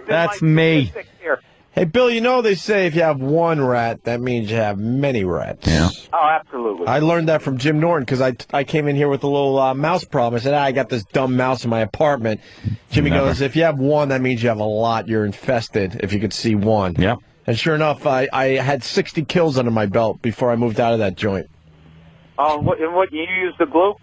That's me. Hey, Bill, you know they say if you have one rat, that means you have many rats. Yeah. Oh, absolutely. I learned that from Jim Norton because I came in here with a little mouse problem. I said, I got this dumb mouse in my apartment. Jimmy goes, if you have one, that means you have a lot. You're infested if you could see one. Yeah. And sure enough, I had 60 kills under my belt before I moved out of that joint. Oh, what you use the glue?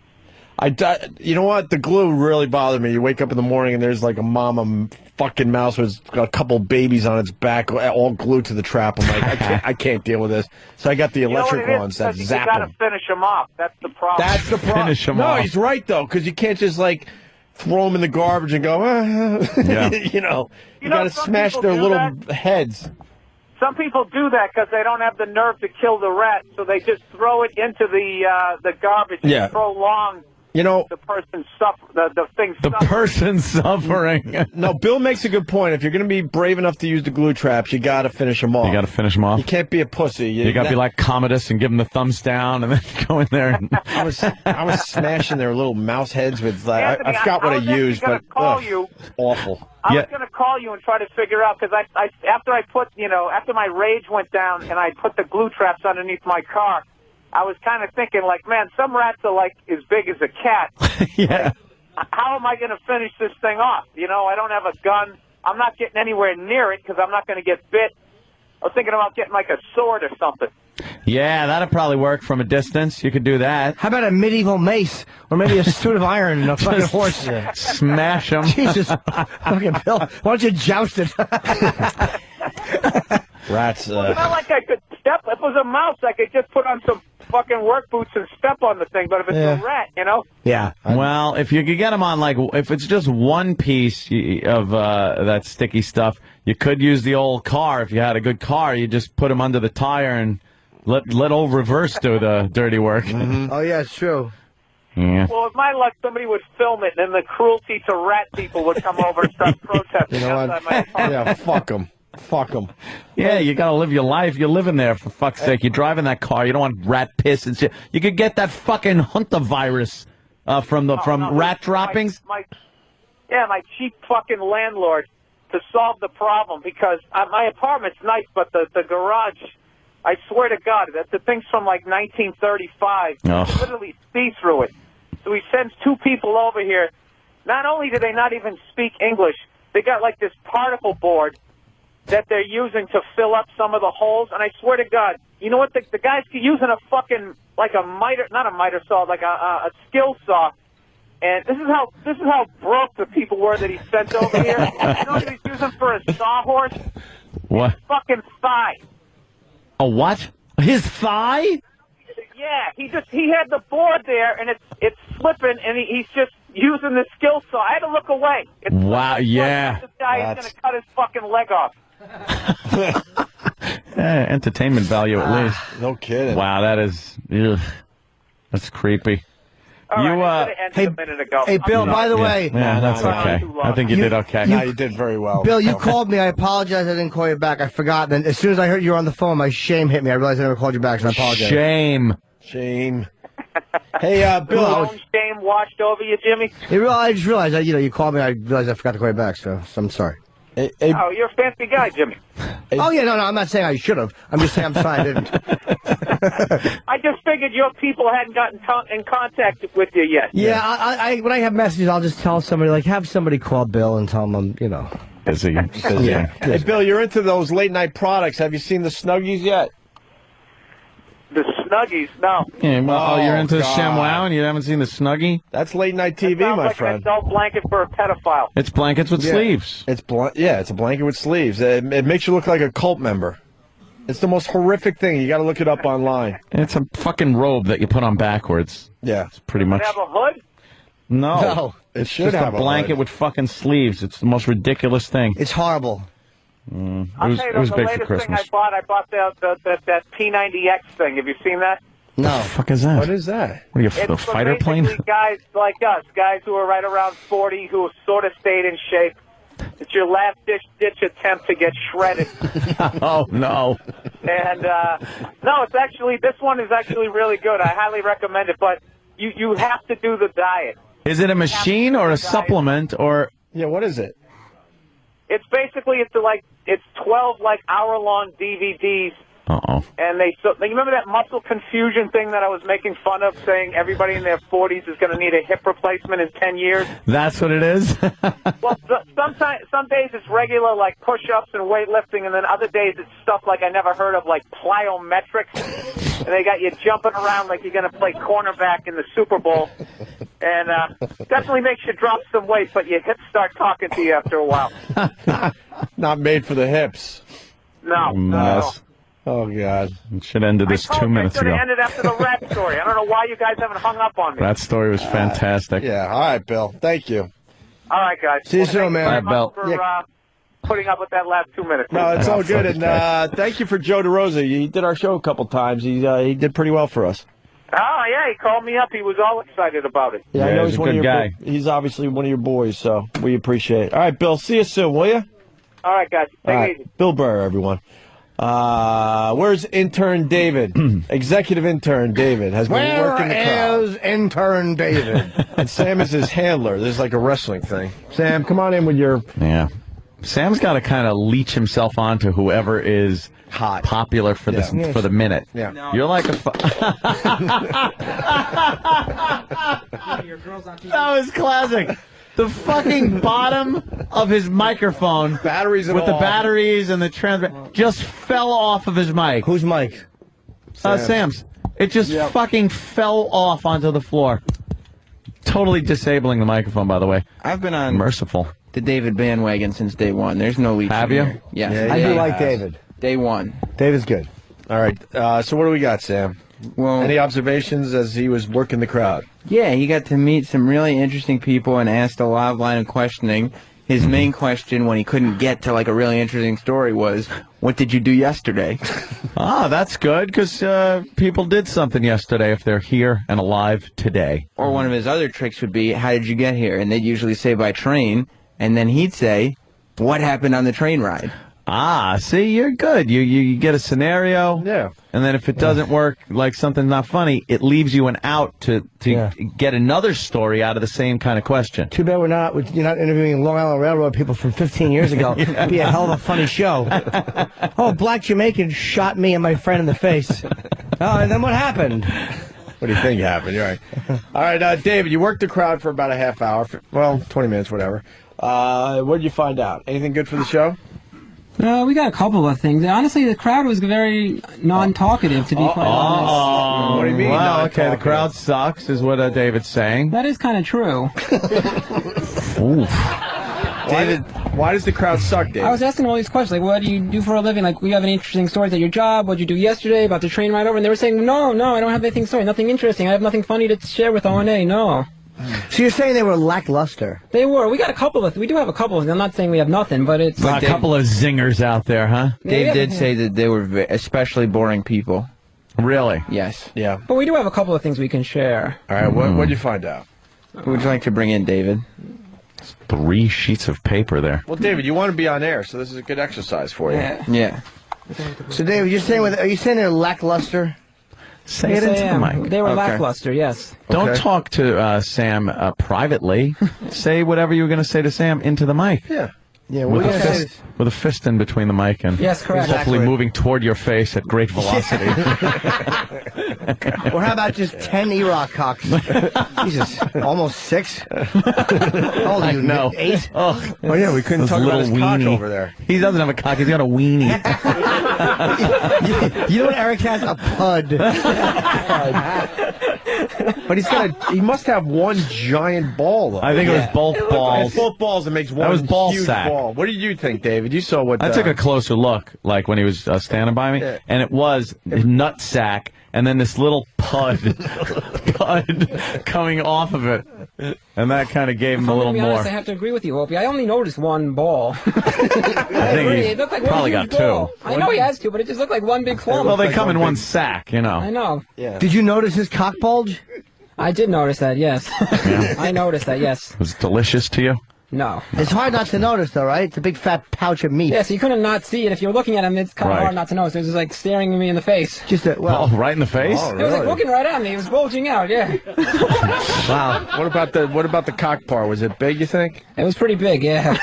You know what? The glue really bothered me. You wake up in the morning and there's like a mama fucking mouse with a couple babies on its back, all glued to the trap. I'm like, I can't deal with this. So I got the electric ones that zap them. You got to finish them off. That's the problem. That's the problem. Finish them no, off. he's right though, because you can't just like throw them in the garbage and go. Yeah. you got to smash their little heads. Some people do that because they don't have the nerve to kill the rat, so they just throw it into the garbage and prolong. The person the thing the person suffering. No, Bill makes a good point. If you're going to be brave enough to use the glue traps, you got to finish them off. You got to finish them off. You can't be a pussy. You got to be like Commodus and give them the thumbs down and then go in there. And I was smashing their little mouse heads with. I forgot what I used, but it's awful. I was going to call you and try to figure out because after my rage went down and I put the glue traps underneath my car. I was kind of thinking, like, man, some rats are like as big as a cat. Yeah. Like, how am I going to finish this thing off? You know, I don't have a gun. I'm not getting anywhere near it because I'm not going to get bit. I was thinking about getting like a sword or something. Yeah, that'd probably work from a distance. You could do that. How about a medieval mace? Or maybe a suit of iron and a fucking horse? Smash them. Jesus. Fucking Bill, why don't you joust it? Rats. Well, it's not like I could step. If it was a mouse, I could just put on some fucking work boots and step on the thing. But if it's a rat, you know? Yeah. Well, if you could get them on, like, if it's just one piece of that sticky stuff, you could use the old car. If you had a good car, you just put them under the tire and let old reverse do the dirty work. Mm-hmm. Oh, yeah, it's true. Yeah. Well, with my luck, somebody would film it, and then the cruelty to rat people would come over and start protesting. You know outside what? my apartment. Yeah, fuck them. Fuck them. Yeah, you gotta live your life. You're living there, for fuck's sake. You're driving that car. You don't want rat piss and shit. You could get that fucking Hunter virus from rat droppings. My cheap fucking landlord to solve the problem, because my apartment's nice, but the garage, I swear to God, the thing's from like 1935. You can literally see through it. So he sends two people over here. Not only do they not even speak English, they got like this particle board that they're using to fill up some of the holes. And I swear to God, you know what? The guy's using a fucking, like a miter, not a miter saw, like a skill saw. And this is how broke the people were that he sent over here. You know what he's using for a sawhorse? What? His fucking thigh. A what? His thigh? Yeah, he had the board there, and it's slipping, and he's just using the skill saw. I had to look away. Wow, yeah. This guy is going to cut his fucking leg off. Entertainment value at least. No kidding. Wow, that's creepy. All right, I should've ended a minute ago. Hey, Bill, by the way. Yeah, that's okay. I think you did okay. No, you did very well. Bill, you called me. I apologize. I didn't call you back. I forgot. And as soon as I heard you were on the phone, my shame hit me. I realized I never called you back, so I apologize. Shame. Hey, Bill. Your own shame washed over you, Jimmy? I just realized that, you called me. I realized I forgot to call you back, so I'm sorry. Oh, you're a fancy guy, Jimmy. Oh, yeah, no, I'm not saying I should have. I'm just saying I'm sorry I didn't. I just figured your people hadn't gotten in contact with you yet. Yeah, I when I have messages, I'll just tell somebody, like, have somebody call Bill and tell him I'm, busy. Yeah. Hey, Bill, you're into those late night products. Have you seen the Snuggies yet? The Snuggies? No. Yeah, well, you're into God. ShamWow and you haven't seen the Snuggie? That's late night TV, my like friend. An adult blanket for a pedophile. It's blankets with sleeves. It's a blanket with sleeves. It makes you look like a cult member. It's the most horrific thing. You got to look it up online. It's a fucking robe that you put on backwards. Yeah, it's pretty much. Does it have a hood? No, it it's should just have a blanket with fucking sleeves. It's the most ridiculous thing. It's horrible. I'll tell you, it was the big for latest Christmas. thing I bought that P90X thing. Have you seen that? No. What the fuck is that? What is that? What are you, It's a for fighter plane? basically guys like us, guys who are right around 40, who have sort of stayed in shape. It's your last ditch attempt to get shredded. Oh, no. And, no, this one is actually really good. I highly recommend it, but you have to do the diet. Is it a machine or a supplement or? Yeah, what is it? It's basically, it's 12 hour-long DVDs. Uh-oh. And you remember that muscle confusion thing that I was making fun of, saying everybody in their 40s is going to need a hip replacement in 10 years? That's what it is? Well, some days it's regular, like push-ups and weightlifting, and then other days it's stuff like I never heard of, like plyometrics. And they got you jumping around like you're going to play cornerback in the Super Bowl. And definitely makes you drop some weight, but your hips start talking to you after a while. Not made for the hips. No. Mess. Oh, God. It should have ended this 2 minutes I should ago. have ended after the rat story. I don't know why you guys haven't hung up on me. That story was fantastic. Yeah, all right, Bill. Thank you. All right, guys. See you soon, man. Thank you very much Bill. for putting up with that last 2 minutes. No, it's all good. And thank you for Joe DeRosa. He did our show a couple times. He did pretty well for us. Oh, yeah, he called me up. He was all excited about it. Yeah, I know he's a one good of your guy. He's obviously one of your boys, so we appreciate it. All right, Bill, see you soon, will you? All right, guys. Take it easy. Bill Burr, everyone. Where's intern David? Executive intern David has been working the crowd. Where is intern David? And Sam is his handler. There's like a wrestling thing. Sam, come on in with your... Yeah. Sam's got to kind of leech himself onto whoever is hot, popular for this for the minute. Yeah. No. You're like a. That was classic. The fucking bottom of his microphone, batteries and with the all. batteries and the just fell off of his mic. Whose mic? Sam's. It just fucking fell off onto the floor. Totally disabling the microphone, by the way. I've been on merciful the David bandwagon since day one. There's no leech. Have you? Here. Yes. Yeah, I do like David. Day one. David's good. All right. So what do we got, Sam? Well, any observations as he was working the crowd? Yeah, he got to meet some really interesting people and asked a lot of line of questioning. His main question, when he couldn't get to like a really interesting story, was, "What did you do yesterday?" That's good, because people did something yesterday if they're here and alive today. Or one of his other tricks would be, "How did you get here?" And they'd usually say by train, and then he'd say, "What happened on the train ride?" See, you're good. You get a scenario, and then if it doesn't work, like something's not funny, it leaves you an out to get another story out of the same kind of question. Too bad you're not interviewing Long Island Railroad people from 15 years ago. It'd be a hell of a funny show. Oh, black Jamaican shot me and my friend in the face. Oh, and then what happened? What do you think happened? You're right. All right, David, you worked the crowd for about a half hour. 20 minutes, whatever. What did you find out? Anything good for the show? We got a couple of things. Honestly, the crowd was very non-talkative, to be quite honest. What do you mean? Well, okay, the crowd sucks, is what David's saying. That is kind of true. David, why does the crowd suck, David? I was asking all these questions, like, what do you do for a living? Like, we have any interesting stories at your job? What did you do yesterday about the train ride over? And they were saying, no, I don't have anything story, nothing interesting. I have nothing funny to share with O&A, no. So you're saying they were lackluster? They were. We do have a couple of them. I'm not saying we have nothing, but it's... A couple of zingers out there, huh? Dave did say that they were especially boring people. Really? Yes. Yeah. But we do have a couple of things we can share. All right, what did you find out? Who would you like to bring in, David? 3 sheets of paper there. Well, David, you want to be on air, so this is a good exercise for you. Yeah. So, David, are you saying they're lackluster? Say it into the mic. They were lackluster, yes. Don't talk to Sam privately. Say whatever you were going to say to Sam into the mic. Yeah. Yeah, with a fist in between the mic and yes, correct. hopefully moving toward your face at great velocity. Or how about just 10 E-Rock cocks? Jesus, almost 6? How old are you? No. 8? Oh yeah, we couldn't talk about his cock over there. He doesn't have a cock, he's got a weenie. You know what Eric has? A pud. But he must have one giant ball, though. I think it was both balls. It's both balls that makes one that was ball huge sack. ball. What did you think, David? You saw what... I took a closer look, like when he was standing by me, and it was his nut sack, and then this little pud coming off of it. And that kind of gave him a little more. Honest, I have to agree with you, Opie. I only noticed one ball. I think he probably got 2. I know he has 2, but it just looked like one big clump. Well, they come in one sack, you know. I know. Yeah. Did you notice his cock bulge? I did notice that, yes. Yeah. I noticed that, yes. Was it delicious to you? No. It's hard not to notice, though, right? It's a big fat pouch of meat. Yeah, so you couldn't not see it. If you're looking at him, it's kind of hard not to notice. It was just like staring me in the face. Just right in the face? Oh, It was like looking right at me. It was bulging out, yeah. Wow. What about the cock part? Was it big, you think? It was pretty big, yeah.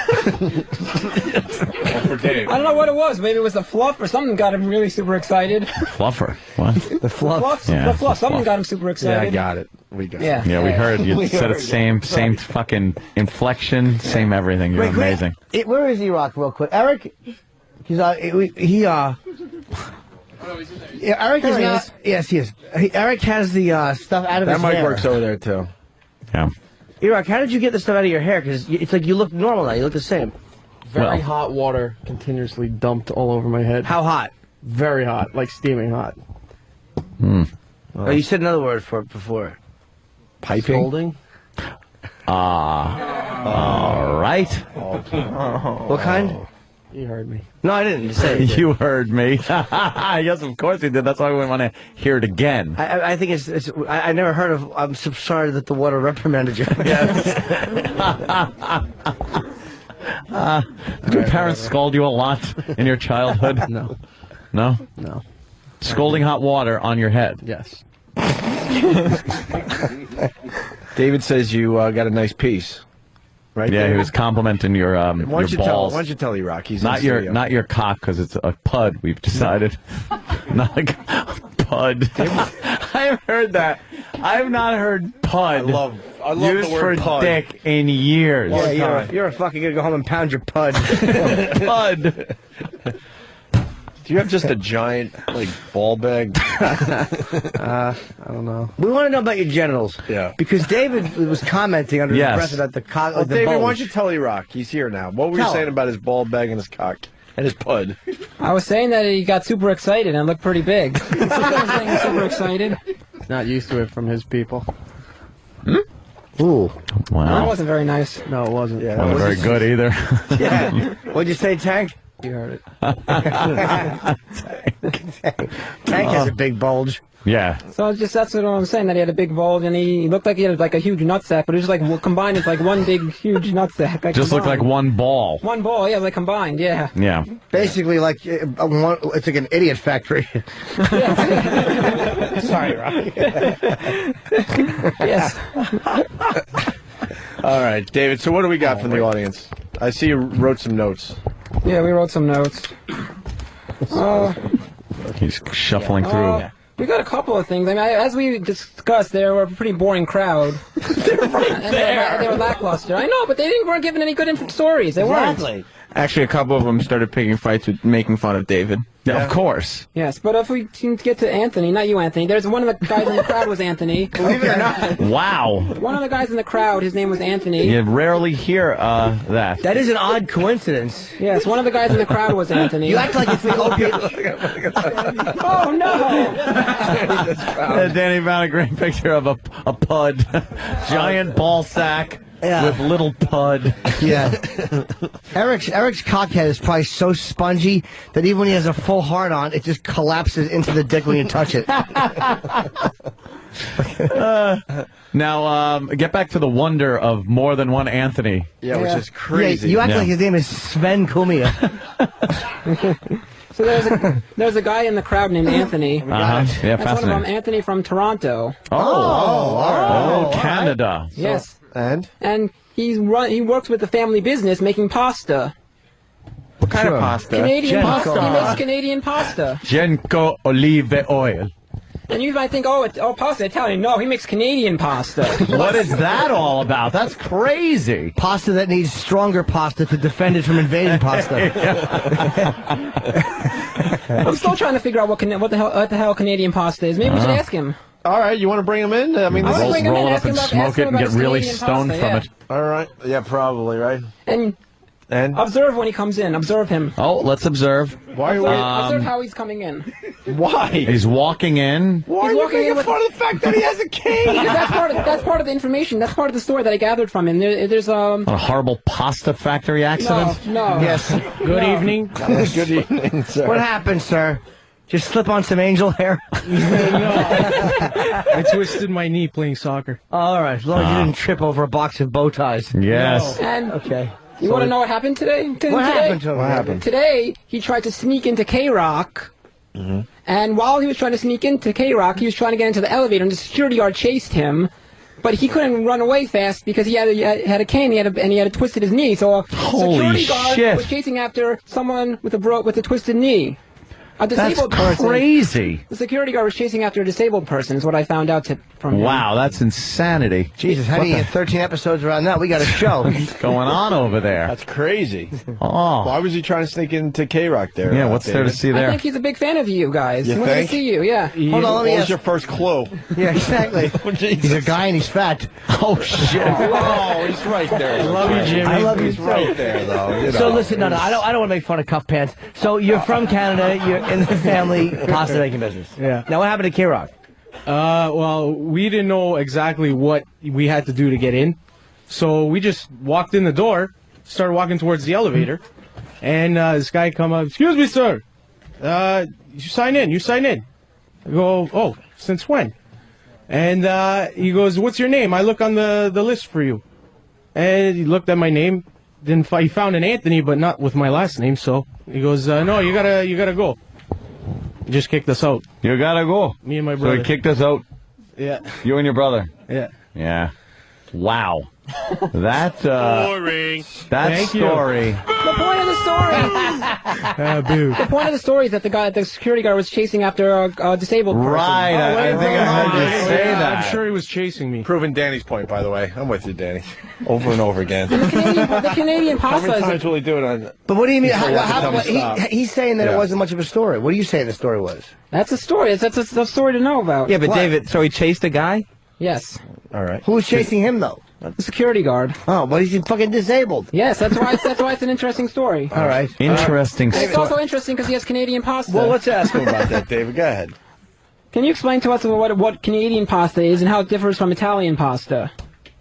For Dave. I don't know what it was. Maybe it was the fluff or something got him really super excited. Fluffer. What? The fluff. Yeah, the fluff. Something got him super excited. Yeah, I got it. We got it. Yeah, we heard. You said it same fucking inflection, same everything. You're amazing. Where is E-Rock, real quick? Eric? Eric is not... Yes, he is. Eric has the stuff out of his hair. That mic works over there, too. Yeah. E-Rock, how did you get the stuff out of your hair? Because it's like you look normal now. You look the same. Very hot water continuously dumped all over my head. How hot? Very hot, like steaming hot. Oh, you said another word for it before. Piping? Scolding? All right. What kind? You heard me. No, I didn't say it. You heard me. Yes, of course he did. That's why we want to hear it again. I think it's I never heard of... I'm so sorry that the water reprimanded you. Did your parents scold you a lot in your childhood? No. No? No. Scalding hot water on your head? Yes. David says you got a nice piece. right? Yeah, there. he was complimenting your Why don't you balls. Why don't you tell E-Rock? He's not in your studio. not your cock because it's a pud. We've decided. Not like pud. I've heard that. I've not heard pud. I love used the word for pud. dick in years. Yeah, you're a fucking gonna go home and pound your pud. Pud. Do you have just a giant ball bag? I don't know. We want to know about your genitals. Yeah. Because David was commenting under his breath about the cock. Well, the David, bulge. why don't you tell E-Rock? He's here now. What were you Tell saying him. about his ball bag and his cock and his pud? I was saying that he got super excited and looked pretty big. I was saying he's super excited. Not used to it from his people. Ooh. That Wow. wasn't very nice. No, it wasn't. Yeah, Wasn't very good either. Yeah. What'd you say, Tank? You heard it. Tank has a big bulge. Yeah. So it's just that's what I'm saying, that he had a big bulge and he looked like he had like a huge nutsack, but it was just like combined it's like one big huge nutsack. Like Just looked like combined. one ball. One ball, yeah, like combined, yeah. Yeah. Basically, like it's like an idiot factory. Sorry, Rocky. Yes. All right, David. So what do we got from the audience? I see you wrote some notes. Yeah, we wrote some notes. He's shuffling through. We got a couple of things. I mean, as we discussed, they were a pretty boring crowd. They were lackluster. I know, but they weren't giving any good stories. They weren't. Actually, a couple of them started picking fights with making fun of David. Yeah, of course. Yes, but if we can get to Anthony, not you, Anthony. There's one of the guys in the crowd was Anthony. Believe it or not. Wow. One of the guys in the crowd, his name was Anthony. You rarely hear that. That is an odd coincidence. Yes, one of the guys in the crowd was Anthony. You act like it's the opiate. Oh no! Danny found a great picture of a pud. Giant ball sack with little pud. Yeah. Eric's cockhead is probably so spongy that even when he has a full heart on, it just collapses into the dick when you touch it. Now, get back to the wonder of more than one Anthony. Yeah, which is crazy. Yeah, you act like his name is Sven Kumia. So there's a guy in the crowd named Anthony. Yeah, That's one of fascinating. them, Anthony from Toronto. Oh, Canada. Yes. And he works with the family business making pasta. What kind of pasta? Canadian Genco. pasta. He makes Canadian pasta. Genco olive oil. And you might think, pasta Italian. No, he makes Canadian pasta. What is that all about? That's crazy. Pasta that needs stronger pasta to defend it from invading pasta. I'm still trying to figure out what the hell Canadian pasta is. Maybe we should ask him. all right, you want to bring him in? I mean, I this wanna is bring him in, Roll it ask up and him about- smoke ask it him and about get his really Canadian stoned pasta, from yeah. it. all right. Yeah, probably right. And observe when he comes in. Observe him. Oh, let's observe. Why? Observe how he's coming in. Why? He's walking in. Why are He's you walking making in with- fun of the fact that he has a cane? Because that's part of the information. That's part of the story that I gathered from him. There's A horrible pasta factory accident. no. Yes. Good evening. Good evening, sir. What happened, sir? Just slip on some angel hair? I twisted my knee playing soccer. All right, as long as you didn't trip over a box of bow ties. Yes. And Okay. you want to know what happened today? What happened to him? What happened? Today, he tried to sneak into K-Rock. And while he was trying to sneak into K-Rock, he was trying to get into the elevator, and the security guard chased him. But he couldn't run away fast because he had a cane, and he had twisted his knee. So a Holy security guard shit. was chasing after someone with a twisted knee. A That's disabled person. crazy. The security guard was chasing after a disabled person, is what I found out from him. Wow, that's insanity. Jesus, how do you get 13 episodes around that? We got a show. What's going on over there? That's crazy. Oh. Why was he trying to sneak into K-Rock there? Yeah, what's there to see I there? think he's a big fan of you guys. You He wants think? to see you, yeah. Hold on, let me What was ask. your first clue? Yeah, exactly. He's a guy and he's fat. Oh, shit. Oh, he's right there. I love you, Jimmy. I love you, He's right there, though. You So know. listen, no, I don't want to make fun of cuff pants. So you're from Canada. You're in the family pasta making business. Yeah. Now what happened to K-Rock? Well, we didn't know exactly what we had to do to get in. So we just walked in the door, started walking towards the elevator, and this guy come up, "Excuse me, sir. You sign in. I go, "Oh, since when?" And he goes, "What's your name? I look on the list for you." And he looked at my name. He found an Anthony, but not with my last name. So he goes, "No, you gotta go." He just kicked us out. You gotta go. Me and my So brother. he kicked us out. Yeah. You and your brother. Yeah. Yeah. Wow. That Boring. That Thank you. story. The point of the story. The point of the story is that the security guard was chasing after a disabled person. Right. I think I heard you say that. I'm sure he was chasing me. Proving Danny's point, by the way. I'm with you, Danny. Over and over again. The Canadian How pasta many is times will he do it on? But what do you mean? Stop. He's saying that Yeah. it wasn't much of a story. What are you saying the story was? That's a story. That's a story to know about. Yeah, but What? David, so he chased a guy? Yes. All right. Who was chasing him though? The security guard. Oh, but he's fucking disabled. Yes, that's why it's an interesting story. All right. Interesting And it's story. also interesting because he has Canadian pasta. Well, let's ask him about that, David. Go ahead. Can you explain to us what Canadian pasta is and how it differs from Italian pasta?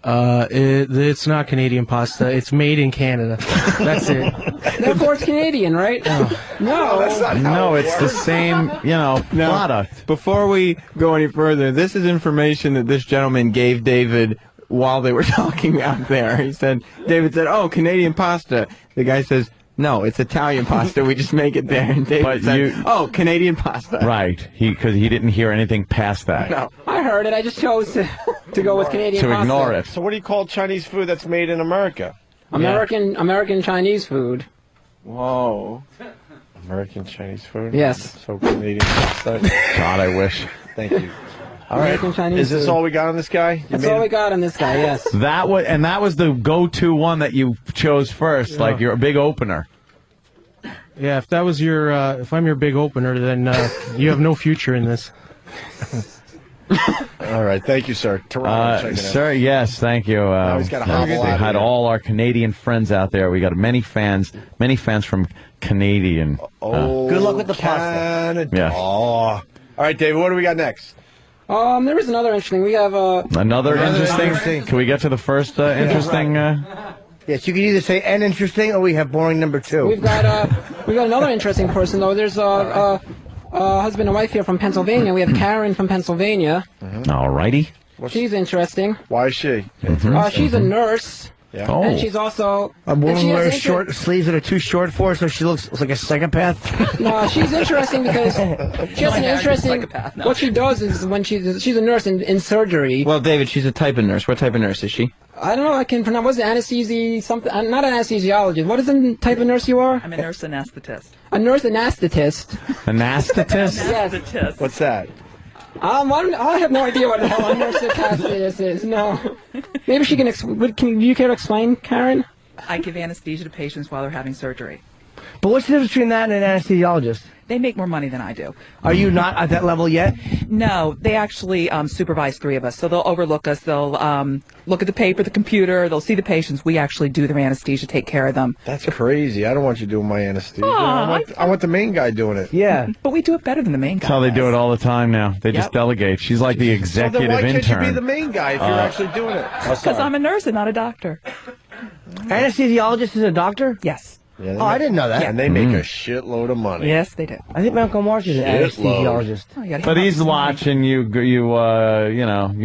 It's not Canadian pasta. It's made in Canada. That's it. Therefore, it's Canadian, right? No, that's not how No, it it's the works. same, product. Before we go any further, this is information that this gentleman gave David while they were talking out there. He said, David said, "Oh, Canadian pasta." The guy says, "No, it's Italian pasta. We just make it there." And David But said, "Oh, Canadian pasta." Right. Because he didn't hear anything past that. No. I heard it. I just chose to go with Canadian To pasta. ignore it. So what do you call Chinese food that's made in America? American Chinese food. Whoa. American Chinese food? Yes. So Canadian. God, I wish. Thank you. All right. American Chinese Is this food. all we got on this guy? That's all we got on this guy. Yes. That was the go-to one that you chose first, Yeah. like your big opener. Yeah, if that was your, if I'm your big opener, then you have no future in this. All right. Thank you, sir. Toronto, checking out. Sir, yes, thank you. he's gotta hobble we out of had here. all our Canadian friends out there. We got many fans from Canadian. Good luck with the pasta. Canada. Yeah. Oh. All right, David. What do we got next? There is another interesting. We have Another interesting. Can we get to the first interesting? Yes, you can either say "and interesting" or we have boring number 2. We've got another interesting person though. There's a husband and wife here from Pennsylvania. We have Karen from Pennsylvania. All righty. She's interesting. Why is she? She's a nurse. Yeah. Oh. And she's also A and woman she has wears inter- short sleeves that are too short for her, so she looks like a psychopath. No, she's interesting because she has an interesting. psychopath, no. What she does is when she's a nurse in surgery. Well, David, she's a type of nurse. What type of nurse is she? I don't know. I can pronounce. What's the something? Not an anesthesiologist. What is the type of nurse you are? I'm a nurse anesthetist. A nurse anesthetist. Anesthetist? Yes. What's that? I have no idea what the hell a nurse anesthetist is. No. Maybe she can. Can you care to explain, Karen? I give anesthesia to patients while they're having surgery. But what's the difference between that and an anesthesiologist? They make more money than I do. Are you not at that level yet? No, they actually supervise 3 of us. So they'll overlook us. They'll look at the paper, the computer. They'll see the patients. We actually do their anesthesia, take care of them. That's crazy. I don't want you doing my anesthesia. Aw, I want the main guy doing it. Yeah. But we do it better than the main guy. That's how they do it all the time now. They just Yep. delegate. She's like the So executive then why can't intern. you be the main guy if you're actually doing it? Because I'm a nurse and not a doctor. Anesthesiologist is a doctor? Yes. Yeah, they Oh, I make- didn't know that. And they make a shitload of money. Yes, they do. I think my Uncle Mark is an anesthesiologist. Oh, you gotta But hear he's about watching you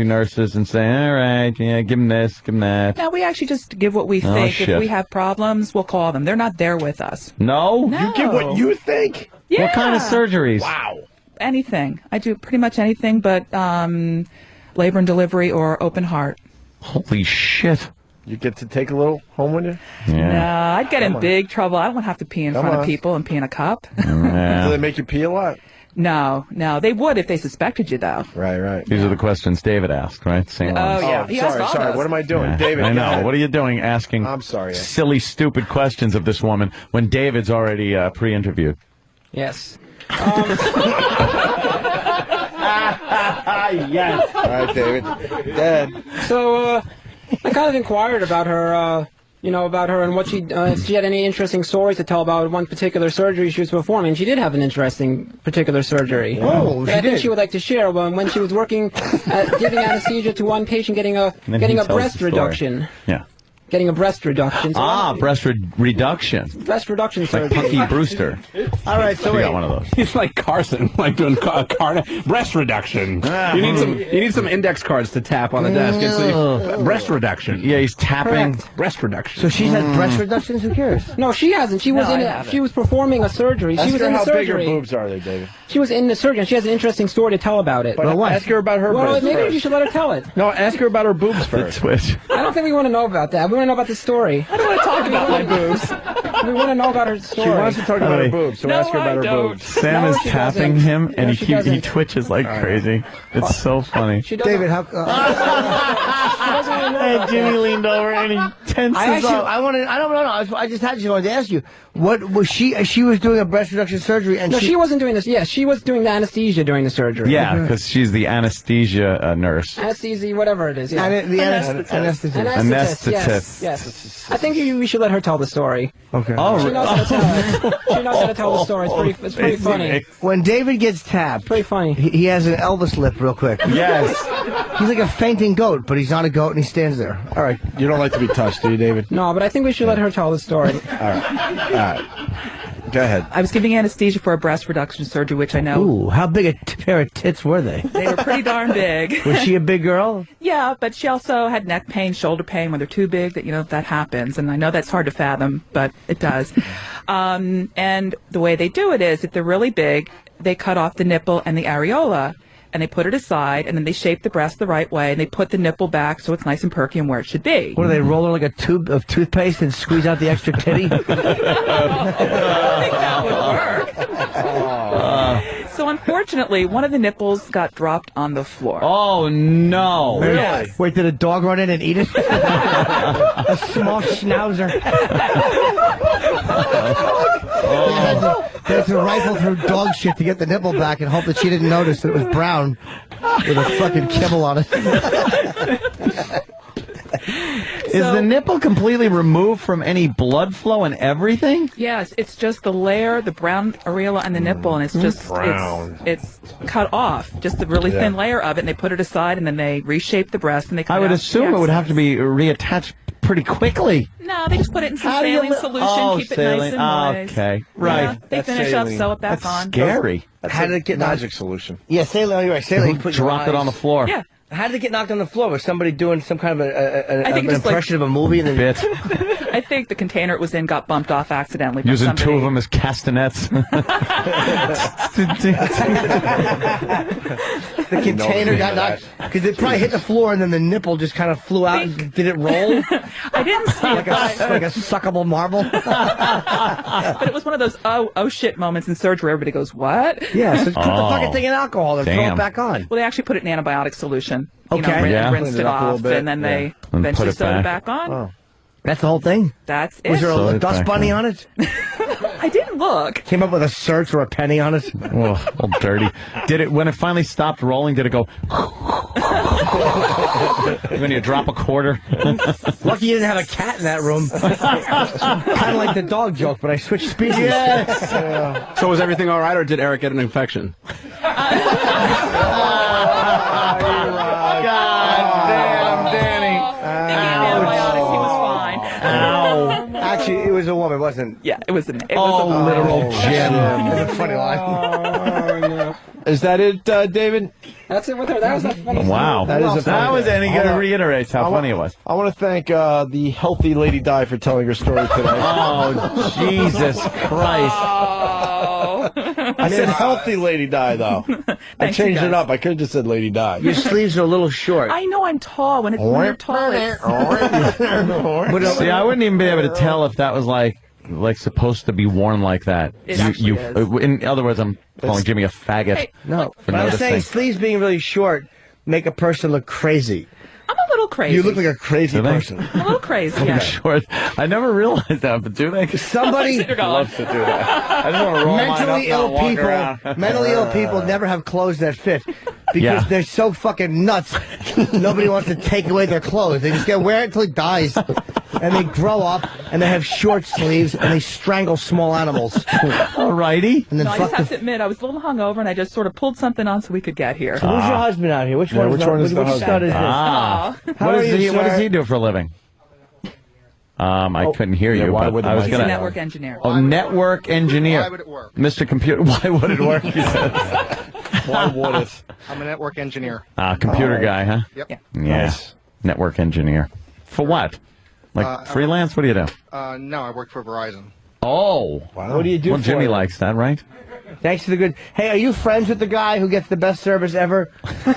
nurses and saying, all right, yeah, give him this, give him that. No, we actually just give what we Oh, think. shit. If we have problems, we'll call them. They're not there with us. No? No. You give what you think? Yeah. What kind of surgeries? Wow. Anything. I do pretty much anything but labor and delivery or open heart. Holy shit. You get to take a little home with you? Yeah. No, I'd get in on. big trouble. I don't want to have to pee in Come front on. of people and pee in a cup. Do Yeah. they make you pee a lot? No. They would if they suspected you, though. Right. These are the questions David asked, right? Same Oh, ones. yeah. He asked all Sorry. those. What am I doing? Yeah. David, I go know. ahead. What are you doing asking I'm sorry. silly, stupid questions of this woman when David's already pre-interviewed? Yes. Yes. All right, David. Dad. So I kind of inquired about her. About her and what if she had any interesting stories to tell about one particular surgery she was performing. She did have an interesting particular surgery. Oh, that I think she would like to share when she was working at giving anesthesia to one patient getting a And then he tells breast the story. reduction. Yeah. getting a breast reduction. So breast reduction. Breast reduction Like surgery. Punky Brewster. All right, so She wait. got one of those. He's like Carson, like doing breast reduction. You need some index cards to tap on the desk. It's breast reduction. Yeah, he's tapping. Correct. Breast reduction. So she's had breast reductions? Who cares? No, she hasn't. She was she was performing a surgery. She Ask was her in the how big her surgery. boobs are, David. She was in the surgery, and she has an interesting story to tell about it. But ask her about her Well, boobs maybe first. you should let her tell it. No, ask her about her boobs first. Twitch. I don't think we want to know about that. We want to know about the story. I don't want to talk about my boobs. We want to know about her story. She wants to talk about her boobs, so ask her about her boobs. Sam is tapping him, and he twitches like crazy. It's so funny. David, how? And Jimmy leaned over and he tenses up. I don't know. I just had to ask you. What was she? She was doing a breast reduction surgery, and No, she wasn't doing this. Yeah, she was doing the anesthesia during the surgery. Yeah, because she's the anesthesia nurse. Anesthesia, whatever it is. Yeah. Anesthetist. Yes. I think we should let her tell the story. Okay. She knows how to tell it. She knows how to tell the story. It's pretty funny. When David gets tapped, pretty funny. He has an Elvis lip, real quick. Yes. He's like a fainting goat, but he's not a goat, and he stands there. All right. You don't like to be touched, do you, David? No, but I think we should let her tell the story. All right. Go ahead. I was giving anesthesia for a breast reduction surgery, which I know. Ooh, how big a pair of tits were they? They were pretty darn big. Was she a big girl? Yeah, but she also had neck pain, shoulder pain when they're too big. That happens, and I know that's hard to fathom, but it does. And the way they do it is, if they're really big, they cut off the nipple and the areola, and they put it aside, and then they shape the breast the right way, and they put the nipple back so it's nice and perky and where it should be. What do they roll her like a tube of toothpaste and squeeze out the extra titty? I think that would work. So unfortunately, one of the nipples got dropped on the floor. Oh no! Really? Wait, did a dog run in and eat it? A small schnauzer. They had to rifle through dog shit to get the nipple back and hope that she didn't notice that it was brown with a fucking kibble on it. Is the nipple completely removed from any blood flow and everything? Yes, it's just the layer, the brown areola and the nipple, and it's just it's cut off, just the really thin layer of it, and they put it aside, and then they reshape the breast, and they cut I would out assume the it would have excess. to be reattached pretty quickly. No, they just put it in some How do you saline li- solution, Oh, keep it saline. nice and moist. Okay, right. Yeah, they finish up, sew it back That's on. scary. How did it get magic solution? Yeah, saline. You're right. Saline. Put your Dropped it on the floor. Yeah. How did it get knocked on the floor? Was somebody doing some kind of I think an just like- impression of a movie? And then Bit. I think the container it was in got bumped off accidentally. From Using somebody. two of them as castanets. the container got knocked because it probably hit the floor and then the nipple just kind of flew out. And did it roll? I didn't see it, like a suckable marble? but it was one of those oh shit moments in surgery. Everybody goes, what? Yeah, so put the fucking thing in alcohol and throw it Damn. back on. Well, they actually put it in antibiotic solution. Okay. Rinsed it off, and then they And eventually put it sewed it back. back on. Oh. That's the whole thing? That's it. Was there Sewed a it dust back bunny on. on it? I didn't look. Came up with a search or a penny on it? Oh, all dirty. Did it, when it finally stopped rolling, did it go, when you drop a quarter? Lucky you didn't have a cat in that room. Kind of like the dog joke, but I switched species. Yes. So was everything all right, or did Eric get an infection? Antibiotics, he was fine. Ow. Actually, it was a woman, wasn't it? Yeah, it was a literal Jim. It's a funny line. Is that it, David? That's it with her. That was a funny Wow. That is a funny That was, and he Hold on. reiterates how funny it was. I want to thank the healthy Lady Di for telling her story today. Oh, Jesus Christ. I said healthy Lady Di, though. I Thanks, you changed it guys. up. I could have just said Lady Di. Your sleeves are a little short. I know I'm tall. When you're tall, it's... See, I wouldn't even be able to tell if that was like supposed to be worn like that. It actually is. In other words, I'm calling Jimmy a faggot. Hey, No, For but I'm saying noticing. sleeves being really short make a person look crazy. I'm a little crazy. You look like a crazy Do they? person. I'm a little crazy, yeah. Short. I never realized that, but do they? Somebody You're gone. Loves to do that. I just want to roll mentally mine up ill and walk people, around. mentally ill people never have clothes that fit because Yeah. they're so fucking nuts. Nobody wants to take away their clothes. They just get wear it until it dies, and they grow up and they have short sleeves and they strangle small animals. Alrighty. And then No, I fuck just have the. to admit, I was a little hungover, and I just sort of pulled something on so we could get here. Who's your husband out here? Which Yeah, one? which one is the which husband? stud is this? Ah. How What are does you, he? What sir? does he do for a living? I couldn't hear you. why But would the I was mic- He's a gonna. network engineer. Oh, network engineer. Why would it work? Mr. Computer. Why would it work? He says. Why would it? I'm a network engineer. Computer guy, huh? Yep. Yeah. Yes. Network engineer. For what? Like freelance? What do you do? No, I work for Verizon. Oh. Wow. What do you do Well, for Jimmy it? likes that, right? Thanks to the good. Hey, are you friends with the guy who gets the best service ever? No.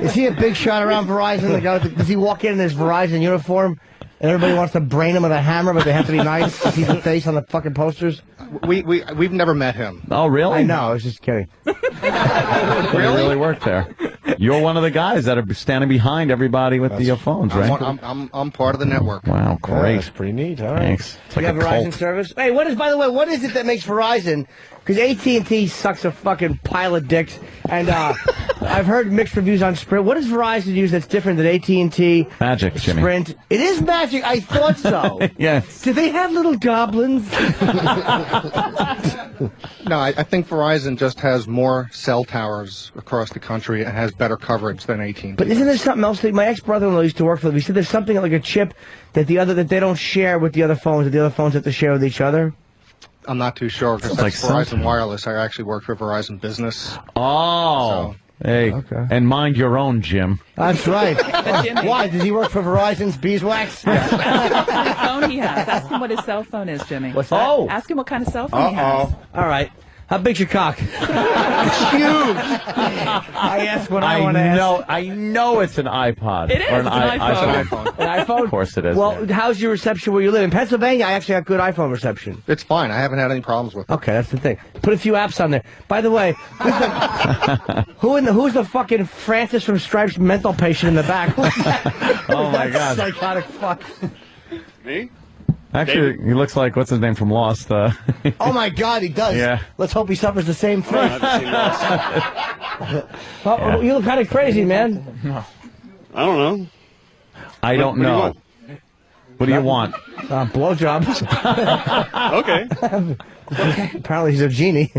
Is he a big shot around Verizon? The guy with does he walk in his Verizon uniform and everybody wants to brain him with a hammer, but they have to be nice to see the face on the fucking posters? We've never met him. Oh, really? I know. I was just kidding. You really work there. You're one of the guys that are standing behind everybody with the phones, right? I'm part of the network. Wow, great. That's pretty neat. All right. Thanks. It's like You have a Verizon cult. service? Hey, by the way, what is it that makes Verizon? Because AT&T sucks a fucking pile of dicks, and I've heard mixed reviews on Sprint. What does Verizon use that's different than AT&T? Magic, Jimmy. Sprint. It is magic. I thought so. Yes. Do they have little goblins? No, I think Verizon just has more cell towers across the country and has better coverage than AT&T. But isn't there something else? My ex-brother-in-law used to work for them. He said there's something like a chip that they don't share with the other phones, that the other phones have to share with each other. I'm not too sure because It's like that's Verizon something. Wireless. I actually work for Verizon Business. Oh. Hey. Okay. And mind your own, Jim. That's right. Why? Does he work for Verizon's Beeswax? What kind of phone he has. Ask him what his cell phone is, Jimmy. What's that? Oh. Ask him what kind of cell phone he has. All right. How big's your cock? It's huge. I ask what I want to ask. I know it's an iPod. It is. Or It's an iPhone. An iPhone? Of course it is. Well, how's your reception where you live? In Pennsylvania, I actually have good iPhone reception. It's fine. I haven't had any problems with it. Okay, that's the thing. Put a few apps on there. By the way, who's the fucking Francis from Stripes mental patient in the back? Oh, my God. Psychotic fuck. Me? Actually, he looks like, what's his name from Lost? Oh my God, he does. Yeah. Let's hope he suffers the same fate. Yeah. You look kind of crazy, man. I don't know. I don't know. What do you want? Blowjobs. Okay. Apparently he's a genie.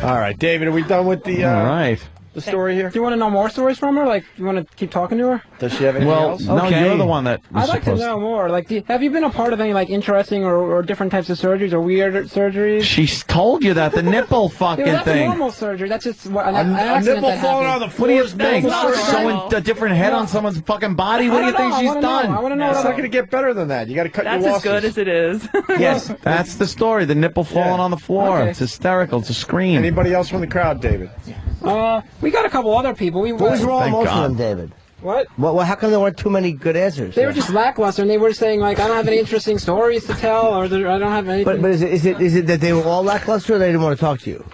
All right, David, are we done with the All right. the story here? Do you want to know more stories from her? Like, you want to keep talking to her? Does she have anything Well, else? no, Okay. you're the one that was I'd like to supposed know more. Like, have you been a part of any like interesting or different types of surgeries or weird surgeries? She told you that, the nipple fucking Yeah, that's thing. normal surgery. That's just an A accident nipple that falling happened. on the floor. What do you is think? normal surgery. Sewing a different head on someone's fucking body? What do you think she's done? I want to know. It's what not going to get better than that. You got to cut That's your as losses. good as it is. Yes. That's the story. The nipple falling on the floor. Okay. It's hysterical. It's a scream. Anybody else from the crowd, David? We got a couple other people. What was wrong with Thank most God. of them, David? What? Well, how come there weren't too many good answers? They were just lackluster, and they were saying like, I don't have any interesting stories to tell, or I don't have anything. But is it that they were all lackluster, or they didn't want to talk to you?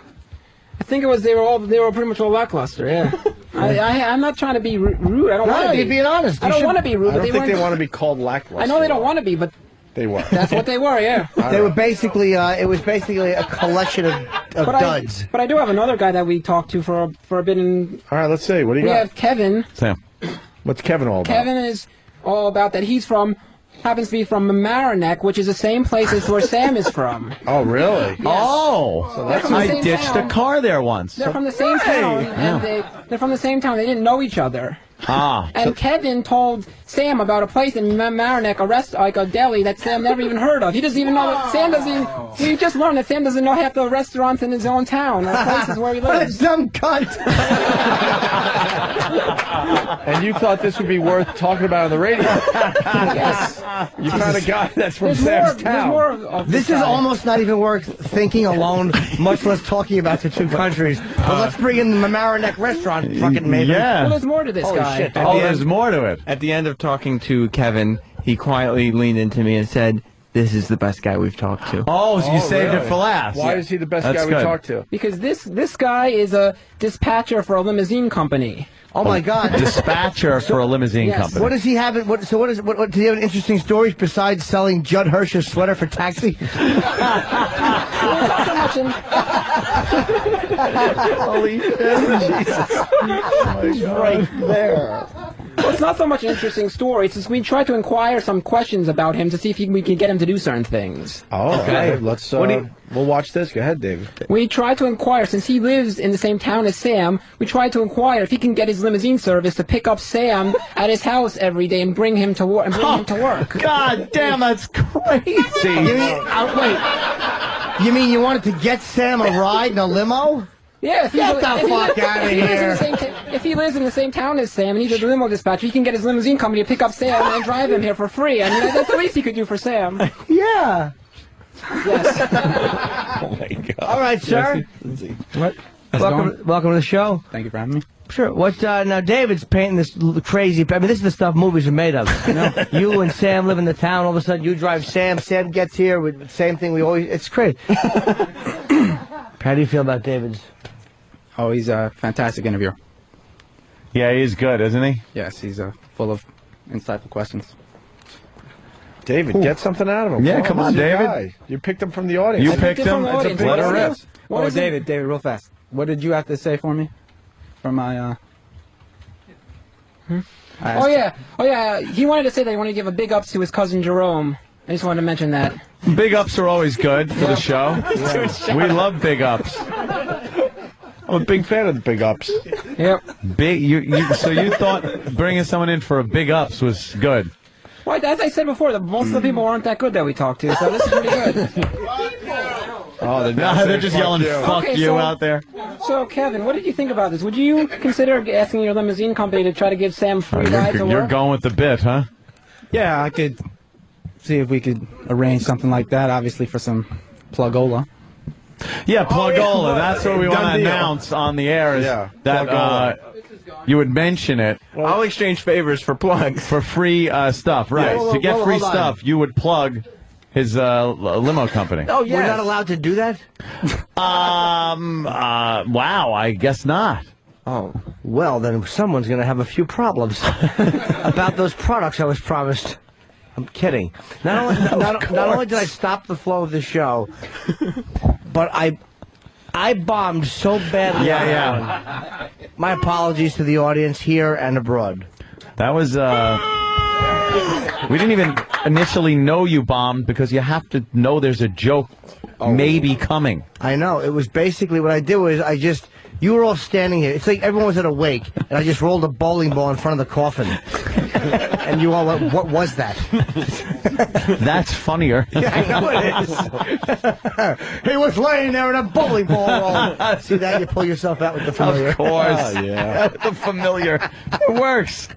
I think it was they were pretty much all lackluster. Yeah. I'm not trying to be rude. I don't want to be. You're being honest. I don't want to be rude. I but don't think they weren't- want to be called lackluster. I know they don't want to be, but They were. that's what they were. Yeah. They were basically. It was basically a collection of duds. But I do have another guy that we talked to for a bit, and All right, let's see. What do you we got? have Kevin. Sam. What's Kevin all about? Kevin is all about that. Happens to be from Mamaroneck, which is the same place as where Sam is from. Oh, really? Oh, So that's from the I same ditched town. a car there once. They're from the same town, and they're from the same town. They didn't know each other. Ah. And Kevin told Sam about a place in Mamaroneck, like a deli that Sam never even heard of. He doesn't even know that Sam doesn't even. We just learned that Sam doesn't know half the restaurants in his own town or places where he What a lives. dumb cunt! And you thought this would be worth talking about on the radio? Yes. You found a guy that's from There's Sam's more town. of This is almost not even worth thinking alone, much less talking about the two countries. But let's bring in the Mamaroneck restaurant, fucking maybe. Well, there's more to this Holy guy. shit. Oh, there's more to it. At the end of talking to Kevin, he quietly leaned into me and said, "This is the best guy we've talked to." Oh, so you saved really? it for last. Why is he the best That's guy we good. talked to? Because this guy is a dispatcher for a limousine company. Oh my God! Dispatcher for a limousine Yes. company. What does he have? What does he have? An interesting stories besides selling Judd Hirsch's sweater for taxi? Holy shit! Jesus. Oh my God. Right there. Well, it's not so much an interesting story. It's just we try to inquire some questions about him to see if we can get him to do certain things. Oh, okay. Let's. We'll watch this. Go ahead, David. We try to inquire, since he lives in the same town as Sam, we try to inquire if he can get his limousine service to pick up Sam at his house every day and bring him to work. God damn, that's crazy. Wait. You mean you wanted to get Sam a ride in a limo? Yeah, Get the fuck out of here. If he lives in the same town as Sam and he's a limo dispatcher, he can get his limousine company to pick up Sam and drive him here for free. I mean, that's the least he could do for Sam. Yeah. Yes. Oh my God. All right, sir. What? Welcome to the show. Thank you for having me. Sure. What? Now, David's painting this crazy. I mean, this is the stuff movies are made of. You and Sam live in the town. All of a sudden, you drive Sam. Sam gets here with the same thing. It's crazy. How do you feel about David's? Oh, he's a fantastic interviewer. Yeah, he's good, isn't he? Yes, he's full of insightful questions. David, get something out of him. Yeah, come on, David. Guy. You picked him from the audience. You picked him. Let her rip. Oh, David, real fast. What did you have to say for me? For my, Oh yeah. He wanted to say that he wanted to give a big ups to his cousin Jerome. I just wanted to mention that. Big ups are always good for the show. We love big ups. I'm a big fan of the big ups. Yep. So you thought bringing someone in for a big ups was good? Well, as I said before, most of the people aren't that good that we talked to, so this is pretty good. Oh, they're just yelling "fuck you" out there. So, Kevin, what did you think about this? Would you consider asking your limousine company to try to give Sam free rides to work? You're going with the bit, huh? Yeah, I could see if we could arrange something like that, obviously for some plugola. Yeah, plugola. That's what we want to announce on the air. Is that you would mention it. Well, I'll exchange favors for plugs. For free stuff, right. To get free stuff, you would plug his limo company. Oh, yeah. We're not allowed to do that? Wow, I guess not. Oh, well, then someone's going to have a few problems about those products I was promised. I'm kidding. Not only did I stop the flow of the show, but I bombed so badly. Yeah. My apologies to the audience here and abroad. That was, we didn't even initially know you bombed because you have to know there's a joke maybe coming. I know. It was basically what I did was you were all standing here. It's like everyone was at a wake, and I just rolled a bowling ball in front of the coffin. And you all went, what was that? That's funnier. Yeah, I know it is. He was laying there in a bowling ball roll. See that? You pull yourself out with the familiar. Of course. Oh, yeah. The familiar. It works.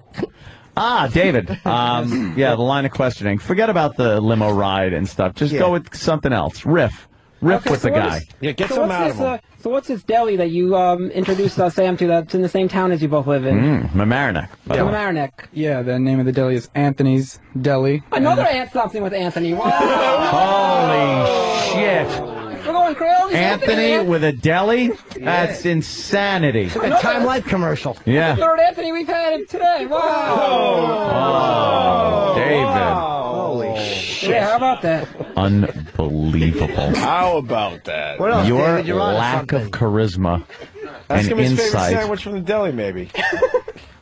David. The line of questioning. Forget about the limo ride and stuff. Just go with something else. Riff with the guy. Get some out of him. So what's this deli that you introduced Sam to that's in the same town as you both live in? Mamaroneck. Mamaroneck. Yeah, the name of the deli is Anthony's Deli. Another something with Anthony. Wow. Holy shit. We're going crazy. Anthony with a deli? That's insanity. It's like a Time Life commercial. Yeah. The third Anthony we've had today. Wow. Oh, David. Holy shit. Yeah, how about that? Unbelievable. How about that? What else, Your David? You're on lack of charisma Ask and him his favorite insight. sandwich from the deli, maybe.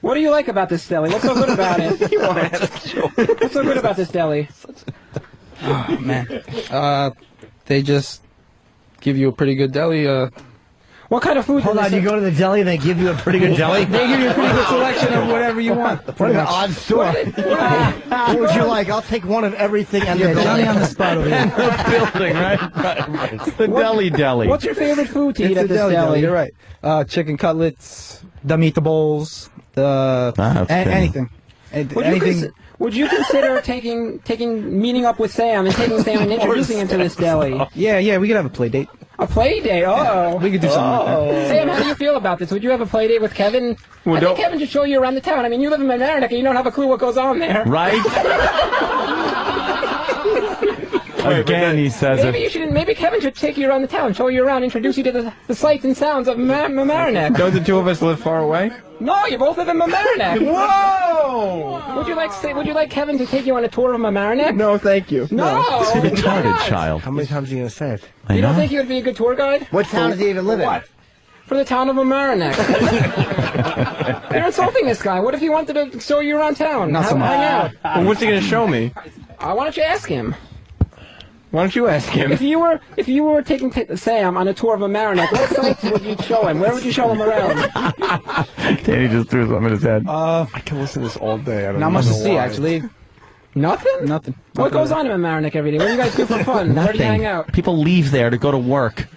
What do you like about this deli? What's so good about it? What's so good about this deli? Oh, man. They just give you a pretty good deli. What kind of food? Hold on, you go to the deli and they give you a pretty good deli? They give you a pretty good selection of whatever you want. What an odd store. What would you like? I'll take one of everything and the Johnny on the spot over here. The building, right? The deli. What's your favorite food to eat It's at the this deli? You're right. Chicken cutlets, the meatballs, anything. Would you consider meeting up with Sam and taking Sam and introducing him to this deli? Yeah, we could have a play date. A play date? Oh. We could do something like that. Sam, how do you feel about this? Would you have a play date with Kevin? I think Kevin should show you around the town. I mean, you live in Mamaroneck and you don't have a clue what goes on there. Right? Again, he says Maybe Kevin should take you around the town, show you around, introduce you to the sights and sounds of Mamaroneck. Don't the two of us live far away? No, you both live in Mamaroneck. Whoa! Would you like Kevin to take you on a tour of Mamaroneck? No, thank you. No. It's a retarded child. How many times are you going to say it? You don't think he would be a good tour guide? What town does he even live in? for the town of Mamaroneck. You're insulting this guy. What if he wanted to show you around town? Not so much. Hang out. Well, what's he going to show me? Why don't you ask him? Why don't you ask him? If you were taking Sam on a tour of Mamaroneck, what sights would you show him? Where would you show him around? Danny just threw something in his head. I can listen to this all day. I don't Not know much to see, why. actually. Nothing? Nothing. What goes on in Mamaroneck every day? What do you guys do for fun? Where do you hang out? People leave there to go to work.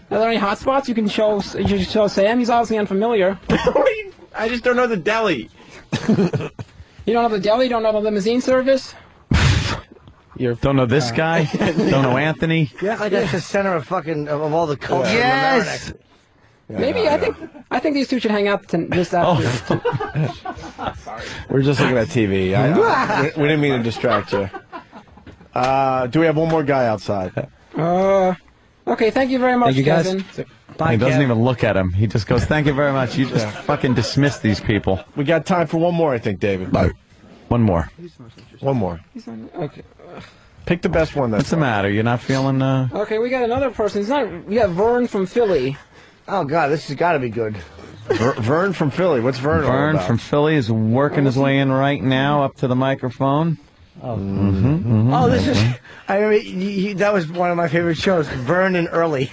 Are there any hot spots you can show Sam? He's obviously unfamiliar. I just don't know the deli. You don't know the deli? You don't know the limousine service? Don't know this guy? Don't know Anthony? Yeah, like that's the center of fucking of all the culture. Yes. Of Mamaroneck. Maybe I think these two should hang out this after. We're just looking at TV. We didn't mean to distract you. Do we have one more guy outside? Okay, thank you very much, Thank you, guys. Kevin. He doesn't even look at him. He just goes, thank you very much. You just fucking dismiss these people. We got time for one more, I think, David. One more. One more. Okay. Pick the best one. What's the matter? You're not feeling... Okay, we got another person. We got Vern from Philly. Oh God, this has got to be good. Vern from Philly. What's Vern all Vern about? from Philly is working his way in right now up to the microphone. Oh, oh, this is. I mean, that was one of my favorite shows, Vern and Early.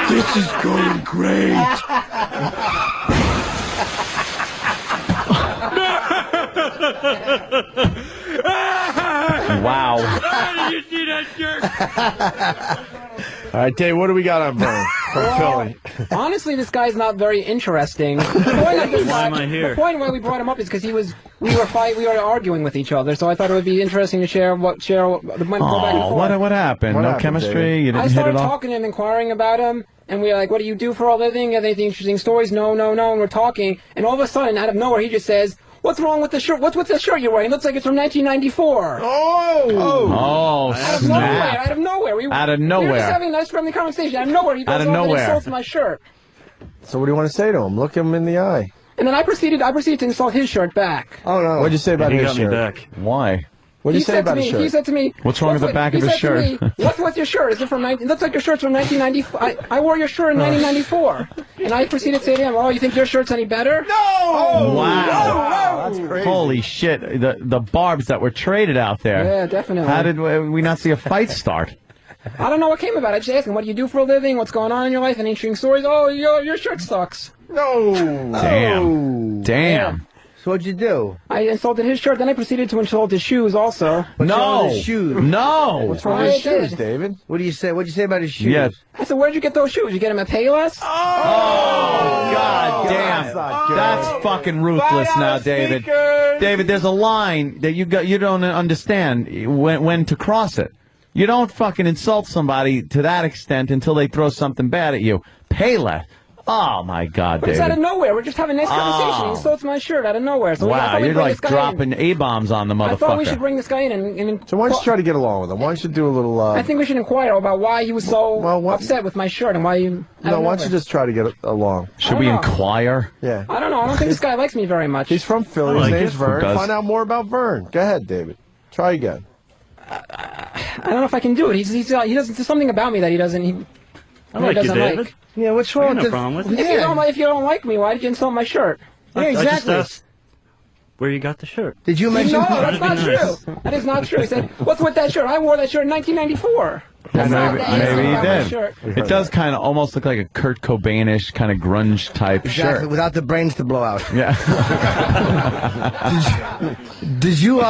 This is going great. Wow. Did you see that jerk? All right, Dave, what do we got on Vern from Philly? Honestly, this guy's not very interesting. The point of this Why guy- am I here? The point why we brought him up is because we were arguing with each other. So I thought it would be interesting to share go back and Oh, forth. what happened? No chemistry? You I didn't hit started it off? talking to him, inquiring about him, and we were like, "What do you do for a living? Have any interesting stories?" No. And we're talking, and all of a sudden, out of nowhere, he just says, "What's wrong with the shirt? What's with the shirt you're wearing? It looks like it's from 1994." Oh, Out of snap. nowhere! Out of nowhere! Out of We were nowhere. just having a nice friendly conversation. Out of nowhere, he goes Out of off and nowhere. insults my shirt. So what do you want to say to him? Look him in the eye. And then I proceeded to insult his shirt back. Oh no! What'd you say about He his got me shirt? back. Why? What'd you He say said about to his me, shirt? He said to me, What's wrong with the back of his shirt? He said to me, what's your shirt? Is it from 19? It looks like your shirt's from 1994. I wore your shirt in 1994. And I proceeded to say to him, "Oh, you think your shirt's any better?" No! Oh, Wow. That's crazy. Holy shit. The barbs that were traded out there. Yeah, definitely. How did we not see a fight start? I don't know what came about it. I just asked him, "What do you do for a living? What's going on in your life? Any interesting stories?" "Oh, your shirt sucks." No. Damn. So what'd you do? I insulted his shirt, then I proceeded to insult his shoes also. What's wrong with his shoes? No. What's wrong with his I did. shoes, David? What do you say? What'd you say about his shoes? Yes. I said, "Where'd you get those shoes? You get them at Payless?" Oh, God damn. That's fucking ruthless now, David. David, there's a line that you don't understand when to cross it. You don't fucking insult somebody to that extent until they throw something bad at you. Payless. Oh, my God, But it's out David. of nowhere. We're just having a nice conversation. Oh. He insults my shirt out of nowhere. So I Wow, thought we'd you're bring like this guy dropping A-bombs on the I thought we should motherfucker. bring this guy in and So why don't you try to get along with him? Why don't you do a little... I think we should inquire about why he was so upset with my shirt and why you. No, why don't you just try to get along? Should we inquire? Yeah. I don't know. I don't think this guy likes me very much. He's from Philly. I like His name's it. Vern. Who does? Find out more about Vern. Go ahead, David. Try again. I don't know if I can do it. He doesn't. There's something about me that he doesn't. He doesn't like. Yeah, what's wrong with If you don't like me, why did you insult my shirt? Yeah, exactly. Where you got the shirt? Did you mention? No, that's not true. That is not true. He said, "What's with that shirt? I wore that shirt in 1994." That's not that Maybe insult he about my did. shirt. It does kind of almost look like a Kurt Cobain-ish kind of grunge type Exactly, shirt. without the brains to blow out. Yeah. Did you,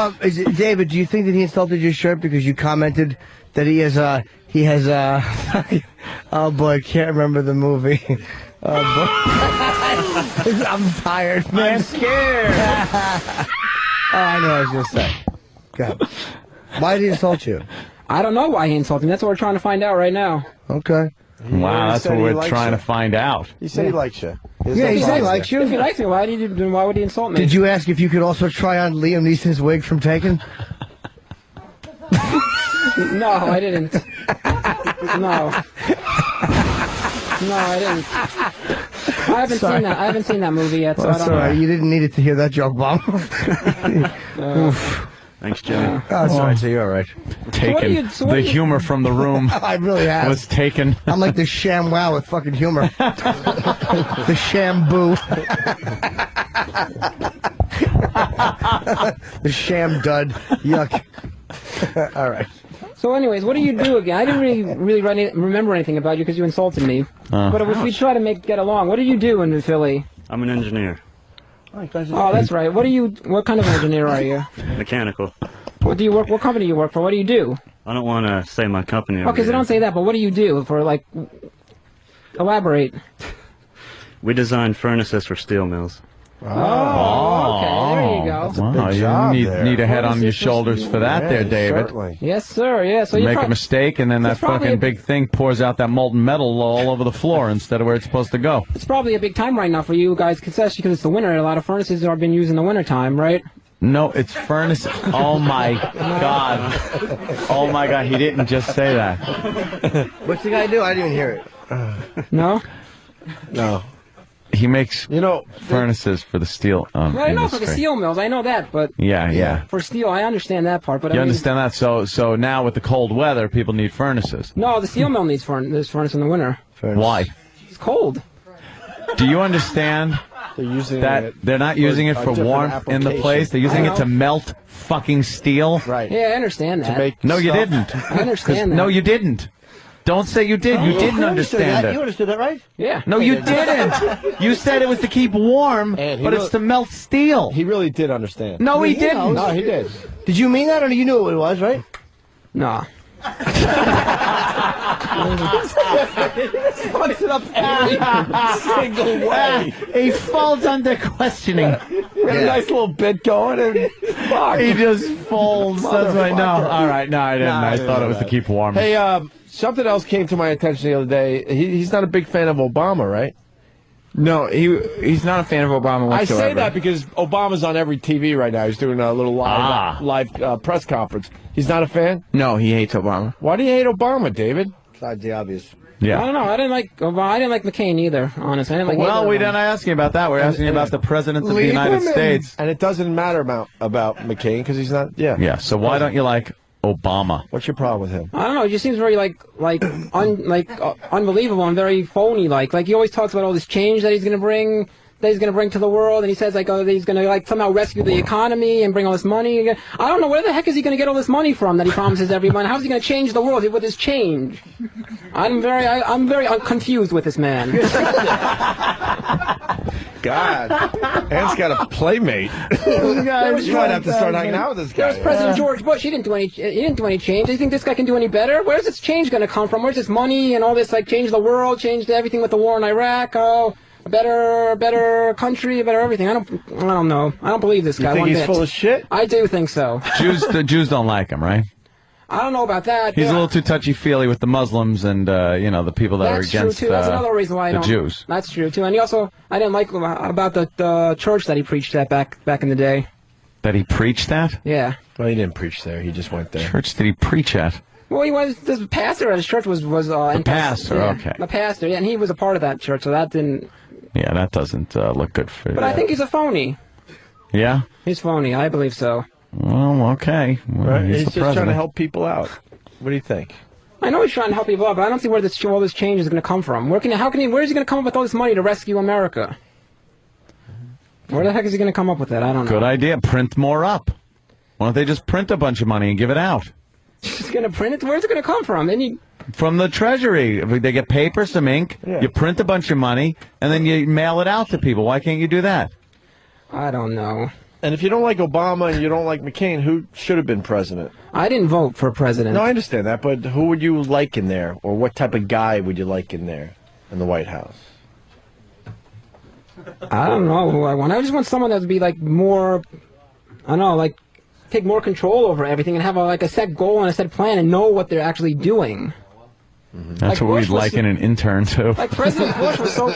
David? Do you think that he insulted your shirt because you commented that he has oh boy, can't remember the movie. Oh boy. I'm tired, man. I'm scared. I know what I was gonna say. Go ahead. Why did he insult you? I don't know why he insulted me. That's what we're trying to find out right now. Okay. Wow, that's what he we're likes trying you. to find out. He said he likes you. Yeah, he said he likes you. If he likes me, why would he insult me? Did you ask if you could also try on Liam Neeson's wig from Taken? No, I didn't. No, I didn't. I haven't Sorry. seen that. I haven't seen that movie yet, so I That's don't all know. right. You didn't need it to hear that joke bomb. All Thanks, Jimmy. That's all right. So you're all right. Taken. The humor from the room. I really have. Was taken. I'm like the sham wow with fucking humor. The sham boo. The sham dud. Yuck. All right. So, anyways, what do you do again? I didn't really remember anything about you because you insulted me. But if we try to get along, what do you do in Philly? I'm an engineer. Oh, that's right. What kind of engineer are you? Mechanical. What do you work? What company do you work for? What do you do? I don't want to say my company. Okay, so don't say that. But what do you do for elaborate? We design furnaces for steel mills. Oh, okay. There you go. Wow, you need a head on your shoulders for that, there, David. Certainly. Yes, sir. Yeah. So you make a mistake, and then that fucking big thing pours out that molten metal all over the floor instead of where it's supposed to go. It's probably a big time right now for you guys, especially because it's the winter. A lot of furnaces are being used in the winter time, right? No, it's furnace. Oh my God! Oh my God! He didn't just say that. What's the guy do? I didn't even hear it. No. No. He makes furnaces for the steel Well, I know industry. for the steel mills, I know that, but Yeah. for steel, I understand that part. But You I mean, understand that? So now with the cold weather, people need furnaces. No, the steel mill needs this furnace in the winter. Why? It's cold. Do you understand that they're not using it for warmth in the place? They're using it to melt fucking steel. Right. Yeah, I understand that. No, you didn't. I understand that. No, you didn't. Don't say you did. You didn't understand it. You understood that, right? Yeah. No, you didn't. You said it was to keep warm, but it's to melt steel. He really did understand. No, he didn't. No, he did. Did you mean that, or you knew what it was, right? No. Fucks it up every single way. He falls under questioning. We had a nice little bit going, and fuck. He just folds. That's right. No, all right. No, I didn't. I thought it was to keep warm. Hey, something else came to my attention the other day. He's not a big fan of Obama, right? No, he's not a fan of Obama whatsoever. I say that because Obama's on every TV right now. He's doing a little live press conference. He's not a fan? No, he hates Obama. Why do you hate Obama, David? Besides the obvious. Yeah. I don't know. I didn't like Obama. I didn't like McCain either, honestly. I didn't like Well, we didn't ask you about that. We're asking you about the President of the United States. And it doesn't matter about McCain because he's not, Yeah, so why don't you like Obama? What's your problem with him? I don't know. He just seems very unbelievable and very phony. Like he always talks about all this change that he's going to bring. To the world, and he says that he's going to somehow rescue the economy and bring all this money. I don't know where the heck is he going to get all this money from that he promises everyone. How's he going to change the world with his change? I'm very confused with this man. God, Ant's got a playmate. You might have to start hanging out with this guy. There's President George Bush. He didn't do any change. Do you think this guy can do any better? Where's this change going to come from? Where's this money and all this change the world, change everything with the war in Iraq? Oh. A better country, a better everything. I don't know. I don't believe this guy. You think he's full of shit? I do think so. The Jews don't like him, right? I don't know about that. He's a little too touchy-feely with the Muslims and the people that are against true, too. That's another reason why I the don't. Jews. That's true too. And I didn't like about the church that he preached at back in the day. That he preached at? Yeah. Well, he didn't preach there. He just went there. Church did he preach at? Well, he was the pastor at his church was the pastor. Okay. The pastor, yeah, and he was a part of that church, so that didn't. Yeah, that doesn't look good for you. But I think he's a phony. Yeah? He's phony. I believe so. Well, okay. Well, Right? he's He's the just trying to president. help people out. What do you think? I know he's trying to help people out, but I don't see where all this change is going to come from. Where is he going to come up with all this money to rescue America? Where the heck is he going to come up with that? I don't know. Good idea. Print more up. Why don't they just print a bunch of money and give it out? He's going to print it? Where's it going to come from? From the Treasury. They get paper, some ink, you print a bunch of money, and then you mail it out to people. Why can't you do that? I don't know. And if you don't like Obama and you don't like McCain, who should have been president? I didn't vote for president. No, I understand that, but who would you like in there? Or what type of guy would you like in there in the White House? I don't know who I want. I just want someone that would be more, I don't know, take more control over everything and have a set goal and a set plan and know what they're actually doing. Mm-hmm. That's what we'd like in an intern, too. Like President Bush was so...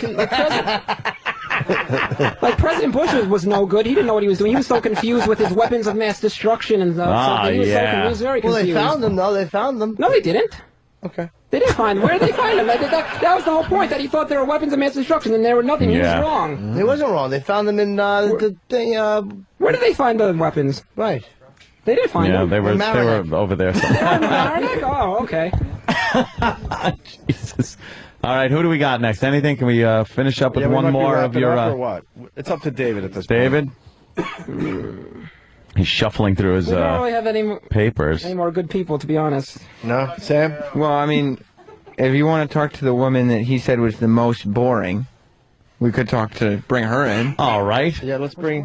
President Bush was no good. He didn't know what he was doing. He was so confused with his weapons of mass destruction and stuff. He was very confused. Well, they found them, though. They found them. No, they didn't. Okay. They didn't find them. Where did they find them? That was the whole point, that he thought there were weapons of mass destruction and there were nothing. He was wrong. He wasn't wrong. They found them in Where did they find the weapons? Right. They didn't find Yeah, him. they were over there somewhere. Mamaroneck? Oh, okay. Jesus. All right, who do we got next? Anything? Can we finish up with Yeah, we one might be more of wrapping your... up or what? It's up to David at this David? He's shuffling through his We don't really have papers. any more good people, to be honest. No? Sam? Well, I mean, if you want to talk to the woman that he said was the most boring, we could bring her in. All right. Yeah, let's bring...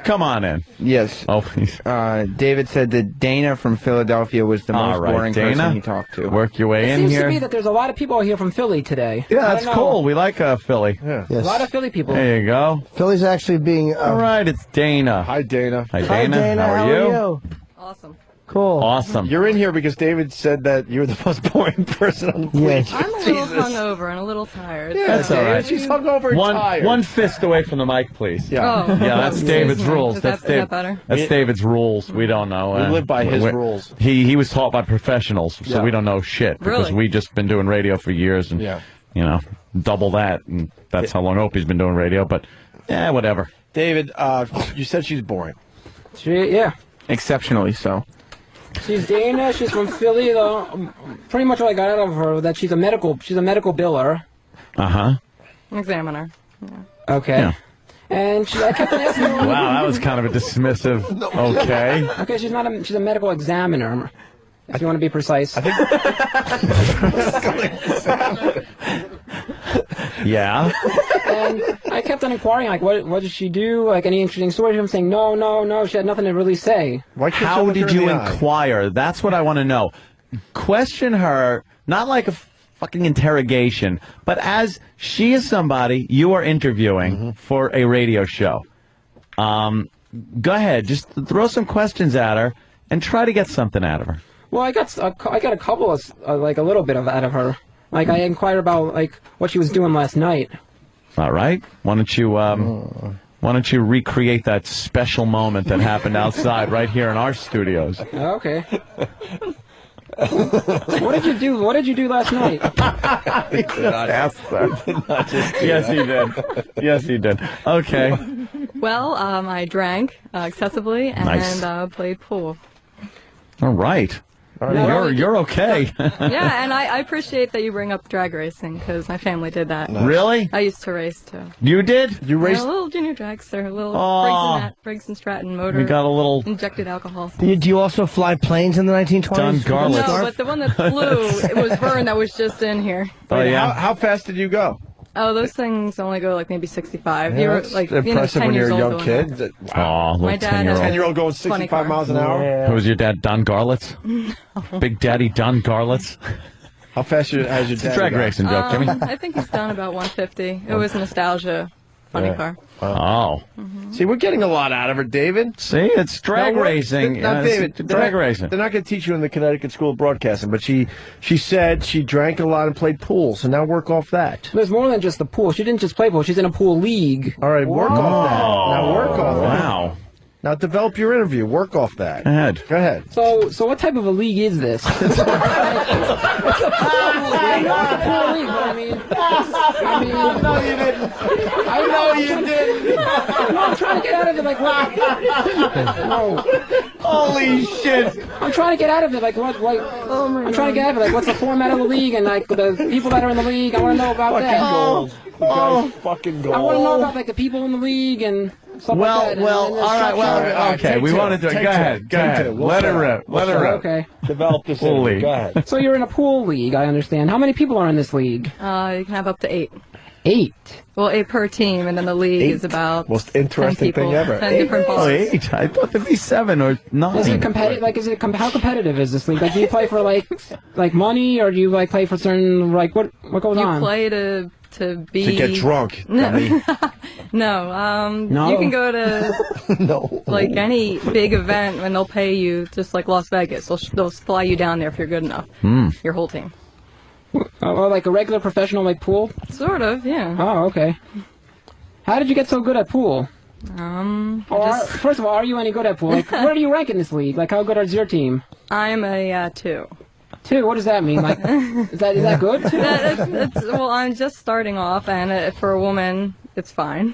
Come on in. Yes. Oh, please. David said that Dana from Philadelphia was the most boring person he talked to. Work your way It in seems here. to me that there's a lot of people here from Philly today. Yeah, I that's don't know. cool. We like Philly. Yeah. A lot of Philly people. There you go. Philly's actually being... All right, it's Dana. Hi, Dana. Hi, Dana. How are you? Awesome. Cool. Awesome. You're in here because David said that you're the most boring person on the planet. I'm a little hungover and a little tired. Yeah, That's all right. She's hungover and tired. One fist away from the mic, please. Yeah. Oh. Yeah, that's David's rules. Is That's that better? That's David's rules. We don't know. We live by his rules. He was taught by professionals, so Yeah. we don't know shit because Really? we just been doing radio for years and you know, double that, and that's how long Opie's been doing radio. But whatever. David, you said she's boring. Yeah. Exceptionally so. She's Dana. She's from Philly. Though. Pretty much what I got out of her that she's a medical biller. Examiner. Okay. Yeah. And I kept on asking her. Wow, that was kind of a dismissive. Okay. Okay, she's a medical examiner. If you want to be precise. Yeah. And I kept on inquiring, like, what did she do? Like, any interesting stories? I'm saying, no. She had nothing to really say. How did you inquire? That's what I want to know. Question her, not like a fucking interrogation, but as she is somebody you are interviewing for a radio show. Go ahead, just throw some questions at her and try to get something out of her. Well, I got a couple of, like, a little bit out of her. Like, I inquired about, like, what she was doing last night. All right. Why don't you recreate that special moment that happened outside right here in our studios? Okay. What did you do? What did you do last night? He did not ask that. Yes, he did. Yes, he did. Okay. Well, I drank excessively and Nice. played pool. All right. You're okay. Yeah, and I appreciate that you bring up drag racing because my family did that. Really? I used to race too. You did? You A raced? little junior dragster, a little Aw. Briggs and Stratton motor. We got a little injected alcohol. Do you also fly planes in the 1920s? Done garlic. No, but the one that flew, it was Vern that was just in here. Oh, yeah. How fast did you go? Oh, those things only go like maybe 65. Yeah, you were that's like impressive 10 when you're years a old young going kid. there. Aw, little My dad has a 10-year-old going funny 65 car. miles an hour? Who was your dad, Don Garlitz? Big Daddy Don Garlitz? How fast has your It's a dad drag go? racing joke, Jimmy. I think he's done about 150. It was nostalgia. Funny car. Oh. See, we're getting a lot out of her, David. See, it's drag No, racing. Now, It's David, drag racing. They're not going to teach you in the Connecticut School of Broadcasting, but she said she drank a lot and played pool, so now work off that. There's more than just the pool. She didn't just play pool. She's in a pool league. All right, work off that. Now work off that. Wow. Now develop your interview. Work off that. Go ahead. Go ahead. So what type of a league is this? It's a pool league. It's a pool league, but I mean, No, you didn't. I know you didn't. No, I'm trying to get out of it. Like what? No. Holy shit! I'm trying to get out of it. Like what? Like I'm trying to get out of it. Like what's the format of the league and like the people that are in the league? I want to know about Fucking that. gold. The guy's fucking gold. I want to know about like the people in the league and stuff like that. Well, and the all right, structure. well, okay, we wanted to. Go ahead, go ahead. Let it rip. Let it rip. Okay. Develop this Pool interview. league. Go ahead. So you're in a pool league, I understand. How many people are in this league? You can have up to 8. 8. Well, 8 per team, and then the league 8. is about Most interesting 10 people, thing ever. 10 different Oh, balls. 8. I thought there'd be 7 or 9. Is it competitive? Like, is it how competitive is this league? Like, do you play for like money, or do you like play for certain what goes You on? play to be To get drunk. No, no. You can go to No. like any big event, and they'll pay you just like Las Vegas. They'll fly you down there if you're good enough. Your whole team. Or like a regular professional like pool? Sort of, yeah. Oh, okay. How did you get so good at pool? First of all, are you any good at pool? Like, where do you rank in this league? Like, how good is your team? I'm a 2. 2. What does that mean? Like, is that good? Well, I'm just starting off, and for a woman, it's fine.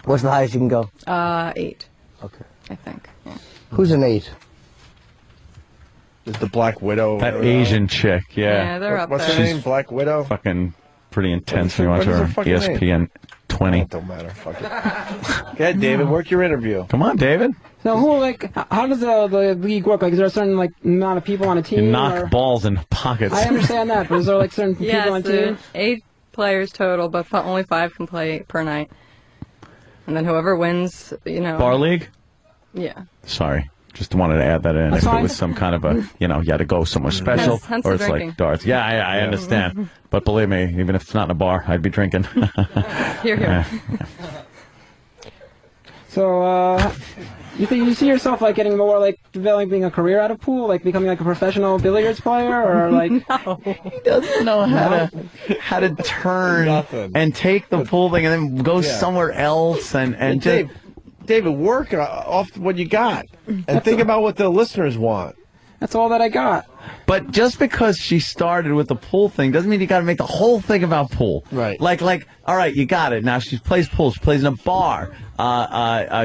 What's the highest you can go? 8. Okay. I think. Yeah. Who's an 8? Is the Black Widow. That Asian chick, Yeah, they're up What's there. her name? Black Widow? Fucking pretty intense when you What watch is her her fucking ESPN 20. It don't matter. Fuck it. Go ahead, David. Work your interview. Come on, David. So who, like, how does the league work? Like, is there a certain, like, amount of people on a team? You knock or... balls in pockets. I understand that, but is there, like, certain people on a team? 8 players total, but only 5 can play per night. And then whoever wins, you know. Bar league? Yeah. Sorry. Just wanted to add that in. That's if fine. it was some kind of a, you know, you had to go somewhere special, Hence or the it's drinking. like darts. Yeah, I understand. But believe me, even if it's not in a bar, I'd be drinking. Here, here. So, you think you see yourself, like, getting more, like, developing a career out of pool? Like, becoming, like, a professional billiards player? Or, like... No. He doesn't know how to turn and take the pool thing and then go somewhere else and just... David, work off what you got and think about what the listeners want. That's all that I got. But just because she started with the pool thing doesn't mean you got to make the whole thing about pool. Right. Like, all right, you got it. Now she plays pool. She plays in a bar.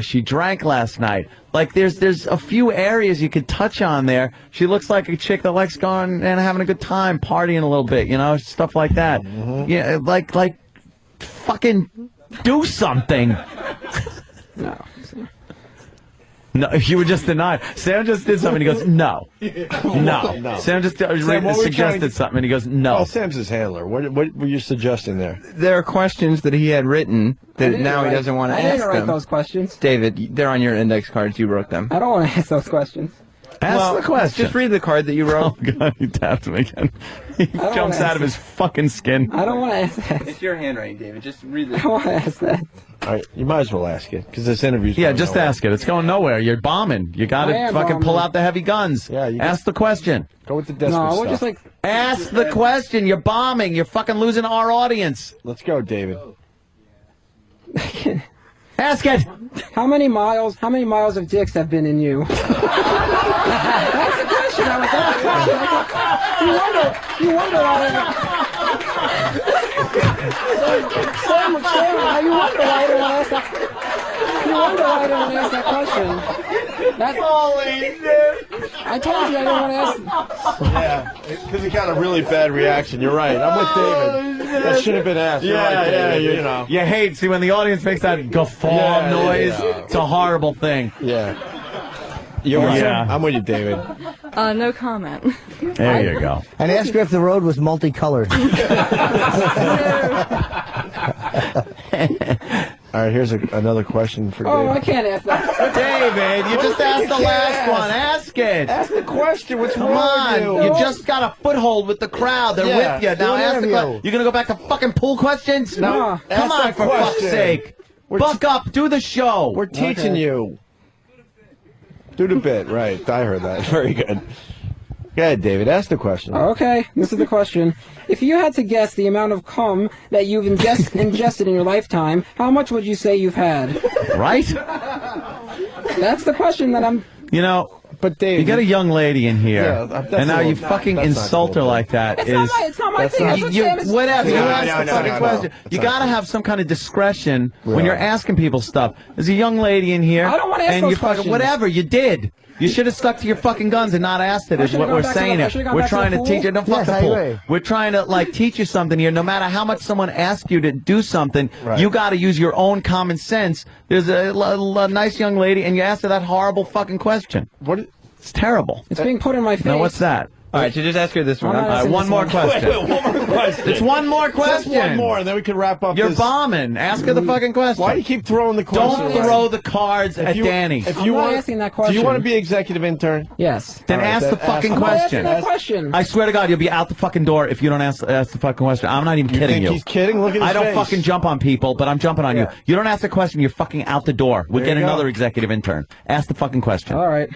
She drank last night. Like, there's a few areas you could touch on there. She looks like a chick that likes going and having a good time, partying a little bit, you know, stuff like that. Yeah, like, fucking do something. No. No, you were just denying. Sam just did something. He goes, no. No. Sam just Sam, what were you suggested trying to- something, and he goes, no. Oh, Sam's his handler. What were you suggesting there? There are questions that he had written that now he doesn't want to I ask didn't write them. those questions. David, they're on your index cards. You wrote them. I don't want to ask those questions. Ask the question. Just read the card that you wrote. Oh, God, he tapped him again. He don't jumps wanna out of his fucking skin. I don't want to ask that. It's your handwriting, David. Just read the. I don't want to ask that. All right, you might as well ask it because this interview's Yeah, going just nowhere. ask it. It's going nowhere. You're bombing. You got I to am fucking pull bombing. out the heavy guns. Yeah, you ask the question. Go with the desperate No, we're stuff. just like... Ask the question. You're bombing. You're fucking losing our audience. Let's go, David. Ask it. How many miles of dicks have been in you? That's the question I was asking. You wonder why Sam, you wonder why I don't want to ask that. You wonder why I don't want to ask that question. I told you I don't want to ask. Yeah, because he got a really bad reaction. You're right. I'm with David. That should have been asked. You're right, David, you know. You hate, see, when the audience makes that guffaw noise, yeah. it's a horrible thing. Yeah. You're right. I'm with you, David. No comment. There you go. And ask her if the road was multicolored. All right, here's another question for Oh, David. I can't ask that. David, you just asked the last one. Ask it. Ask the question. What's Come wrong on. with You just got a foothold with the crowd. They're Yeah, with you. do Now an ask the interview. question. You're going to go back to fucking pool questions? No. Come Ask on, that for fuck's question. sake. Buck up. Do the show. We're teaching you. Do the bit, right. I heard that. Very good. Go ahead, David. Ask the question. Okay, this is the question. If you had to guess the amount of cum that you've ingested in your lifetime, how much would you say you've had? Right? That's the question that I'm... You know, but Dave, you got a young lady in here, Yeah, that's and now a you little- fucking that's not insult her cool. like that. It's is not my thing. That's what you, Sam is... whatever. You No, ask no, the no, fucking no, question. no. You got to have some kind of discretion when Right. you're asking people stuff. There's a young lady in here, I don't wanna ask and those you fucking questions. whatever you did. You should have stuck to your fucking guns and not asked it. I Is should've what gone we're back to saying the- I here. should've gone We're back to trying the to pool? teach you. Don't fuck Yes, the I pool. agree. We're trying to like teach you something here. No matter how much someone asks you to do something, Right. you got to use your own common sense. There's a nice young lady, and you asked her that horrible fucking question. What? It's terrible. It's being put in my face. Now what's that? All right, so just ask her this one. I'm not All right, asking one this more one. question. Wait, one more question. It's one more question. Just one more, and then we can wrap up You're this. bombing. Ask her the fucking question. Why do you keep throwing the question? Don't throw the cards at you, Danny. If I'm you not want, asking that Do question. you want to be executive intern? Yes. Then All right, ask then the fucking ask- I'm not asking question. that question. I swear to God, you'll be out the fucking door if you don't ask the fucking question. I'm not even You kidding think you. he's kidding? Look at his I don't face. fucking jump on people, but I'm jumping on Yeah. you. You don't ask the question, you're fucking out the door. We'll There get you go. another executive intern. Ask the fucking question. All right.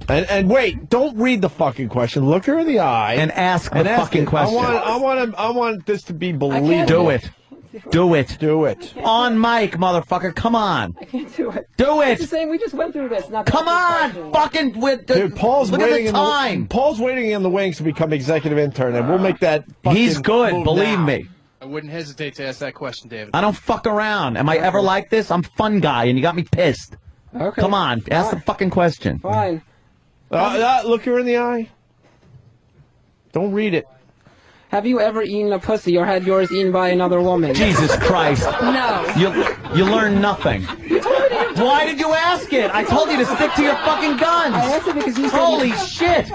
And wait, don't read the fucking question. Look her in the eye And ask the fucking it. question. I want this to be believable. Do it. Do it. Do it. On mic, motherfucker. Come on. I can't do it. Do I'm just it. saying we just went through this. Not Come on. Fucking with the, Dude, Paul's look waiting at the time. Paul's waiting in the wings to become executive intern, and we'll make that. Fucking He's good. move Believe now. me. I wouldn't hesitate to ask that question, David. I don't fuck around. Am I ever like this? I'm fun guy, and you got me pissed. Okay. Come on. Ask the fucking question. Fine. Look her in the eye. Don't read it. Have you ever eaten a pussy or had yours eaten by another woman? Jesus Christ. No. You learn nothing. Why did you ask it? I told you to stick to your fucking guns. I asked it because you said... Holy shit.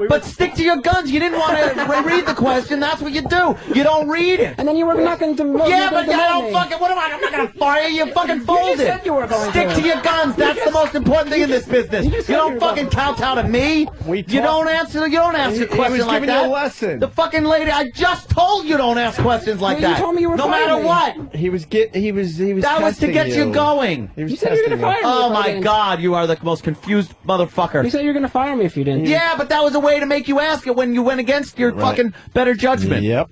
But stick to your guns. You didn't want to read the question. That's what you do. You don't read it. And then you were not going to... Yeah, but I don't fucking... What am I? I'm not going to fire you. You fucking fold just said you were going Stick to your guns. That's the most important thing in this business. You don't fucking kowtow to me. You don't answer questions like that. He was giving you a lesson. The fucking lady... I just told you don't ask questions like that. You told me you were no matter what. He was That was to get you going. He was You said you were going to fire me. Oh if I my didn't. God, you are the most confused motherfucker. You said you were going to fire me if you didn't. Yeah, but that was a way to make you ask it when you went against your fucking better judgment. Yep.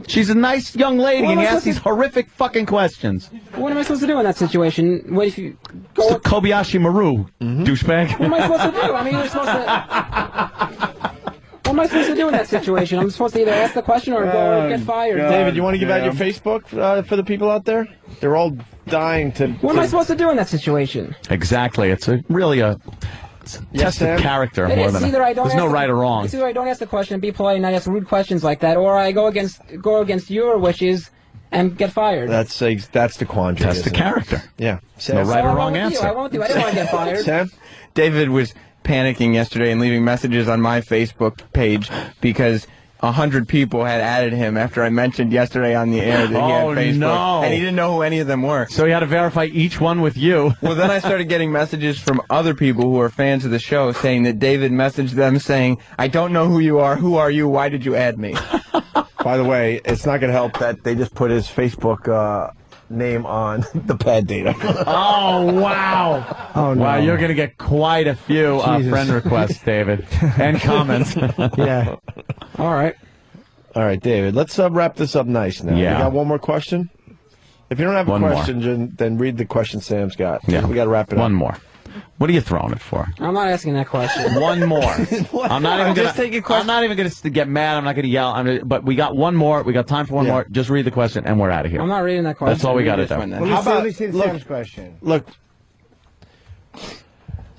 She's a nice young lady, What and am you I ask these horrific fucking questions. What am I supposed to do in that situation? What if you go... It's the Kobayashi Maru, douchebag. What am I supposed to do? I mean, you're supposed to... What am I supposed to do in that situation? I'm supposed to either ask the question or go or get fired. David, you want to give out your Facebook for the people out there? They're all dying to... What am I supposed to do in that situation? Exactly. It's really a test of character It more is than either I don't there's ask no the- right or wrong. It's either I don't ask the question and be polite and not ask rude questions like that, or I go against your wishes and get fired. That's the quandary. Test the character. Yeah. No right or I wrong won't do. answer. I won't do. I didn't want to get fired. Sam? David was panicking yesterday and leaving messages on my Facebook page because 100 people had added him after I mentioned yesterday on the air that he had Facebook. No. And he didn't know who any of them were. So he had to verify each one with you. Well, then I started getting messages from other people who are fans of the show saying that David messaged them saying, I don't know who you are. Who are you? Why did you add me? By the way, it's not going to help that they just put his Facebook name on the pad data. Oh, wow. Oh, no. Wow, you're going to get quite a few friend requests, David, and comments. Yeah. All right. All right, David, let's wrap this up nice now. Yeah. You got one more question? If you don't have a One more. question, then read the question Sam's got. Yeah. We got to wrap it up. One more. What are you throwing it for? I'm not asking that question. One more. I'm not even Just take a question. I'm not even going to get mad. I'm not going to yell. But we got one more. We got time for one more. Just read the question, and we're out of here. I'm not reading that question. That's all we got to Read this do. one, then. Let me see Sam's question. Look,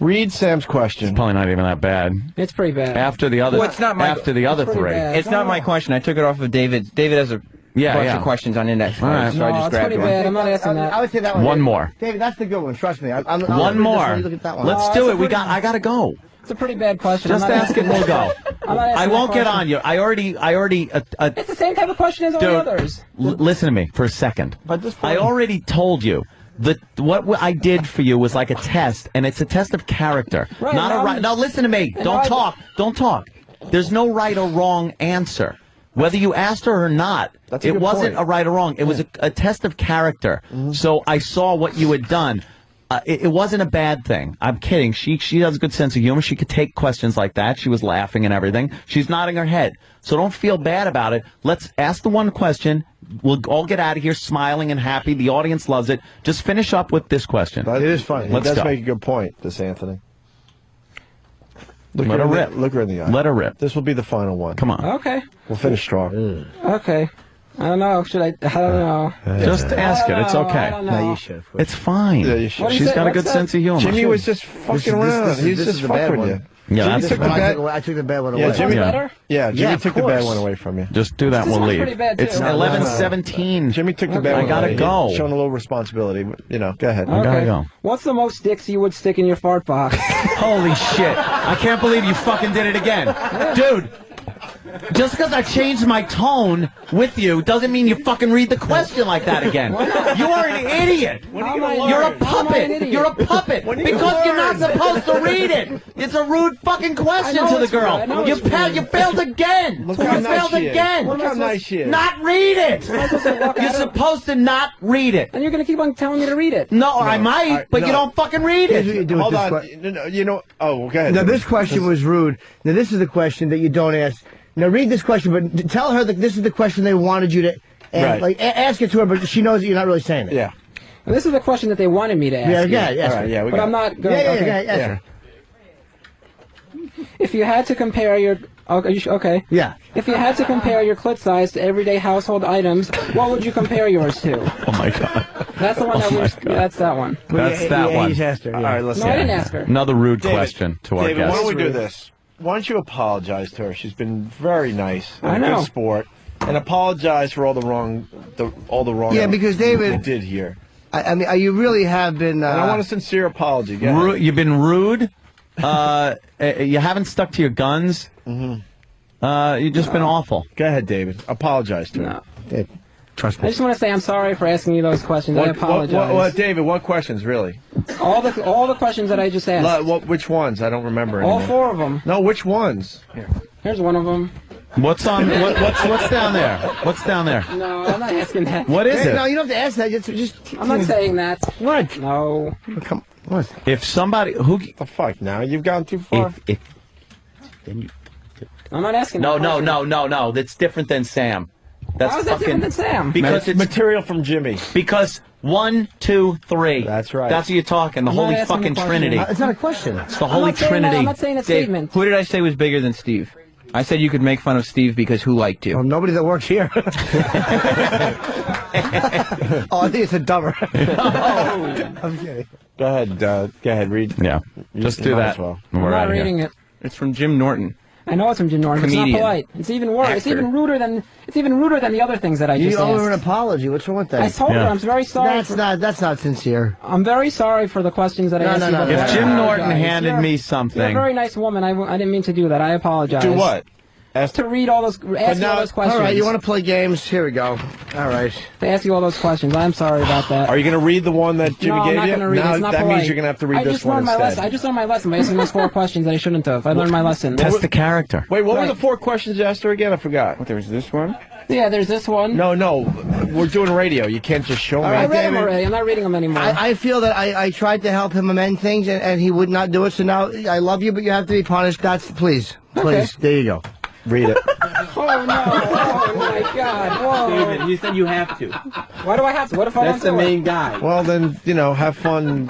read Sam's question. It's probably not even that bad. It's pretty bad. After the other, Well, it's not my- after the other pretty three. bad. It's not my question. I took it off of David. David has a bunch of questions on index All right. cards, so I No, just it's grabbed pretty one. bad. I'm not asking that. I would say that one. One David. more. David, that's the good one. Trust me. I'll One read more. This one, you look at that one. Let's Oh, do that's it. a pretty- I gotta go. It's a pretty bad question. Just I'm not ask it and we'll go. I'm not asking I won't that get question. on you. I already. It's the same type of question as all the Dude, others. listen to me for a second. But this I already told you that what I did for you was like a test, and it's a test of character, Right, not a now right. I'm- Now listen to me. and Don't now I- talk. Don't talk. There's no right or wrong answer. Whether you asked her or not, That's a it good wasn't point. a right or wrong. It was a test of character. So I saw what you had done. It wasn't a bad thing. I'm kidding. She has a good sense of humor. She could take questions like that. She was laughing and everything. She's nodding her head. So don't feel bad about it. Let's ask the one question. We'll all get out of here smiling and happy. The audience loves it. Just finish up with this question. It is funny. Let's He does go. make a good point, this Anthony. Look Let her rip. Look her in the eye. Let her rip. This will be the final one. Come on. Okay. We'll finish strong. Okay. I don't know. Should I? I don't know. Just ask it. It's okay. I don't know. No, you should. It's fine. Yeah, you should. What do you She's say? got a What's good that? sense of humor. Jimmy was just fucking around. He's just the bad fucking one. with you. Yeah, Jimmy that's took the bad. I took the bad one away. Yeah, Jimmy. Yeah. Yeah, Jimmy Yeah, of took the bad course. one away from you. Just do that and This we'll one's leave. pretty bad, too. It's No, 11:17. Jimmy took the bad Okay. one I gotta away. go. Showing a little responsibility. But, go ahead. I gotta go. What's the most dicks you would stick in your fart box? Holy shit. I can't believe you fucking did it again. Dude, just because I changed my tone with you doesn't mean you fucking read the question like that again. You are an idiot. You're a How am I an puppet. idiot? You're a puppet. Because you're not supposed to read it. It's a rude fucking question I know to the it's rude. girl. I know You it's rude. you failed again. Look You how nice failed she is. again. Look how nice she is. Not read it. Am I supposed to look You're at it? supposed to not read it. And you're gonna keep on telling me to read it. No, I might, but you no. don't fucking read Here's what you it. do with Hold this on. question. Oh, go ahead. Now, this question was rude. Now, this is the question that you don't ask. Now, read this question, but tell her that this is the question they wanted you to Right. ask it to her, but she knows that you're not really saying it. Yeah. And this is the question that they wanted me to ask. Yeah, you. yeah, yes. All right, yeah, we But got I'm it. not going. Yeah, okay. yes, Yeah. sir. If you had to compare your Okay, okay. Yeah. If you had to compare your clit size to everyday household items, what would you compare yours to? Oh my God. That's the one that was. That's that one. That's that one. He's asked her. All right, listen. No, I didn't ask her. Another rude question to our David, guest. why don't we do this? Why don't you apologize to her? She's been very nice. I a know. Good sport. And apologize for all the wrong. Yeah, because David you did here. I mean, you really have been. And I want a sincere apology. Go ahead. You've been rude. You haven't stuck to your guns. You've just been awful. Go ahead, David. Apologize to her. Dave, trust I just want to say I'm sorry for asking you those questions. I apologize. David, what questions, really? All the questions that I just asked. Which ones? I don't remember All anymore. 4 of them. No, which ones? Here's one of them. What's on? What's down there? What's down there? No, I'm not asking that. What is it? No, you don't have to ask that. Just I'm not saying that. What? No. Come. What? If somebody who the fuck now? You've gone too far. Then you. I'm not asking. No. That's different than Sam. That's How is that different than Sam? Because it's material from Jimmy. Because 1, 2, 3. That's right. That's what you're talking. The I'm not Holy asking fucking the question. Trinity. It's not a question. It's the Holy not saying that. Trinity. I'm not saying a Dave, statement. who did I say was bigger than Steve? I said you could make fun of Steve because who liked you? Well, nobody that works here. Oh, I think it's a dumber. I'm kidding. Go ahead, read. Yeah, just do might that. as well. I'm We're not out of here. reading it. It's from Jim Norton. I know it's from Jim Norton. It's not Comedian. polite. It's even worse. It's even ruder than the other things that I You just owe her an asked. apology. What's wrong with that? I told her I'm very sorry. That's not sincere. I'm very sorry for the questions that I asked you. no. If Jim Norton apologize. handed me You're a something, very nice woman. I didn't mean to do that. I apologize. Do what? To read all those, ask you all those questions. All right, you want to play games? Here we go. All right. To ask you all those questions. I'm sorry about that. Are you going to read the one that Jimmy no, gave I'm not you? going to read it. It's not that polite. means you're going to have to read this one instead. I just learned my lesson by asking those 4 questions that I shouldn't have. I learned my lesson. test the character. Wait, what were the 4 questions you asked her again? I forgot. There was this one. Yeah, there's this one. No, we're doing radio. You can't just show me. All I right, read them David. already. I'm not reading them anymore. I feel that I tried to help him amend things, and he would not do it. So now I love you, but you have to be punished. Please. There you go. Read it. Oh no! Oh my God! Whoa! David, you said you have to. Why do I have to? What if I That's don't the do main it? guy. Well, then, have fun.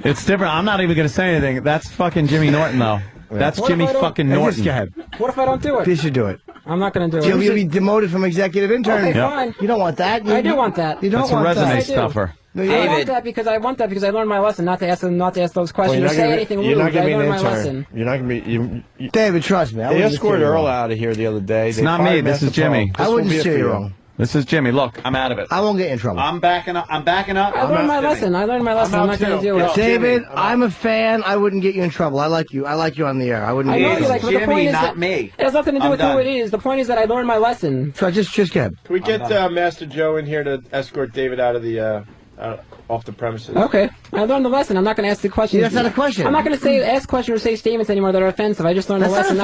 It's different. I'm not even going to say anything. That's fucking Jimmy Norton, though. That's What if Jimmy I don't- fucking Hey, Norton. just go ahead. What if I don't do it? You should do it. I'm not going to do it. You'll be demoted from executive intern. Okay, fine. You don't want that. I do want that. You don't That's a want resume that. I do. stuffer. No, you I don't. want that because I learned my lesson not to ask those questions Well, or say anything rude. you're not I going to be learned an my intern. lesson. You're not going to be. David, trust me. I They wouldn't escorted steer you Earl wrong. out of here the other day. It's not me. This is Jimmy. I wouldn't steer you wrong. This is Jimmy. Look, I'm out of it. I won't get in trouble. I'm backing up. I learned my lesson. I'm not going to do it. David, I'm a fan. I wouldn't get you in trouble. I like you. I like you on the air. I wouldn't. I get know you in you like, trouble. but the point is not that me. it has nothing to do I'm with done. who it is. The point is that I learned my lesson. So just go ahead. Can we get Master Joe in here to escort David out of the off the premises? Okay, I learned the lesson. I'm not going to ask the questions. Yeah, that's not a question. I'm not going to ask questions or say statements anymore that are offensive. I just learned the That's lesson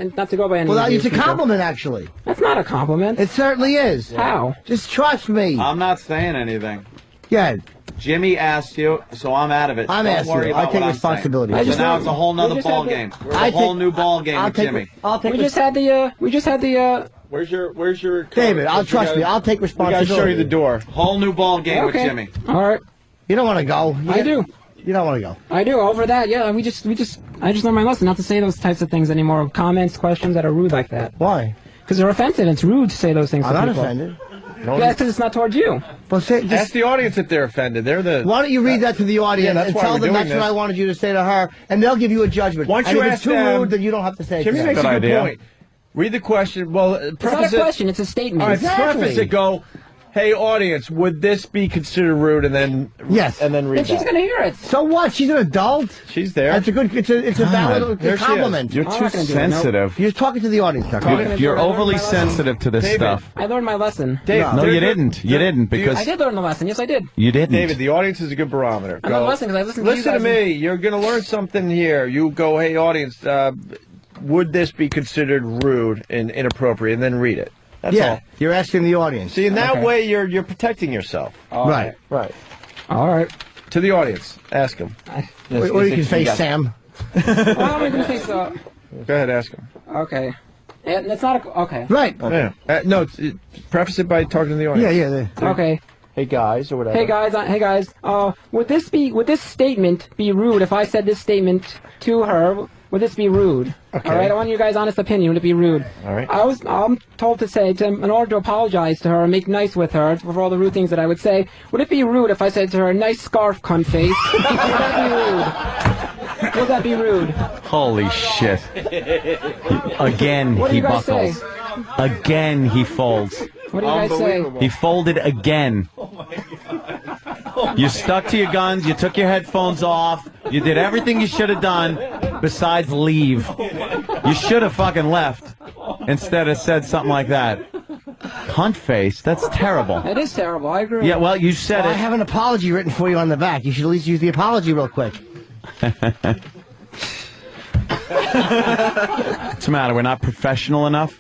not not to go by any. Well, of it's these a people. compliment, actually. That's not a compliment. It certainly is. How? Just trust me. I'm not saying anything. Yeah. Jimmy asked you, so I'm out of it. I'm Don't asking worry you. about I take what I'm responsibility. saying. I just So now learned- it's a whole we nother just ball had the- game. We're in a whole new ball game with Jimmy. I'll take We just had the. Where's your David, trust me. I'll take We got to responsibility. show you the door. Whole new ball game with Okay. Jimmy. All right. You don't want to go. I do. You don't want to go. I do. Over that, yeah. I just learned my lesson not to say those types of things anymore. Comments, questions that are rude like that. Why? Because they're offensive. It's rude to say those things I'm to not people. offended. Yeah, because it's not towards you. Well, Ask the audience if they're offended. They're the. Why don't you read that to the audience that's and why tell we're them doing that's what this. I wanted you to say to her, and they'll give you a judgment. Why don't and you if ask it's too them- rude, then you don't have to say it. Jimmy to makes them. a good point. Read the question. Well, It's not preface a it. question. It's a statement. All right, preface it. Go. Hey, audience, would this be considered rude? And then Yes. and then read Then she's that. going to hear it. So what? She's an adult. She's there. That's a good. It's a valid There she is. compliment. You're I'm too not gonna do it, no. sensitive. You're talking to the audience now. You're overly sensitive to this David. stuff. I learned my lesson. Dave, No, they're you good- didn't. You didn't I because did learn the lesson. Yes, I did. you didn't. David, the audience is a good barometer. I'm not listening because I listened to you Listen to guys. me. You're going to learn something here. You go, hey, audience, would this be considered rude and inappropriate? And then read it. That's Yeah, all. you're asking the audience. See, in that Okay. way, you're protecting yourself. Right. Right. All right. To the audience, ask them. Or you can face Sam. Well, I'm going to think so. Go ahead, ask them. Okay. And it's not a. Okay. Right. Yeah. No, preface it by talking to the audience. Yeah. Okay. Hey guys, or whatever. Hey guys. Would this statement be rude if I said this statement to her? would this be rude? Okay. All right, I want you guys' honest opinion. Would it be rude? All right. I'm told to say, in order to apologize to her and make nice with her for all the rude things that I would say, would it be rude if I said to her, nice scarf, cunt face? Would that be rude? Would that be rude? Holy shit. Again, What do he you guys buckles. say? Again, he folds. What do you guys say? He folded again. You stuck to your guns. You took your headphones off. You did everything you should have done besides leave. You should have fucking left instead of said something like that. Cunt face. That's terrible. It is terrible. I agree. Yeah, well, you said I it. have an apology written for you on the back. You should at least use the apology real quick. What's the matter? We're not professional enough?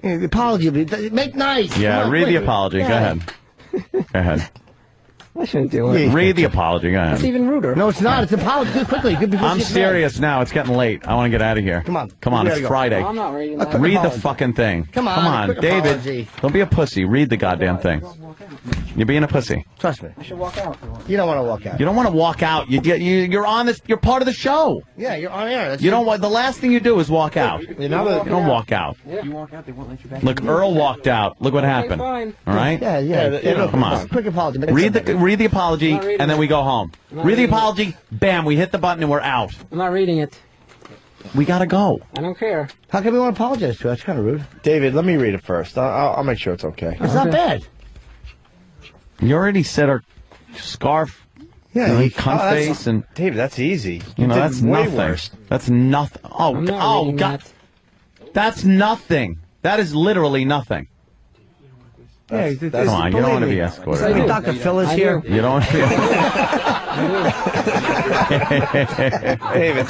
Yeah, the apology. Make nice. Yeah, Come on, read the quick. apology. Yeah. Go ahead. Go ahead. I shouldn't do it. Read the apology. Go That's ahead. even ruder. No, it's not. It's an apology. Do it quickly. Good before I'm she gets serious now. It's getting late. I want to get out of here. Come on. Come on. We It's gotta go. Friday. I'm not reading A that. quick Read the apology. fucking thing. Come on, a quick David. apology. Don't be a pussy. Read the goddamn thing. You're being a pussy. Trust me. I should walk out. You don't want to walk out. You don't want to walk out. You're on this. You're part of the show. Yeah, you're on air. That's You don't want. The last thing you do is walk out. You know You don't walk out. Yeah. You walk out, they won't let you back. Look, Earl walked out. Look what happened. fine. All right. Yeah. Come on. Quick apology. Make Read it the apology, I'm not reading and then it. we go home. I'm not Read the reading it. apology. Bam. We hit the button and we're out. I'm not reading it. We gotta go. I don't care. How come you want to apologize to her? That's kind of rude. David, let me read it first. I'll make sure it's okay. It's not bad. You already said our scarf. Yeah, cunt face and David, that's easy. you know did that's way nothing. worse. That's nothing. Oh, I'm not reading God. that. That's nothing. That is literally nothing. Yeah, Come on, you don't want to be escorted. I do. Dr. Phil is I here. do. You don't want to be. David.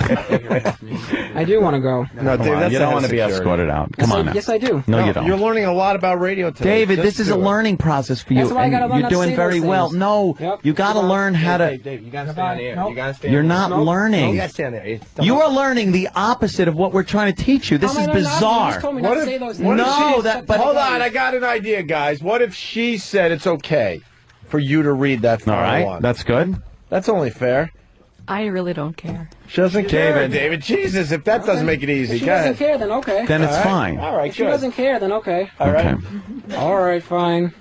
I do want to go. No, Come David, on, that's you don't want to be security. escorted out. Come on now. Yes, I do. No, you don't. You're learning a lot about radio today. David, Just this is a do it. learning process for you, That's why I and gotta learn you're how to doing say very those well. things. No, Yep. you got to learn how to. Dave, you gotta stay on the air. Nope. You gotta stay. You're on the air. not learning. You got to stand there. You are learning the opposite of what we're trying to teach you. This How is am I not? You bizarre. just told me not to say those things. What if No, she- that- but- hold on, I got an idea, guys. What if she said it's okay for you to read that All final right, one? that's good. That's only fair. I really don't care. She doesn't care, David. David. Jesus, if that doesn't make it easy, If she go doesn't ahead. care, then okay. Then it's All right. fine. All right, If she good. doesn't care, then okay. All right, Okay. All right, fine.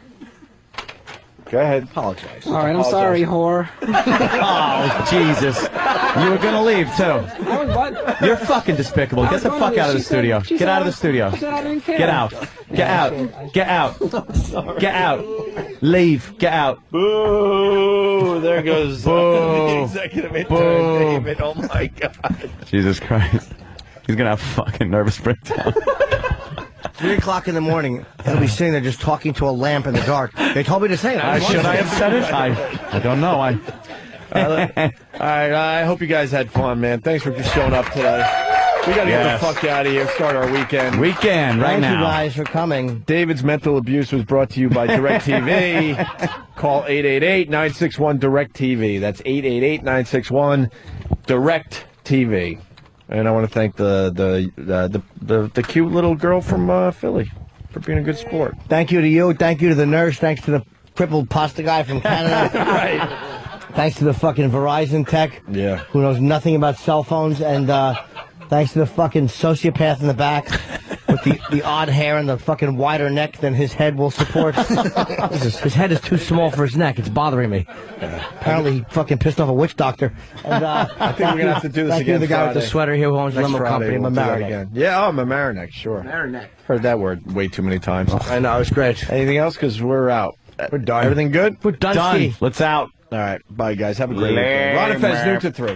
go ahead. Apologize. All right, I'm sorry, whore. Oh, Jesus. You were going to leave, too. I was what? You're fucking despicable. Get the fuck out of the studio. Get out of the studio. She said I didn't care. Get out. Get out. Get out. Get out. Leave. Get out. Boo! There goes Boo. the executive intern, Boo. David. Oh my God. Jesus Christ. He's going to have a fucking nervous breakdown. 3 o'clock in the morning, he'll be sitting there just talking to a lamp in the dark. They told me to say it. Should I have said it? I don't know. All right, I hope you guys had fun, man. Thanks for showing up today. We got to get Yes. the fuck out of here. Start our weekend. Weekend, right Thank now. you guys for coming. David's mental abuse was brought to you by DirecTV. Call 888-961-DirecTV. That's 888-961-DirecTV. And I want to thank the cute little girl from Philly for being a good sport. Thank you to you. Thank you to the nurse. Thanks to the crippled pasta guy from Canada. Right. Thanks to the fucking Verizon tech. Yeah. Who knows nothing about cell phones. And thanks to the fucking sociopath in the back with the odd hair and the fucking wider neck than his head will support. His head is too small for his neck. It's bothering me. Apparently he fucking pissed off a witch doctor. And, I think we're going to have to do this thank again you to the guy with the Friday. sweater here who owns the Next limo Friday, company. we'll do that Marinette. again. Yeah, oh, Marinette, sure. Marinette. Heard that word way too many times. I know, it's great. Anything else? Because we're out. We're done. Everything good? We're done. Done. Let's out. All right. Bye, guys. Have a great weekend. Ron and Fez, noon to 3.